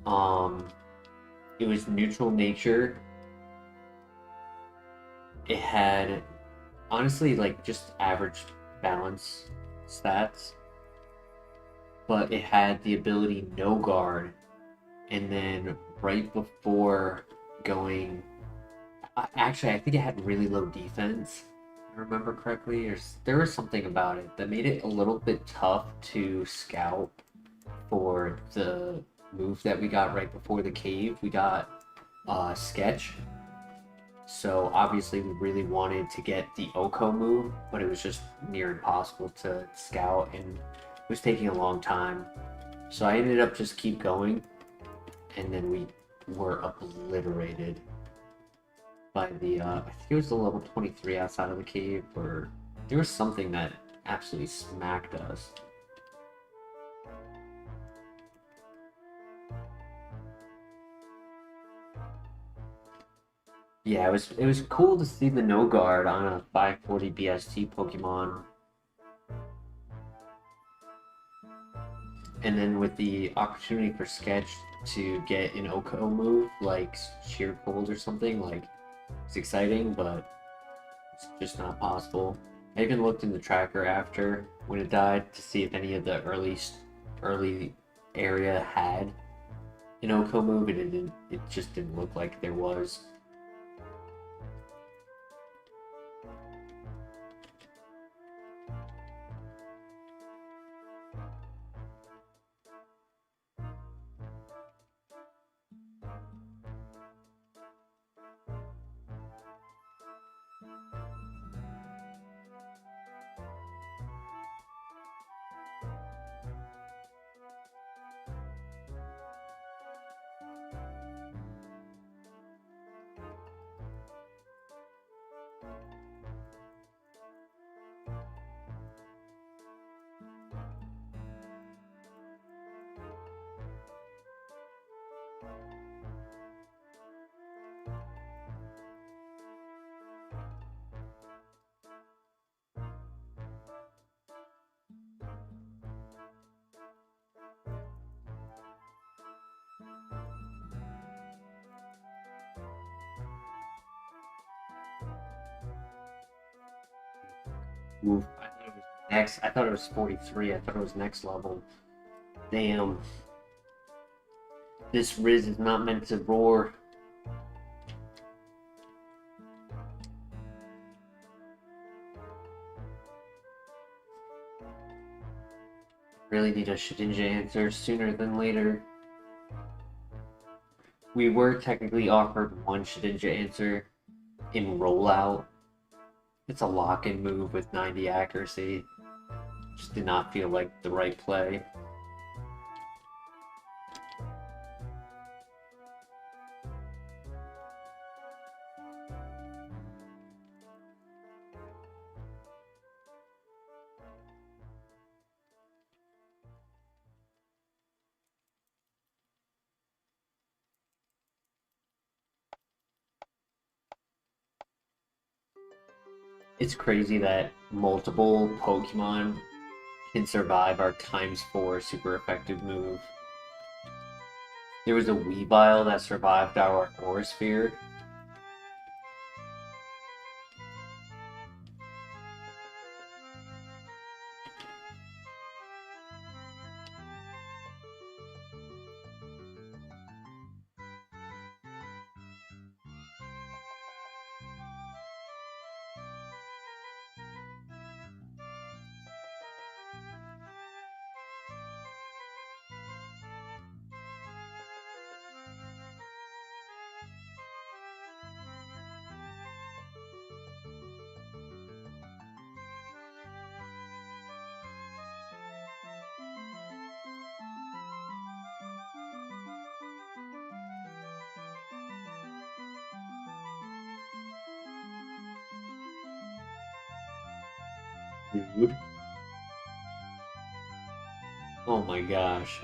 Um, it was neutral nature. It had honestly like just average balance stats, but it had the ability no guard, and then right before going, actually I think it had really low defense, I remember correctly, there was something about it that made it a little bit tough to scout for the move that we got right before the cave. We got sketch. So obviously we really wanted to get the Oko move, but it was just near impossible to scout and it was taking a long time. So I ended up just keep going and then we were obliterated by the I think it was the level 23 outside of the cave, or there was something that absolutely smacked us. Yeah, it was cool to see the no guard on a 540 BST Pokemon. And then with the opportunity for Sketch to get an Oko move like Sheer Cold or something, like it's exciting, but it's just not possible. I even looked in the tracker after when it died to see if any of the early area had an Oko move, and it just didn't look like there was. Oof, I thought it was next. I thought it was 43. I thought it was next level. Damn. This Riz is not meant to roar. Really need a Shedinja answer sooner than later. We were technically offered one Shedinja answer in rollout. It's a lock-in move with 90 accuracy. Just did not feel like the right play. It's crazy that multiple Pokemon can survive our ×4 super effective move. There was a Weavile that survived our Aura Sphere. Dude. Oh my gosh.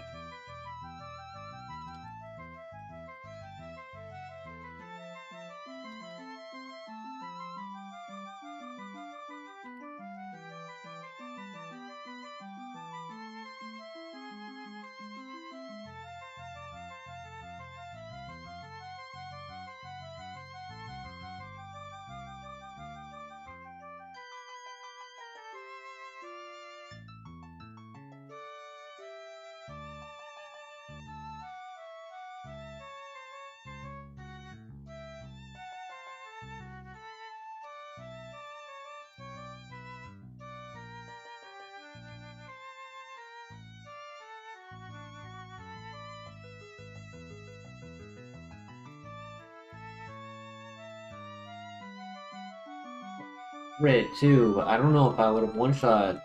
Red too. I don't know if I would have one-shot.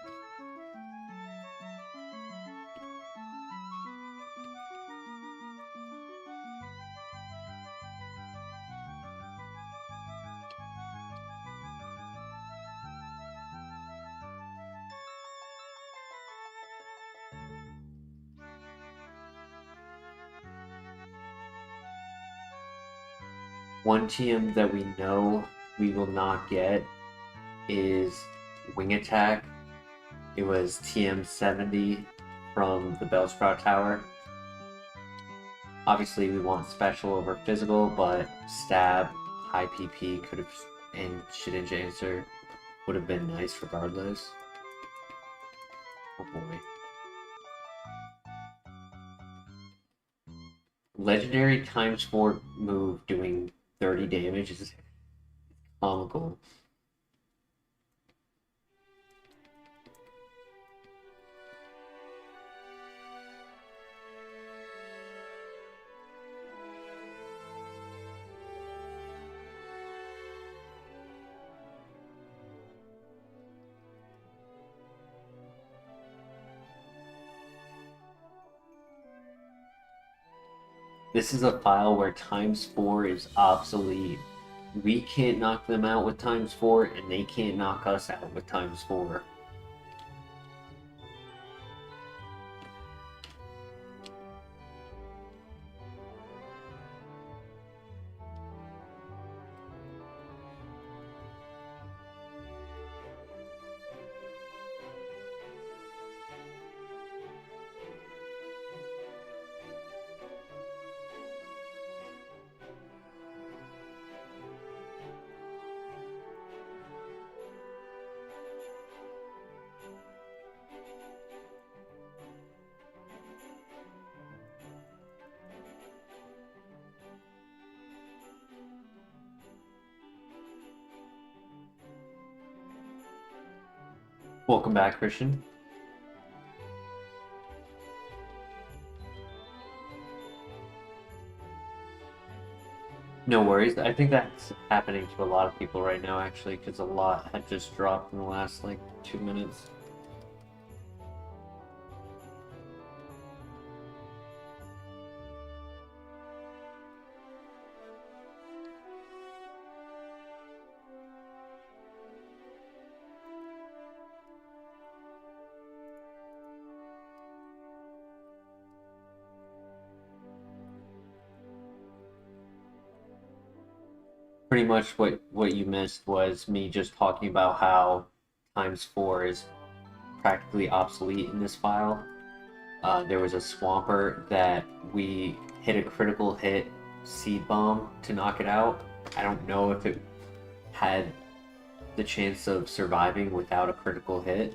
One TM that we know we will not get is Wing Attack. It was TM 70 from the Bellsprout Tower. Obviously, we want special over physical, but stab, high PP could have, and Shedinja answer would have been nice regardless. Oh boy. Legendary ×4 move doing 30 damage is comical. This is a file where ×4 is obsolete. We can't knock them out with ×4, and they can't knock us out with ×4. Welcome back, Christian. No worries. I think that's happening to a lot of people right now, actually, because a lot had just dropped in the last, like, 2 minutes. Pretty much what you missed was me just talking about how ×4 is practically obsolete in this file. There was a Swamper that we hit a critical hit Seed Bomb to knock it out. I don't know if it had the chance of surviving without a critical hit.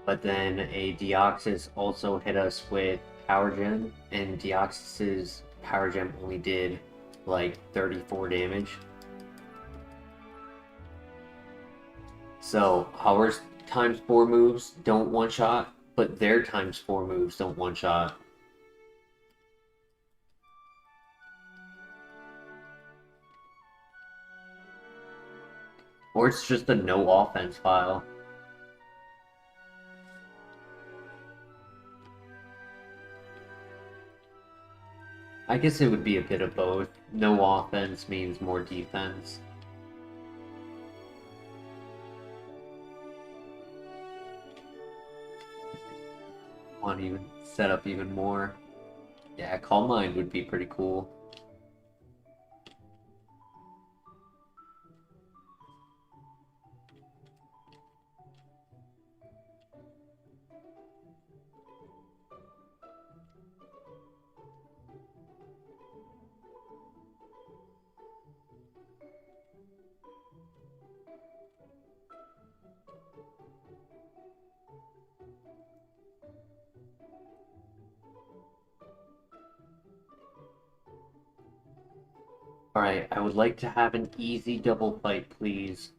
But then a Deoxys also hit us with Power Gem, and Deoxys's Power Gem only did like 34 damage. So our ×4 moves don't one-shot, but their ×4 moves don't one-shot. Or it's just a no offense file. I guess it would be a bit of both. No offense means more defense. Want to even set up even more. Yeah, Calm Mind would be pretty cool. Alright, I would like to have an easy double fight, please.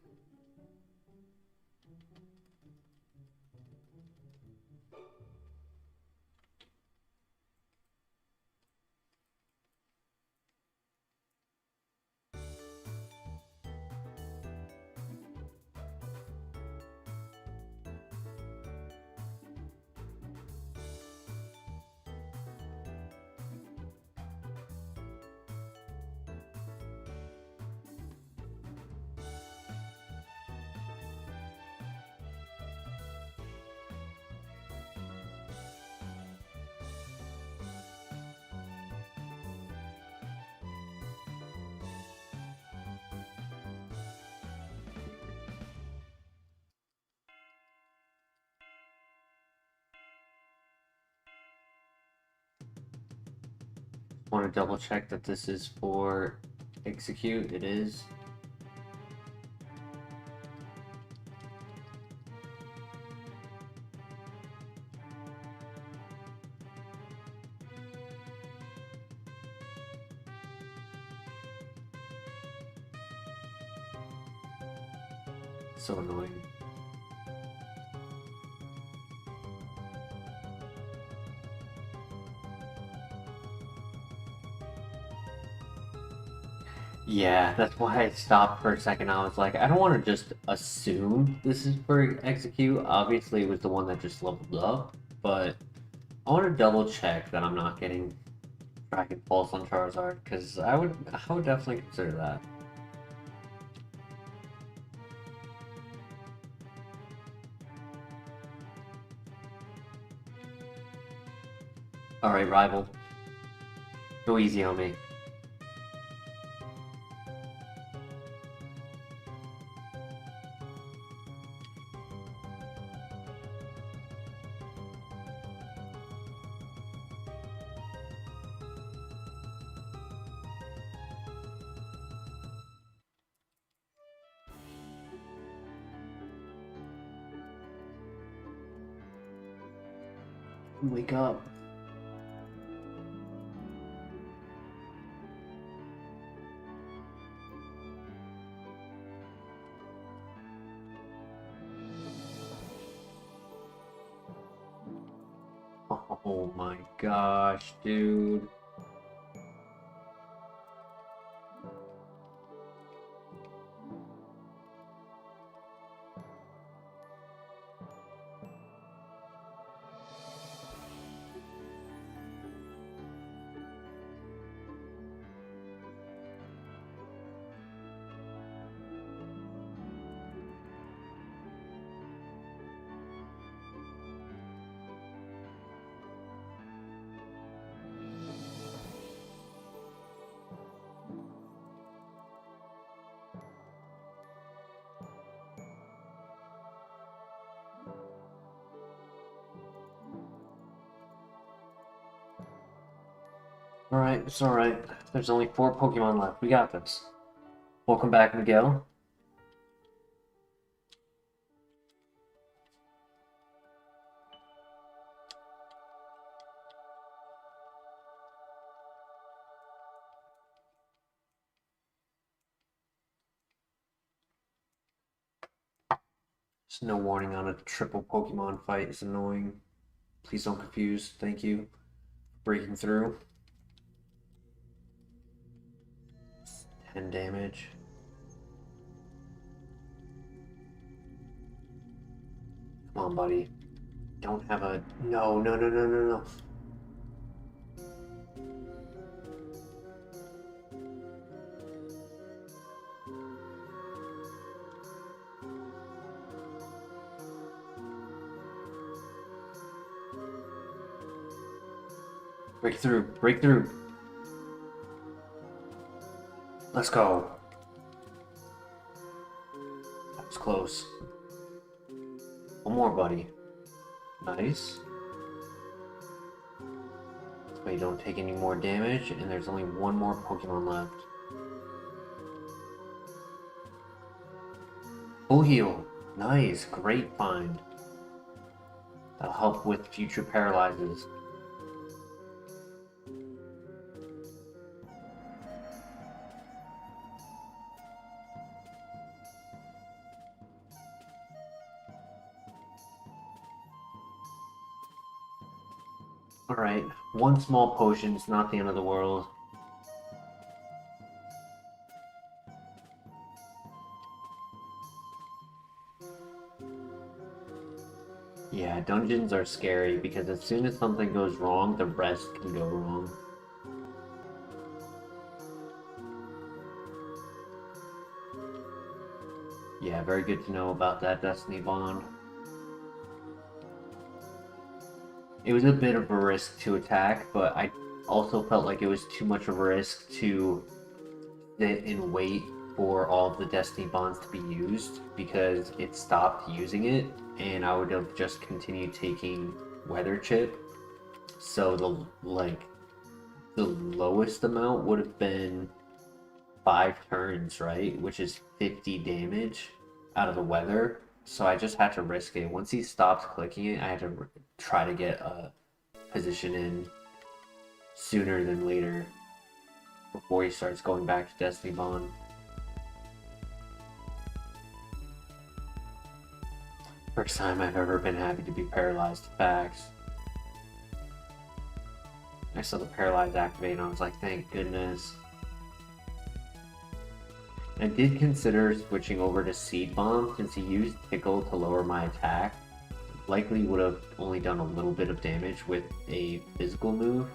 want to double check that this is for execute. It is. So annoying. Yeah, that's why I stopped for a second. I was like, I don't want to just assume this is for execute. Obviously, it was the one that just leveled up, but I want to double check that I'm not getting Dragon Pulse on Charizard, because I would definitely consider that. Alright, rival. Go easy on me. Wake up. Oh my gosh, dude. Alright, it's alright. There's only 4 Pokemon left. We got this. Welcome back, Miguel. There's no warning on a triple Pokemon fight. It's annoying. Please don't confuse. Thank you. Breaking through. 10 damage. Come on, buddy. Don't have a... No, no, no, no, no, no. Break through. Break through. Let's go. That was close. One more, buddy. Nice. So you don't take any more damage, and there's only one more Pokemon left. Full heal. Nice. Great find. That'll help with future paralyzes. Alright, one small potion is not the end of the world. Yeah, dungeons are scary because as soon as something goes wrong, the rest can go wrong. Yeah, very good to know about that Destiny Bond. It was a bit of a risk to attack, but I also felt like it was too much of a risk to sit and wait for all of the Destiny Bonds to be used because it stopped using it, and I would have just continued taking Weather Chip. So the lowest amount would have been 5 turns, right? Which is 50 damage out of the weather. So I just had to risk it. Once he stopped clicking it, I had to try to get a position in sooner than later before he starts going back to Destiny Bond. First time I've ever been happy to be paralyzed to facts. I saw the paralyze activate and I was like, thank goodness. I did consider switching over to Seed Bomb since he used Tickle to lower my attack. Likely would have only done a little bit of damage with a physical move,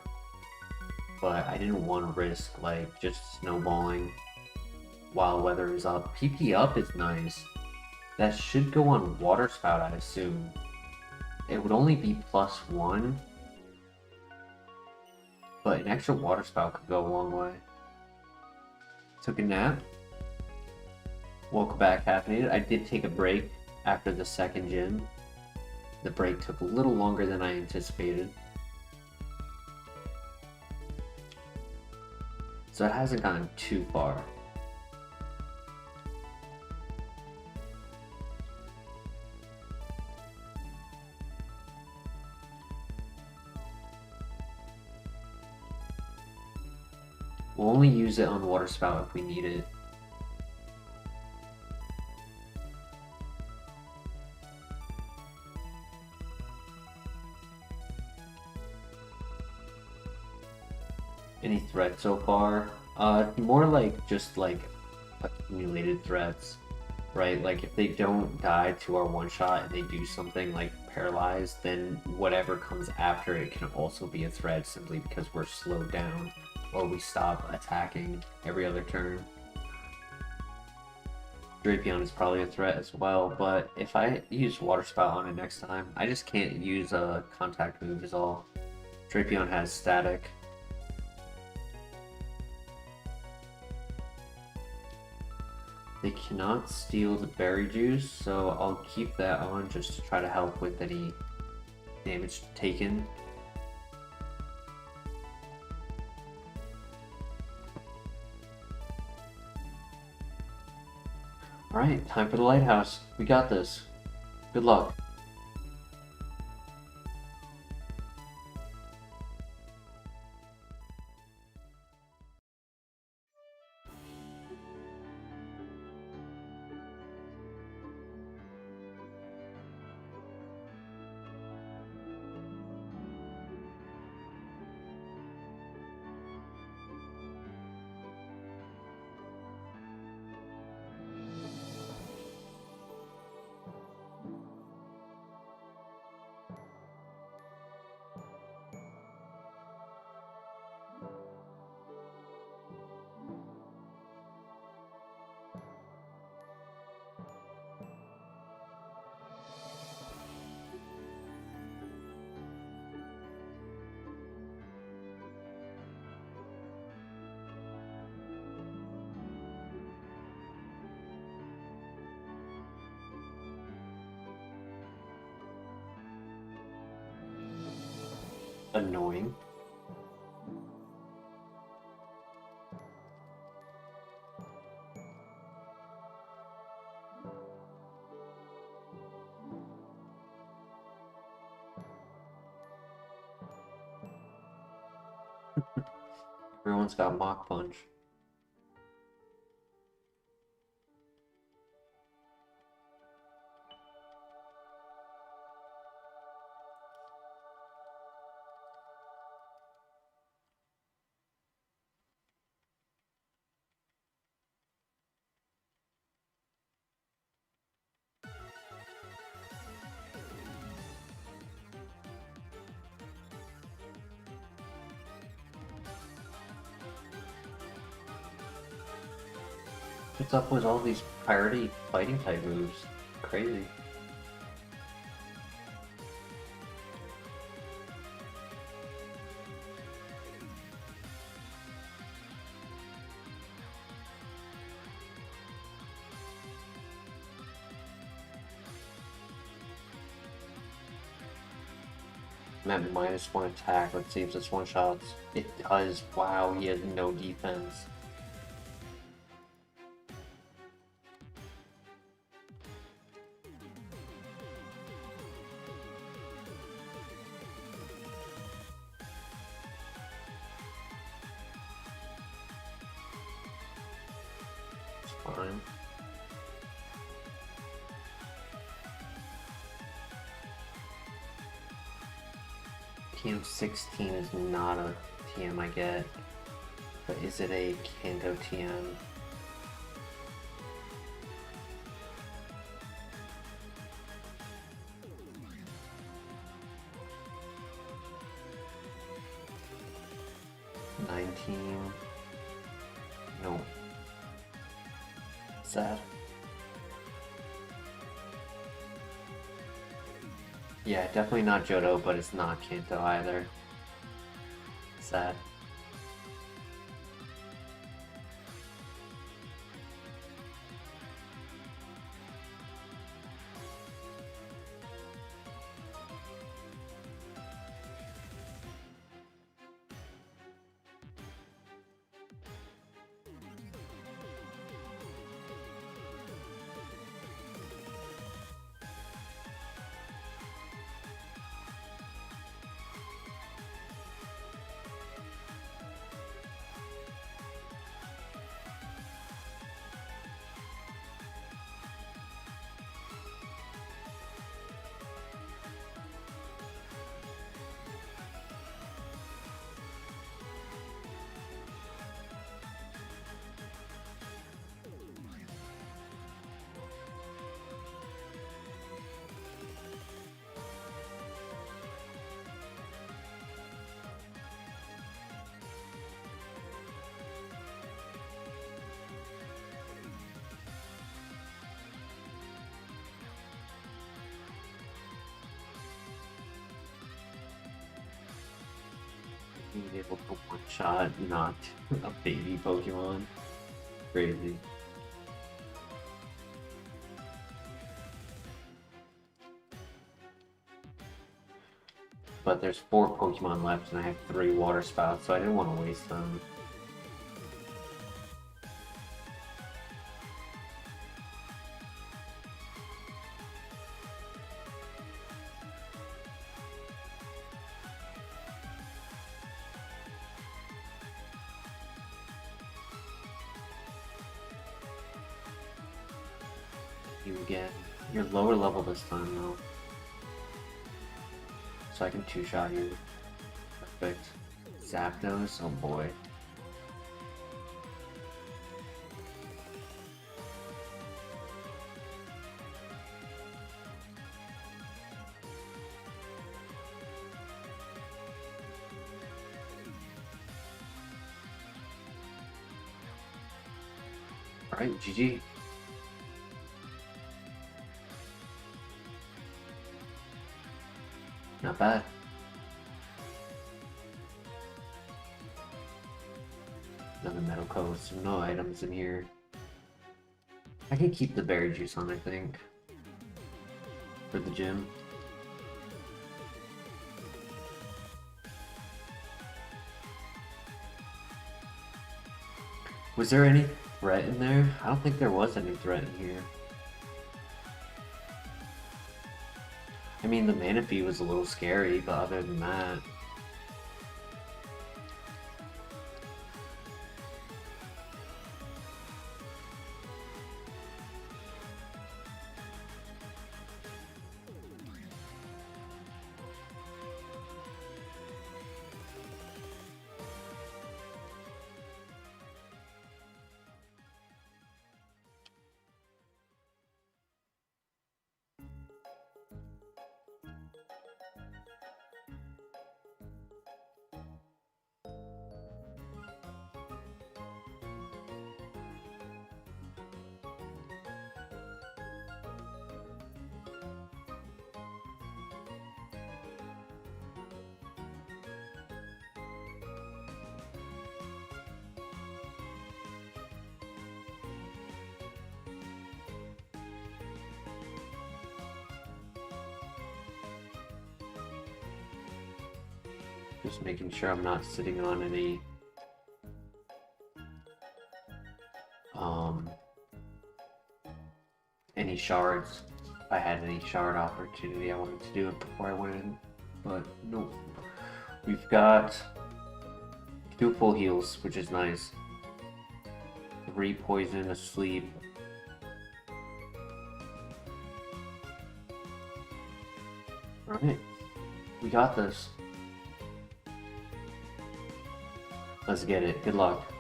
but I didn't want to risk like just snowballing while weather is up. PP up is nice. That should go on Water Spout, I assume. It would only be +1, but an extra Water Spout could go a long way. Took a nap. Woke back caffeinated. I did take a break after the second gym. The break took a little longer than I anticipated. So it hasn't gone too far. We'll only use it on Water Spout if we need it. Any threats so far? More like just like accumulated threats, right? Like if they don't die to our one shot and they do something like paralyzed, then whatever comes after it can also be a threat simply because we're slowed down or we stop attacking every other turn. Drapion is probably a threat as well, but if I use Water Spout on it next time, I just can't use a contact move is all. Drapion has static. They cannot steal the berry juice, so I'll keep that on just to try to help with any damage taken. Alright, time for the lighthouse. We got this. Good luck. Annoying. Everyone's got Mach Punch. What's up with all these priority fighting type moves? Crazy. I'm at -1 attack. Let's see if this one shots. It does. Wow, he has no defense. It's fine. TM 16 is not a TM I get, but is it a Kanto TM? No. Sad. Yeah, definitely not Johto, but it's not Kanto either. Sad. Being able to one-shot not a baby Pokemon. Crazy. But there's 4 Pokemon left and I have 3 Water Spouts, so I didn't want to waste them. You again. You're lower level this time though. So I can 2-shot you. Perfect. Zapdos? Oh boy. Alright, GG. Not bad. Another Metal Coast. No items in here. I can keep the berry juice on, I think. For the gym. Was there any threat in there? I don't think there was any threat in here. I mean, the Manaphy was a little scary, but other than that... Just making sure I'm not sitting on any shards. If I had any shard opportunity, I wanted to do it before I went in, but nope. We've got 2 full heals, which is nice. 3 poison asleep. Alright, we got this. Let's get it. Good luck.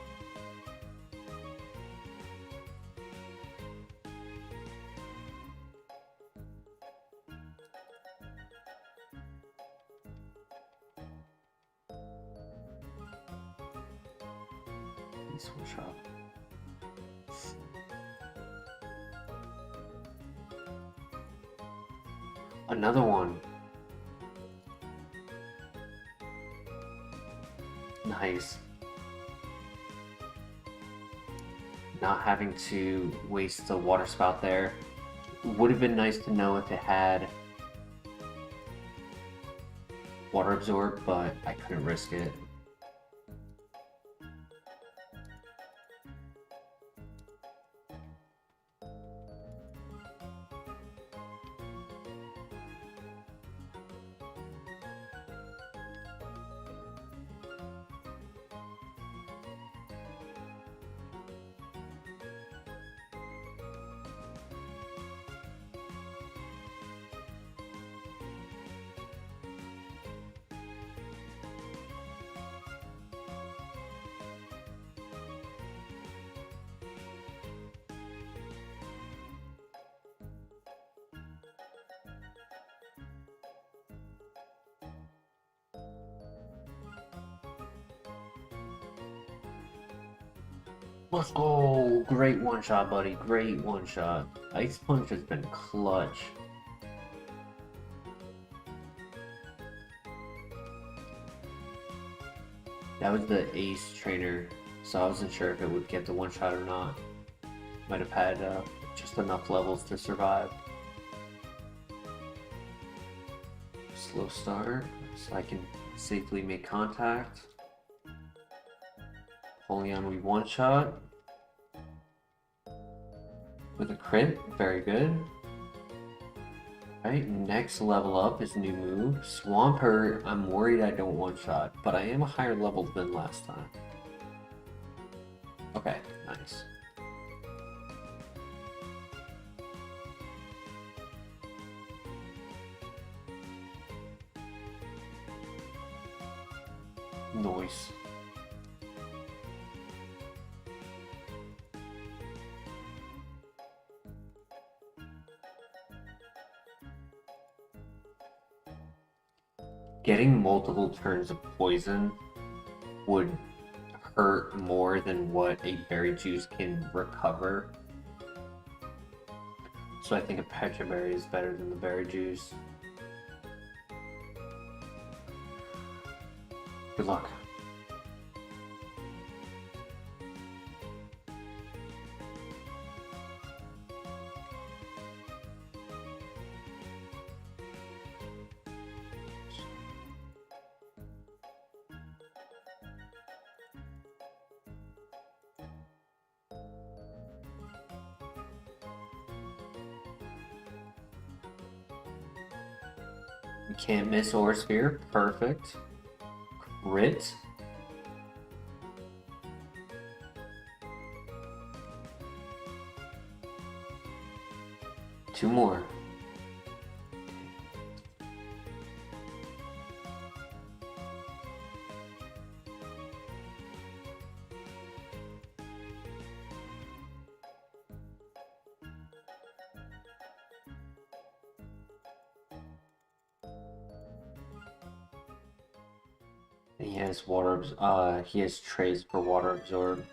Nice one shot. Another one. Nice. Not having to waste the water spout there. Would have been nice to know if it had water absorb, but I couldn't risk it. Let's go! Great one shot, buddy. Great one shot. Ice Punch has been clutch. That was the ace trainer, so I wasn't sure if it would get the one shot or not. Might have had just enough levels to survive. Slow start, so I can safely make contact. Only on we one shot. With a crit, very good. Alright, next level up is new move. Swampert, I'm worried I don't one shot, but I am a higher level than last time. Okay, nice. Nice. Getting multiple turns of poison would hurt more than what a berry juice can recover. So I think a Petra berry is better than the berry juice. Good luck. You can't miss Aura Sphere. Perfect. Crit. Two more. He has he has trays for water absorb.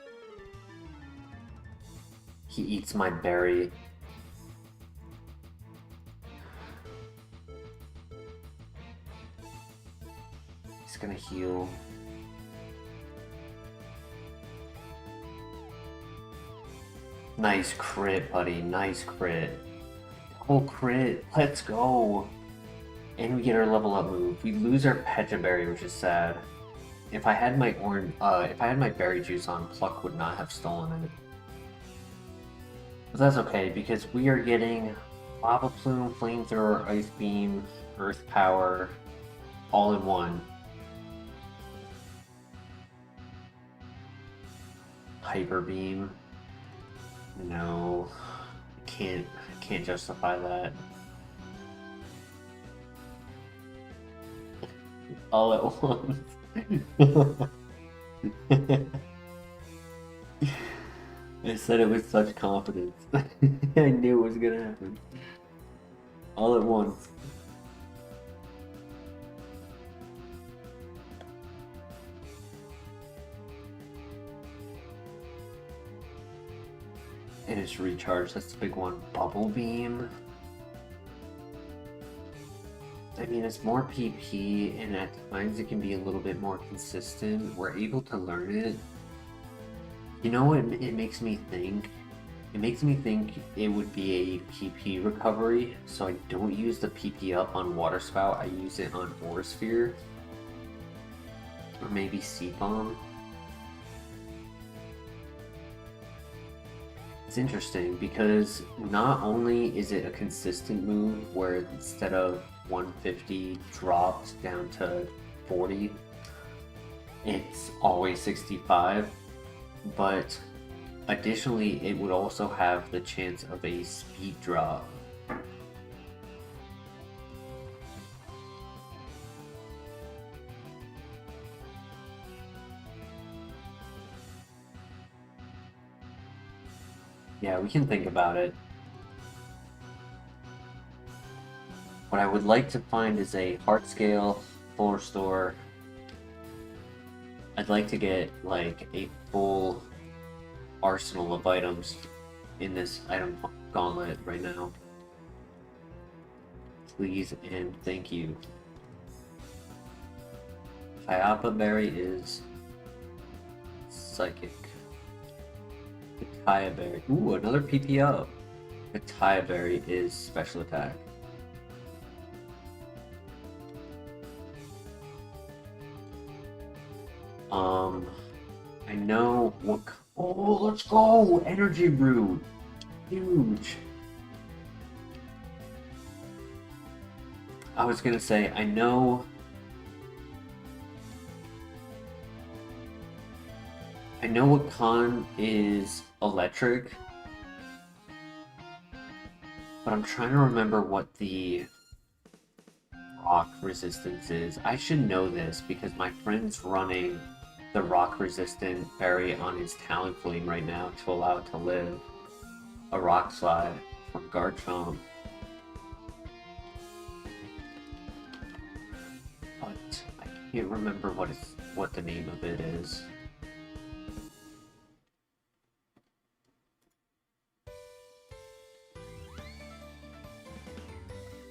He eats my berry. He's gonna heal. Nice crit, buddy. Nice crit. Double crit. Let's go. And we get our level up move. We lose our Pecha Berry, which is sad. If I had my berry juice on, Pluck would not have stolen it. But that's okay, because we are getting Lava Plume, Flamethrower, Ice Beam, Earth Power, all in one. Hyper Beam. No. I can't justify that. All at once. I said it with such confidence. I knew it was gonna happen. All at once. And it's recharge, that's the big one. Bubble Beam. I mean, it's more PP, and at times it can be a little bit more consistent. We're able to learn it. You know what it makes me think? It makes me think it would be a PP recovery, so I don't use the PP up on Water Spout, I use it on Aura Sphere. Or maybe Seed Bomb. It's interesting because not only is it a consistent move where instead of 150 drops down to 40, it's always 65, but additionally it would also have the chance of a speed drop. Yeah, we can think about it. What I would like to find is a heart scale, full restore. I'd like to get like a full arsenal of items in this item gauntlet right now. Please and thank you. Hyapa Berry is psychic. Kataya Berry. Ooh, another PP up. Kataya Berry is special attack. I know what. Oh, let's go! Energy Root! Huge! I was gonna say, I know what con is electric, but I'm trying to remember what the rock resistance is. I should know this because my friend's running the rock resistant berry on his Talonflame right now to allow it to live. A rock slide from Garchomp. But I can't remember what the name of it is.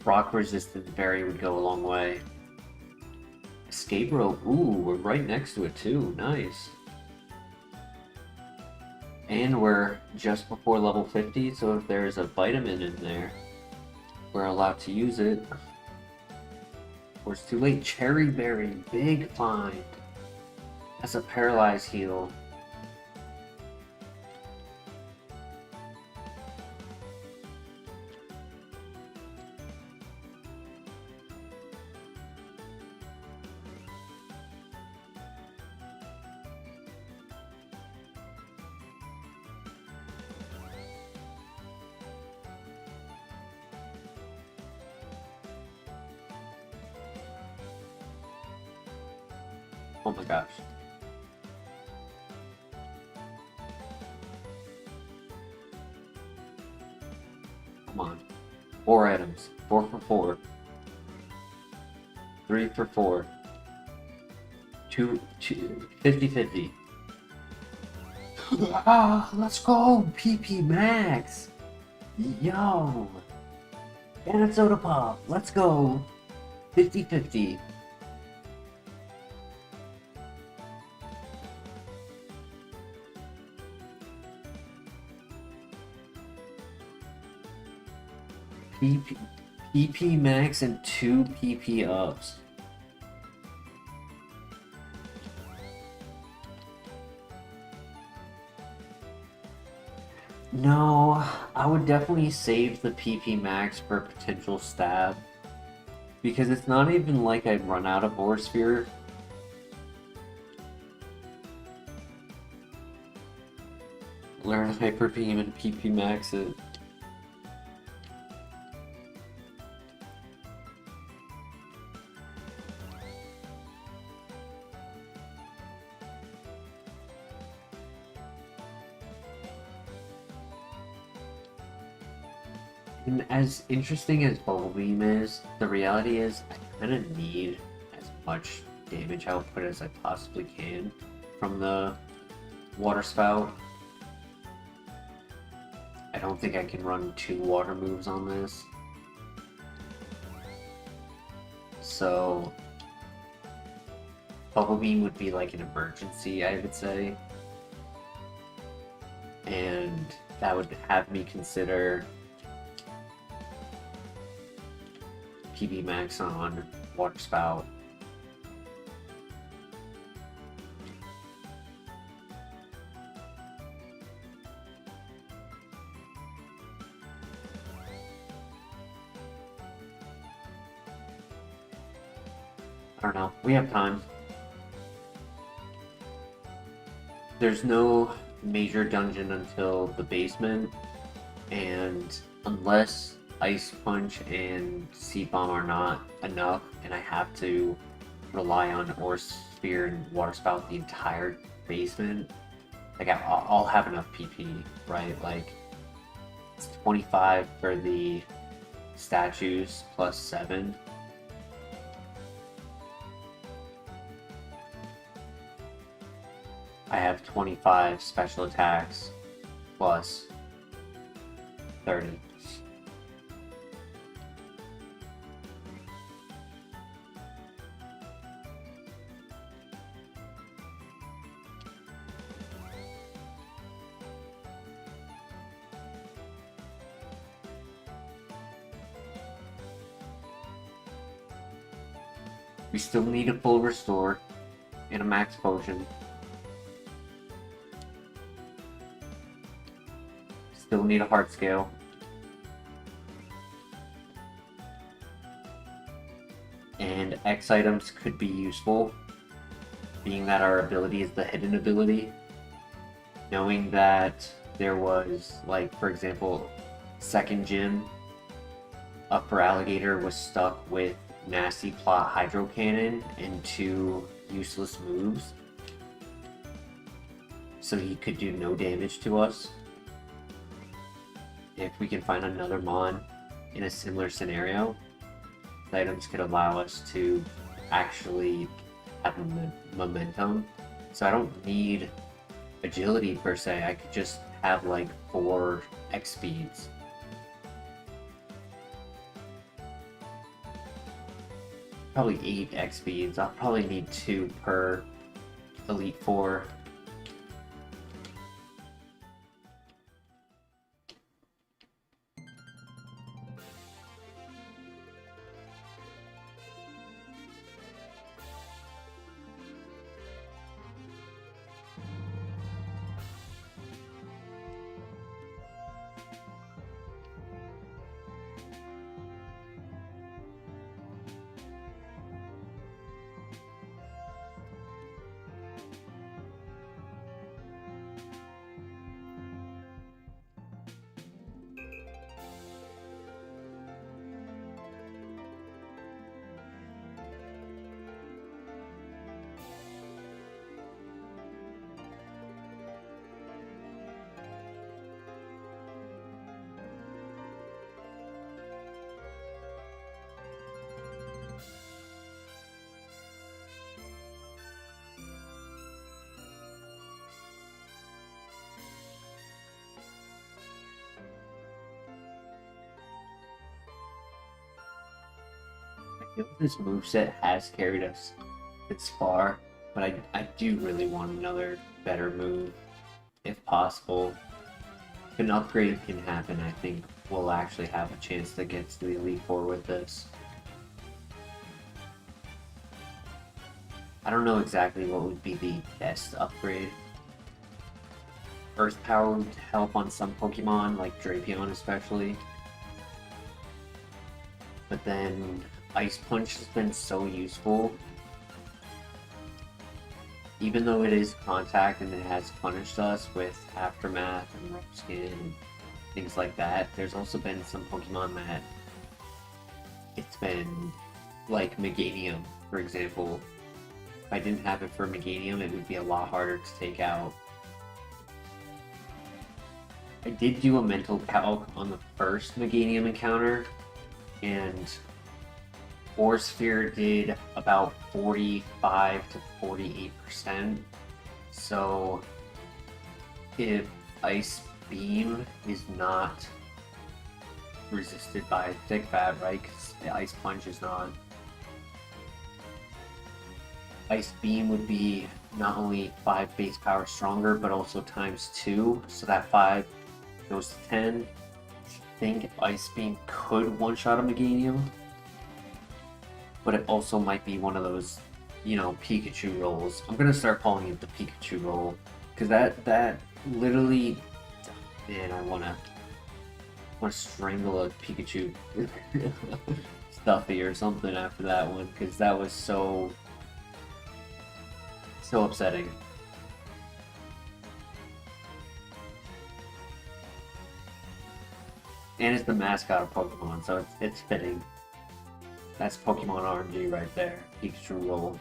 Rock resistant berry would go a long way. Escape rope, ooh, we're right next to it too, nice. And we're just before level 50, so if there's a vitamin in there, we're allowed to use it. Or it's too late. Cherry berry, big find. That's a paralyzed heal. Oh my gosh. Come on. 4 items. 4 for 4. 3 for 4. 2 50-50. Ah, let's go! PP Max! Yo! And a soda pop! Let's go! 50-50. PP max and 2 PP ups. No, I would definitely save the PP max for potential stab. Because it's not even like I'd run out of Ore Sphere. Learn Hyper Beam and PP max it. And as interesting as Bubble Beam is, the reality is I kind of need as much damage output as I possibly can from the Water Spout. I don't think I can run 2 water moves on this. So Bubble Beam would be like an emergency, I would say. And that would have me consider PB max on Water Spout. I don't know. We have time. There's no major dungeon until the basement, and unless Ice Punch and Seed Bomb are not enough, and I have to rely on Ore Sphere and Water Spout the entire basement, like I'll have enough PP, right? Like it's 25 for the statues plus 7. I have 25 special attacks plus 30. We still need a full restore and a max potion. Still need a heart scale. And X items could be useful, being that our ability is the hidden ability. Knowing that there was, like, for example, second gym, Upper Alligator was stuck with Nasty Plot Hydro Cannon and 2 useless moves. So he could do no damage to us. If we can find another Mon in a similar scenario, the items could allow us to actually have momentum. So I don't need agility per se, I could just have like 4 X speeds. Probably 8 X speeds. I'll probably need 2 per Elite 4. I feel this moveset has carried us this far, but I do really want another better move, if possible. If an upgrade can happen, I think we'll actually have a chance to get to the Elite Four with this. I don't know exactly what would be the best upgrade. Earth Power would help on some Pokemon, like Drapion especially. But then Ice Punch has been so useful. Even though it is contact and it has punished us with Aftermath and Rough Skin and things like that, there's also been some Pokemon that it's been like Meganium, for example. If I didn't have it for Meganium, it would be a lot harder to take out. I did do a mental calc on the first Meganium encounter, and Ore Sphere did about 45 to 48%. So if Ice Beam is not resisted by Thick Fat, right? Because the Ice Punch is not. Ice Beam would be not only 5 base power stronger, but also times 2. So that 5 goes to 10. I think Ice Beam could one-shot a Meganium. But it also might be one of those, you know, Pikachu rolls. I'm gonna start calling it the Pikachu roll. Because that literally... Man, I wanna strangle a Pikachu stuffy or something after that one. Because that was so upsetting. And it's the mascot of Pokemon, so it's fitting. That's Pokemon RNG right there. Pikachu roll.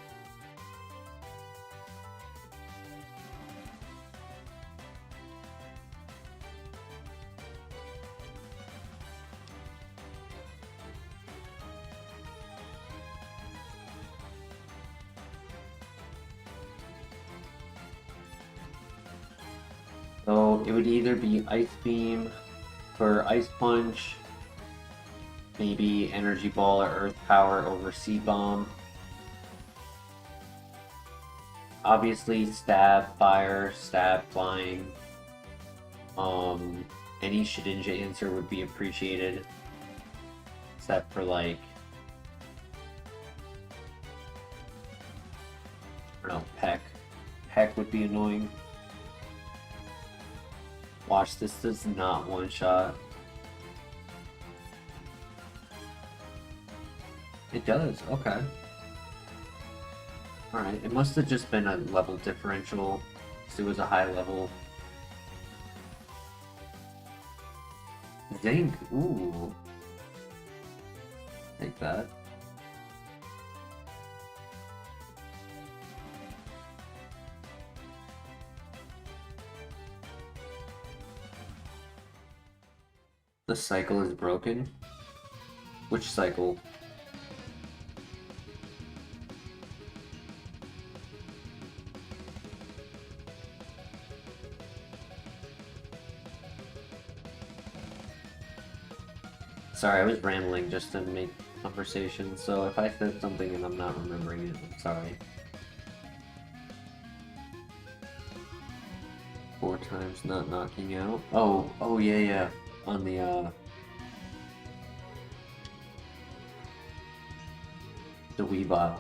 So it would either be Ice Beam for Ice Punch, maybe Energy Ball or Earth Power over Seed Bomb. Obviously, Stab, Fire, Stab, Flying. Any Shedinja answer would be appreciated. Except for like... I don't know, Peck. Peck would be annoying. Watch, this does not one-shot. It does, okay. Alright, it must have just been a level differential, because it was a high level. Zinc, ooh. Take that. The cycle is broken? Which cycle? Sorry, I was rambling just to make conversation, so if I said something and I'm not remembering it, I'm sorry. 4 times not knocking out. Oh yeah. On the Weavile.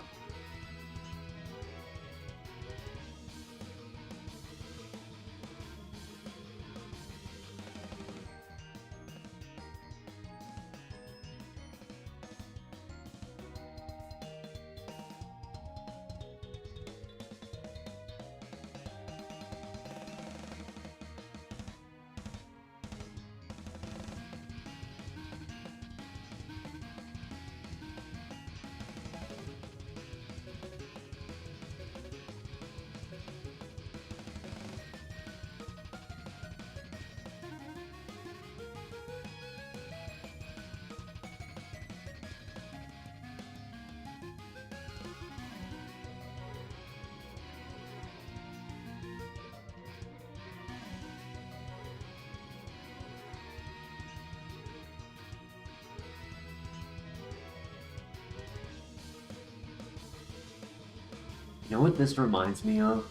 You know what this reminds me of?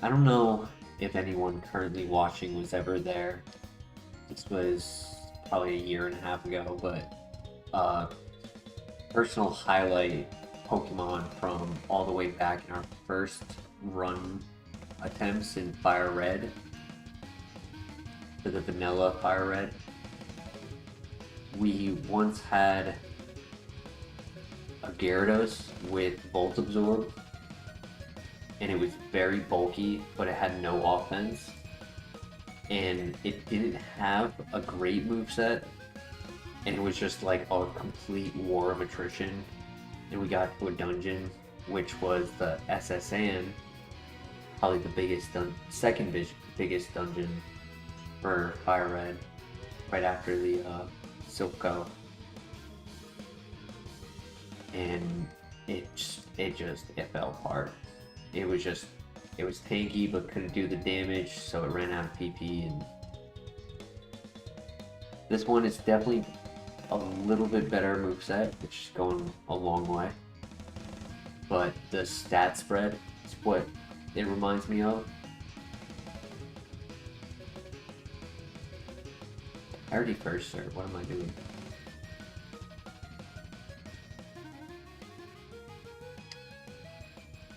I don't know if anyone currently watching was ever there. This was probably a year and a half ago, but personal highlight Pokemon from all the way back in our first run attempts in FireRed, for the vanilla FireRed. We once had a Gyarados with Volt Absorb, and it was very bulky, but it had no offense, and it didn't have a great moveset, and it was just like a complete war of attrition. And we got to a dungeon, which was the SSN, probably the biggest, second biggest dungeon for FireRed, right after the Silpho. And it fell apart. It was tanky, but couldn't do the damage, so it ran out of PP. And this one is definitely a little bit better moveset, which is going a long way. But the stat spread is what it reminds me of. I already first served. What am I doing?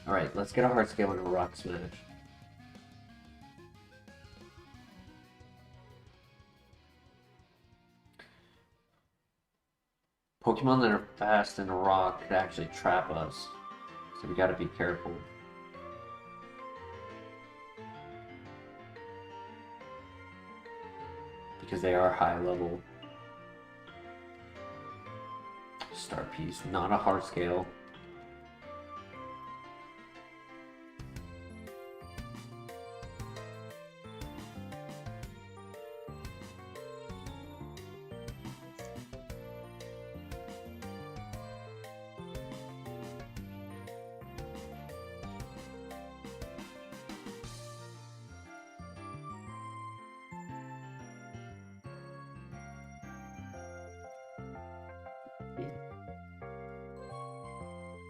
Alright, let's get a heart scale and a rock smash. Pokemon that are fast in a rock could actually trap us, so we gotta be careful. Because they are high level. Star piece, not a heart scale.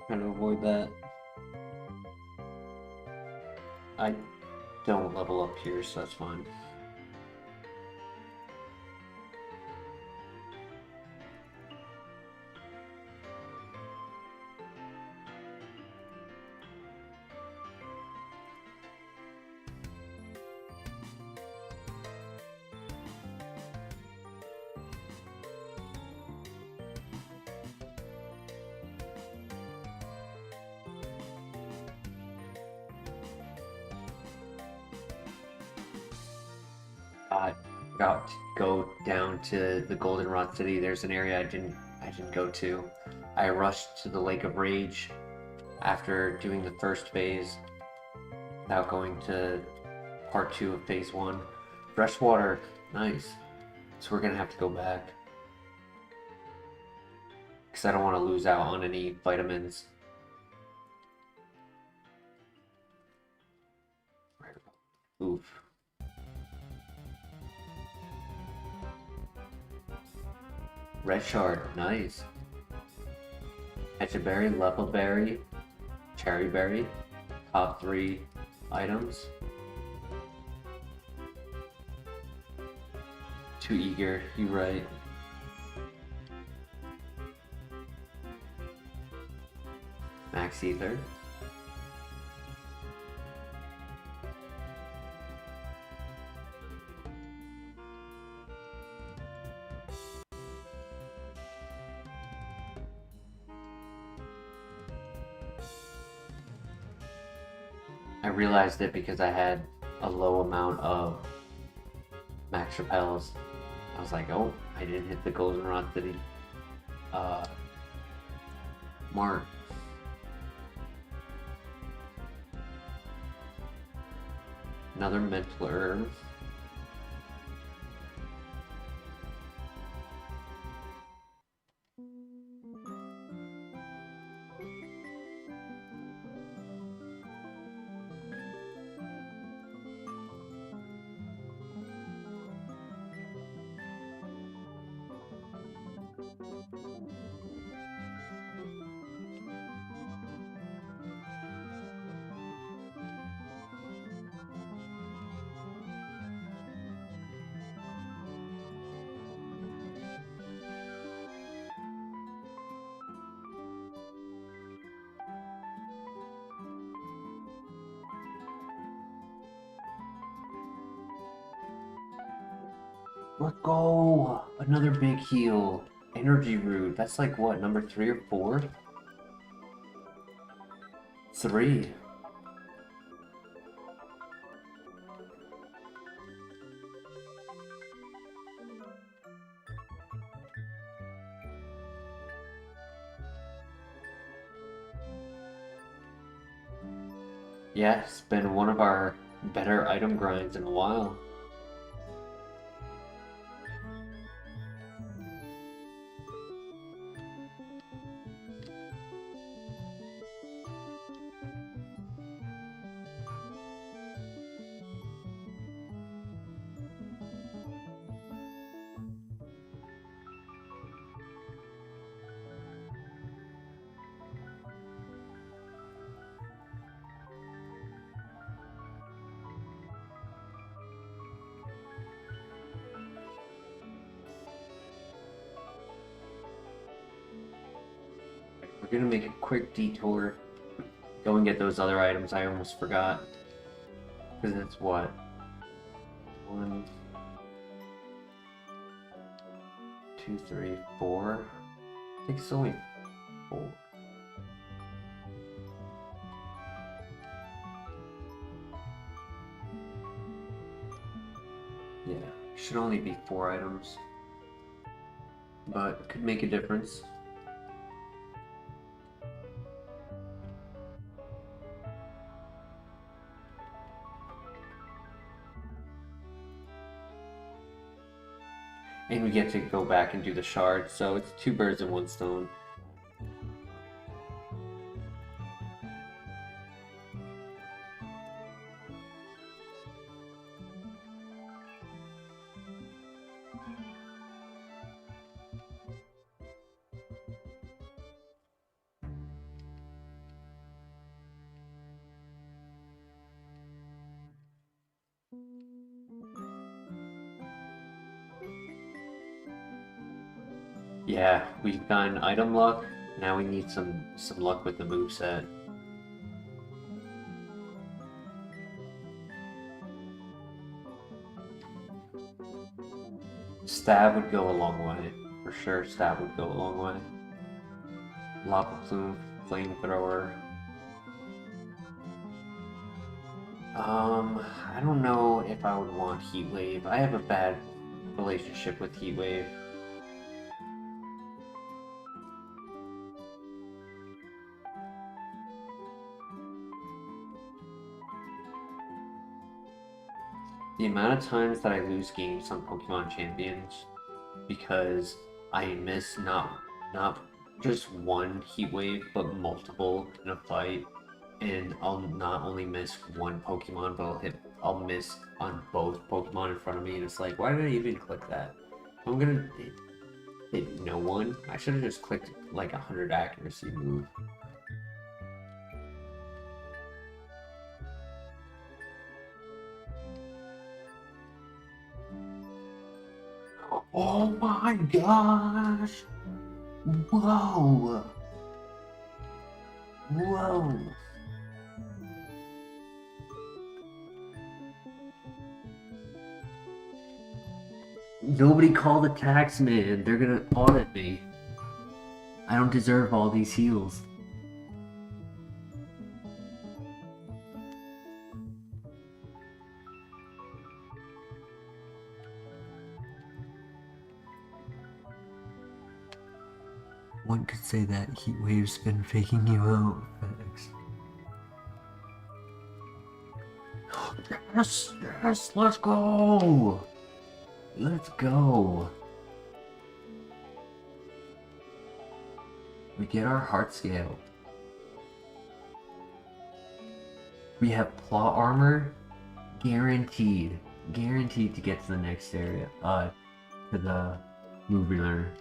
Trying to avoid that. I don't level up here, so that's fine. Got to go down to the Goldenrod City. There's an area I didn't go to. I rushed to the Lake of Rage after doing the first phase without going to part 2 of phase 1. Freshwater, nice. So we're gonna have to go back because I don't want to lose out on any vitamins. Oof. Red Shard, nice. Etchaberry, Levelberry, Cherry Berry, top 3 items. Too eager, you right. Max Ether. I realized it because I had a low amount of max repels. I was like, oh, I didn't hit the Goldenrod City mark. Another mental herb. Let's go! Another big heal. Energy root. That's like what, number 3 or 4? 3. Yeah, it's been one of our better item grinds in a while. We're gonna make a quick detour. Go and get those other items I almost forgot. Because it's what? 1, 2, 3, 4. I think it's only 4. Yeah, should only be 4 items. But could make a difference. And we get to go back and do the shard, so it's 2 birds in 1 stone. Yeah, we've gotten item luck. Now we need some luck with the moveset. Stab would go a long way. For sure, stab would go a long way. Lava plume, flamethrower. I don't know if I would want heat wave. I have a bad relationship with heat wave. The amount of times that I lose games on Pokemon Champions because I miss not just one heat wave but multiple in a fight, and I'll not only miss one Pokemon but I'll miss on both Pokemon in front of me, and it's like, why did I even click that? I'm gonna hit no one. I should have just clicked like 100 accuracy move. Oh my gosh! Whoa! Whoa! Nobody call the tax man. They're gonna audit me. I don't deserve all these heals. One could say that Heatwave's been faking you out, Facts. Yes, yes, let's go! Let's go! We get our heart scale. We have plot armor, guaranteed. Guaranteed to get to the next area, to the movie learner.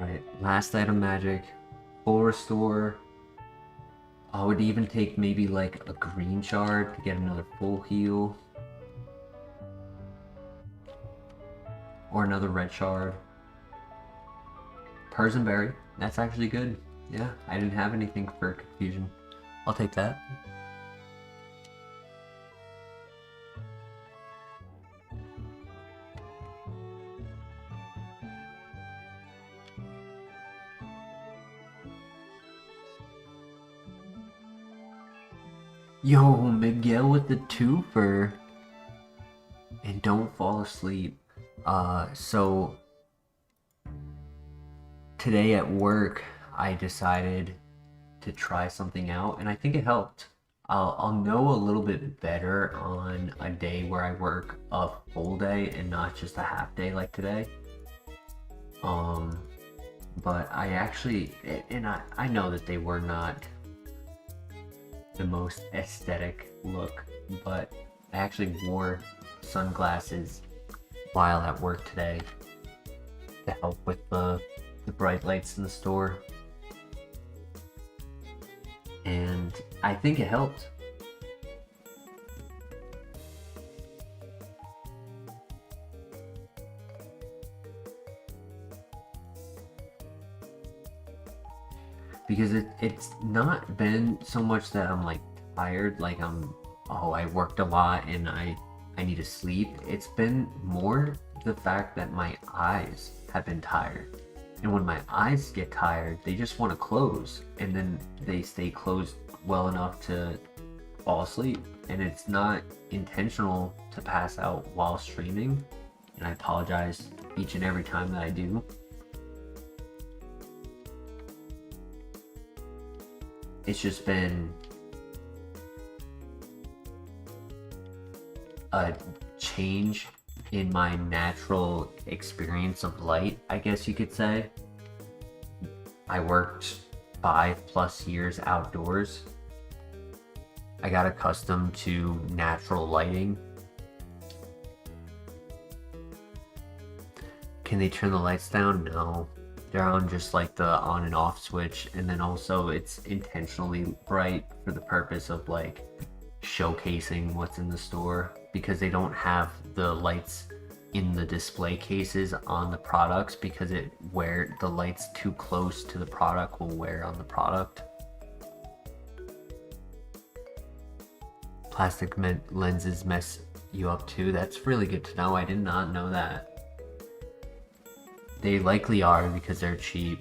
Alright, last item magic, full restore. I would even take maybe like a green shard to get another full heal. Or another red shard. Persenberry. That's actually good. Yeah, I didn't have anything for confusion. I'll take that. Yo, Miguel with the twofer. And don't fall asleep. So today at work, I decided to try something out, and I think it helped. I'll know a little bit better on a day where I work a full day and not just a half day like today. But I actually, and I know that they were not the most aesthetic look, but I actually wore sunglasses while at work today to help with the bright lights in the store. And I think it helped. Because it's not been so much that I'm like tired, like I worked a lot and I need to sleep. It's been more the fact that my eyes have been tired. And when my eyes get tired, they just want to close, and then they stay closed well enough to fall asleep. And it's not intentional to pass out while streaming, and I apologize each and every time that I do. It's just been a change in my natural experience of light, I guess you could say. I worked 5+ years outdoors. I got accustomed to natural lighting. Can they turn the lights down? No. They're on just like the on and off switch, and then also it's intentionally bright for the purpose of like showcasing what's in the store, because they don't have the lights in the display cases on the products, because the lights too close to the product will wear on the product. Plastic lenses mess you up too. That's really good to know. I did not know that. They likely are because they're cheap.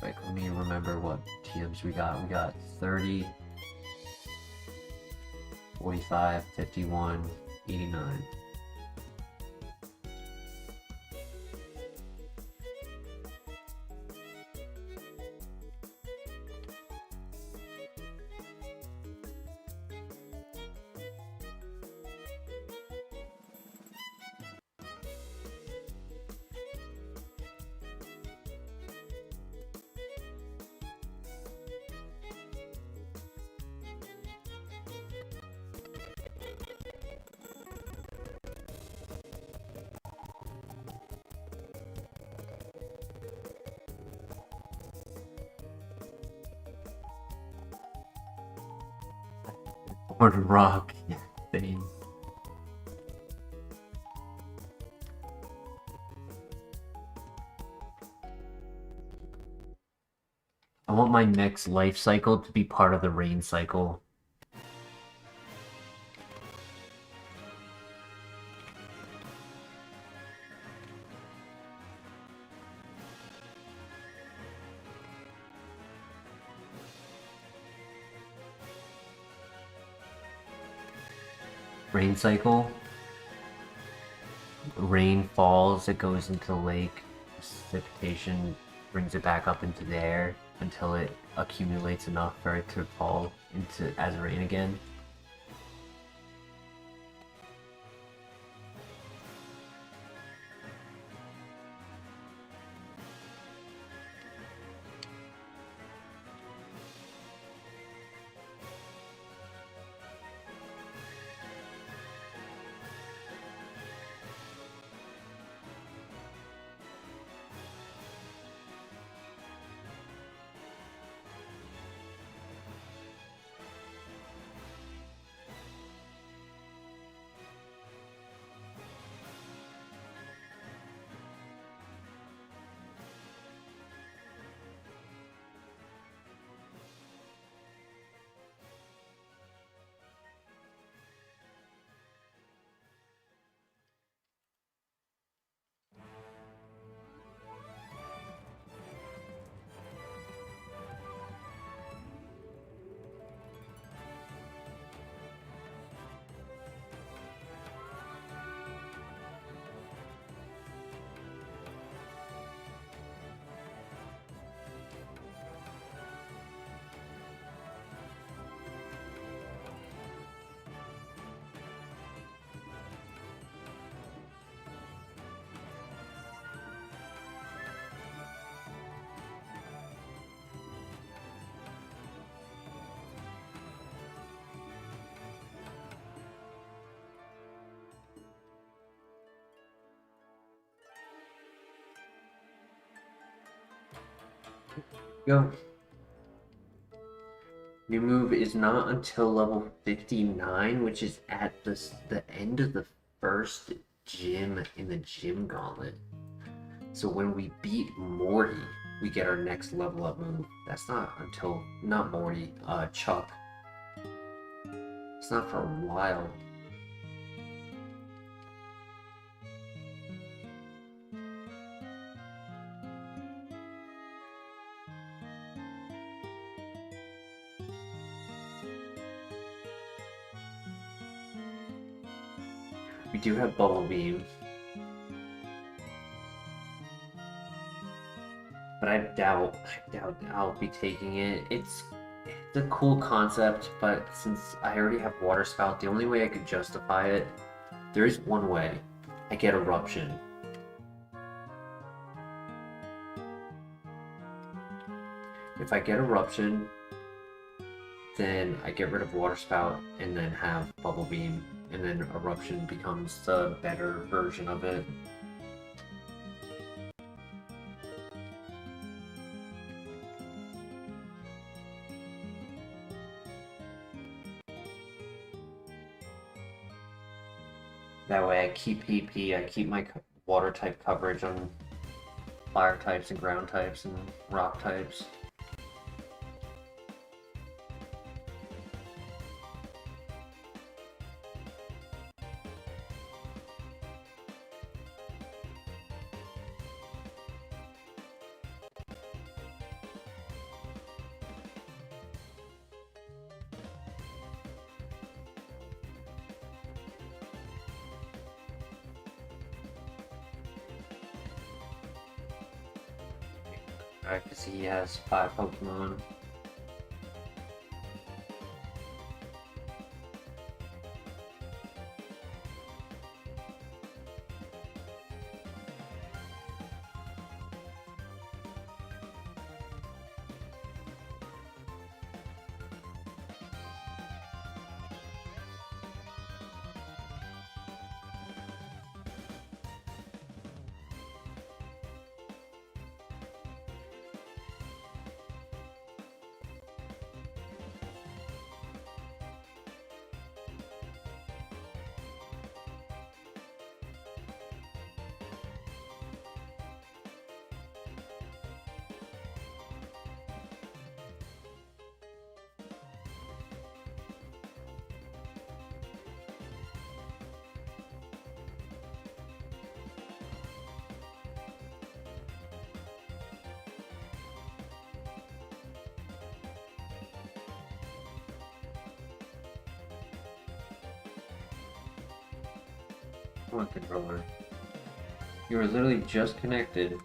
Like, let me remember what TMs we got. We got 30, 45, 51, 89. Hard rock thing. I want my next life cycle to be part of the rain cycle. Rain cycle. Rain falls, it goes into the lake. Precipitation brings it back up into the air until it accumulates enough for it to fall into as rain again. Go. New move is not until level 59, which is at the end of the first gym in the gym gauntlet. So when we beat Morty, we get our next level up move. That's not until, not Morty, Chuck. It's not for a while. We do have Bubble Beam. But I doubt I'll be taking it. It's a cool concept, but since I already have Water Spout, the only way I could justify it, there is one way. I get Eruption. If I get Eruption, then I get rid of Water Spout and then have Bubble Beam, and then Eruption becomes the better version of it. That way I keep PP, I keep my water type coverage on fire types and ground types and rock types. Because he has 5 Pokemon. Come on, controller. You were literally just connected.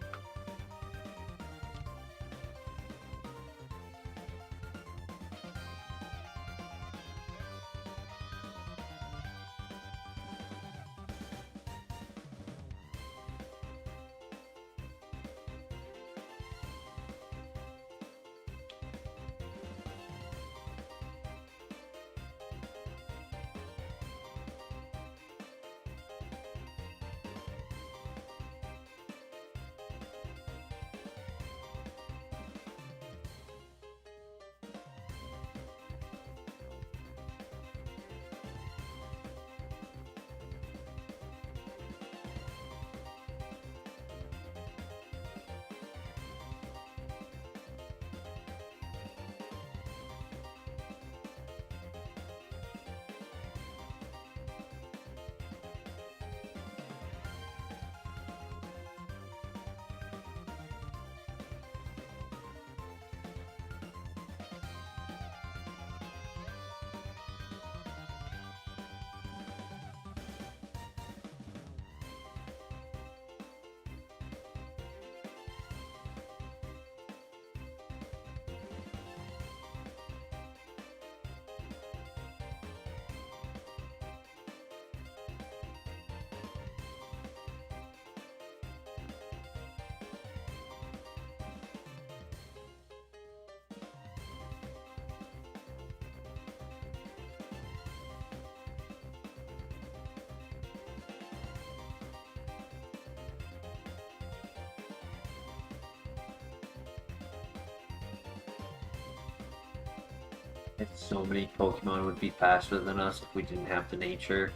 So many Pokemon would be faster than us if we didn't have the nature.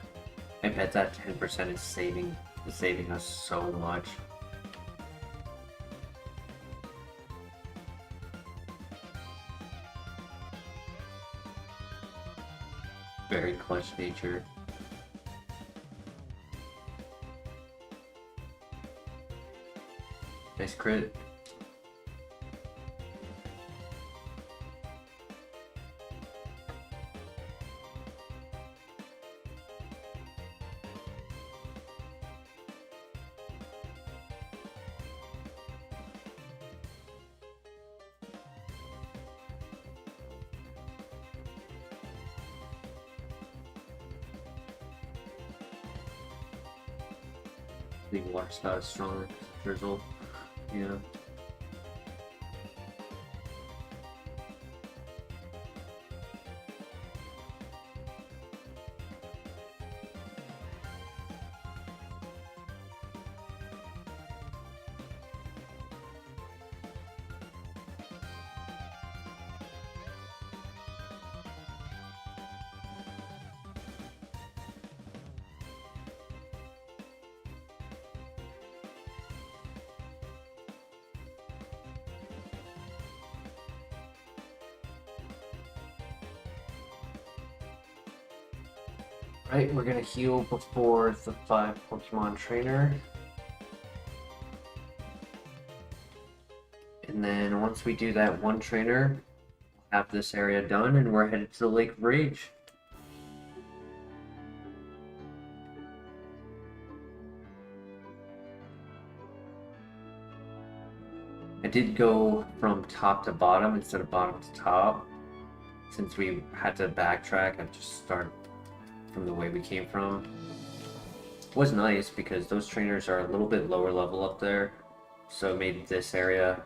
I bet that 10% is saving us so much. Very clutch nature. Nice crit. The water spout is stronger. Drizzle. Yeah. Right, we're gonna heal before the 5 Pokemon trainer. And then once we do that 1 trainer, we'll have this area done and we're headed to the Lake of Rage. I did go from top to bottom instead of bottom to top. Since we had to backtrack, I just start from the way we came from. It was nice because those trainers are a little bit lower level up there, so it made this area,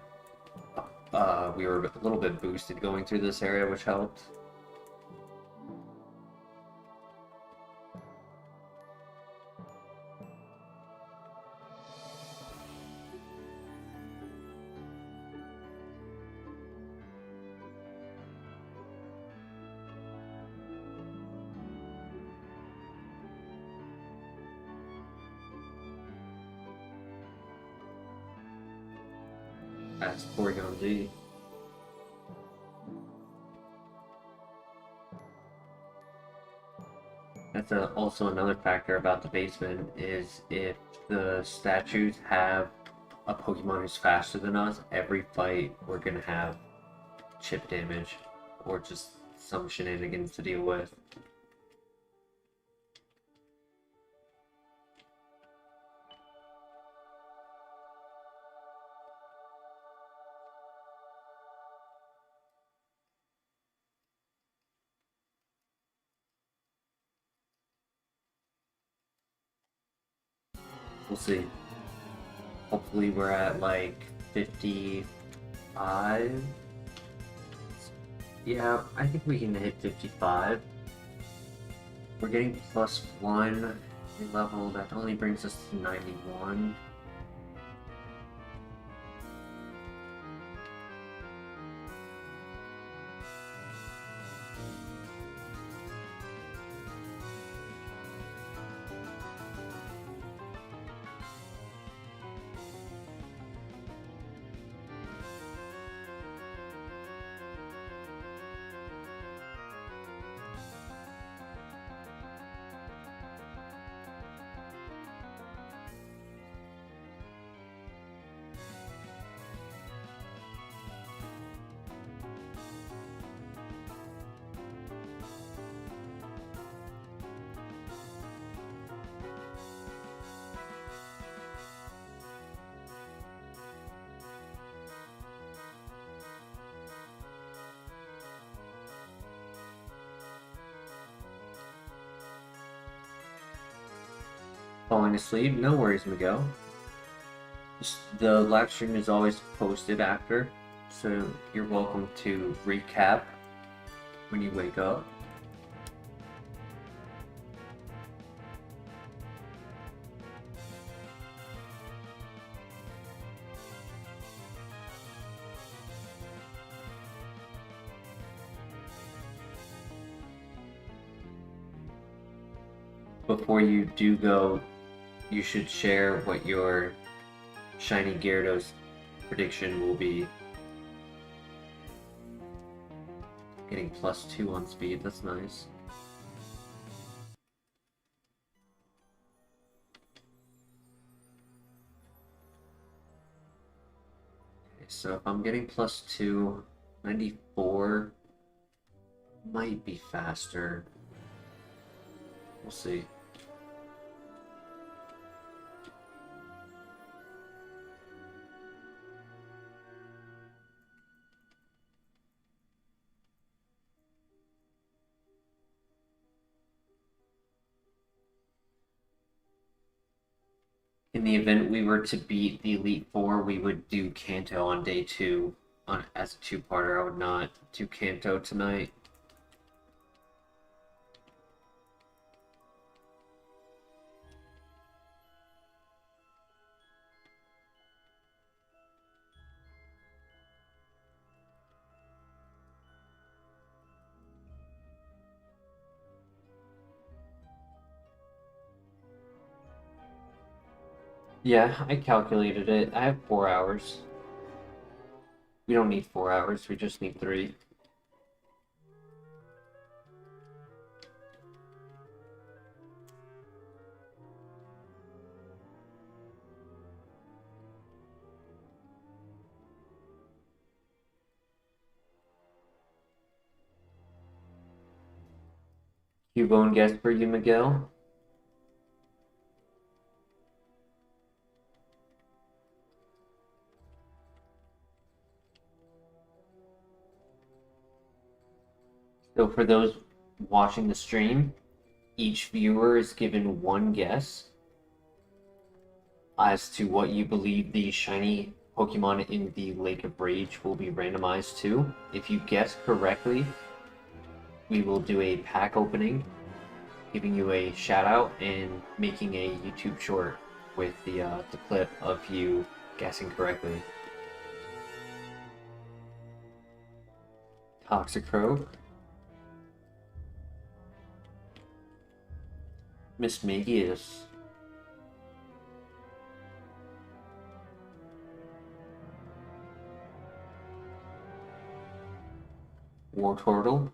we were a little bit boosted going through this area, which helped. That's Porygon Z. That's also another factor about the basement, is if the statues have a Pokemon who's faster than us, every fight we're gonna have chip damage or just some shenanigans to deal with. We'll see. Hopefully we're at like 55. Yeah, I think we can hit 55. We're getting +1 level. That only brings us to 91. Falling asleep? No worries, Miguel. The live stream is always posted after, so you're welcome to recap when you wake up. before you do go, you should share what your shiny Gyarados prediction will be. Getting +2 on speed, that's nice. Okay, so if I'm getting +2, 94 might be faster. We'll see. In the event we were to beat the Elite Four, we would do Kanto on day 2 as a two-parter. I would not do Kanto tonight. Yeah, I calculated it. I have 4 hours. We don't need 4 hours, we just need 3. Cubone guess for you, Miguel? So for those watching the stream, each viewer is given one guess as to what you believe the shiny Pokemon in the Lake of Rage will be randomized to. If you guess correctly, we will do a pack opening, giving you a shout out and making a YouTube short with the clip of you guessing correctly. Toxicroak. Miss Magius. Wartortle.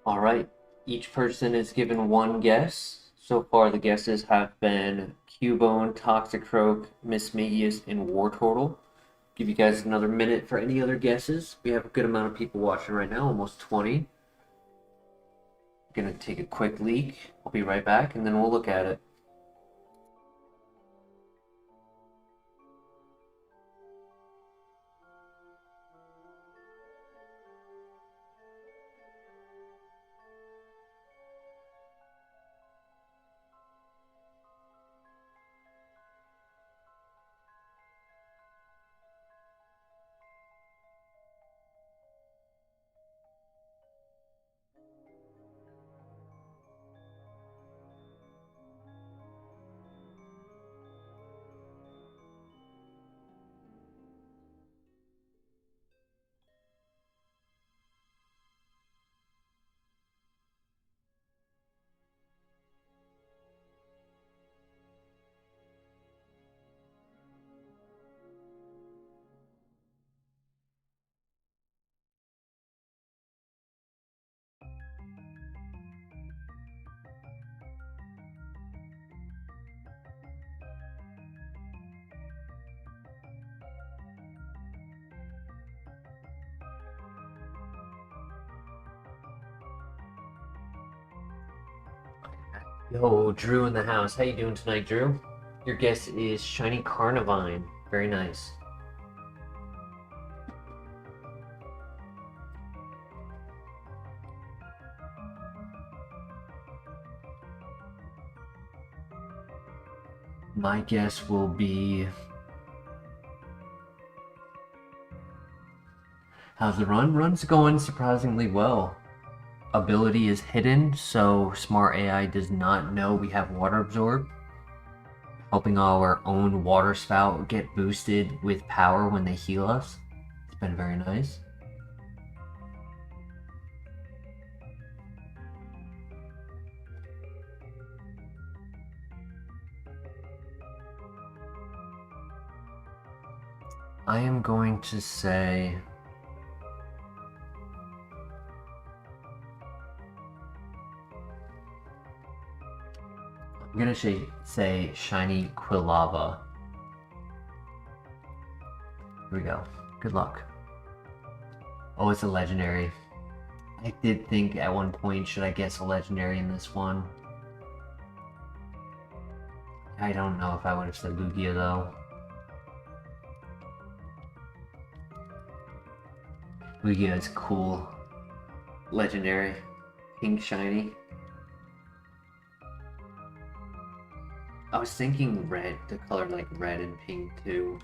Alright, each person is given one guess. So far the guesses have been Cubone, Toxicroak, Miss Magius, and Wartortle. Give you guys another minute for any other guesses. We have a good amount of people watching right now, almost 20. Gonna take a quick leak. I'll be right back and then we'll look at it. Yo, Drew in the house. How you doing tonight, Drew? Your guess is Shiny Carnivine. Very nice. My guess will be How's the run? Run's going surprisingly well. Ability is hidden, so Smart AI does not know we have Water Absorb, helping our own Water Spout get boosted with power when they heal us. It's been very nice. I am going to say... I'm gonna say Shiny Quilava. Here we go. Good luck. Oh, it's a legendary. I did think at one point, should I guess a legendary in this one? I don't know if I would have said Lugia though. Lugia is cool. Legendary. Pink shiny. I was thinking red, the color like red and pink too.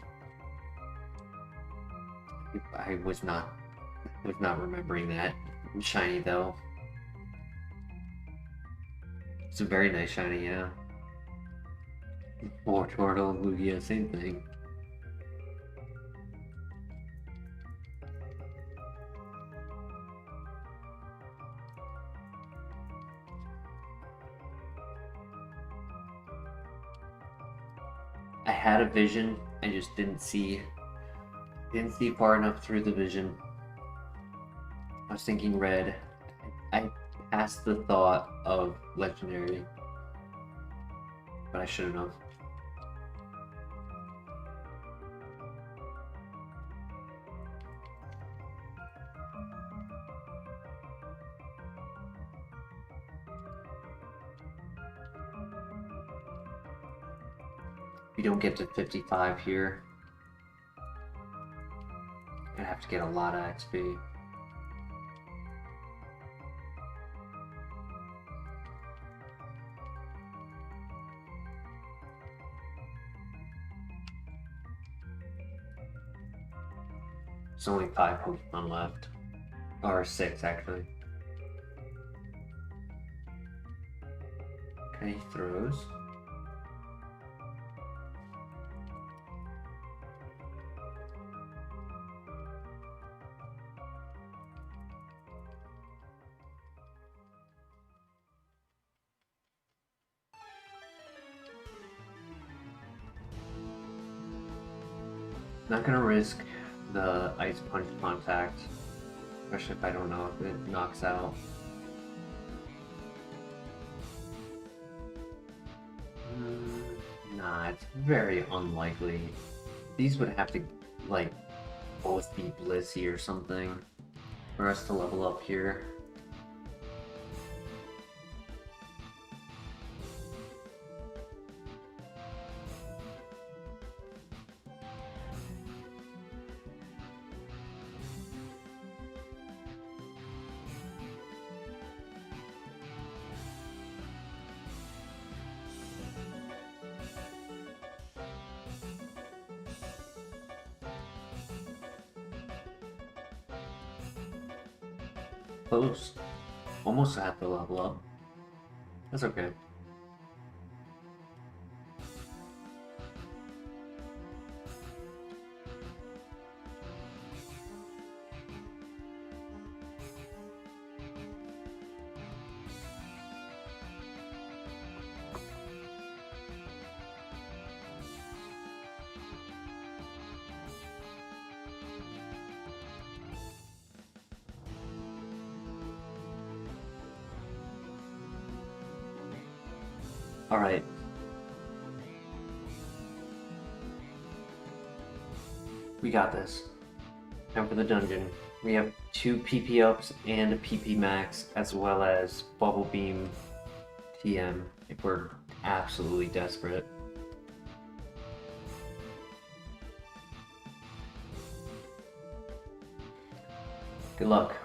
I was not remembering that. Shiny though. It's a very nice shiny, yeah. More turtle, Lugia, same thing. I had a vision, I just didn't see far enough through the vision. I was thinking red. I passed the thought of legendary, but I shouldn't have. We don't get to 55 here. I'd have to get a lot of XP. There's only 5 Pokemon left. Or 6 actually. Okay, he throws. Not gonna risk the Ice Punch contact, especially if I don't know if it knocks out. Nah, it's very unlikely. These would have to, like, both be Blissey or something for us to level up here. Close. Almost had to level up. That's okay. Alright. We got this. Time for the dungeon. We have 2 PP ups and a PP max, as well as Bubble Beam TM if we're absolutely desperate. Good luck.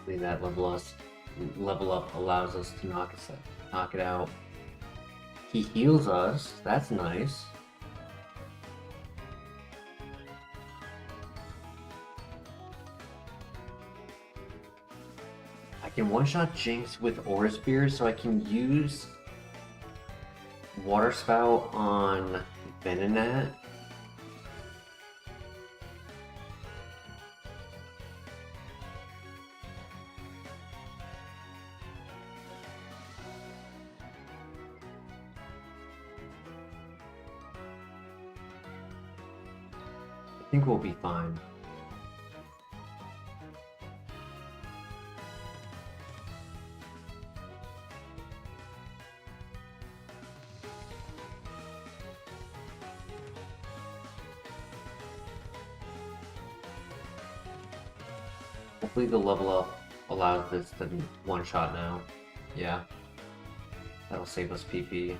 Hopefully that level up allows us to knock it out. He heals us. That's nice. I can one-shot Jinx with Aura Spear, so I can use Water Spout on Venonat. I think we'll be fine. Hopefully the level up allows this to be one shot now. Yeah. That'll save us PP.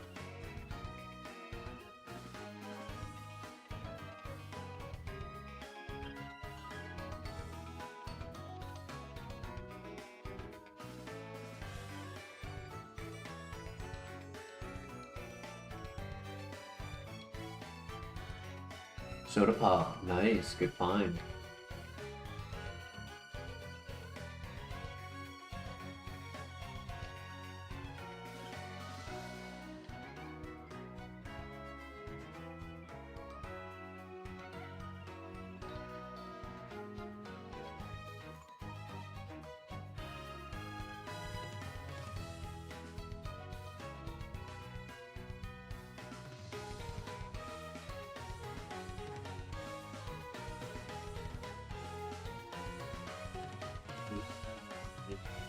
Soda Pop, nice, good find.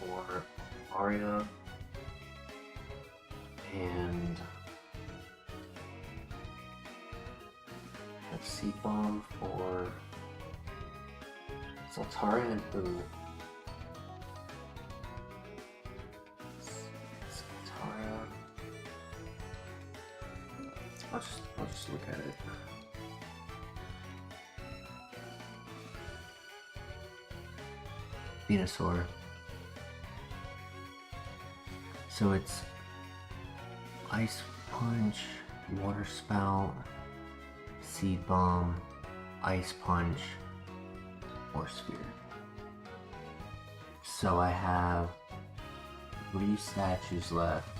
For Aria and a Seed Bomb for Zaltara and who? Zaltara. I'll just look at it. Venusaur. So it's Ice Punch, Water Spout, Seed Bomb, Ice Punch, or Spear. So I have 3 statues left.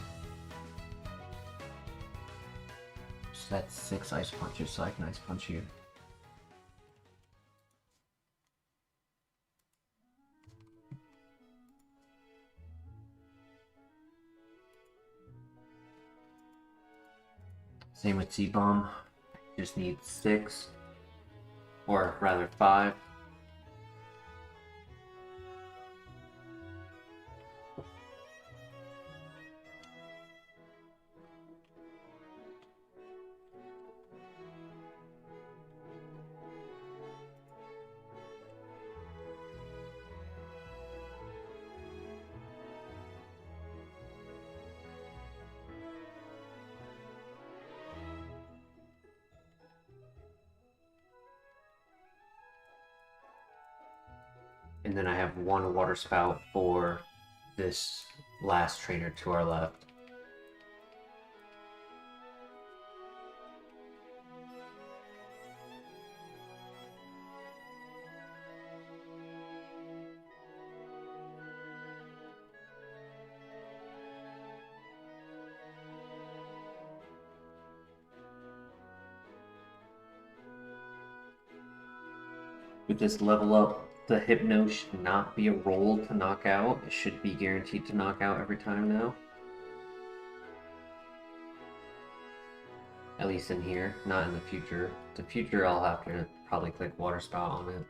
So that's 6 Ice Punches, so I can Ice Punch you. Same with Seed Bomb. Just need 6, or rather 5. And then I have 1 Water Spout for this last trainer to our left. With this level up, the Hypno should not be a roll to knock out. It should be guaranteed to knock out every time now. At least in here, not in the future. The future I'll have to probably click Water Spout on it.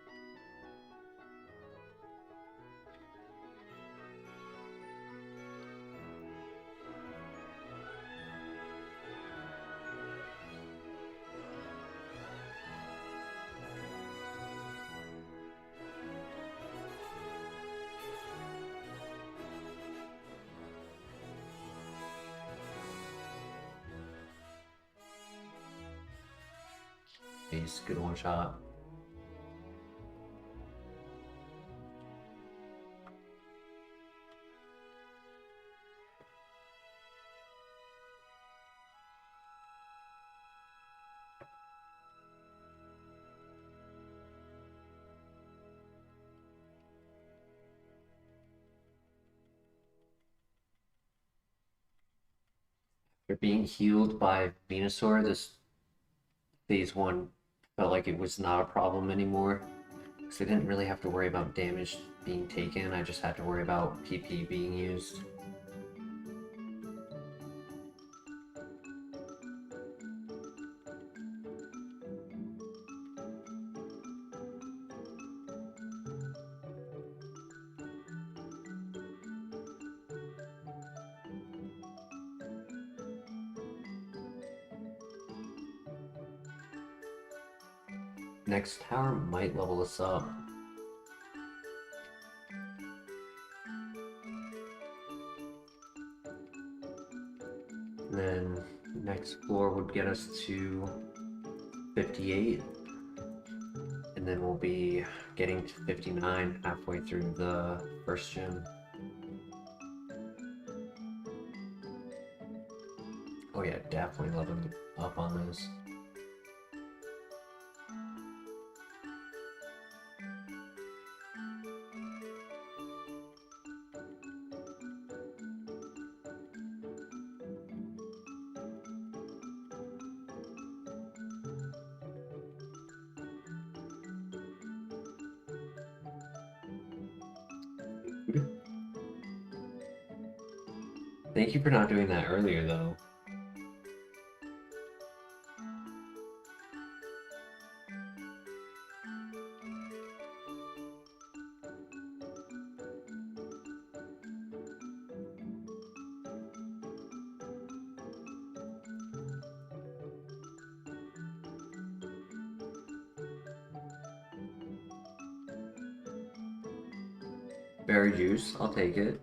Nice, good one shot. After being healed by Venusaur, this phase 1 felt like it was not a problem anymore. Because I didn't really have to worry about damage being taken, I just had to worry about PP being used. Next tower might level us up. And then next floor would get us to 58. And then we'll be getting to 59 halfway through the first gym. Oh yeah, definitely leveling up on this. Thank you for not doing that earlier, though. Berry juice, I'll take it.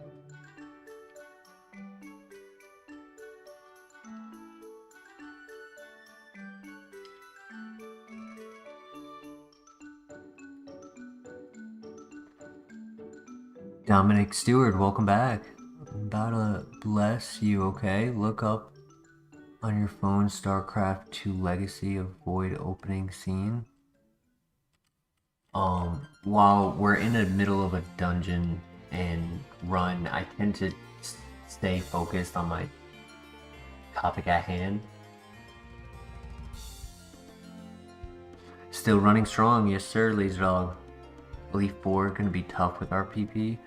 Dominic Stewart, welcome back. I'm about to bless you, okay? Look up on your phone StarCraft 2 Legacy Avoid Opening Scene. While we're in the middle of a dungeon and run, I tend to stay focused on my topic at hand. Still running strong, yes sir, Laser Dog. Elite 4 gonna be tough with our PP.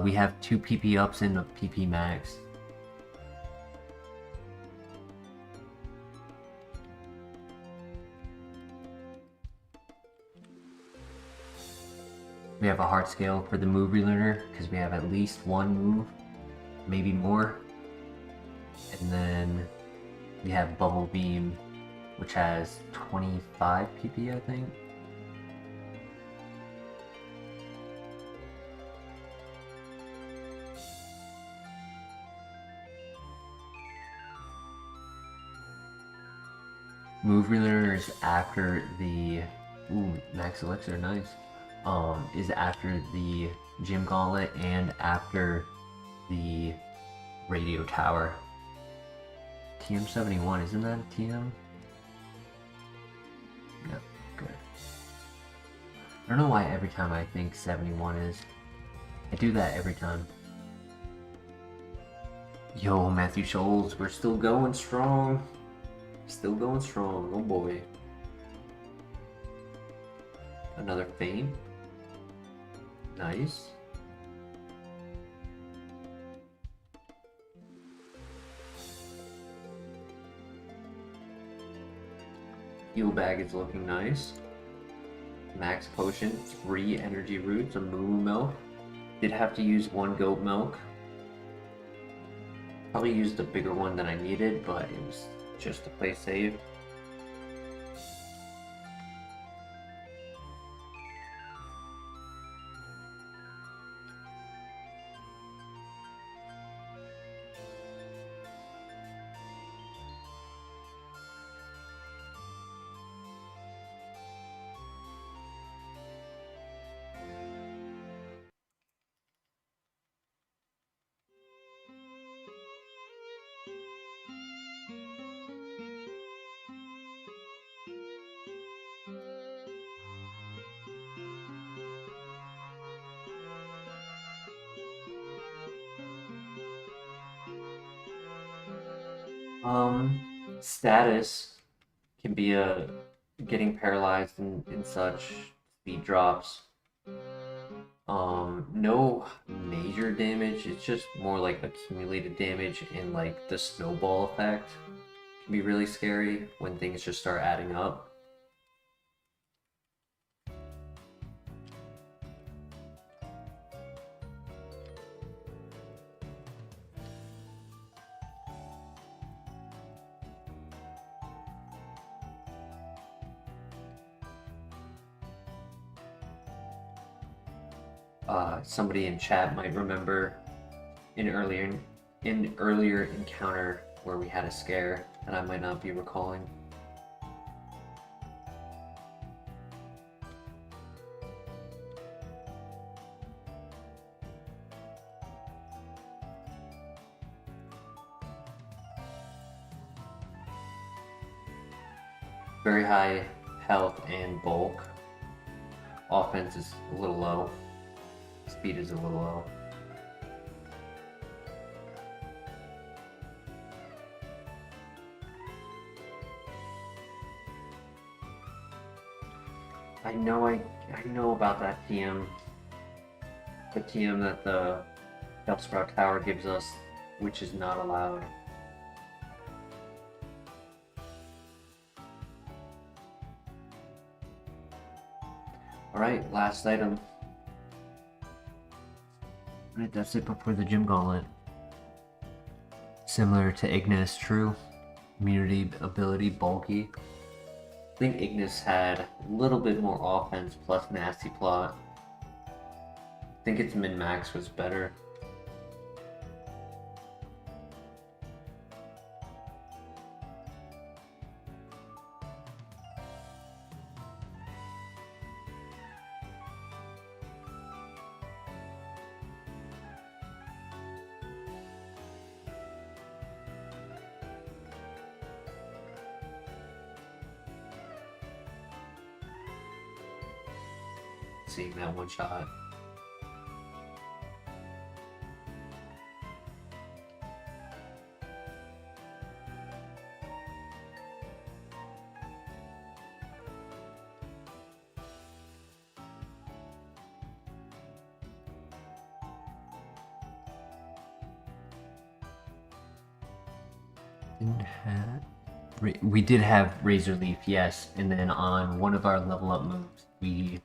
We have 2 PP ups and a PP max. We have a heart scale for the move relearner because we have at least one move, maybe more. And then we have Bubble Beam, which has 25 PP, I think. Move relearner is after the max elixir, nice. Is after the gym gauntlet and after the radio tower. TM71, isn't that a TM? No, good. I don't know why every time I think 71 is. I do that every time. Yo, Matthew Scholes, we're still going strong. Still going strong, oh boy. Another fame. Nice. Heal bag is looking nice. Max potion, 3 energy roots, a moo milk. Did have to use 1 goat milk. Probably used a bigger one than I needed, but it was just to play safe. Status can be a getting paralyzed and such, speed drops. No major damage, it's just more like accumulated damage and like the snowball effect can be really scary when things just start adding up. Somebody in chat might remember an earlier encounter where we had a scare that I might not be recalling. Very high health and bulk. Offense is a little low. Speed is a little low. I know about that TM. The TM that the Bellsprout Tower gives us, which is not allowed. Alright, last item. Right, that's it before the gym gauntlet. Similar to Ignis, true. Immunity, ability, bulky. I think Ignis had a little bit more offense plus nasty plot. I think its min-max was better. Seeing that one shot. We did have Razor Leaf, yes, and then on one of our level up moves, we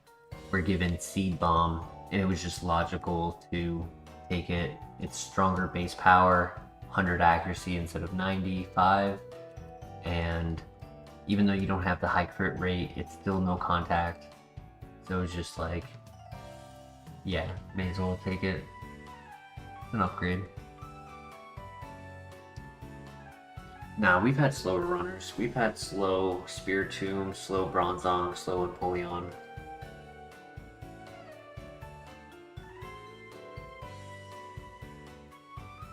were given Seed Bomb, and it was just logical to take it. It's stronger base power, 100 accuracy instead of 95, and even though you don't have the high crit rate, it's still no contact. So it's just like, yeah, may as well take it. It's an upgrade. Nah, we've had slower runners. We've had slow Spiritomb, slow Bronzong, slow Empoleon.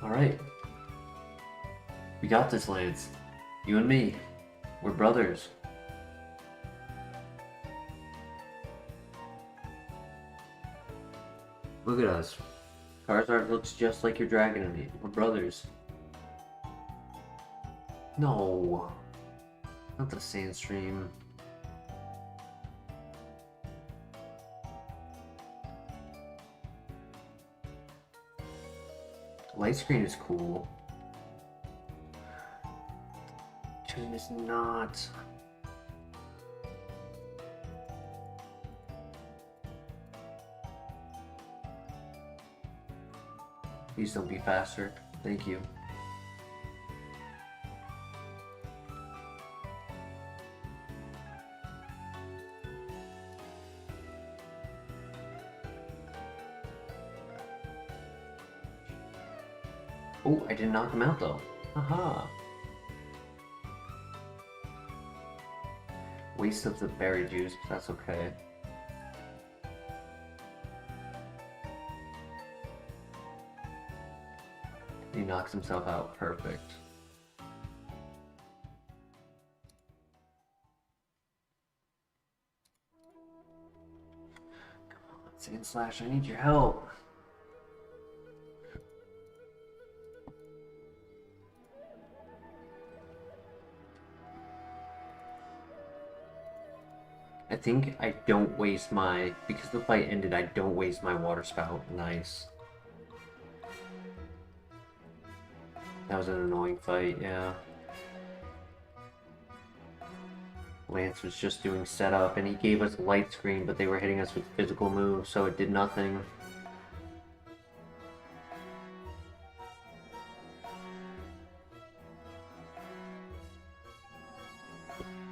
Alright. We got this, Lance. You and me. We're brothers. Look at us. Charizard looks just like your dragon to me. We're brothers. No. Not the Sandstream. Light screen is cool. Tune is not. Please don't be faster. Thank you. Oh, I didn't knock him out though. Haha. Waste of the berry juice, but that's okay. He knocks himself out. Perfect. Come on, Sand Slash, I need your help. I think I don't waste my... Because the fight ended, I don't waste my water spout. Nice. That was an annoying fight, yeah. Lance was just doing setup, and he gave us a light screen, but they were hitting us with physical moves, so it did nothing.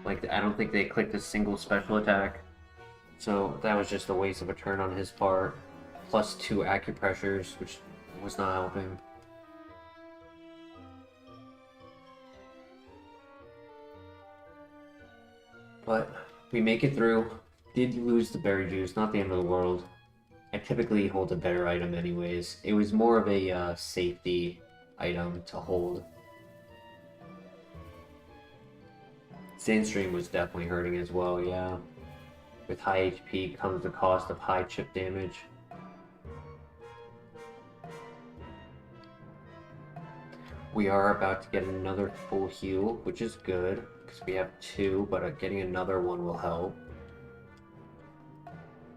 Like, I don't think they clicked a single special attack. So that was just a waste of a turn on his part. Plus 2 acupressures, which was not helping. But we make it through. Did lose the berry juice, not the end of the world. I typically hold a better item anyways. It was more of a safety item to hold. Sandstream was definitely hurting as well, yeah. With high HP comes the cost of high chip damage. We are about to get another full heal, which is good, because we have 2, but getting another one will help.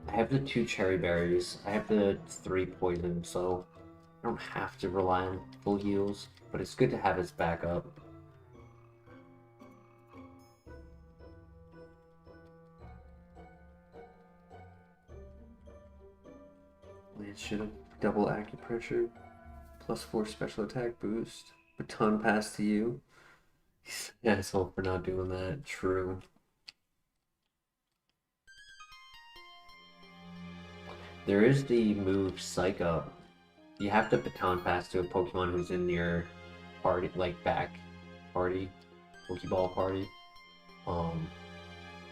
I have the 2 cherry berries, I have the 3 poison, so I don't have to rely on full heals, but it's good to have as backup. Lance should have double acupressure, plus 4 special attack boost. Baton pass to you. He's an asshole for not doing that. True. There is the move Psych Up. You have to baton pass to a Pokemon who's in your party, like back party, Pokeball party.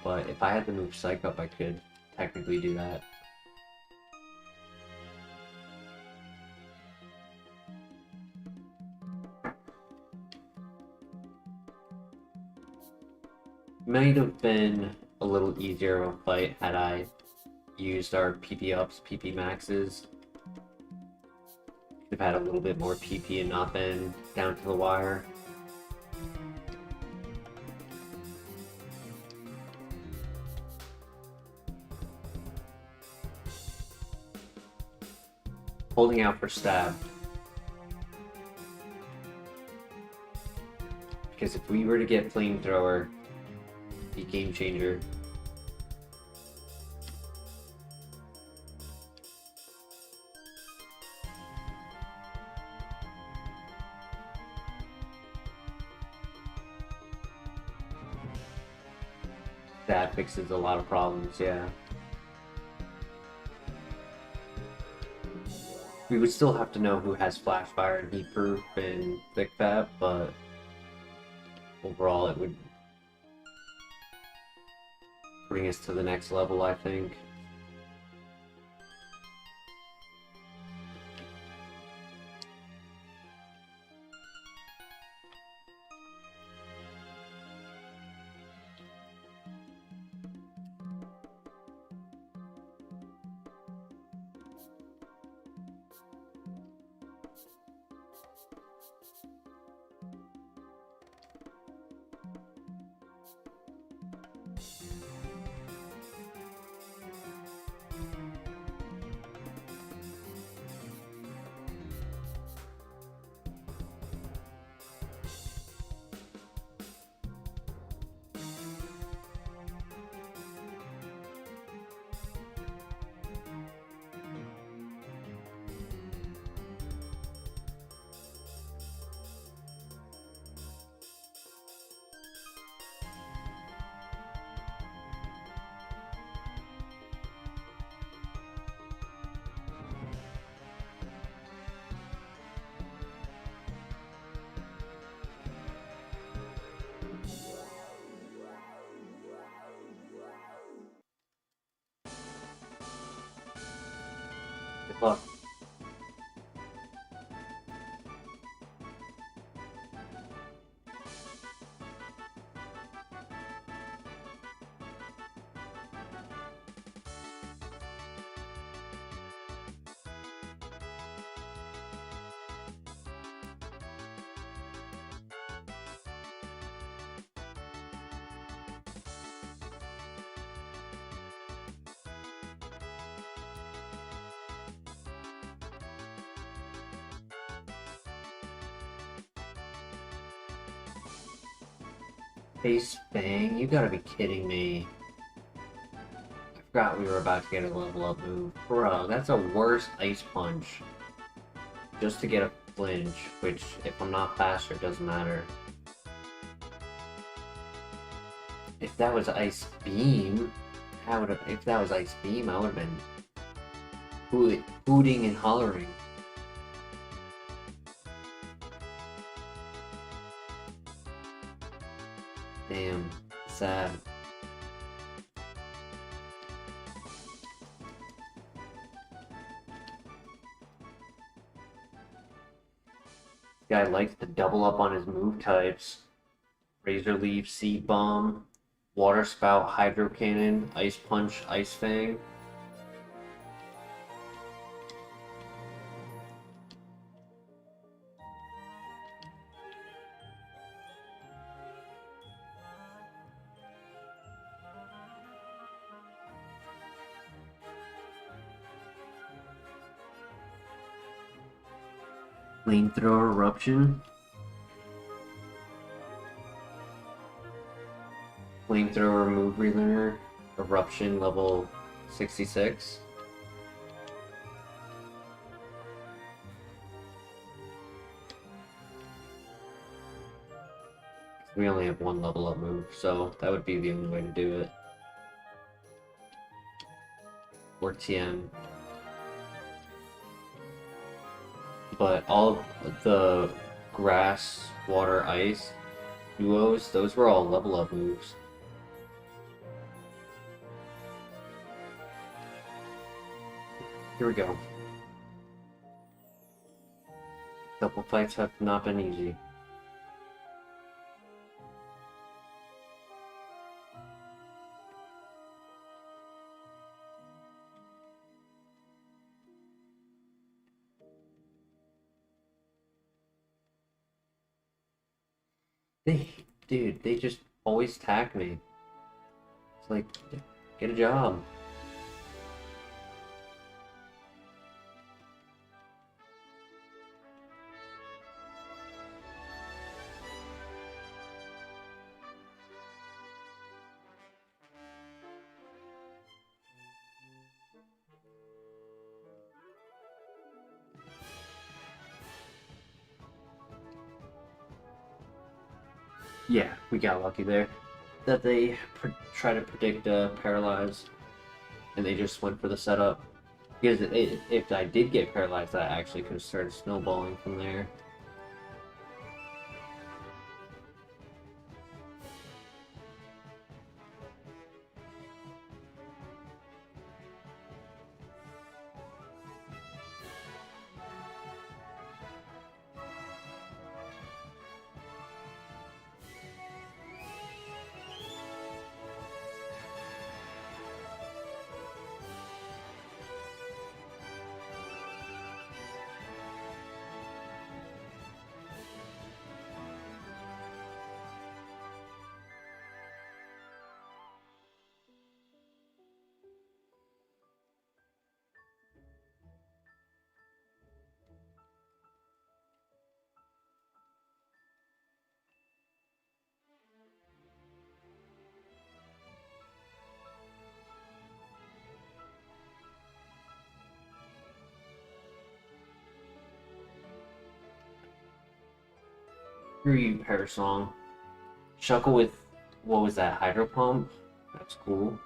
But if I had the move Psych Up, I could technically do that. Might have been a little easier of a fight had I used our PP ups, PP maxes. Could have had a little bit more PP and not been down to the wire. Holding out for stab. Because if we were to get flamethrower, be game changer. That fixes a lot of problems, yeah. We would still have to know who has Flash Fire and Heat Proof and Thick Fat, but overall it would bring us to the next level, I think. Face Bang? You gotta be kidding me. I forgot we were about to get a level up move. Bro, that's a worse Ice Punch. Just to get a flinch, which, if I'm not faster, doesn't matter. If that was Ice Beam, if that was Ice Beam, I would've been hooting and hollering. Damn, sad. Guy likes to double up on his move types. Razor Leaf, Seed Bomb, Water Spout, Hydro Cannon, Ice Punch, Ice Fang. Flamethrower Eruption. Flamethrower Move Relearner. Eruption level 66. We only have one level up move, so that would be the only way to do it. Or TM. But all of the grass, water, ice duos, those were all level up moves. Here we go. Couple fights have not been easy. Dude, they just always tag me. It's like, get a job. Yeah, we got lucky there. That they try to predict paralyze, and they just went for the setup. Because if I did get paralyzed, that actually could have started snowballing from there. Screw you, Parasong. Shuckle with, what was that, Hydro Pump? That's cool.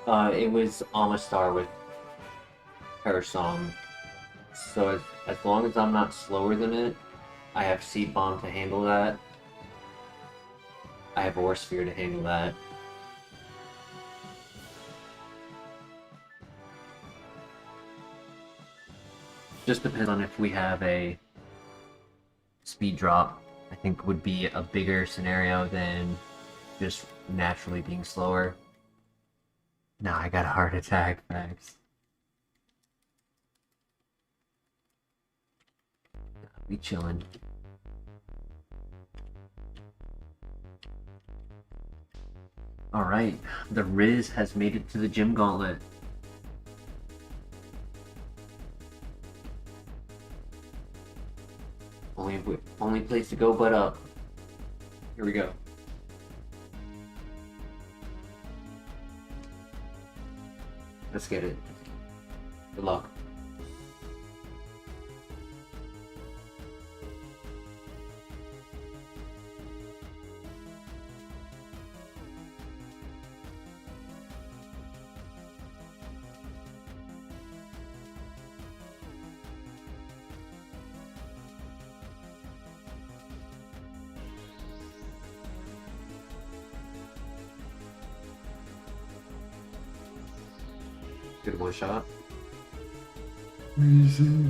It was Amistar with Parasong. So as long as I'm not slower than it, I have Seed Bomb to handle that. I have Ore Sphere to handle that. Just depends on if we have a speed drop. I think would be a bigger scenario than just naturally being slower. Nah, I got a heart attack, thanks. We chillin'. Alright, the Riz has made it to the gym gauntlet. Only place to go but up. Here we go. Let's get it. Good luck. Good one shot. Easy.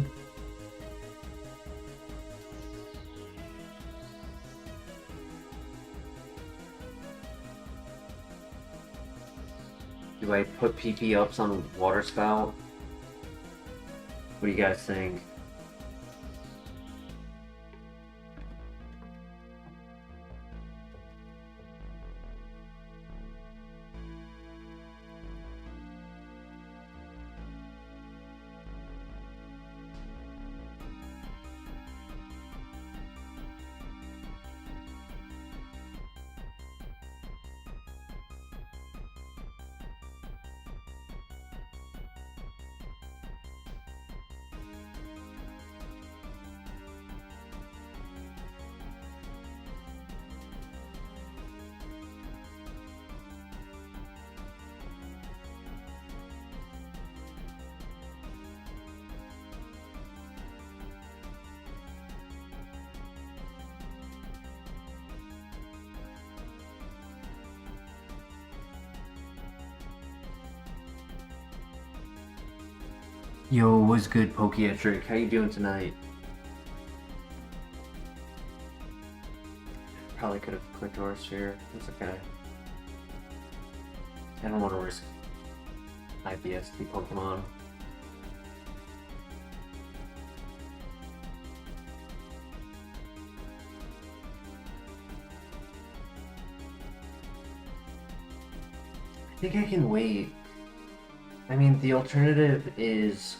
Do I put PP ups on water spout? What do you guys think? Yo, what's good, Pokeatric? How you doing tonight? Probably could have clicked horse here. It's okay. I don't want to risk IBST Pokemon. I think I can wait. I mean, the alternative is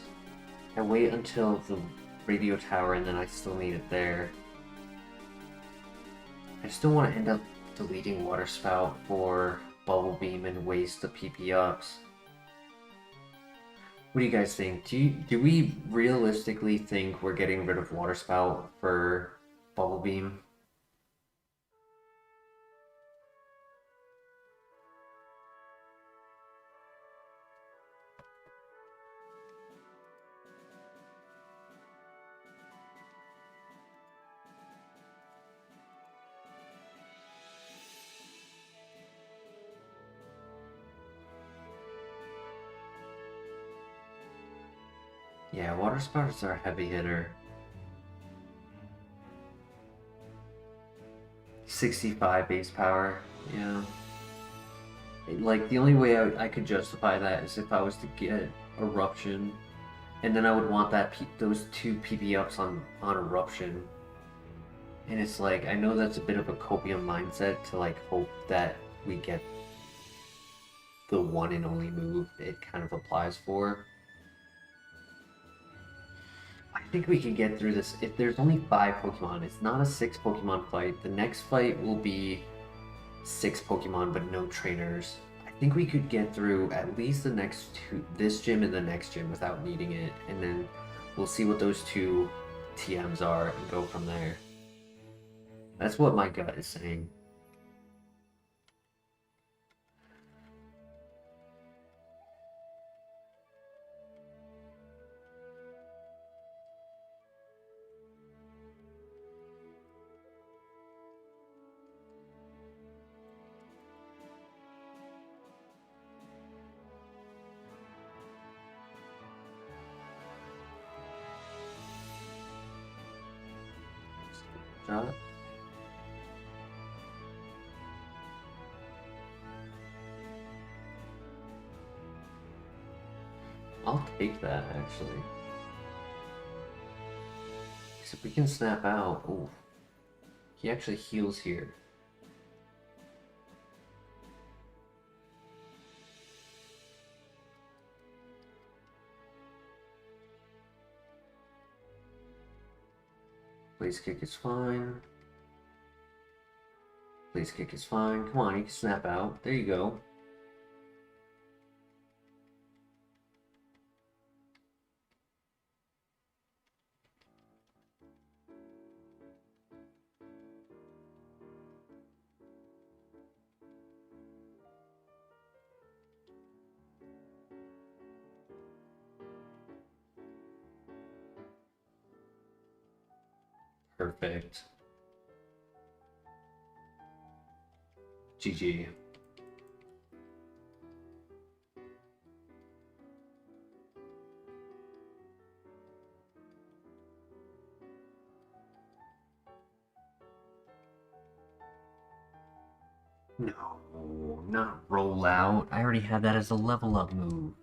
I wait until the radio tower and then I still need it there. I still want to end up deleting Water Spout for Bubble Beam and waste the PP ups. What do you guys think? Do we realistically think we're getting rid of Water Spout for Bubble Beam? Yeah, Water Spout is our heavy hitter. 65 base power, yeah. Like, the only way I could justify that is if I was to get Eruption, and then I would want those two PP ups on Eruption. And it's like, I know that's a bit of a copium mindset to like hope that we get the one and only move it kind of applies for. I think we can get through this. If there's only 5 Pokemon, it's not a 6 Pokemon fight. The next fight will be 6 Pokemon, but no trainers. I think we could get through at least the next 2, this gym and the next gym without needing it. And then we'll see what those 2 TMs are and go from there. That's what my gut is saying. Shot. I'll take that, actually. Because if we can snap out... Oh, he actually heals here. Blaze kick is fine. Blaze kick is fine. Come on, you can snap out. There you go. Perfect. GG. No, not roll out. I already had that as a level up move.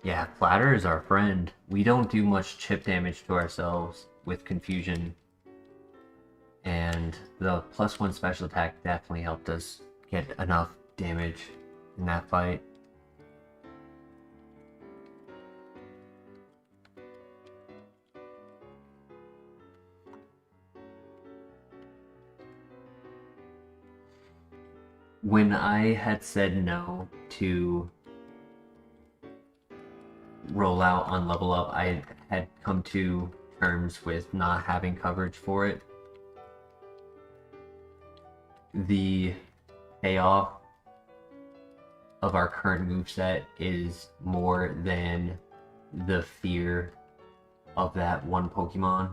Yeah, Flatter is our friend. We don't do much chip damage to ourselves with Confusion. And the +1 special attack definitely helped us get enough damage in that fight. When I had said no to roll out on level up, I had come to terms with not having coverage for it. The payoff of our current moveset is more than the fear of that one Pokemon.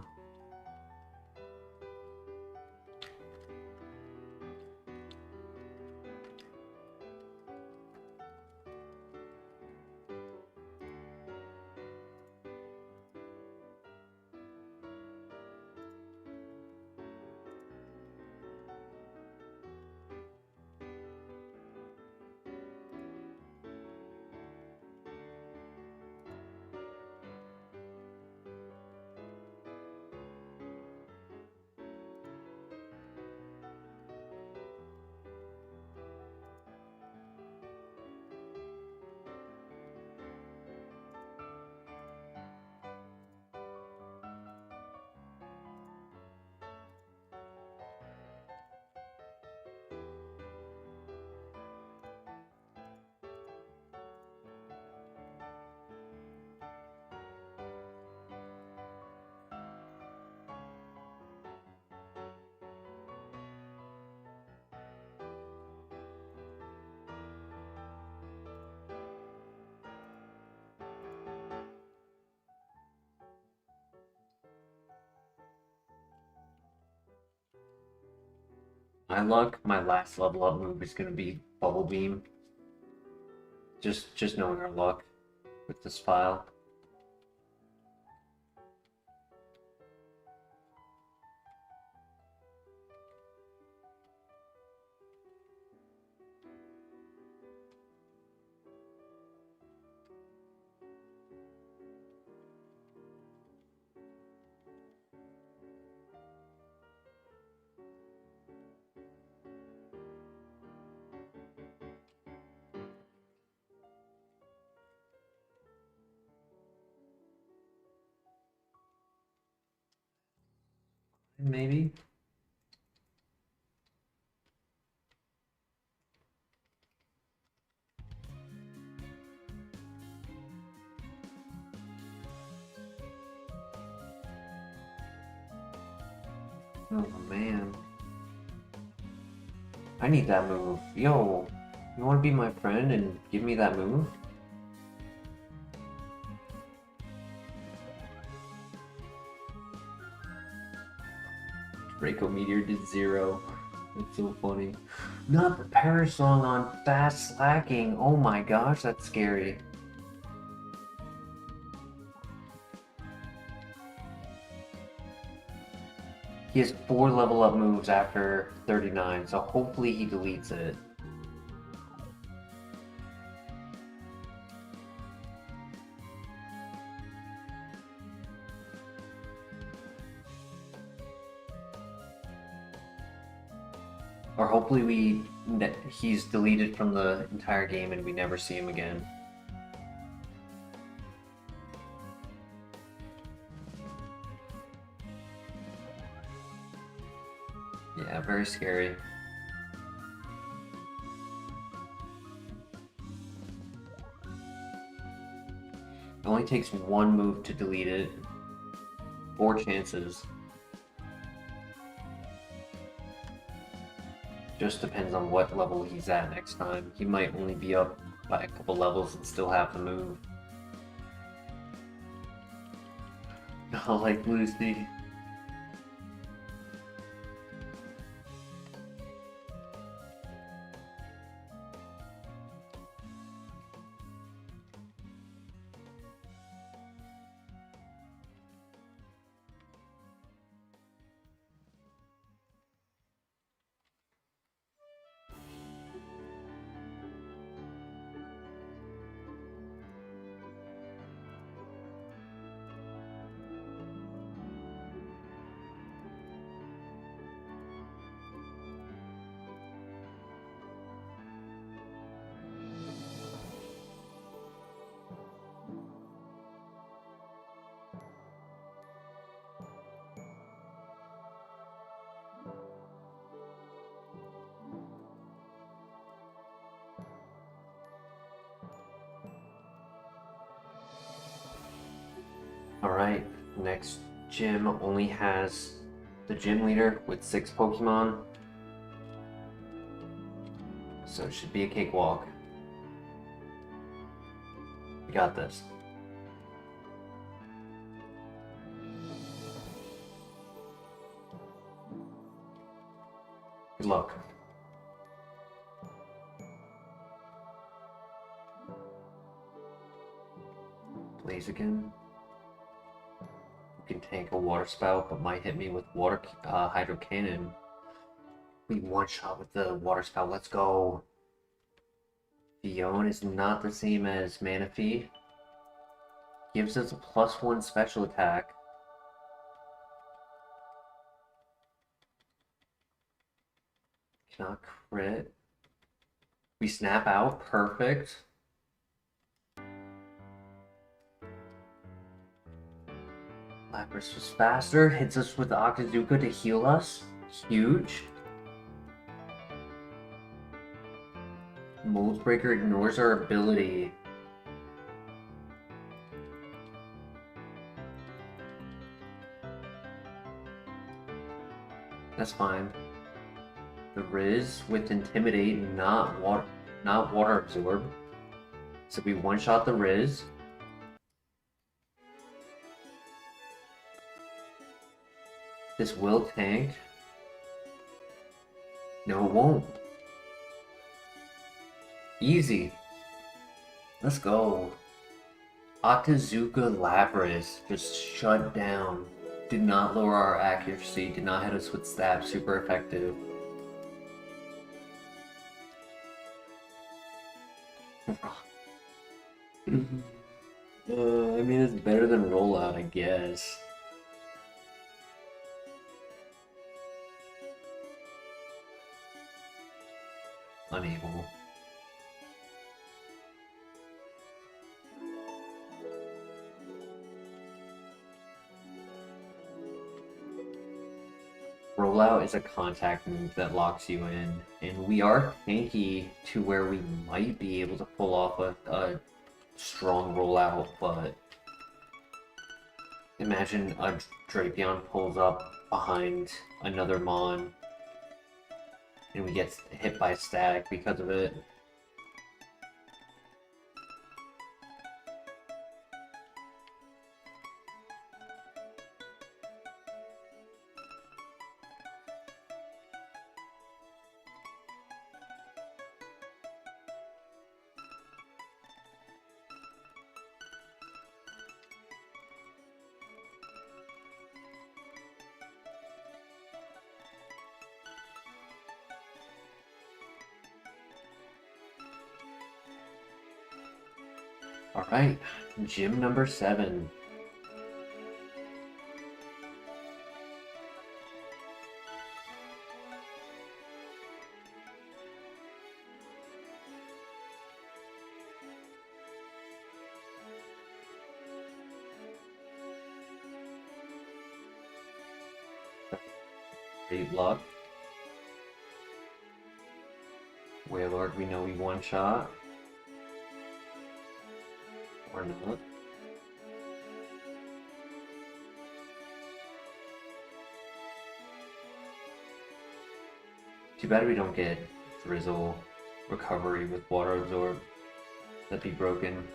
My luck, my last level up move is gonna be Bubble Beam. Just knowing our luck with this file. Maybe. Oh man. I need that move. Yo, you wanna be my friend and give me that move? Draco Meteor did 0. That's so funny. Not the Parasong on fast slacking. Oh my gosh, that's scary. He has 4 level up moves after 39, so hopefully he deletes it. Or hopefully he's deleted from the entire game and we never see him again. Yeah, very scary. It only takes one move to delete it. 4 chances. Just depends on what level he's at next time. He might only be up by a couple levels and still have the move. Not like Lucy. Alright, next gym only has the gym leader with 6 Pokemon. So it should be a cakewalk. We got this. Good luck. Blaziken. You can tank a water spout, but might hit me with water hydro cannon. We one shot with the water spout. Let's go. Fion is not the same as Manaphy. Gives us a +1 special attack. Cannot crit. We snap out. Perfect. Lapras was faster. Hits us with Akazuka to heal us. Huge. Mold Breaker ignores our ability. That's fine. The Riz with Intimidate, not water absorb. So we one-shot the Riz. This will tank. No, it won't. Easy. Let's go. Akazuka Lapras just shut down. Did not lower our accuracy. Did not hit us with stab. Super effective. I mean, it's better than rollout, I guess. Unable. Rollout is a contact move that locks you in, and we are tanky to where we might be able to pull off a strong rollout, but imagine a Drapion pulls up behind another Mon and we get hit by static because of it. Alright, gym number 7. Great luck. Wailord, we know we one shot. Or not. Too bad we don't get Drizzle recovery with Water Absorb. That'd be broken.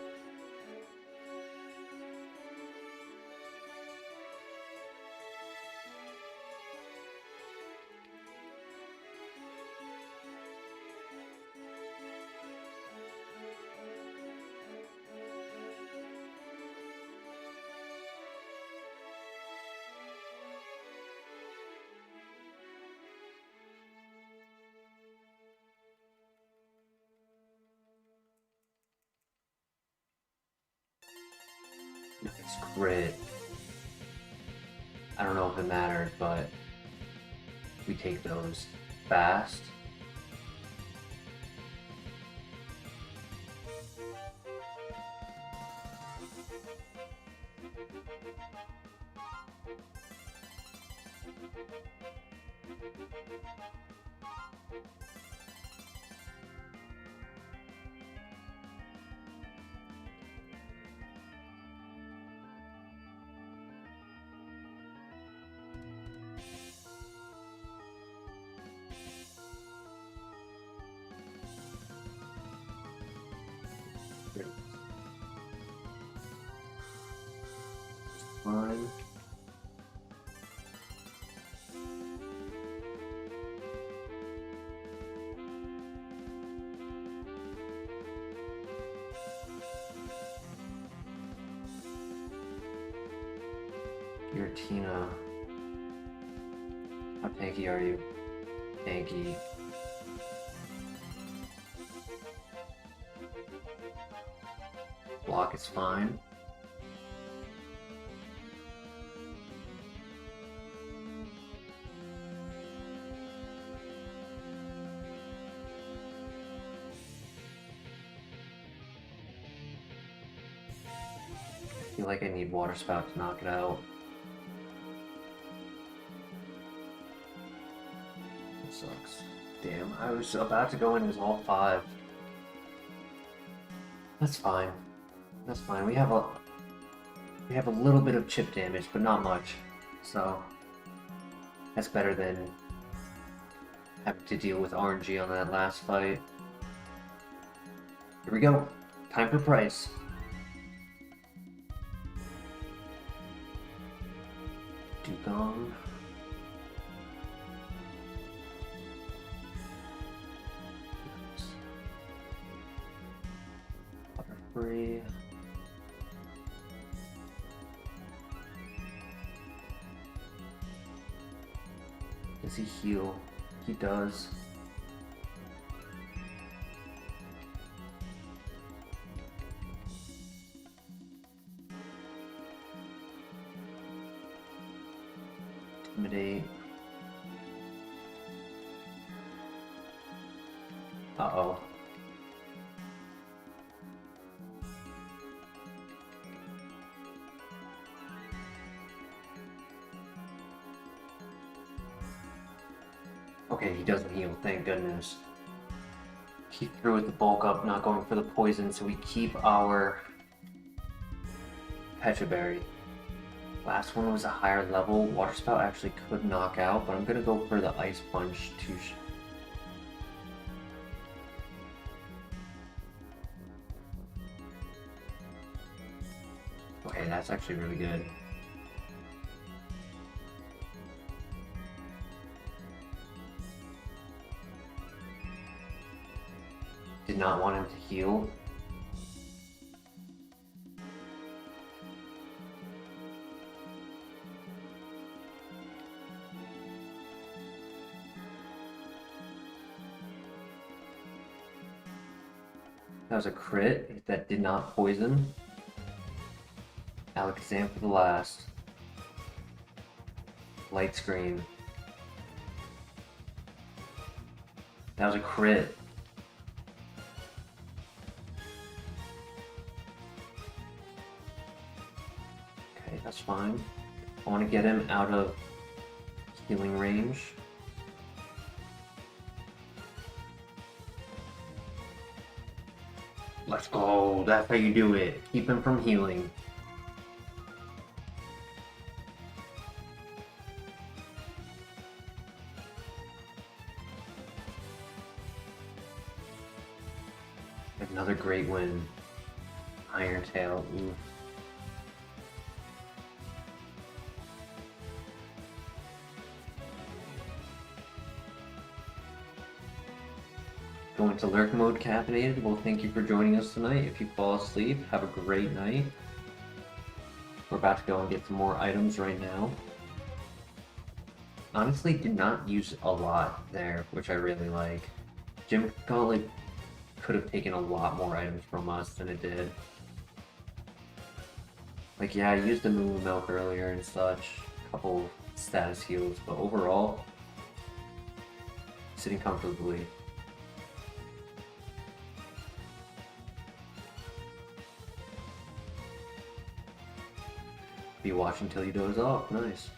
Nice crit. I don't know if it mattered, but we take those fast. Fine. Giratina. How tanky are you? Tanky. Block is fine. I feel like I need Water Spout to knock it out. It sucks. Damn, I was about to go in as all 5. That's fine. That's fine. We have a little bit of chip damage, but not much. So that's better than having to deal with RNG on that last fight. Here we go. Time for price. Dugong. Butterfree. Does he heal? He does. Intimidate. Uh-oh. Okay, he doesn't heal, thank goodness. He threw with the bulk up, not going for the poison, so we keep our Pecha Berry. Last one was a higher level. Water Spout actually could knock out, but I'm gonna go for the Ice Punch to okay, that's actually really good. Did not want him to heal. That was a crit that did not poison. Alakazam for the last. Light Screen. That was a crit. Okay, that's fine. I want to get him out of healing range. Let's go. That's how you do it. Keep him from healing. Another great win. Iron Tail. Ooh. Going to lurk mode, caffeinated. Well, thank you for joining us tonight. If you fall asleep, have a great night. We're about to go and get some more items right now. Honestly, did not use a lot there, which I really like. Gym Gauntlet could have taken a lot more items from us than it did. Like, yeah, I used the Moo Milk earlier and such, a couple status heals, but overall, sitting comfortably. Be watching till you doze off, nice.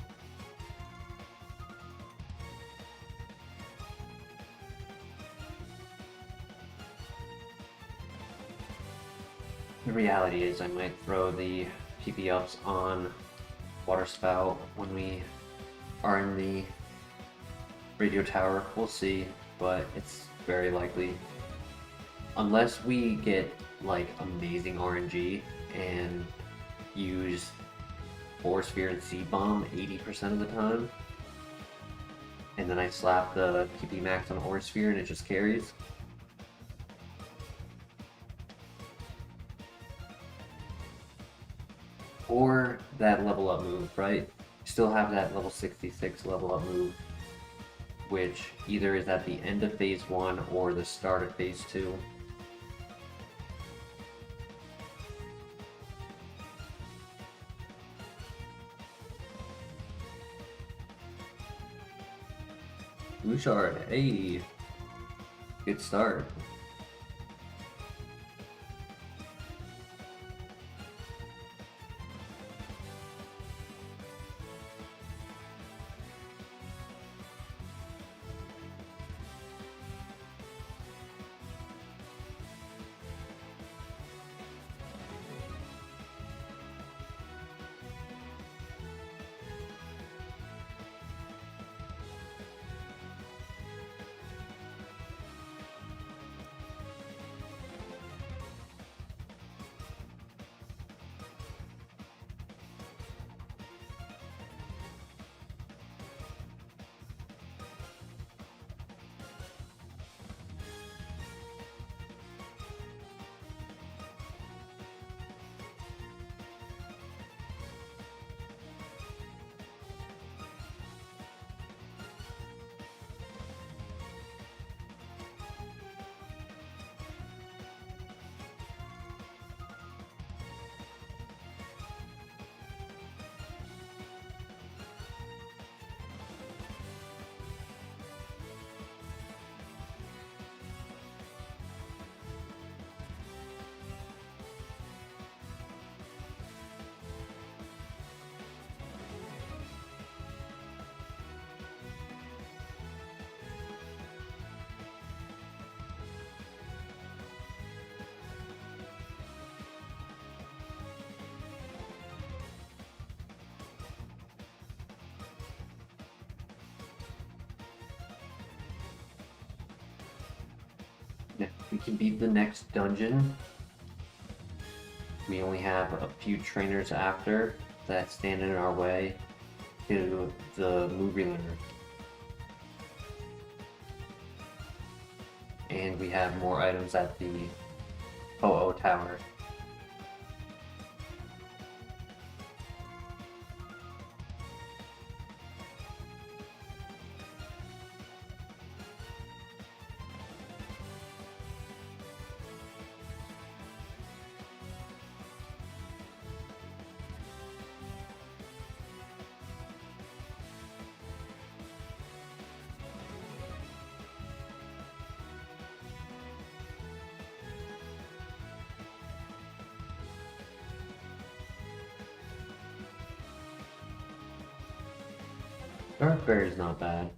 The reality is I might throw the PP ups on Water Spout when we are in the radio tower. We'll see, but it's very likely. Unless we get like amazing RNG and use Force Sphere and Seed Bomb 80% of the time, and then I slap the PP Max on Aura Sphere and it just carries. Or that level up move, right? Still have that level 66 level up move, which either is at the end of phase 1 or the start of phase 2. Bouchard, hey! Good start. If we can beat the next dungeon, we only have a few trainers after that stand in our way to the movie learner. And we have more items at the Po-Oh Tower. Dark Bear is not bad.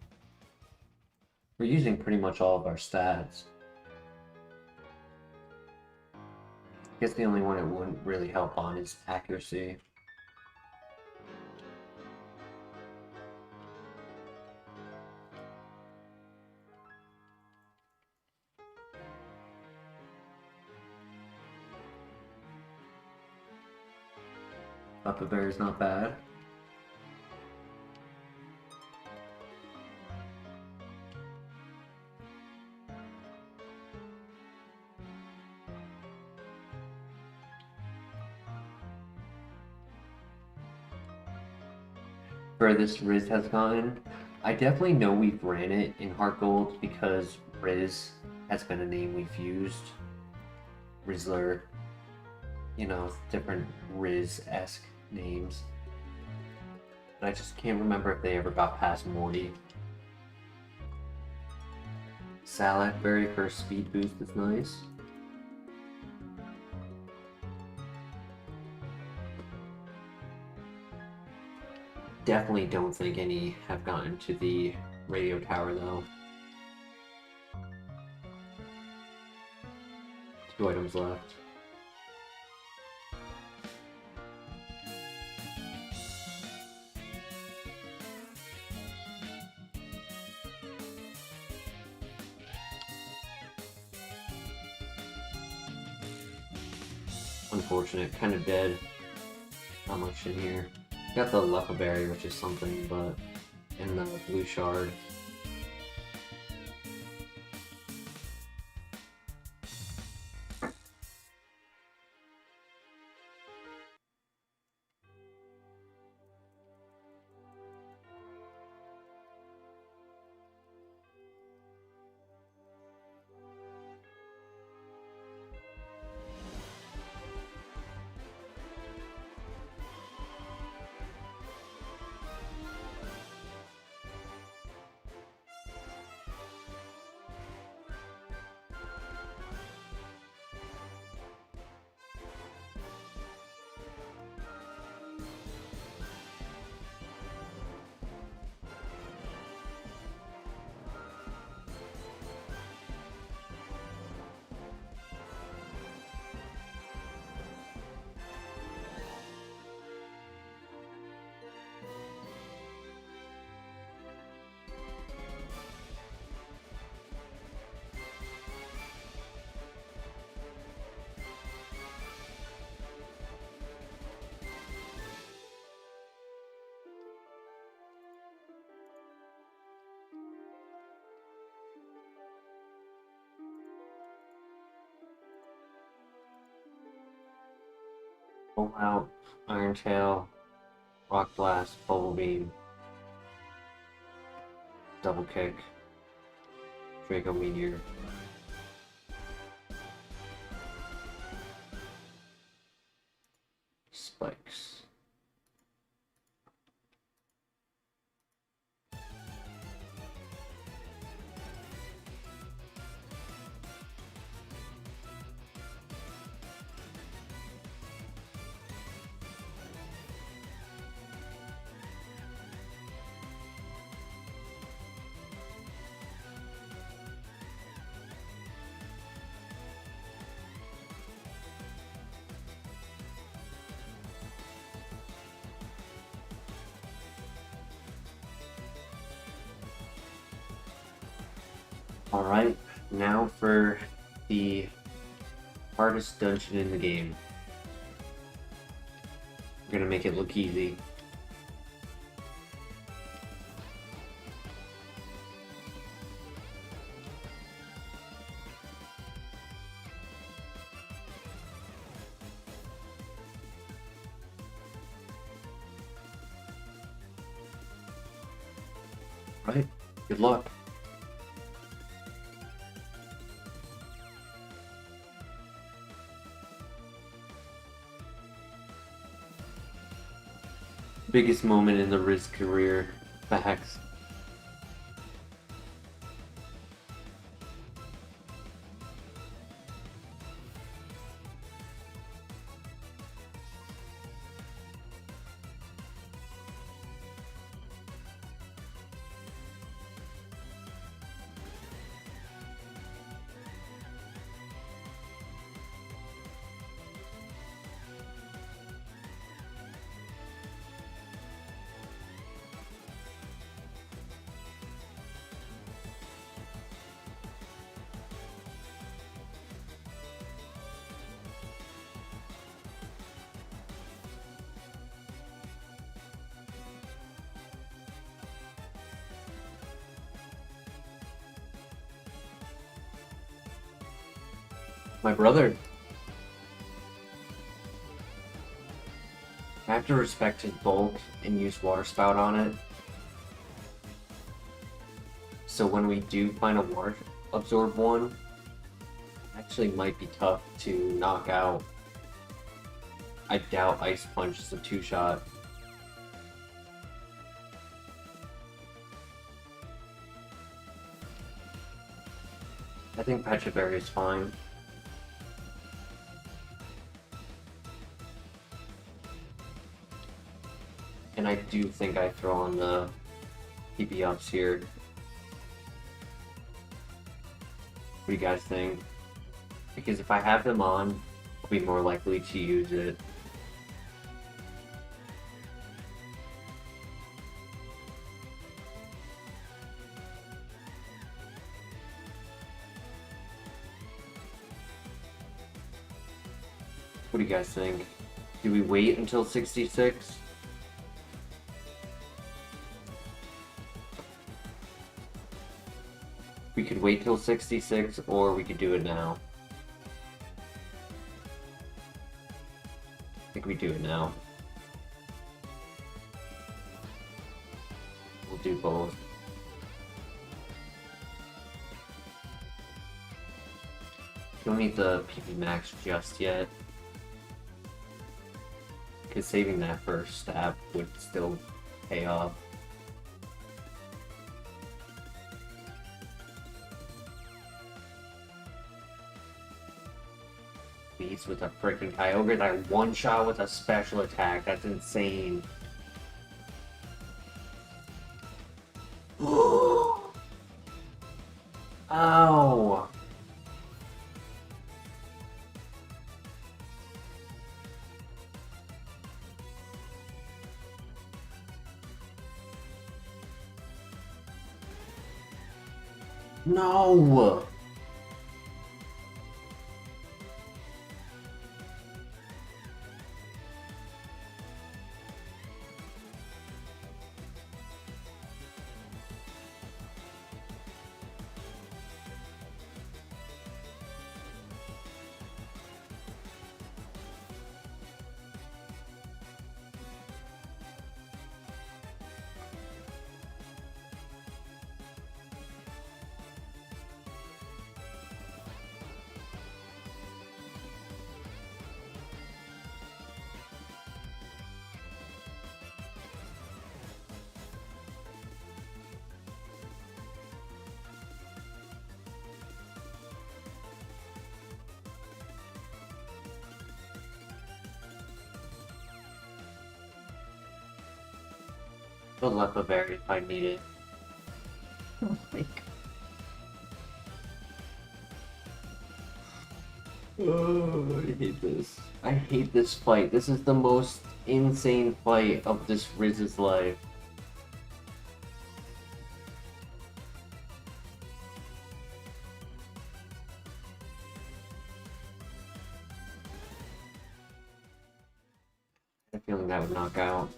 We're using pretty much all of our stats. I guess the only one it wouldn't really help on is accuracy. Papa Bear is not bad. Furthest Riz has gone. I definitely know we've ran it in HeartGold because Riz has been a name we've used. Rizzler, you know, different Riz-esque names. But I just can't remember if they ever got past Morty. Salakberry for speed boost is nice. Definitely don't think any have gotten to the radio tower though. 2 items left. Unfortunate, kind of dead. Not much in here. Got the Luffaberry, which is something, but in the blue shard. Pull out, Iron Tail, Rock Blast, Bubble Beam, Double Kick, Draco Meteor. Spikes. Alright, now for the hardest dungeon in the game. We're gonna make it look easy. Right, good luck. Biggest moment in the Riz career. Facts. My brother. I have to respect his bulk and use water spout on it. So when we do find a water absorb one, it actually might be tough to knock out. I doubt Ice Punch is a 2-shot. I think Pecha Berry is fine. And I do think I throw on the PP ups here. What do you guys think? Because if I have them on, I'll be more likely to use it. What do you guys think? Do we wait until 66? We could wait till 66, or we could do it now. I think we do it now. We'll do both. Don't need the PP max just yet. Because saving that for stab would still pay off. Beast with a freaking Kyogre that one shot with a special attack. That's insane. Ow! No! The Lepa Berry if I need it. Oh my god. Oh, I hate this. I hate this fight. This is the most insane fight of this Riz's life. I have a feeling that would knock out.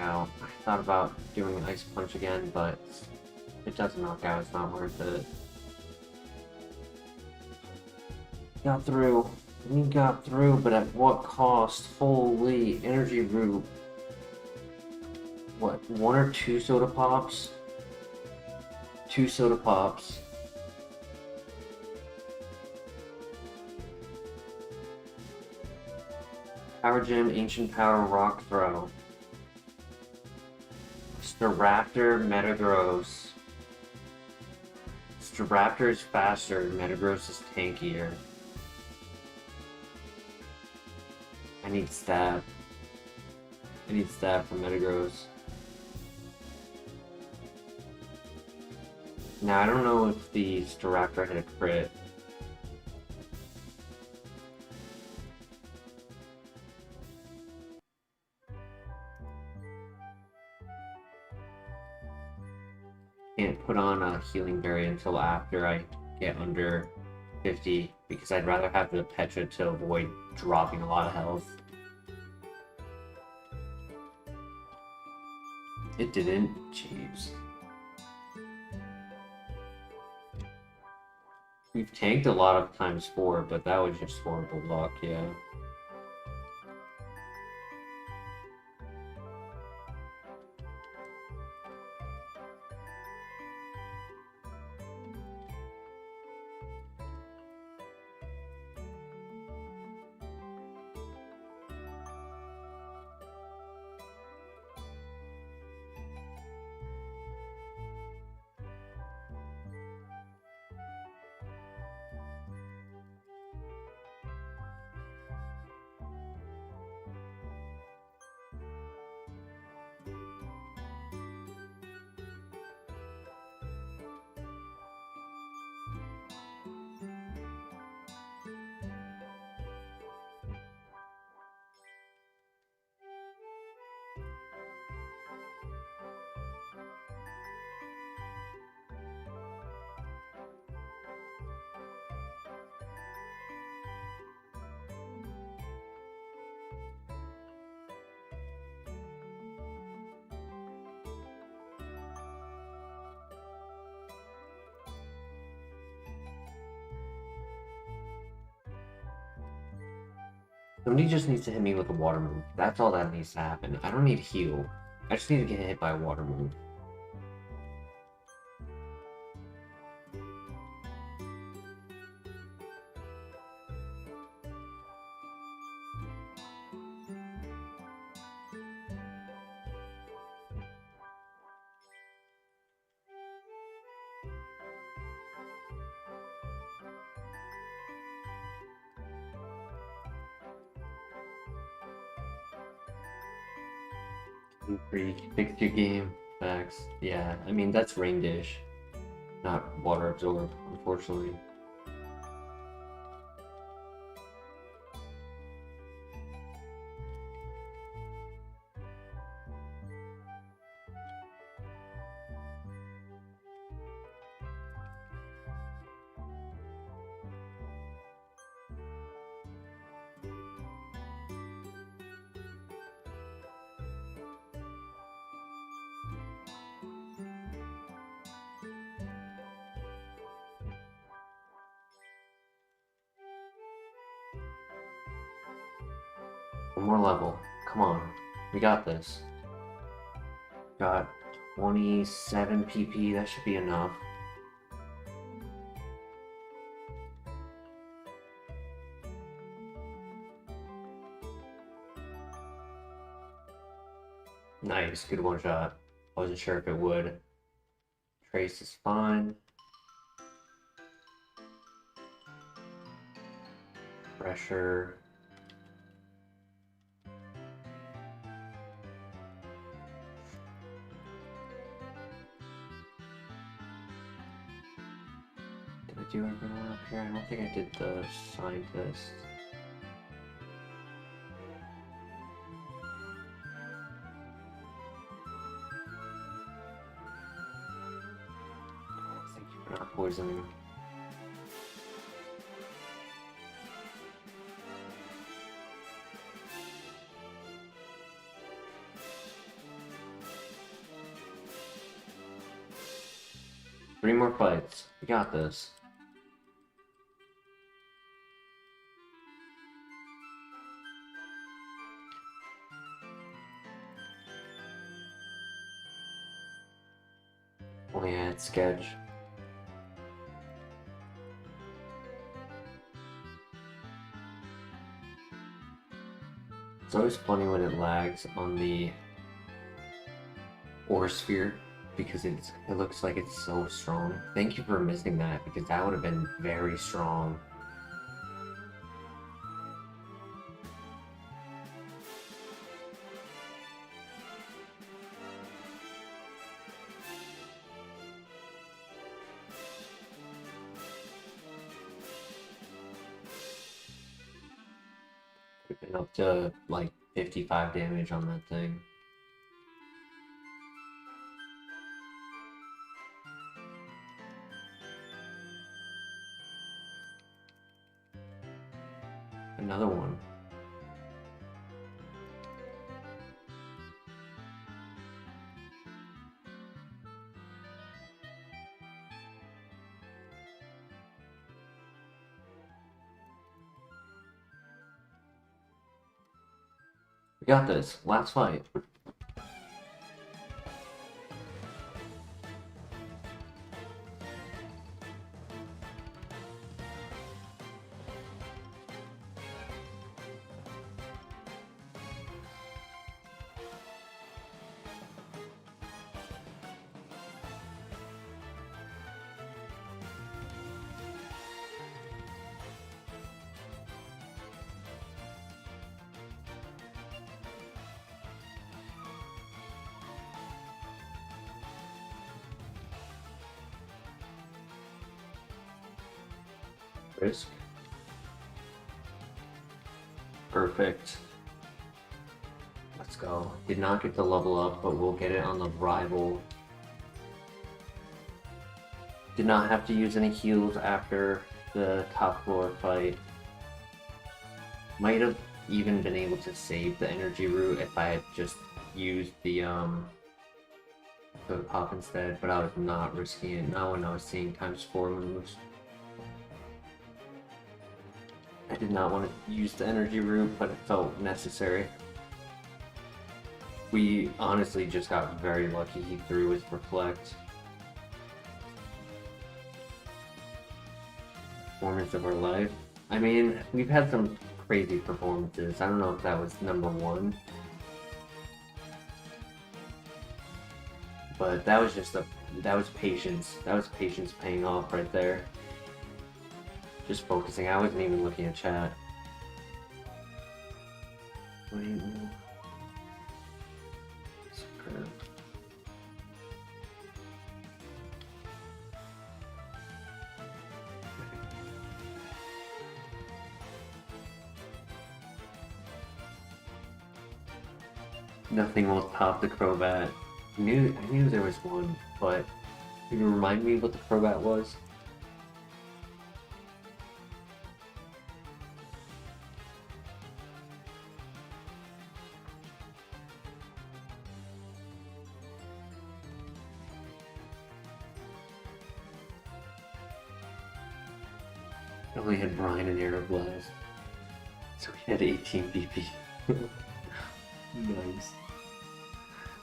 Out. I thought about doing Ice Punch again, but if it doesn't knock out, it's not worth it. Got through. We got through, but at what cost? Holy energy root. What, 1 or 2 soda pops? 2 soda pops. Power Gem, Ancient Power, Rock Throw. Staraptor, Metagross. Staraptor is faster, Metagross is tankier. I need Stab. I need Stab for Metagross. Now I don't know if the Staraptor hit a crit. Can't put on a healing berry until after I get under 50 because I'd rather have the Petra to avoid dropping a lot of health. It didn't. Jeez. We've tanked a lot of ×4, but that was just horrible luck, yeah. Somebody just needs to hit me with a water move. That's all that needs to happen. I don't need to heal. I just need to get hit by a water move. Fix your game. Facts. Yeah, I mean, that's rain dish, not water absorb, unfortunately. One more level. Come on. We got this. Got 27 PP. That should be enough. Nice. Good one shot. I wasn't sure if it would. Trace is fine. Pressure. Did I do everyone up here? I don't think I did the scientist. Thank you for not poisoning. Three more fights. We got this. Oh yeah, it's sketch. It's always funny when it lags on the ore sphere because it looks like it's so strong. Thank you for missing that because that would have been very strong. And up to like 55 damage on that thing. Another one. We got this. Last fight. Risk. Perfect. Let's go. Did not get the level up, but we'll get it on the rival. Did not have to use any heals after the top floor fight. Might have even been able to save the energy root if I had just used the pop instead, but I was not risking it, not when I was seeing ×4 moves. I did not want to use the energy root, but it felt necessary. We honestly just got very lucky he threw his reflect. Performance of our life. I mean, we've had some crazy performances. I don't know if that was number one. But that was just that was patience. That was patience paying off right there. Just focusing. I wasn't even looking at chat. Wait. Superb. Nothing will top the Crobat. I knew there was one, but can you remind me what the Crobat was? I only had Brian and Aeroblast, so he had 18 BP. Nice.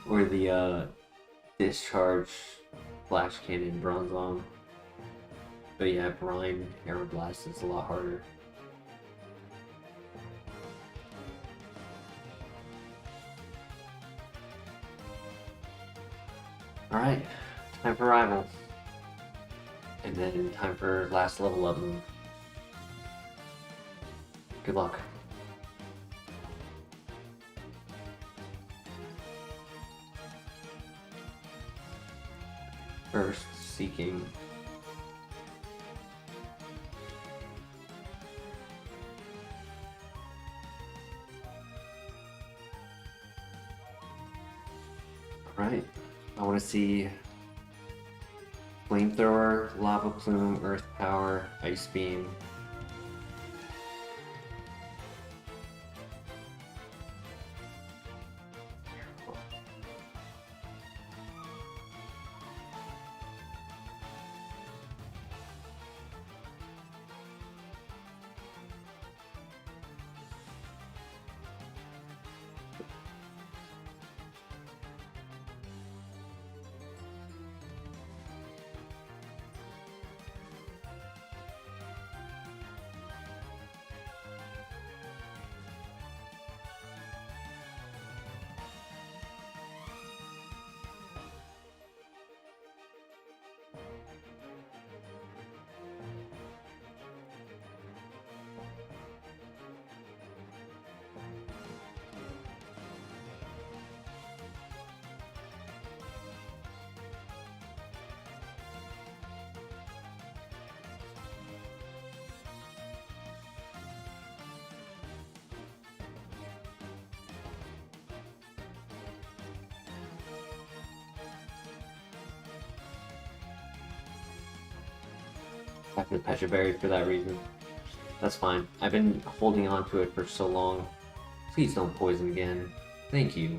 Or the Discharge Flash Cannon Bronzong. But yeah, Brian Aeroblast is a lot harder. Alright, time for Rival. And then time for last level up move. Good luck. First, Seeking. Alright, I want to see Flamethrower, Lava Plume, Earth Power, Ice Beam. I have to patch a berry for that reason. That's fine. I've been holding on to it for so long. Please don't poison again. Thank you.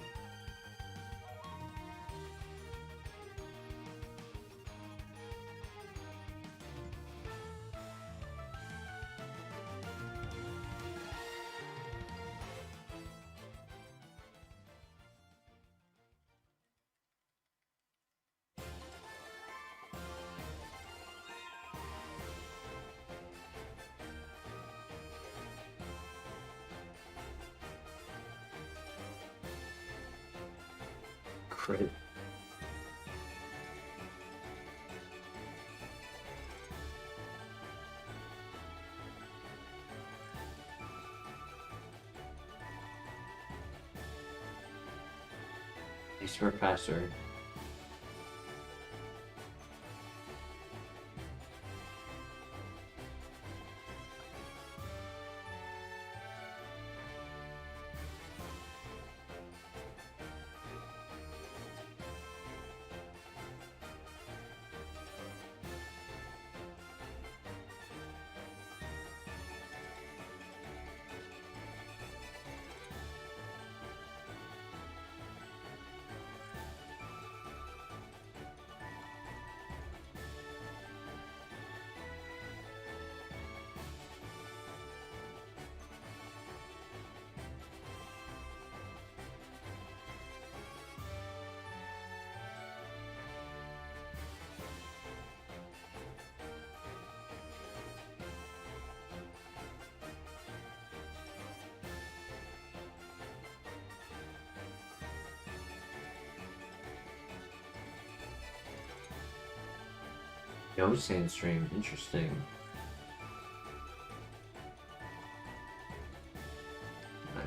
Crit. Thanks for faster. No sandstream, interesting. Nice.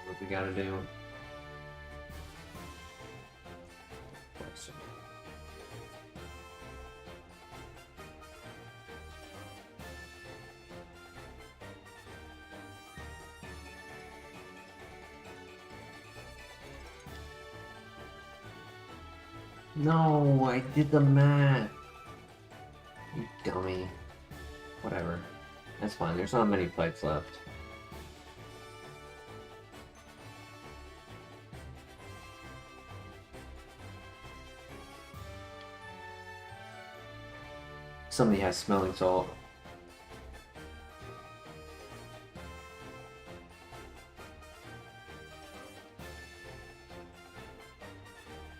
What we gotta do? No, I did the math. You dummy. Whatever. That's fine. There's not many fights left. Somebody has smelling salt.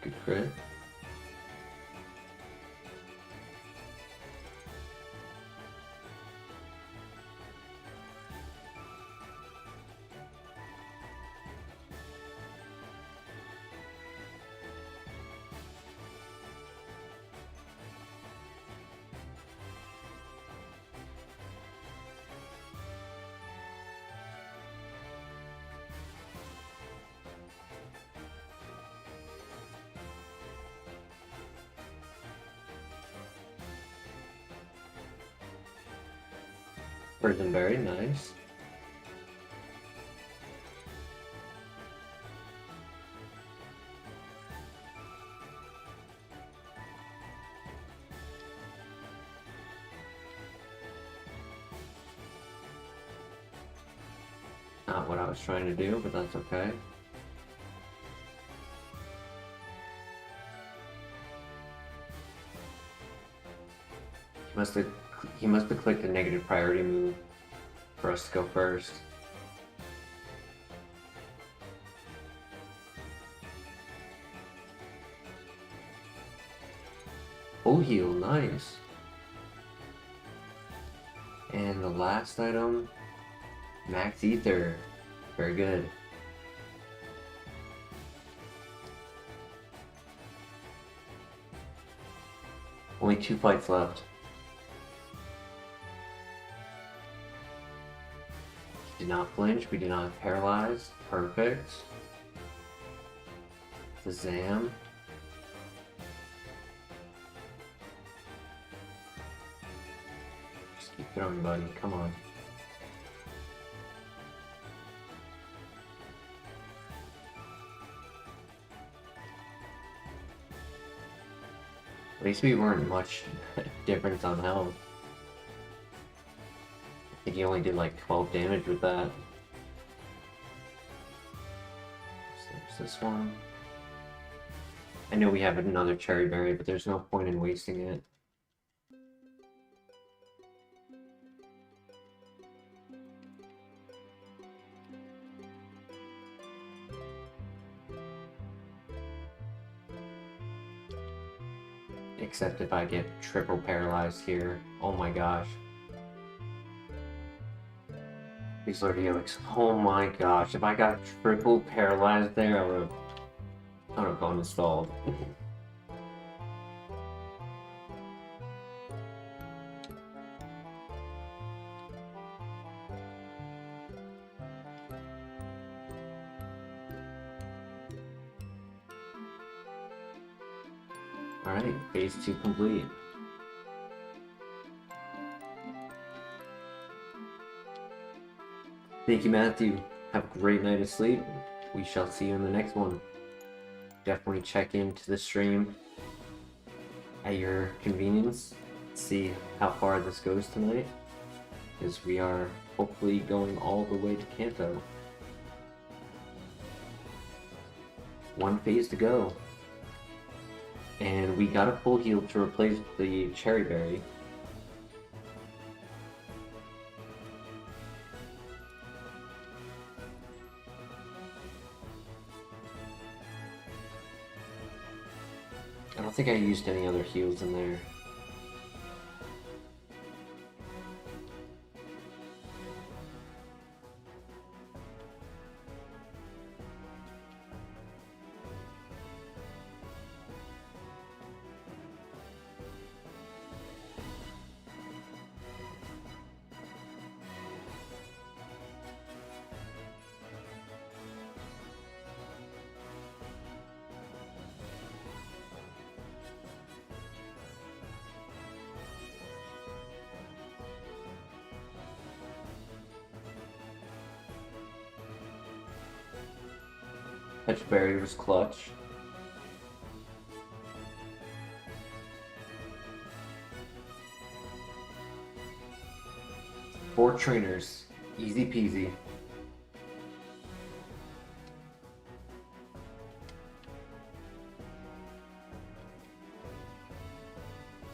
Good crit. Very nice. Not what I was trying to do, but that's okay. He must have clicked a negative priority move for us to go first. Full heal, nice. last item, Max Ether. Very good. Only 2 fights left. Did not flinch, we did not paralyze. Perfect. Shazam. Just keep throwing, buddy. Come on. At least we weren't much difference on health. I think he only did like 12 damage with that. So there's this one. I know we have another cherry berry, but there's no point in wasting it. Except if I get triple paralyzed here. Oh my gosh. These Lord Helix. Oh my gosh. If I got triple paralyzed there, I would have gone installed. Alright, phase 2 complete. Thank you, Matthew. Have a great night of sleep. We shall see you in the next one. Definitely check into the stream at your convenience. See how far this goes tonight, because we are hopefully going all the way to Kanto. 1 phase to go. And we got a full heal to replace the cherry berry. I don't think I used any other heals in there. Berry was clutch. Four trainers, easy peasy.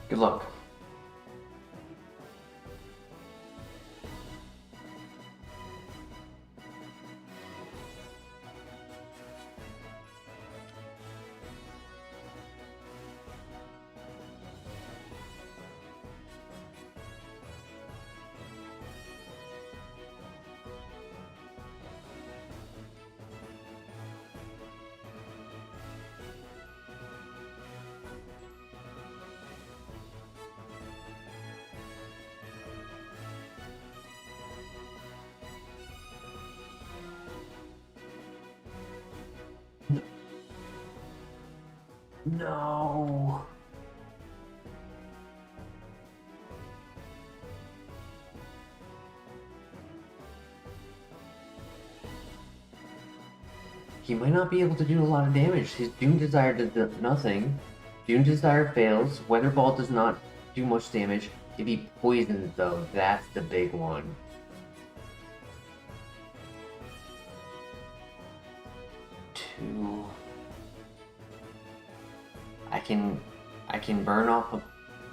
Good luck. No. He might not be able to do a lot of damage. His Doom Desire does nothing. Doom Desire fails. Weather Ball does not do much damage. If he poisons, though, that's the big one. Two. I can burn off of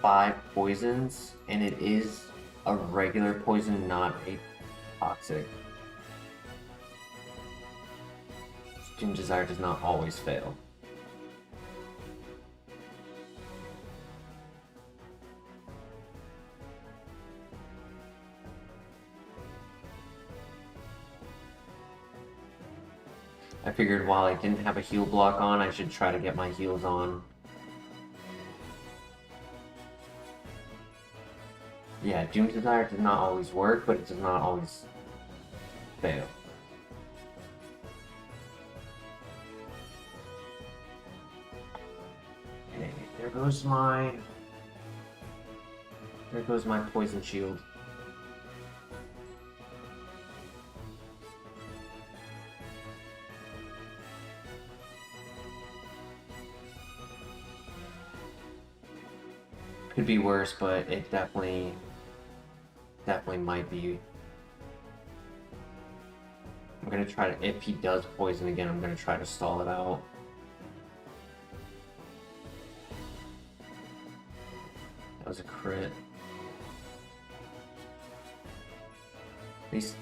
5 poisons, and it is a regular poison, not a toxic. Doom Desire does not always fail. I figured while I didn't have a heal block on, I should try to get my heals on. Yeah, Doom Desire does not always work, but it does not always fail. Okay, there goes my poison shield. Could be worse, but it definitely might be. I'm gonna try to, if he does poison again, I'm gonna try to stall it out. That was a crit. At least.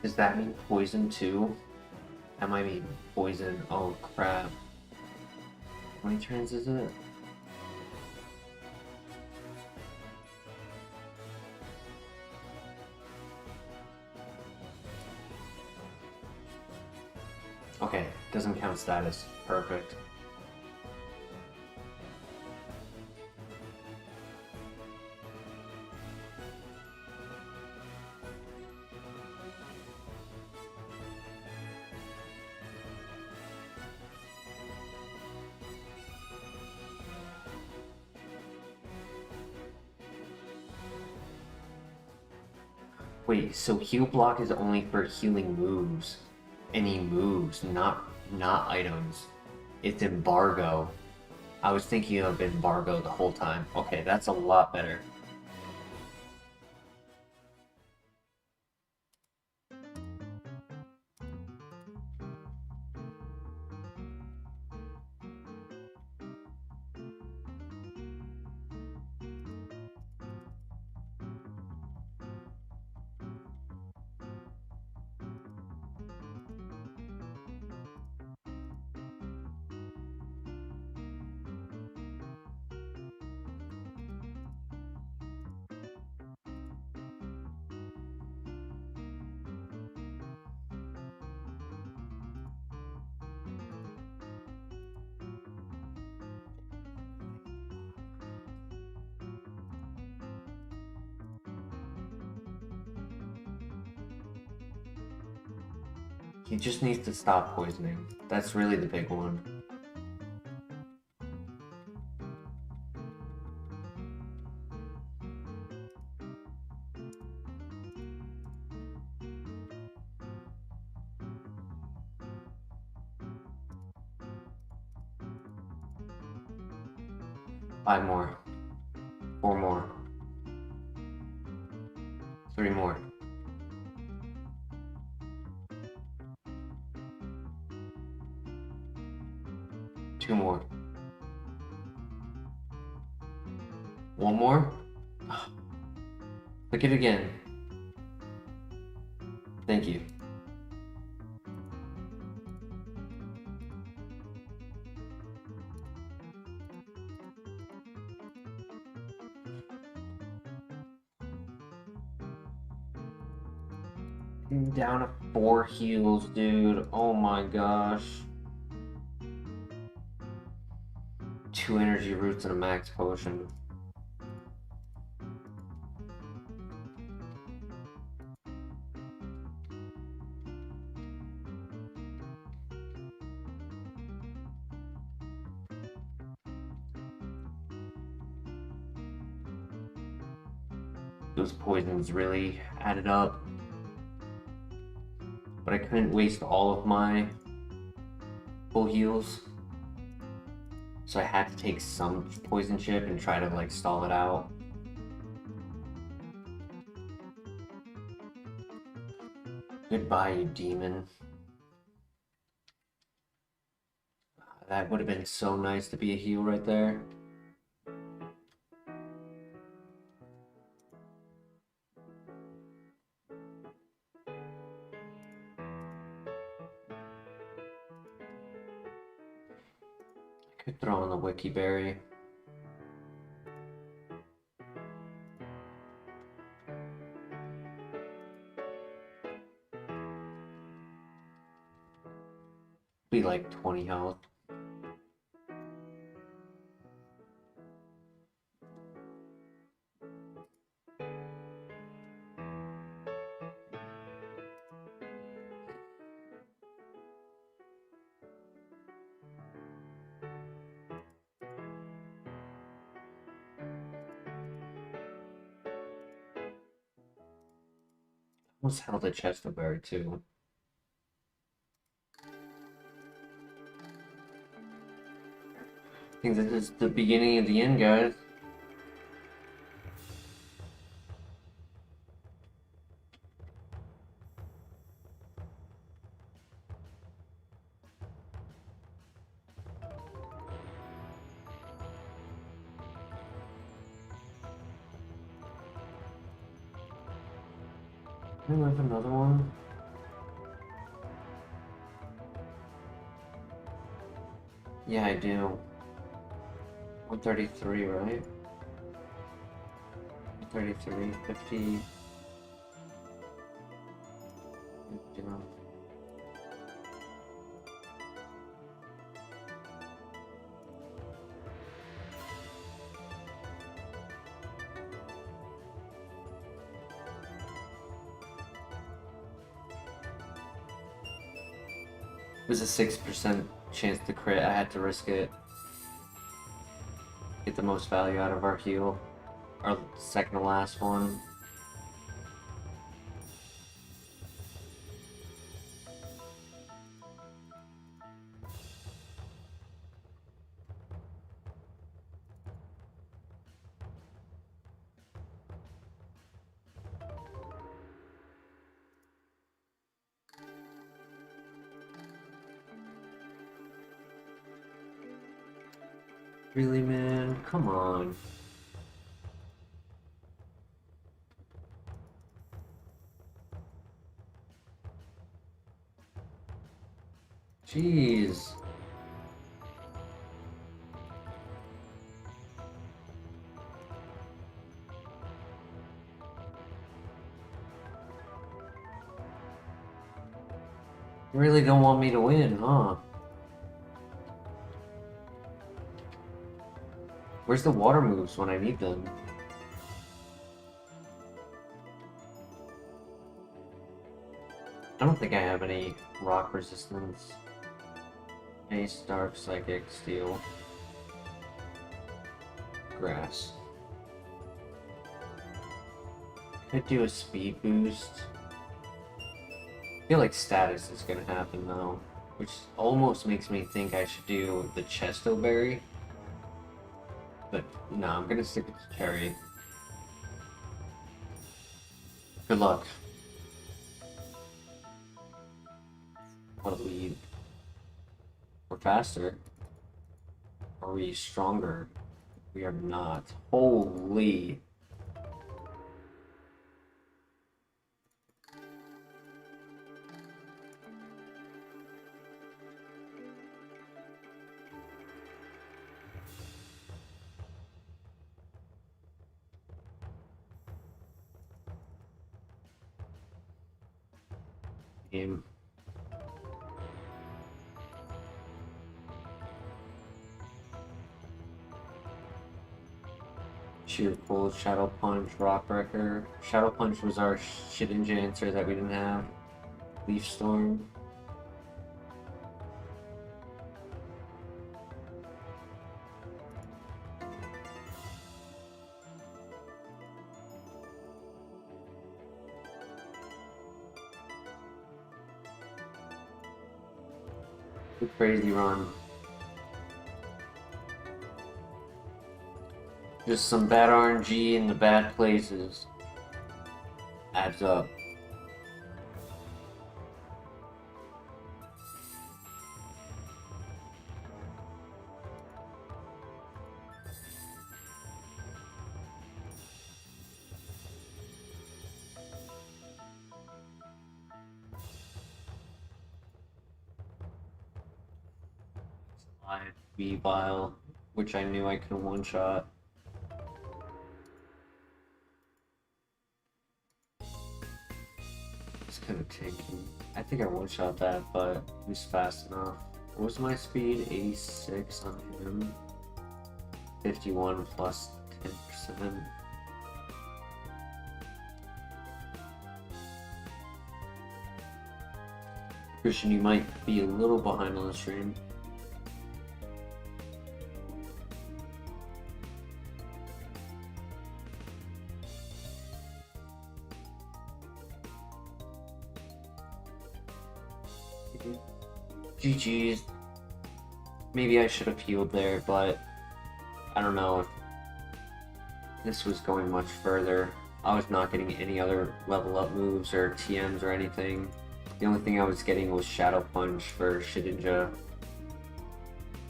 Does that mean poison too? That might mean poison. Oh crap. How many turns is it? Okay, doesn't count status. Perfect. Wait, so heal block is only for healing moves. Any moves, not items. It's embargo. I was thinking of embargo the whole time. Okay, that's a lot better. He just needs to stop poisoning. That's really the big one. Five more. 4 more. 3 more. 2 more. 1 more. Click it again. Thank you. I'm down to 4 heals, dude. Oh my gosh. 2 energy roots and a max potion. Those poisons really added up. But I couldn't waste all of my full heals. So I had to take some poison chip and try to like stall it out. Goodbye, you demon. That would have been so nice to be a heal right there. I could throw in the Wiki Berry. Be like 20 health. Almost held a Chesto Berry too. I think this is the beginning of the end, guys. Can I have another one? Yeah, I do. 133, right? 133, 50. It was a 6% chance to crit. I had to risk it. Get the most value out of our heal. Our second to last one. Really, man? Come on. Jeez. You really don't want me to win, huh? Where's the water moves when I need them? I don't think I have any rock resistance. Ace, Dark, Psychic, Steel. Grass. Could do a speed boost. I feel like status is gonna happen though, which almost makes me think I should do the Chesto Berry. But no, I'm gonna stick with the Cherry. Good luck. What a lead. We're faster. Are we stronger? We are not. Holy. Game. Sheer Pull, Shadow Punch, Rock Wrecker. Shadow Punch was our Shedinja answer that we didn't have. Leaf Storm. Good crazy run. Just some bad RNG in the bad places. Adds up. live Weavile, which I knew I could one-shot. It's kind of tanky. I think I one-shot that, but it was fast enough. What was my speed? 86 on him. 51 plus 10%. Christian, you might be a little behind on the stream. GG's. Maybe I should have healed there, but I don't know if this was going much further. I was not getting any other level up moves or TMs or anything. The only thing I was getting was Shadow Punch for Shedinja,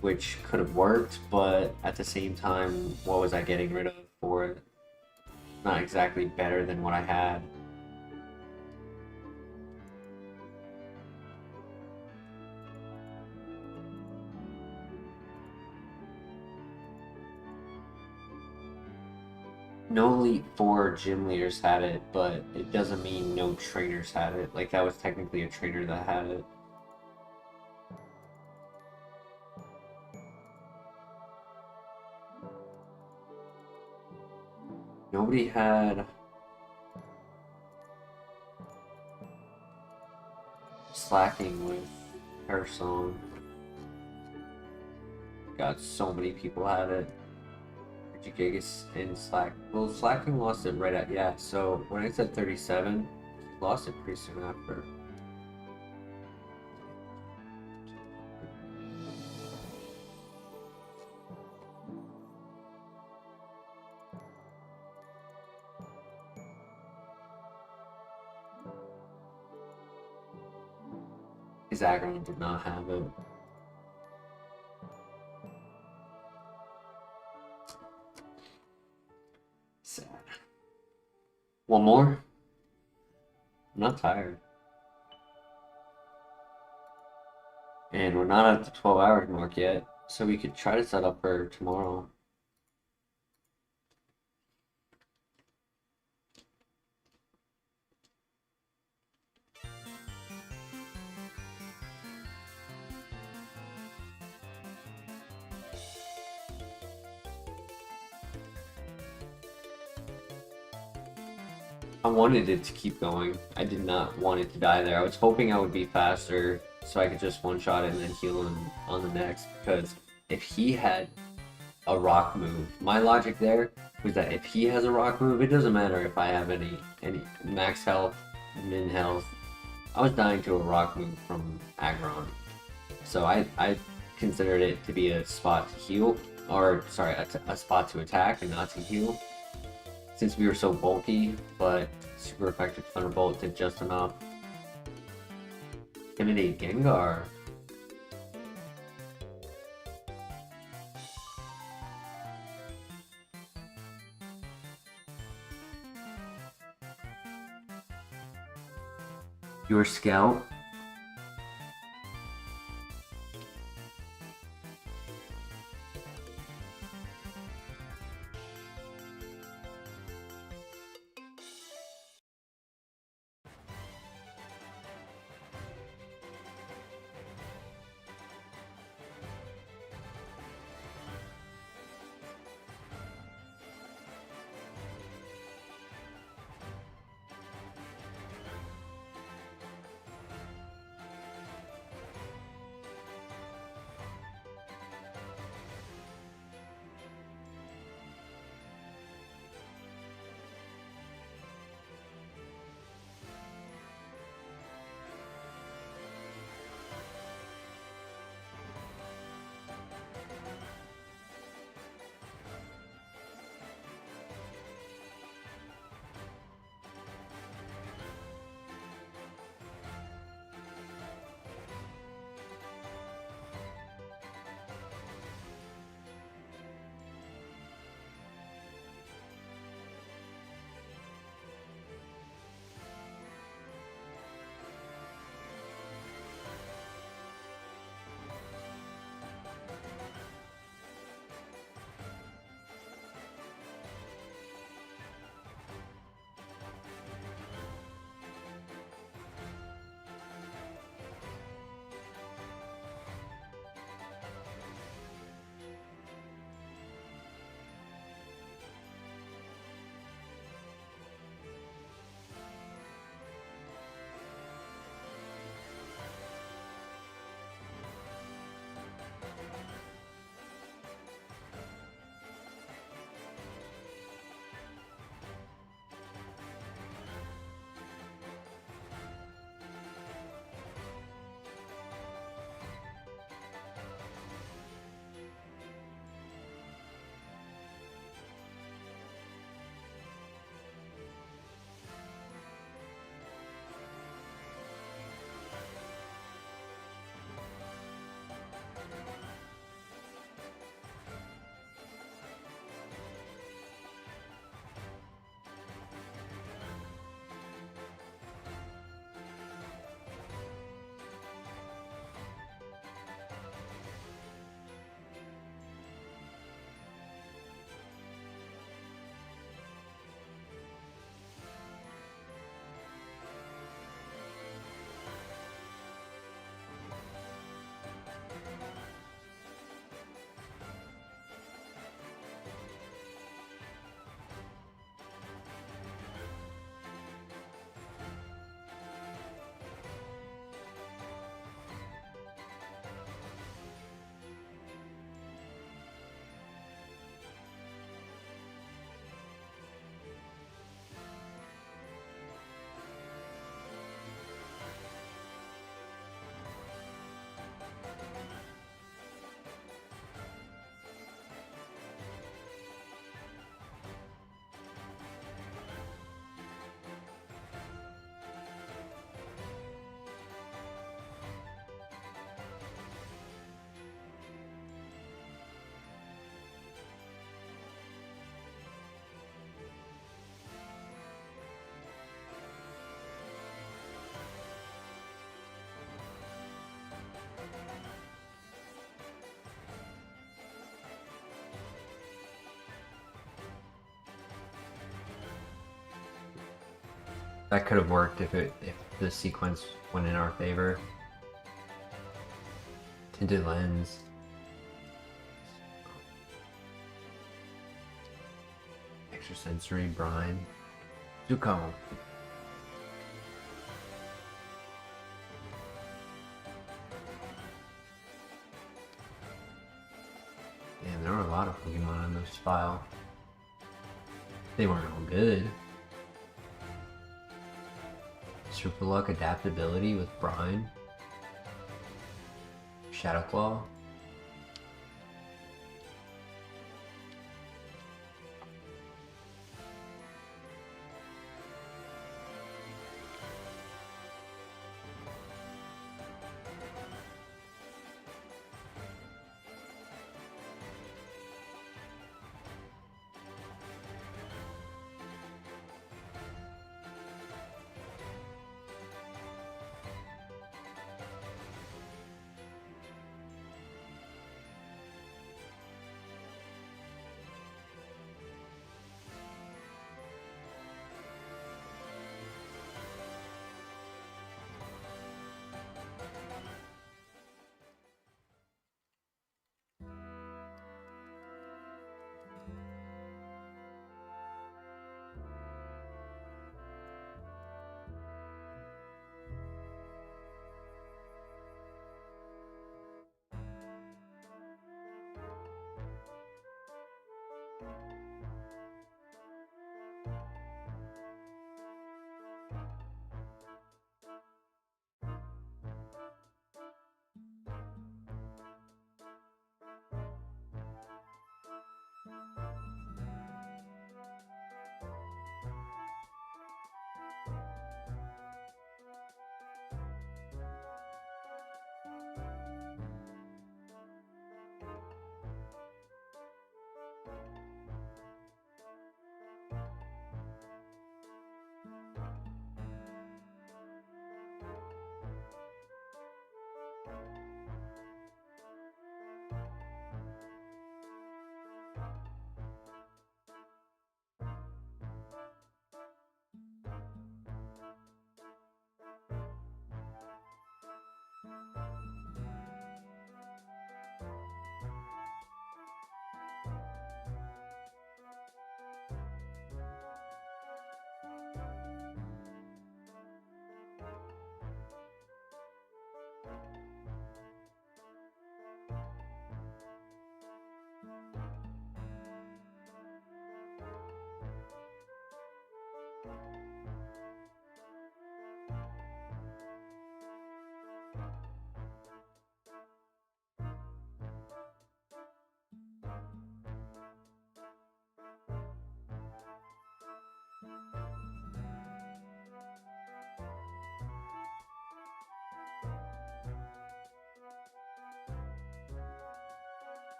which could have worked, but at the same time, what was I getting rid of for it? Not exactly better than what I had. No Elite Four gym leaders had it, but it doesn't mean no trainers had it. Like, that was technically a trainer that had it. Nobody had slacking with her song. God, so many people had it. Gigas in Slack. Well, Slacking lost it right at, yeah, so when I said 37, he lost it pretty soon after. His aggro did not have it. Sad. One more? I'm not tired. And we're not at the 12-hour mark yet, so we could try to set up for tomorrow. I wanted it to keep going. I did not want it to die there. I was hoping I would be faster so I could just one-shot it and then heal him on the next, because if he had a rock move, my logic there was that if he has a rock move, it doesn't matter if I have any max health, min health. I was dying to a rock move from Aggron. So I considered it to be a spot to heal, or sorry, a spot to attack and not to heal. Since we were so bulky, but super effective Thunderbolt did just enough. Intimidate Gengar. Your Scout. That could have worked if the sequence went in our favor. Tinted lens. Extrasensory brine. Zuko. Damn, there were a lot of Pokemon in this file. They weren't all good. Super Luck adaptability with Brine. Shadow Claw.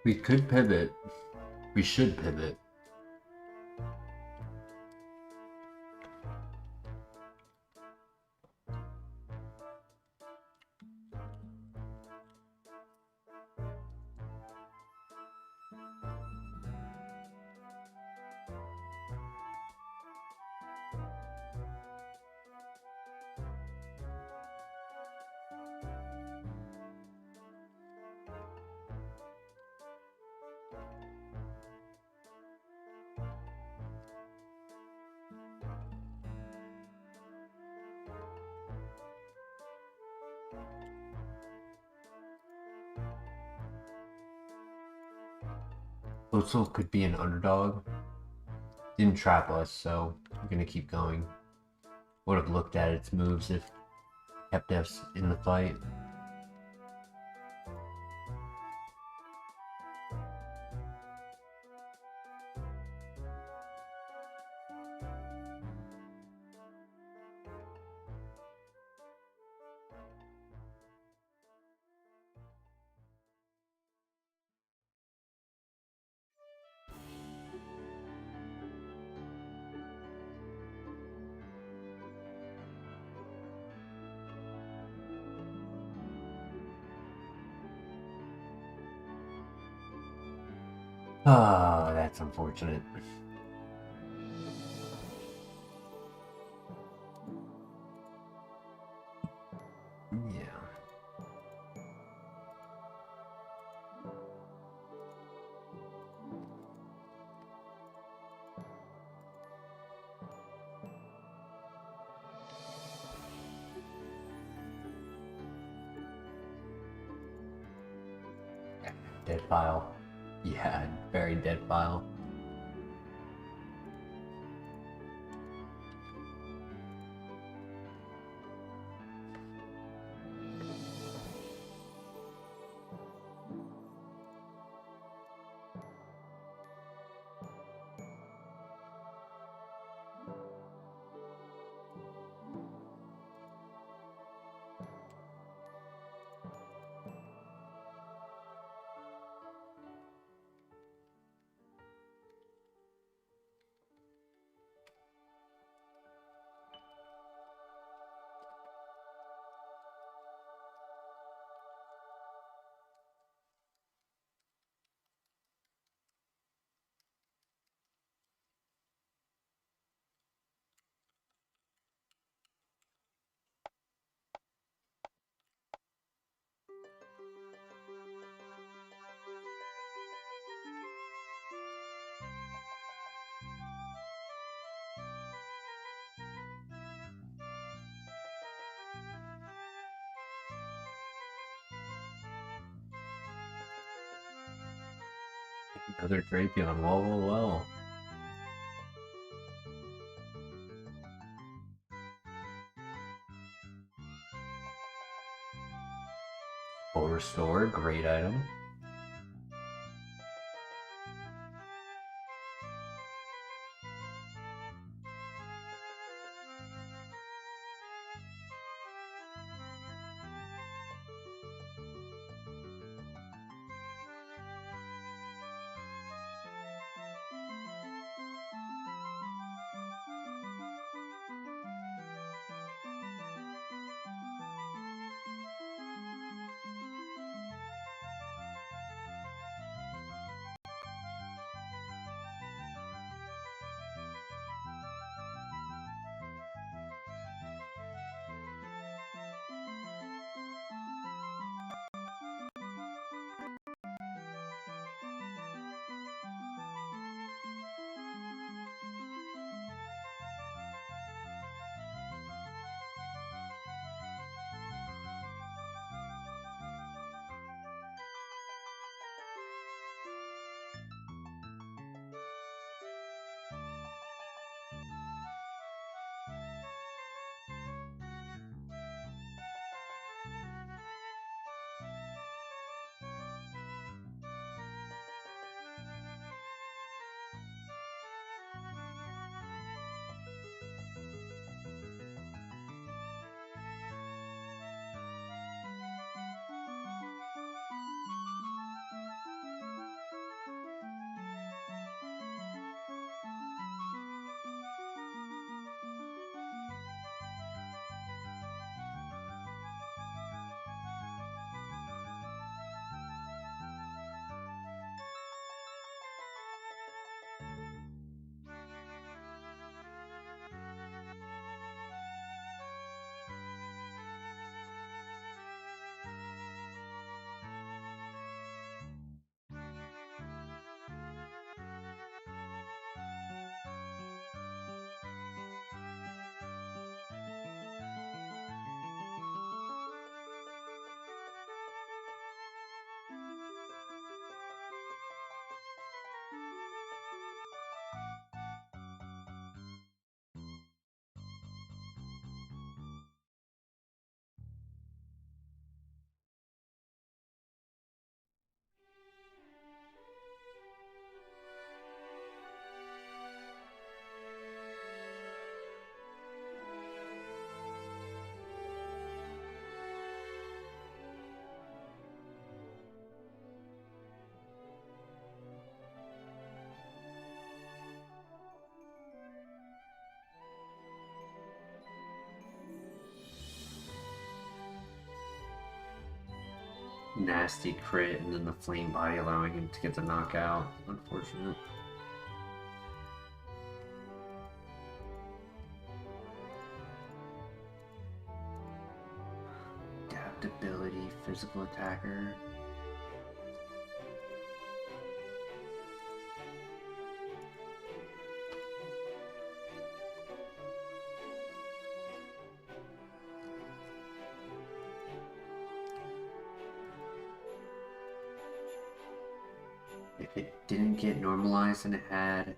We could pivot. We should pivot. Otso could be an underdog. Didn't trap us, so we're gonna keep going. Would have looked at its moves if kept us in the fight. Oh, that's unfortunate. Yeah. Dead file. Yeah, very dead file. Another Drapion. Well, well, well. Full restore, great item. nasty crit and then the flame body allowing him to get the knockout. Unfortunate. Adaptability, physical attacker. If it didn't get normalized and it had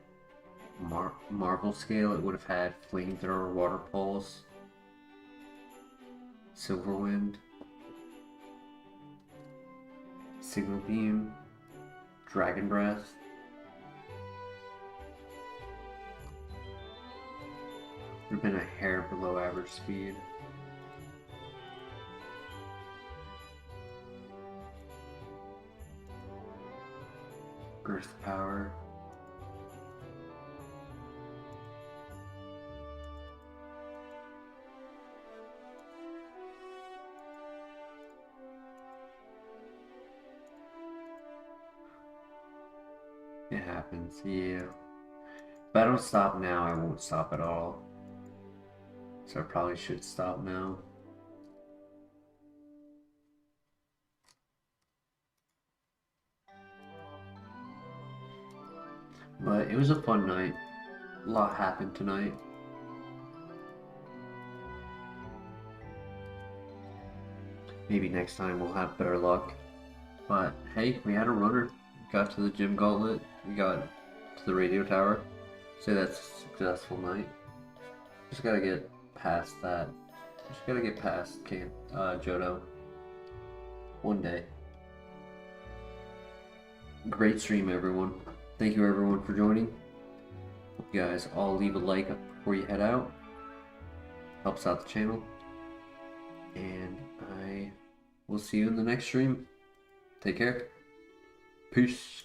Marvel scale, it would have had Flamethrower, Water Pulse, Silver Wind, Signal Beam, Dragon Breath. Would have been a hair below average speed. Girth Power. It happens, yeah. If I don't stop now, I won't stop at all. So I probably should stop now. But it was a fun night. A lot happened tonight. Maybe next time we'll have better luck. But hey, we had a runner. We got to the gym gauntlet. We got to the radio tower. So that's a successful night. Just gotta get past that. Just gotta get past Johto. One day. Great stream, everyone. Thank you, everyone, for joining. Hope you guys all leave a like before you head out. Helps out the channel. And I will see you in the next stream. Take care. Peace.